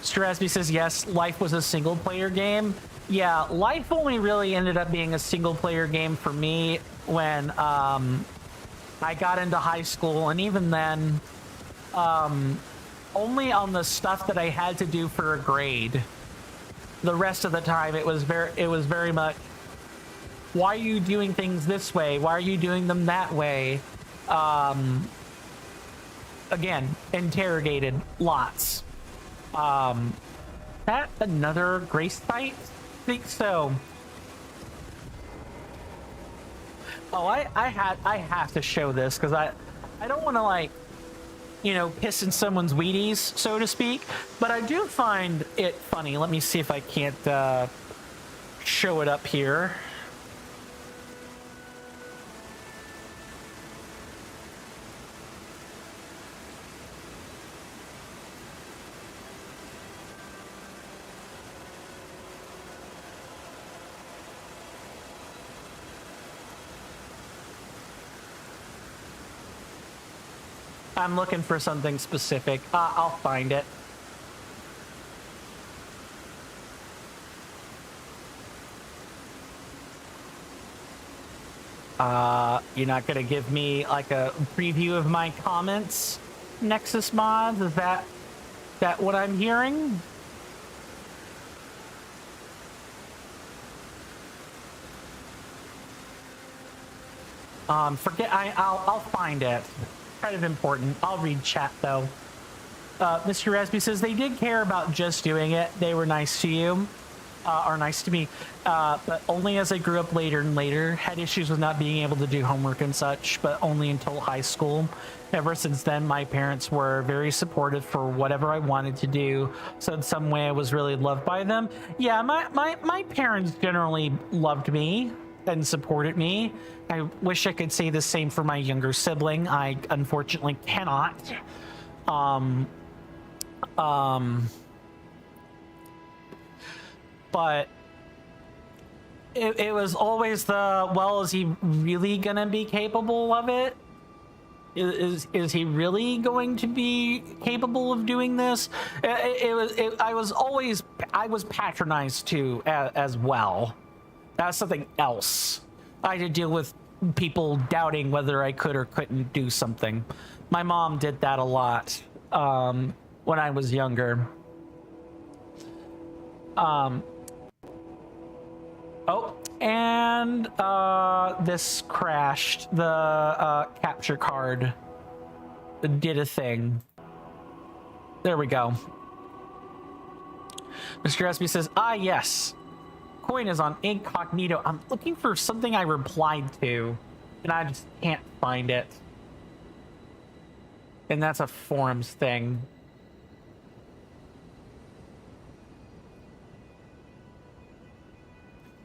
Strasby says, yes, life was a single player game. Yeah, life only really ended up being a single player game for me when I got into high school, and even then, only on the stuff that I had to do for a grade. The rest of the time, it was very much, why are you doing things this way? Why are you doing them that way? Again, interrogated lots. That another grace fight? I think so. Oh, I have to show this, because I don't want to, like, you know, piss in someone's Wheaties, so to speak, but I do find it funny. Let me see if I can't show it up here. I'm looking for something specific. I'll find it. You're not gonna give me like a preview of my comments, Nexus Mods? Is that what I'm hearing? I'll find it. Kind of important. I'll read chat though. Mr. Rasby says they did care about just doing it. They were nice to you, or nice to me, but only as I grew up later and later. Had issues with not being able to do homework and such, but only until high school. Ever since then, my parents were very supportive for whatever I wanted to do. So in some way, I was really loved by them. Yeah, my parents generally loved me and supported me. I wish I could say the same for my younger sibling. I unfortunately cannot. But it was always the, well, is he really gonna be capable of it? Is he really going to be capable of doing this? I was patronized too, as well. That's something else. I had to deal with people doubting whether I could or couldn't do something. My mom did that a lot when I was younger. Oh, and this crashed. The capture card did a thing. There we go. Mr. Espy says, ah, yes. Coin is on incognito. I'm looking for something I replied to, and I just can't find it. And that's a forums thing.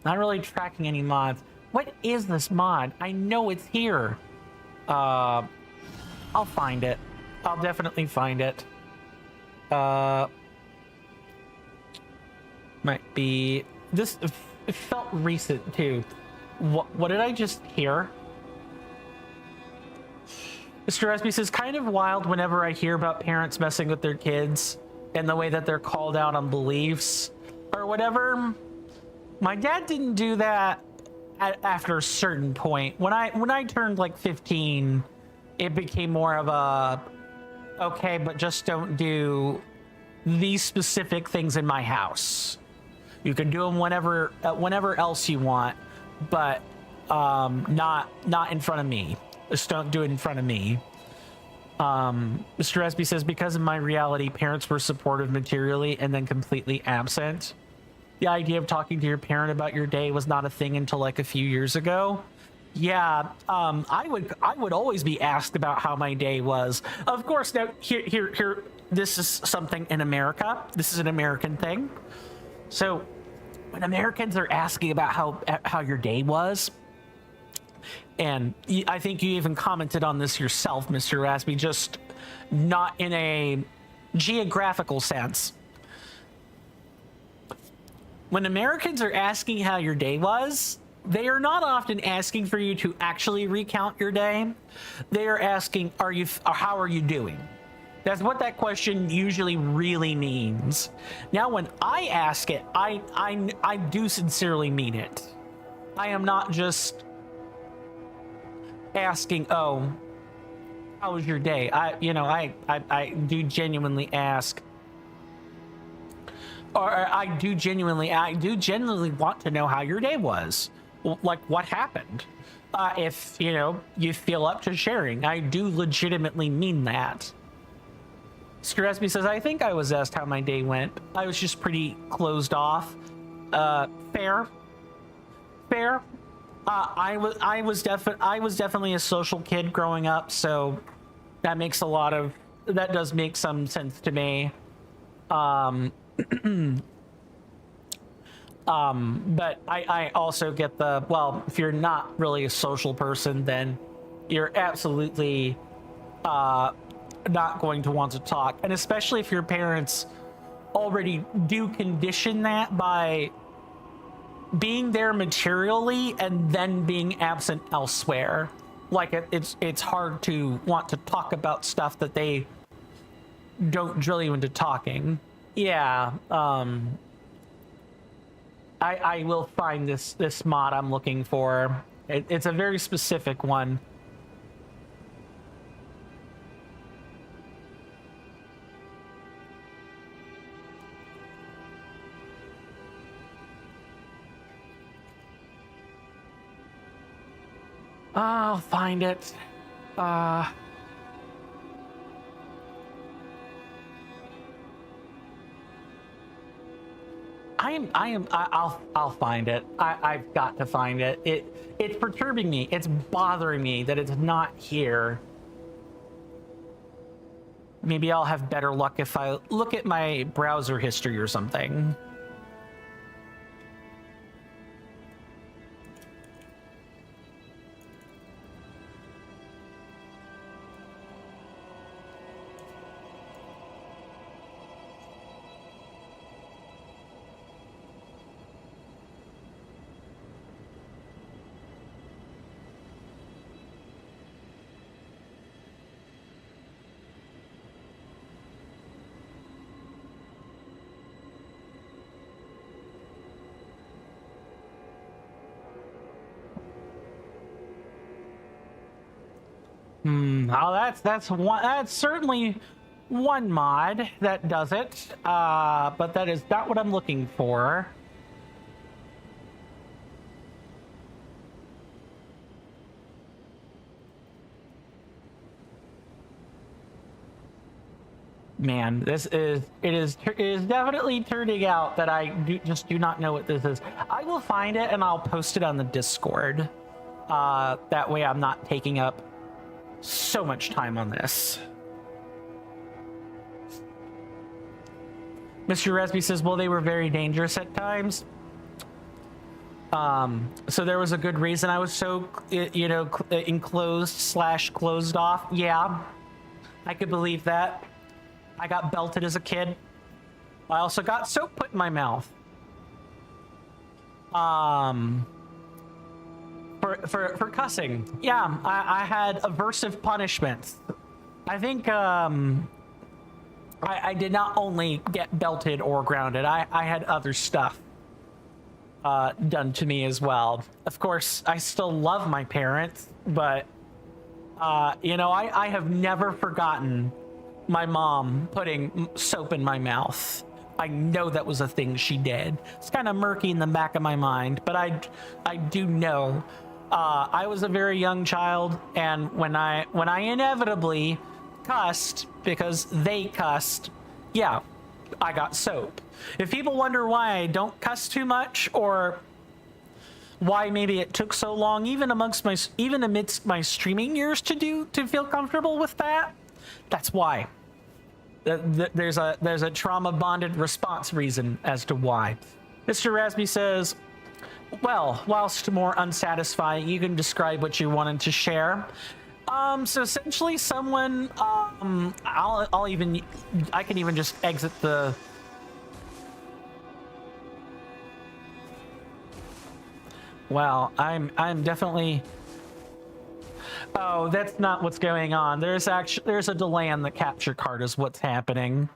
Not really tracking any mods. What is this mod? I know it's here. I'll find it. I'll definitely find it. Might be this. It felt recent too. What did I just hear? Mr. Espy says, kind of wild whenever I hear about parents messing with their kids and the way that they're called out on beliefs or whatever. My dad didn't do that after a certain point. When I turned like 15, it became more of a, okay, but just don't do these specific things in my house. You can do them whenever else you want, but not in front of me. Just don't do it in front of me. Mr. Espy says, because of my reality, parents were supportive materially and then completely absent. The idea of talking to your parent about your day was not a thing until like a few years ago. Yeah, I would always be asked about how my day was. Of course, now here, this is something in America. This is an American thing. So when Americans are asking about how your day was, and I think you even commented on this yourself, Mr. Raspy, just not in a geographical sense. When Americans are asking how your day was, they are not often asking for you to actually recount your day. They are asking, how are you doing? That's what that question usually really means. Now, when I ask it, I do sincerely mean it. I am not just asking, oh, how was your day? I do genuinely ask, or I do genuinely want to know how your day was. Like, what happened? If you feel up to sharing, I do legitimately mean that. Mr. Espy says, I think I was asked how my day went. I was just pretty closed off. Fair. I was definitely a social kid growing up, so that does make some sense to me. But I also get if you're not really a social person, then you're absolutely not going to want to talk. And especially if your parents already do condition that by being there materially and then being absent elsewhere. Like it's hard to want to talk about stuff that they don't drill you into talking. Yeah, I will find this mod I'm looking for. It's a very specific one. I'll find it. I'll find it. I've got to find it. It's perturbing me. It's bothering me that it's not here. Maybe I'll have better luck if I look at my browser history or something. Oh, that's certainly one mod that does it, but that is not what I'm looking for. Man, it is definitely turning out that I just do not know what this is. I will find it and I'll post it on the Discord. That way I'm not taking up so much time on this. Mr. Resby says, well, they were very dangerous at times. So there was a good reason I was so, enclosed / closed off. Yeah, I could believe that. I got belted as a kid. I also got soap put in my mouth. For cussing. Yeah, I had aversive punishments. I think, I did not only get belted or grounded, I had other stuff done to me as well. Of course, I still love my parents, but, I have never forgotten my mom putting soap in my mouth. I know that was a thing she did. It's kind of murky in the back of my mind, but I do know. I was a very young child, and when I inevitably cussed because they cussed, yeah, I got soap. If people wonder why I don't cuss too much, or why maybe it took so long, even amidst my streaming years to feel comfortable with that, that's why. There's a trauma bonded response reason as to why. Mr. Rasby says, well, whilst more unsatisfying, you can describe what you wanted to share. So essentially someone, I can even just exit the, wow, I'm definitely, oh, that's not what's going on. There's a delay on the capture card is what's happening.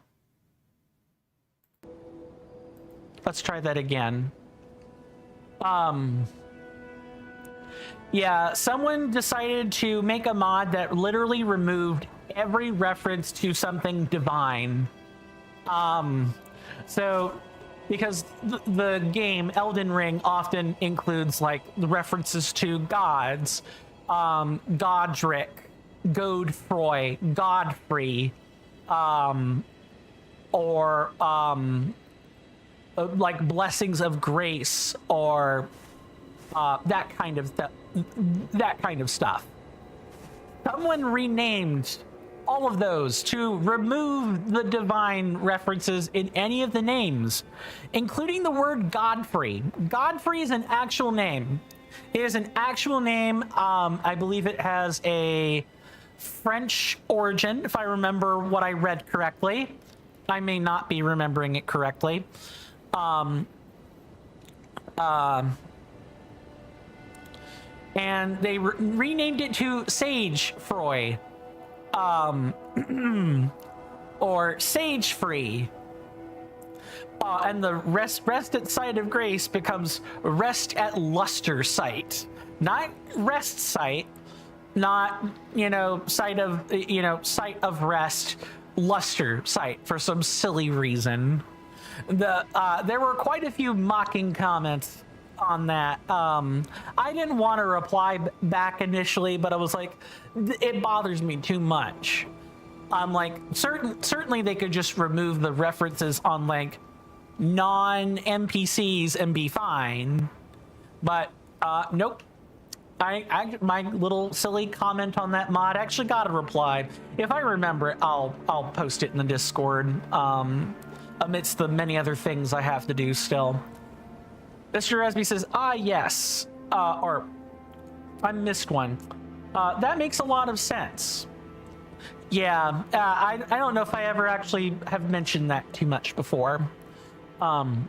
Let's try that again. Yeah, someone decided to make a mod that literally removed every reference to something divine. So because the game Elden Ring often includes like the references to gods, Godric, Godfroy, Godfrey, or like blessings of grace, or that kind of stuff. Someone renamed all of those to remove the divine references in any of the names, including the word Godfrey. Godfrey is an actual name. It is an actual name. I believe it has a French origin, if I remember what I read correctly. I may not be remembering it correctly. And they renamed it to Sage Froy, or Sage Free. And the rest at Site of Grace becomes Rest at Luster Site, not Rest Site, not Site of Rest, Luster Site for some silly reason. There were quite a few mocking comments on that. I didn't want to reply back initially, but I was like, it bothers me too much. I'm like, certainly they could just remove the references on like non-NPCs and be fine, but nope. My little silly comment on that mod actually got a reply. If I remember it, I'll post it in the Discord, amidst the many other things I have to do still. Mr. Resby says, yes, or I missed one. That makes a lot of sense. Yeah, I don't know if I ever actually have mentioned that too much before. Mr.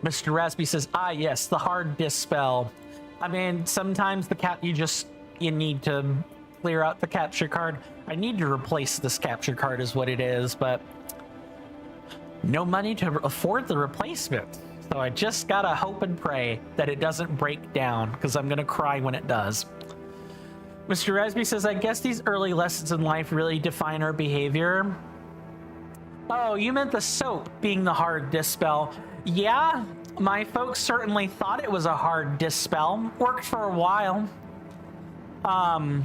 Rasby says, yes, the hard dispel. I mean, sometimes you need to clear out the capture card. I need to replace this capture card is what it is, but no money to afford the replacement. So I just gotta hope and pray that it doesn't break down, because I'm gonna cry when it does. Mr. Resby says, I guess these early lessons in life really define our behavior. Oh, you meant the soap being the hard dispel. Yeah, my folks certainly thought it was a hard dispel. Worked for a while. I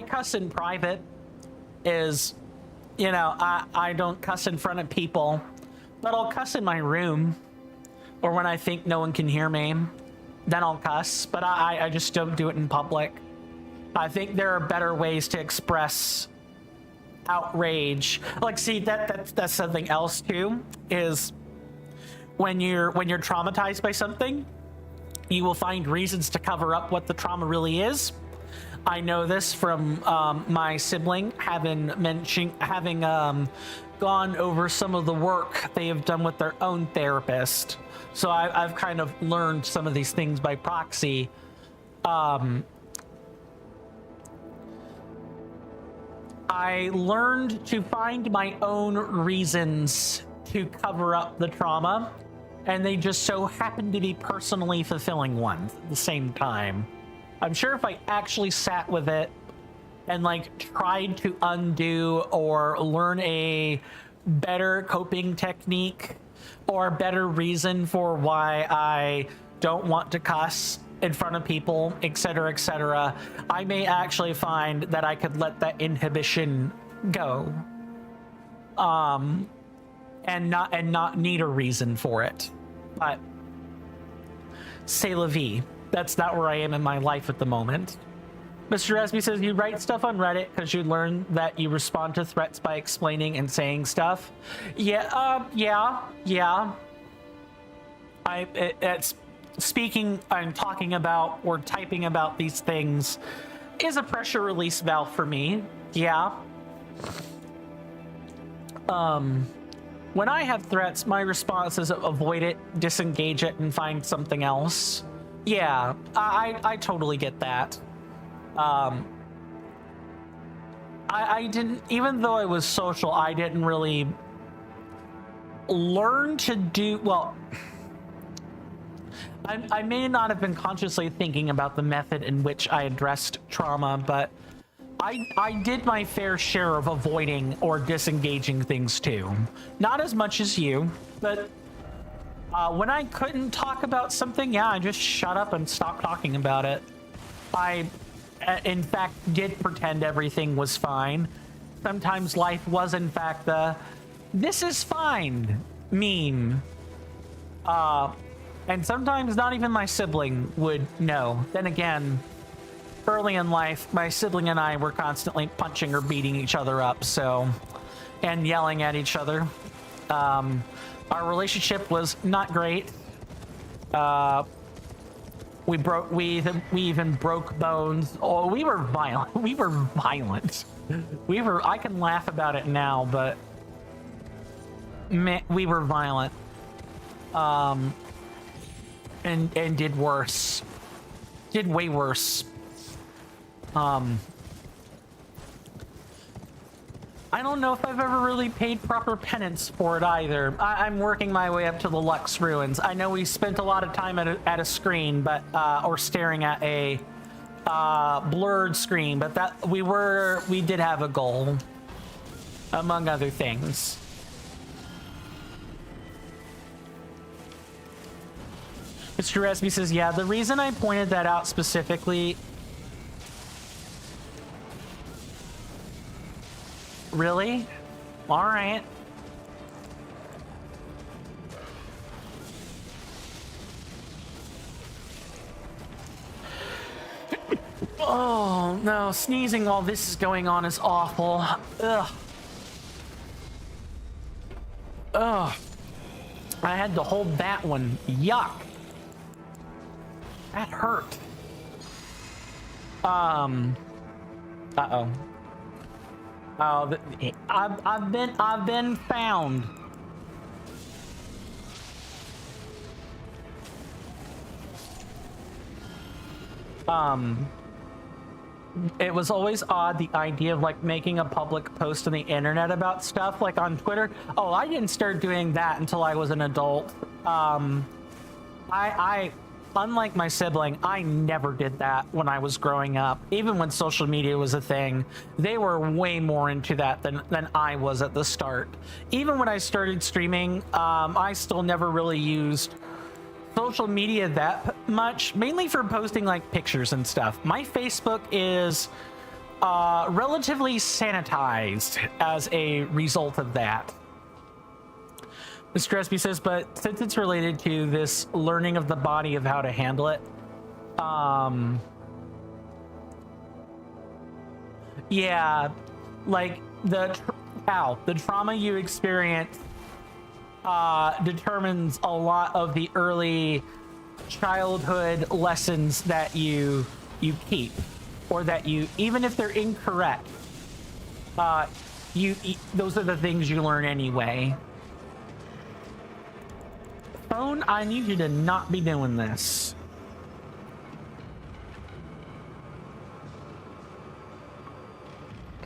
cuss in private is you know, I don't cuss in front of people, but I'll cuss in my room or when I think no one can hear me. Then I'll cuss, but I just don't do it in public. I think there are better ways to express outrage. Like, see, that's something else too, is when you're traumatized by something, you will find reasons to cover up what the trauma really is. I know this from my sibling having gone over some of the work they have done with their own therapist. So I've kind of learned some of these things by proxy. I learned to find my own reasons to cover up the trauma, and they just so happen to be personally fulfilling ones at the same time. I'm sure if I actually sat with it and like tried to undo or learn a better coping technique or a better reason for why I don't want to cuss in front of people, etc., I may actually find that I could let that inhibition go, and not need a reason for it. But c'est la vie. That's not where I am in my life at the moment. Mr. Resby says you write stuff on Reddit because you learn that you respond to threats by explaining and saying stuff. Yeah. It's speaking and talking about or typing about these things is a pressure release valve for me. Yeah. When I have threats, my response is avoid it, disengage it, and find something else. Yeah, I totally get that. I didn't, even though I was social, I didn't really learn to do, well, I may not have been consciously thinking about the method in which I addressed trauma, but I did my fair share of avoiding or disengaging things too. Not as much as you, but when I couldn't talk about something, yeah, I just shut up and stopped talking about it. I, in fact, did pretend everything was fine. Sometimes life was, in fact, the "this is fine" meme. And sometimes not even my sibling would know. Then again, early in life, my sibling and I were constantly punching or beating each other up, so, and yelling at each other. Our relationship was not great. We even broke bones. Oh, we were violent. We were violent. I can laugh about it now, but we were violent. And did worse. Did way worse. I don't know if I've ever really paid proper penance for it either. I'm working my way up to the Lux Ruins. I know we spent a lot of time at a screen, but or staring at a blurred screen, but that we did have a goal, among other things. Mr. Resby says, yeah, the reason I pointed that out specifically... Really? All right. Oh, no. Sneezing while this is going on is awful. Ugh. Ugh. I had to hold that one. Yuck. That hurt. Uh-oh. Oh, I've been found. It was always odd, the idea of like making a public post on the internet about stuff, like on Twitter. Oh, I didn't start doing that until I was an adult. Unlike my sibling, I never did that when I was growing up. Even when social media was a thing, they were way more into that than I was at the start. Even when I started streaming, I still never really used social media that much, mainly for posting like pictures and stuff. My Facebook is relatively sanitized as a result of that. Mr. Gillespie says, but since it's related to this learning of the body of how to handle it, yeah, like the trauma you experience determines a lot of the early childhood lessons that you keep, or that you, even if they're incorrect, those are the things you learn anyway. Phone, I need you to not be doing this.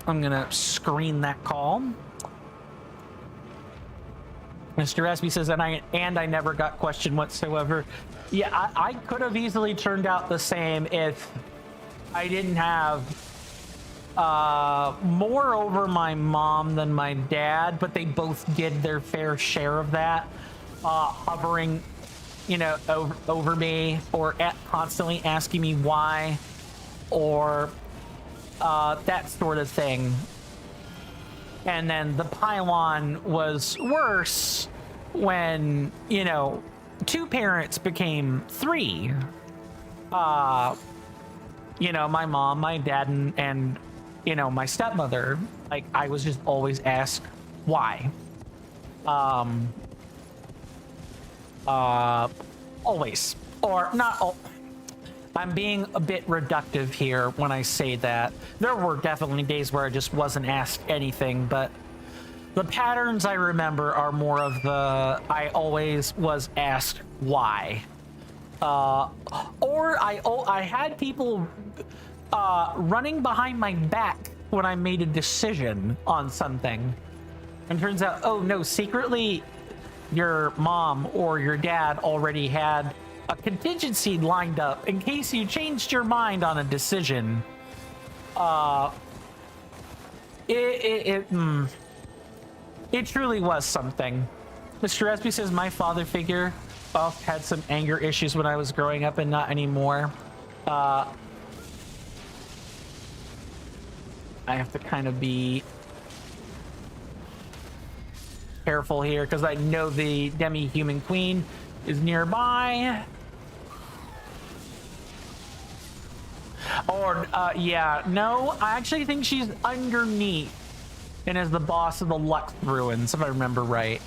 I'm gonna screen that call. Mr. Espy says, and I never got questioned whatsoever. Yeah, I could have easily turned out the same if I didn't have more over my mom than my dad, but they both did their fair share of that, hovering, you know, over me, or constantly asking me why, or that sort of thing. And then the pylon was worse when, you know, 2 parents became 3. You know, my mom, my dad, and you know, my stepmother. Like, I was just always asked why. Always. Or not all. I'm being a bit reductive here when I say that. There were definitely days where I just wasn't asked anything, but the patterns I remember are more of the I always was asked why. Or I had people running behind my back when I made a decision on something. And turns out, oh no, secretly your mom or your dad already had a contingency lined up in case you changed your mind on a decision. It truly was something. Mr. Espy says, my father figure had some anger issues when I was growing up and not anymore. I have to kind of be careful here because I know the demi-human queen is nearby. Or, yeah, no, I actually think she's underneath and is the boss of the Lux Ruins, if I remember right.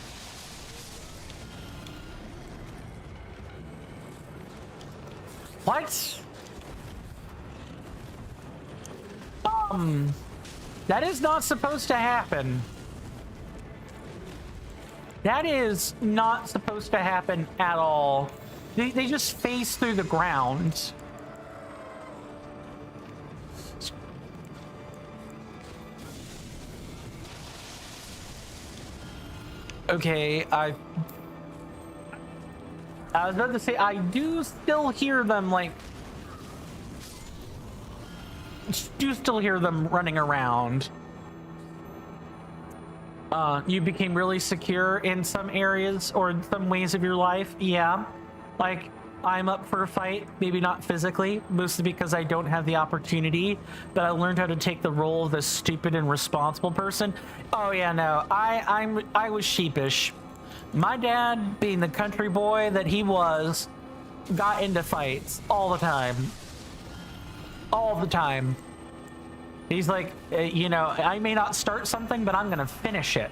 What? That is not supposed to happen. That is not supposed to happen at all. They just phase through the ground. Okay, I was about to say, I do still hear them, like, running around. You became really secure in some areas or in some ways of your life. Yeah, like, I'm up for a fight, maybe not physically, mostly because I don't have the opportunity, but I learned how to take the role of the stupid and responsible person. Oh yeah, no, I was sheepish. My dad, being the country boy that he was, got into fights all the time. All the time. He's like, you know, I may not start something, but I'm gonna finish it.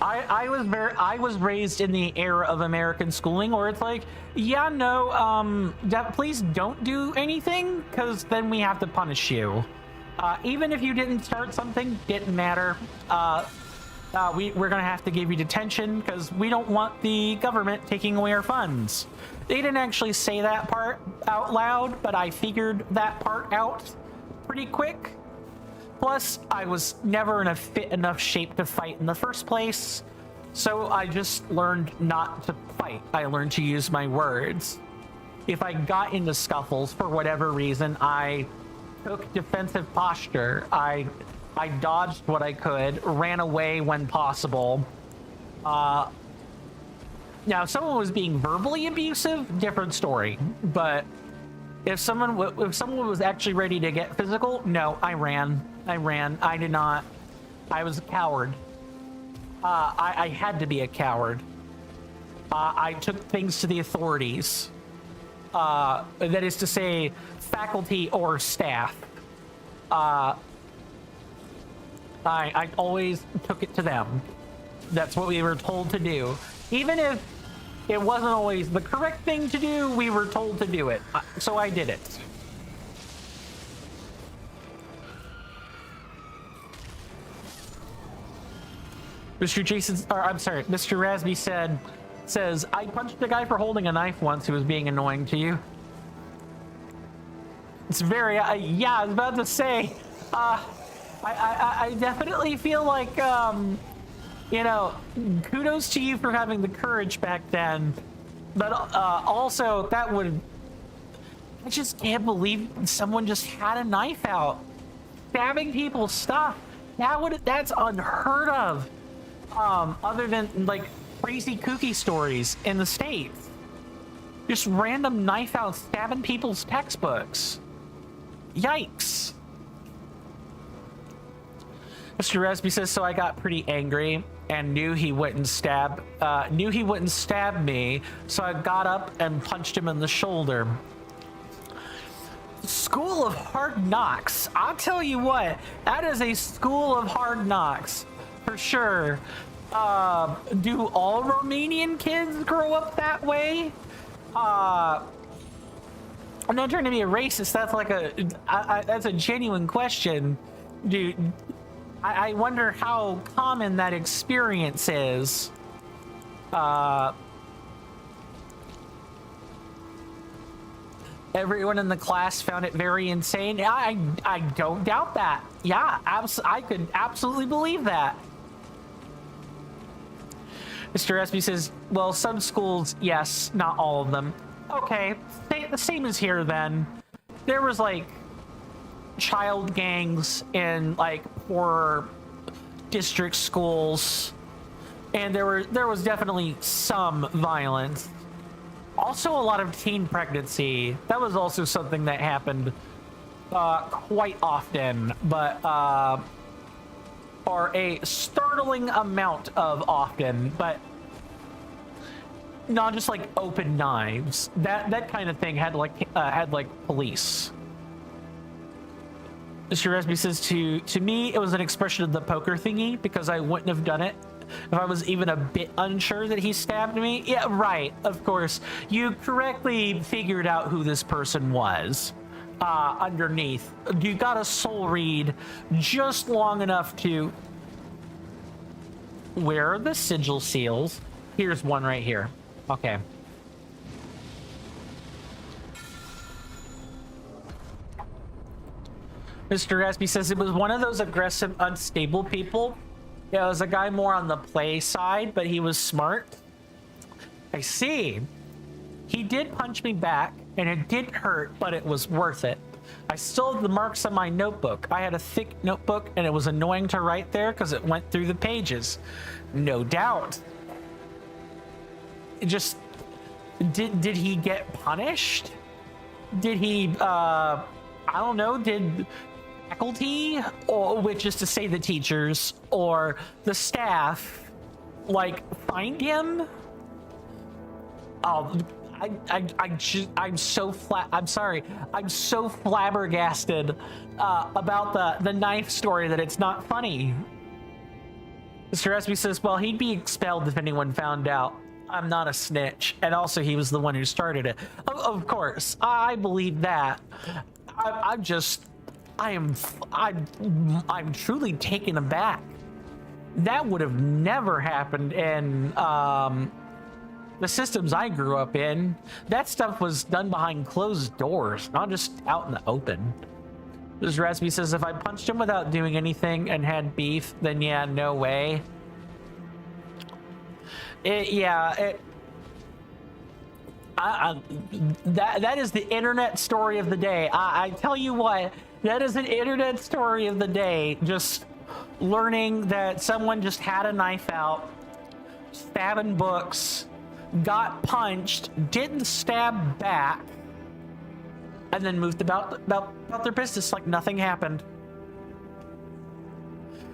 I was raised in the era of American schooling where it's like, yeah, no, please don't do anything, because then we have to punish you. Even if you didn't start something, didn't matter. We're gonna have to give you detention because we don't want the government taking away our funds. They didn't actually say that part out loud, but I figured that part out pretty quick. Plus, I was never in a fit enough shape to fight in the first place, so I just learned not to fight. I learned to use my words. If I got into scuffles for whatever reason, I took defensive posture. I dodged what I could, ran away when possible. Now, if someone was being verbally abusive, different story, but If someone was actually ready to get physical, no, I ran. I did not. I was a coward. I had to be a coward. I took things to the authorities. That is to say, faculty or staff. I always took it to them. That's what we were told to do. Even if it wasn't always the correct thing to do, we were told to do it. So I did it. Mr. Rasby says, I punched a guy for holding a knife once who was being annoying to you. It's very, yeah, I was about to say, I definitely feel like, you know, kudos to you for having the courage back then. But also, I just can't believe someone just had a knife out. Stabbing people's stuff. That's unheard of. Other than, like, crazy kooky stories in the States. Just random knife out stabbing people's textbooks. Yikes. Mr. Resby says, so I got pretty angry and knew he wouldn't stab me, so I got up and punched him in the shoulder. School of Hard Knocks. I'll tell you what, that is a school of hard knocks for sure. Do all Romanian kids grow up that way? I'm not trying to be a racist. That's like that's a genuine question, dude. I wonder how common that experience is. Everyone in the class found it very insane. I don't doubt that. Yeah, I could absolutely believe that. Mr. Espy says, well, some schools, yes, not all of them. Okay, the same as here then. There was like child gangs in like poor district schools, and there was definitely some violence. Also a lot of teen pregnancy. That was also something that happened quite often, but or a startling amount of often, but not just like open knives. That kind of thing had like police. Mr. Resby says, to me, it was an expression of the poker thingy, because I wouldn't have done it if I was even a bit unsure that he stabbed me. Yeah, right, of course. You correctly figured out who this person was underneath. You got a soul read just long enough to... Where are the sigil seals? Here's one right here. Okay. Mr. Gatsby says it was one of those aggressive, unstable people. Yeah, it was a guy more on the play side, but he was smart. I see. He did punch me back, and it did hurt, but it was worth it. I still have the marks on my notebook. I had a thick notebook, and it was annoying to write there because it went through the pages. No doubt. It just... Did he get punished? Did he, I don't know, did faculty, or which is to say the teachers, or the staff, like, find him? Oh, I'm so flabbergasted about the knife story that it's not funny. Mr. Espy says, well, he'd be expelled if anyone found out. I'm not a snitch, and also he was the one who started it. Of course, I believe that. I'm truly taken aback. That would have never happened in the systems I grew up in. That stuff was done behind closed doors, not just out in the open. This Raspy says, if I punched him without doing anything and had beef, then yeah, no way. That is the internet story of the day. I tell you what, that is an internet story of the day. Just learning that someone just had a knife out, stabbing books, got punched, didn't stab back, and then moved about their business like nothing happened.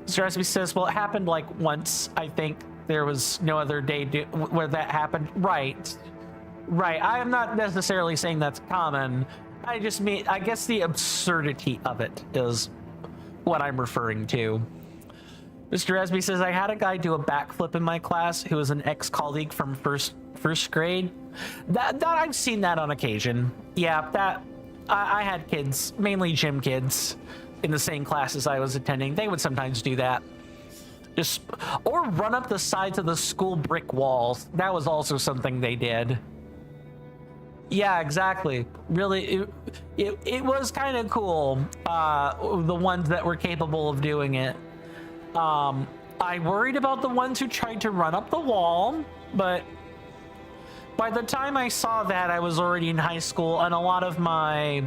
Mr. Esby says, well, it happened like once. I think there was no other day where that happened. Right. I am not necessarily saying that's common. I just mean, I guess the absurdity of it is what I'm referring to. Mr. Esby says, I had a guy do a backflip in my class who was an ex-colleague from first grade. That I've seen that on occasion. Yeah, that I had kids, mainly gym kids, in the same classes I was attending. They would sometimes do that. Or run up the sides of the school brick walls. That was also something they did. Yeah, exactly. Really, it was kind of cool. The ones that were capable of doing it. I worried about the ones who tried to run up the wall, but by the time I saw that, I was already in high school, and a lot of my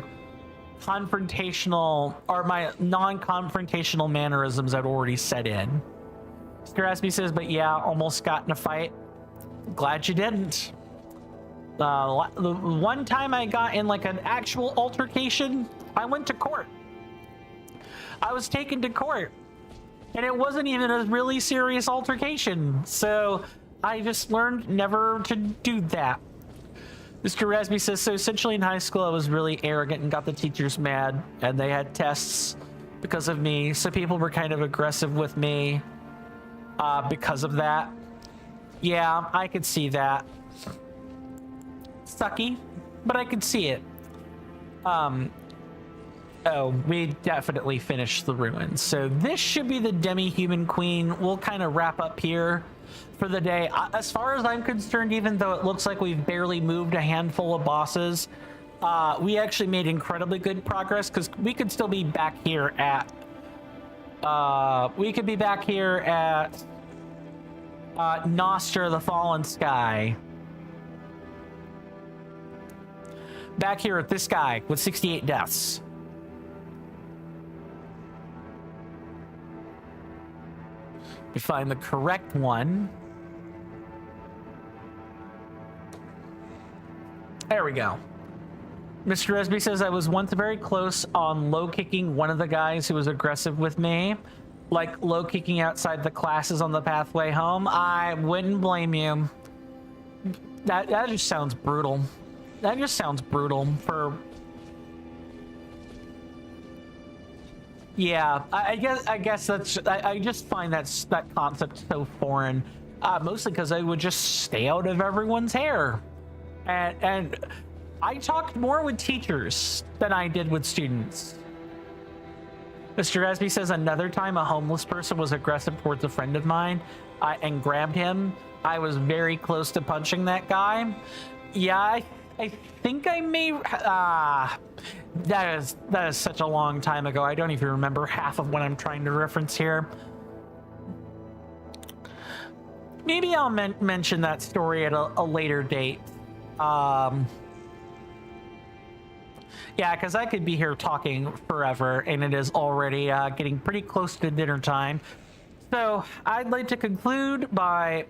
confrontational or my non-confrontational mannerisms had already set in. Mr. Aspie says, but yeah, almost got in a fight. Glad you didn't. The one time I got in like an actual altercation, I went to court. I was taken to court, and it wasn't even a really serious altercation. So I just learned never to do that. Mr. Rasby says, so essentially in high school, I was really arrogant and got the teachers mad, and they had tests because of me. So people were kind of aggressive with me because of that. Yeah, I could see that. Sucky, but I could see it. Oh, we definitely finished the ruins. So this should be the demi-human queen. We'll kind of wrap up here for the day. As far as I'm concerned, even though it looks like we've barely moved a handful of bosses, we actually made incredibly good progress, because we could still be back here at Nostra, the Fallen Sky. Back here at this guy with 68 deaths. We find the correct one. There we go. Mr. Resby says, I was once very close on low kicking one of the guys who was aggressive with me. Like low kicking outside the classes on the pathway home. I wouldn't blame you. That just sounds brutal. That just sounds brutal for... Yeah, I guess that's... I just find that concept so foreign. Mostly because I would just stay out of everyone's hair. And I talked more with teachers than I did with students. Mr. Rasby says, another time a homeless person was aggressive towards a friend of mine and grabbed him. I was very close to punching that guy. Yeah, I think I may... that is such a long time ago. I don't even remember half of what I'm trying to reference here. Maybe I'll mention that story at a later date. Yeah, because I could be here talking forever, and it is already getting pretty close to dinner time. So I'd like to conclude by...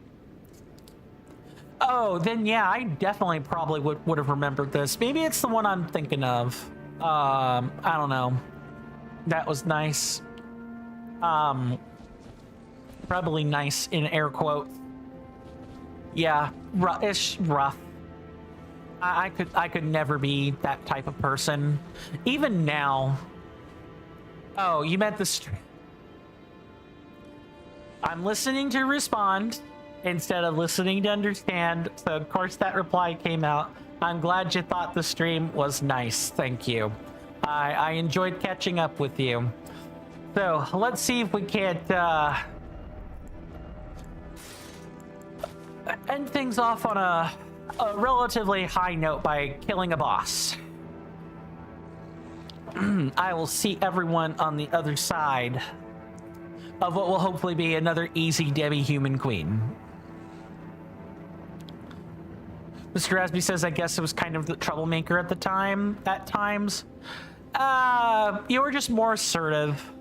Oh, then yeah, I definitely probably would have remembered this. Maybe it's the one I'm thinking of. I don't know. That was nice. Probably nice in air quotes. Yeah, rough. I could never be that type of person. Even now. Oh, you meant the stream. I'm listening to respond instead of listening to understand. So of course that reply came out. I'm glad you thought the stream was nice. Thank you. I enjoyed catching up with you. So let's see if we can't end things off on a relatively high note by killing a boss. I will see everyone on the other side of what will hopefully be another easy demi-human queen. Mr. Rasby says, I guess it was kind of the troublemaker at the time, at times. You were just more assertive.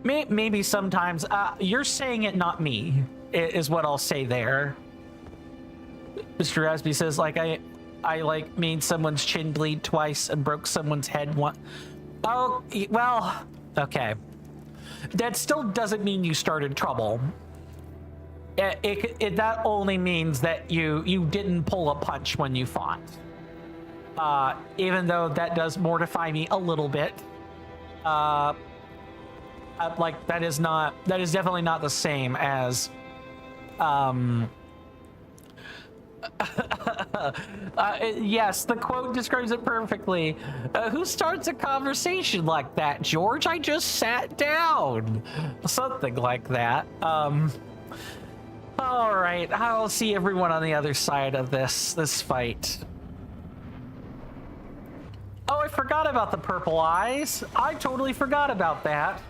Maybe sometimes. You're saying it, not me, is what I'll say there. Mr. Rasby says, like, I like made someone's chin bleed twice and broke someone's head once. Oh, well, okay. That still doesn't mean you started trouble. That only means that you didn't pull a punch when you fought. Even though that does mortify me a little bit. Like that is definitely not the same as yes, the quote describes it perfectly. Who starts a conversation like that, George? I just sat down. Something like that. All right, I'll see everyone on the other side of this fight. Oh, I forgot about the purple eyes. I totally forgot about that.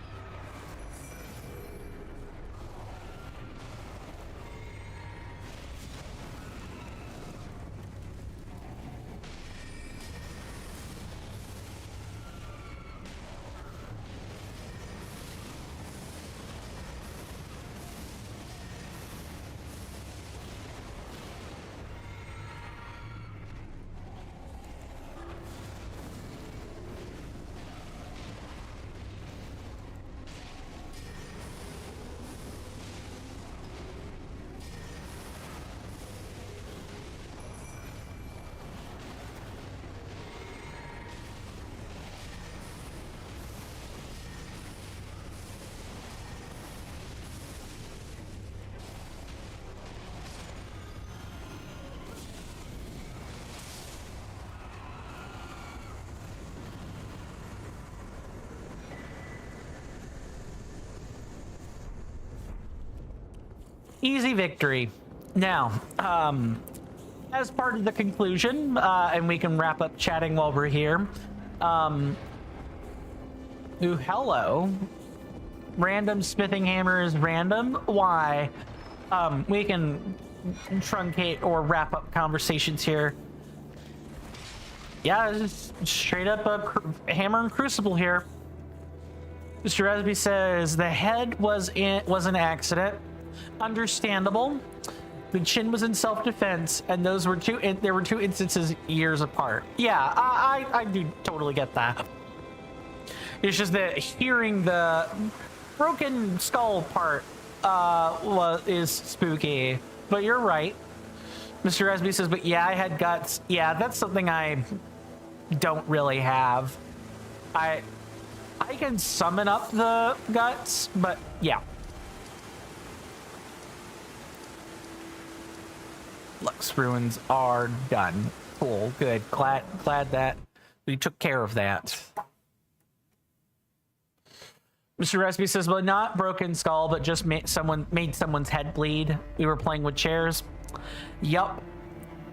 Easy victory. Now, as part of the conclusion, and we can wrap up chatting while we're here. Ooh, hello. Random smithing hammer is random. Why? We can truncate or wrap up conversations here. Yeah, just straight up a hammer and crucible here. Mr. Resby says the head was an accident. Understandable. The chin was in self-defense, and those were there were two instances years apart. Yeah, I do totally get that. It's just that hearing the broken skull part is spooky. But you're right. Mr. Resby says, but yeah, I had guts. Yeah, that's something I don't really have. I can summon up the guts, but yeah. Lux ruins are done. Cool, good. Glad that we took care of that. Mr. Resby says, well, not broken skull, but just made someone's head bleed. We were playing with chairs. Yup.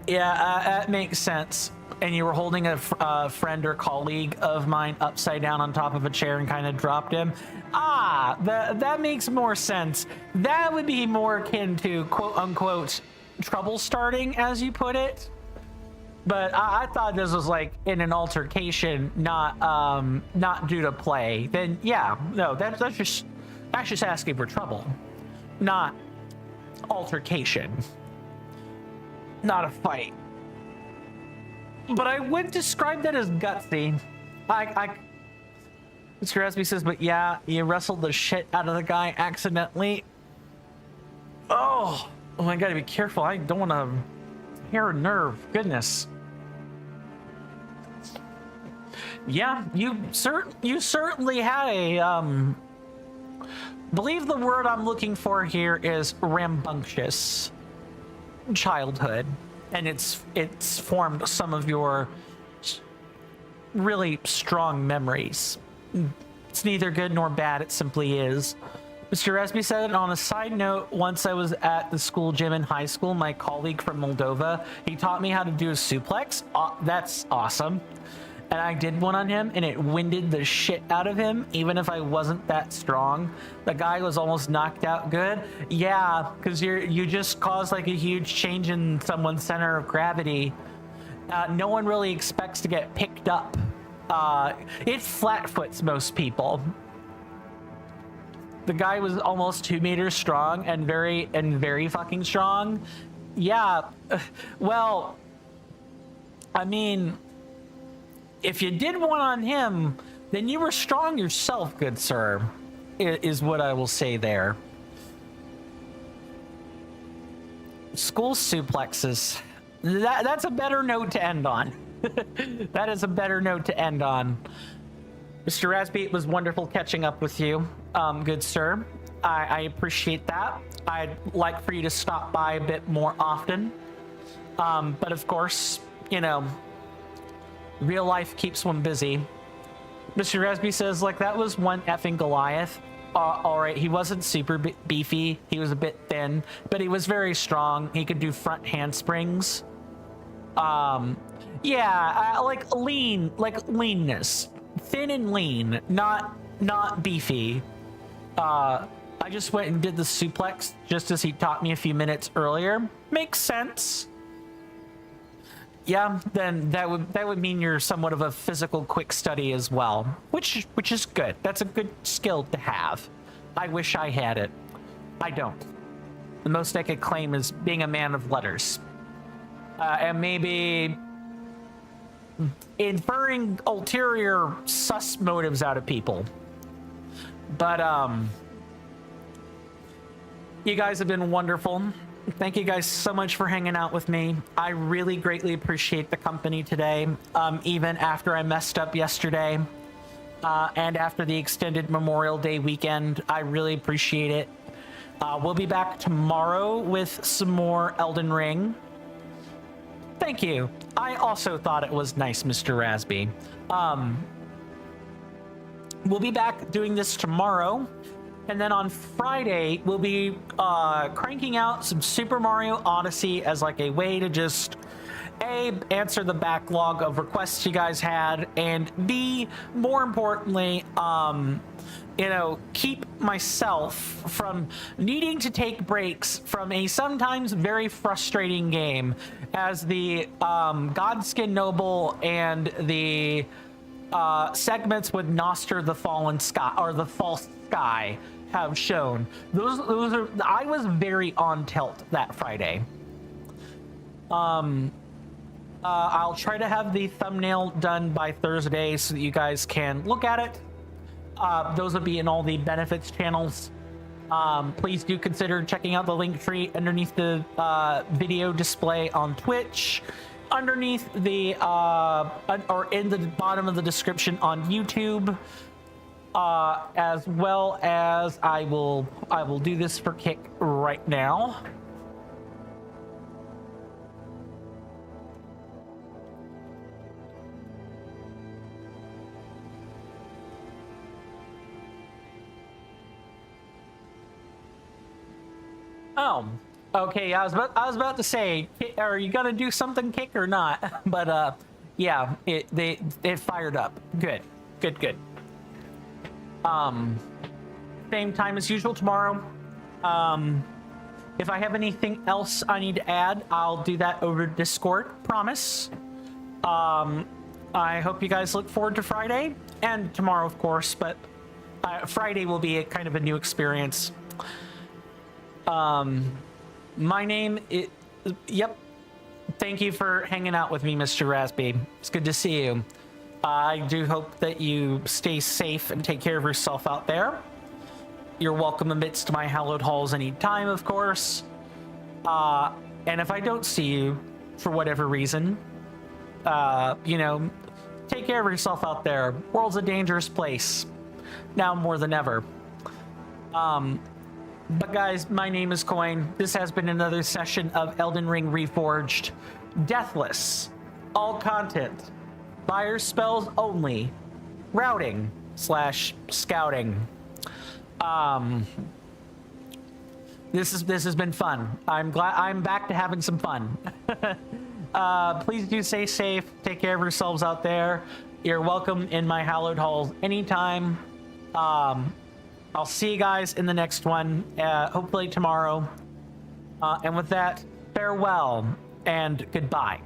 Yeah, that makes sense. And you were holding a friend or colleague of mine upside down on top of a chair and kind of dropped him. Ah, that makes more sense. That would be more akin to quote unquote trouble starting, as you put it. But I thought this was like in an altercation, not due to play. Then yeah, no, that's just asking for trouble, not altercation, not a fight. But I would describe that as gutsy. Mr. Resby says, but yeah, you wrestled the shit out of the guy accidentally. Oh, I gotta be careful. I don't want to tear a nerve. Goodness. Yeah, you certainly had a believe the word I'm looking for here is rambunctious childhood, and it's formed some of your really strong memories. It's neither good nor bad, it simply is. Mr. Resby said, on a side note, once I was at the school gym in high school, my colleague from Moldova, he taught me how to do a suplex. That's awesome. And I did one on him, and it winded the shit out of him, even if I wasn't that strong. The guy was almost knocked out good. Yeah, because you just caused like a huge change in someone's center of gravity. No one really expects to get picked up. It flat-foots most people. The guy was almost 2 meters strong and very fucking strong. Yeah, well, I mean, if you did one on him, then you were strong yourself, good sir, is what I will say there. School suplexes. That's a better note to end on. That is a better note to end on. Mr. Rasby, it was wonderful catching up with you, good sir. I appreciate that. I'd like for you to stop by a bit more often. But of course, you know, real life keeps one busy. Mr. Rasby says, like, that was one effing Goliath. All right, he wasn't super beefy. He was a bit thin, but he was very strong. He could do front handsprings. Yeah, like leanness. Thin and lean, not beefy. I just went and did the suplex just as he taught me a few minutes earlier. Makes sense. Yeah, then that would mean you're somewhat of a physical quick study as well, which is good. That's a good skill to have. I wish I had it. I don't. The most I could claim is being a man of letters, and maybe inferring ulterior sus motives out of people. But you guys have been wonderful. Thank you guys so much for hanging out with me. I really greatly appreciate the company today, even after I messed up yesterday, and after the extended Memorial Day weekend. I really appreciate it. We'll be back tomorrow with some more Elden Ring. Thank you. I also thought it was nice, Mr. Rasby. We'll be back doing this tomorrow. And then on Friday, we'll be cranking out some Super Mario Odyssey as like a way to just A, answer the backlog of requests you guys had, and B, more importantly, you know, keep myself from needing to take breaks from a sometimes very frustrating game as the Godskin Noble and the segments with Noster the Fallen Sky, or the False Sky, have shown. Those are, I was very on tilt that Friday. I'll try to have the thumbnail done by Thursday so that you guys can look at it. Those will be in all the benefits channels. Please do consider checking out the link tree underneath the video display on Twitch, underneath the or in the bottom of the description on YouTube, as well as I will do this for Kick right now. Oh, okay. I was about to say, are you gonna do something, Kick, or not? But yeah, it fired up. Good. Same time as usual tomorrow. If I have anything else I need to add, I'll do that over Discord. Promise. I hope you guys look forward to Friday and tomorrow, of course. But Friday will be a kind of a new experience. My name is, yep. Thank you for hanging out with me, Mr. Rasby. It's good to see you. I do hope that you stay safe and take care of yourself out there. You're welcome amidst my hallowed halls anytime, of course. And if I don't see you for whatever reason, you know, take care of yourself out there. World's a dangerous place. Now more than ever. But guys, my name is Coin. This has been another session of Elden Ring Reforged. Deathless. All content. Fire spells only. Routing / scouting. This has been fun. I'm glad I'm back to having some fun. Please do stay safe. Take care of yourselves out there. You're welcome in my hallowed halls anytime. I'll see you guys in the next one, hopefully tomorrow. And with that, farewell and goodbye.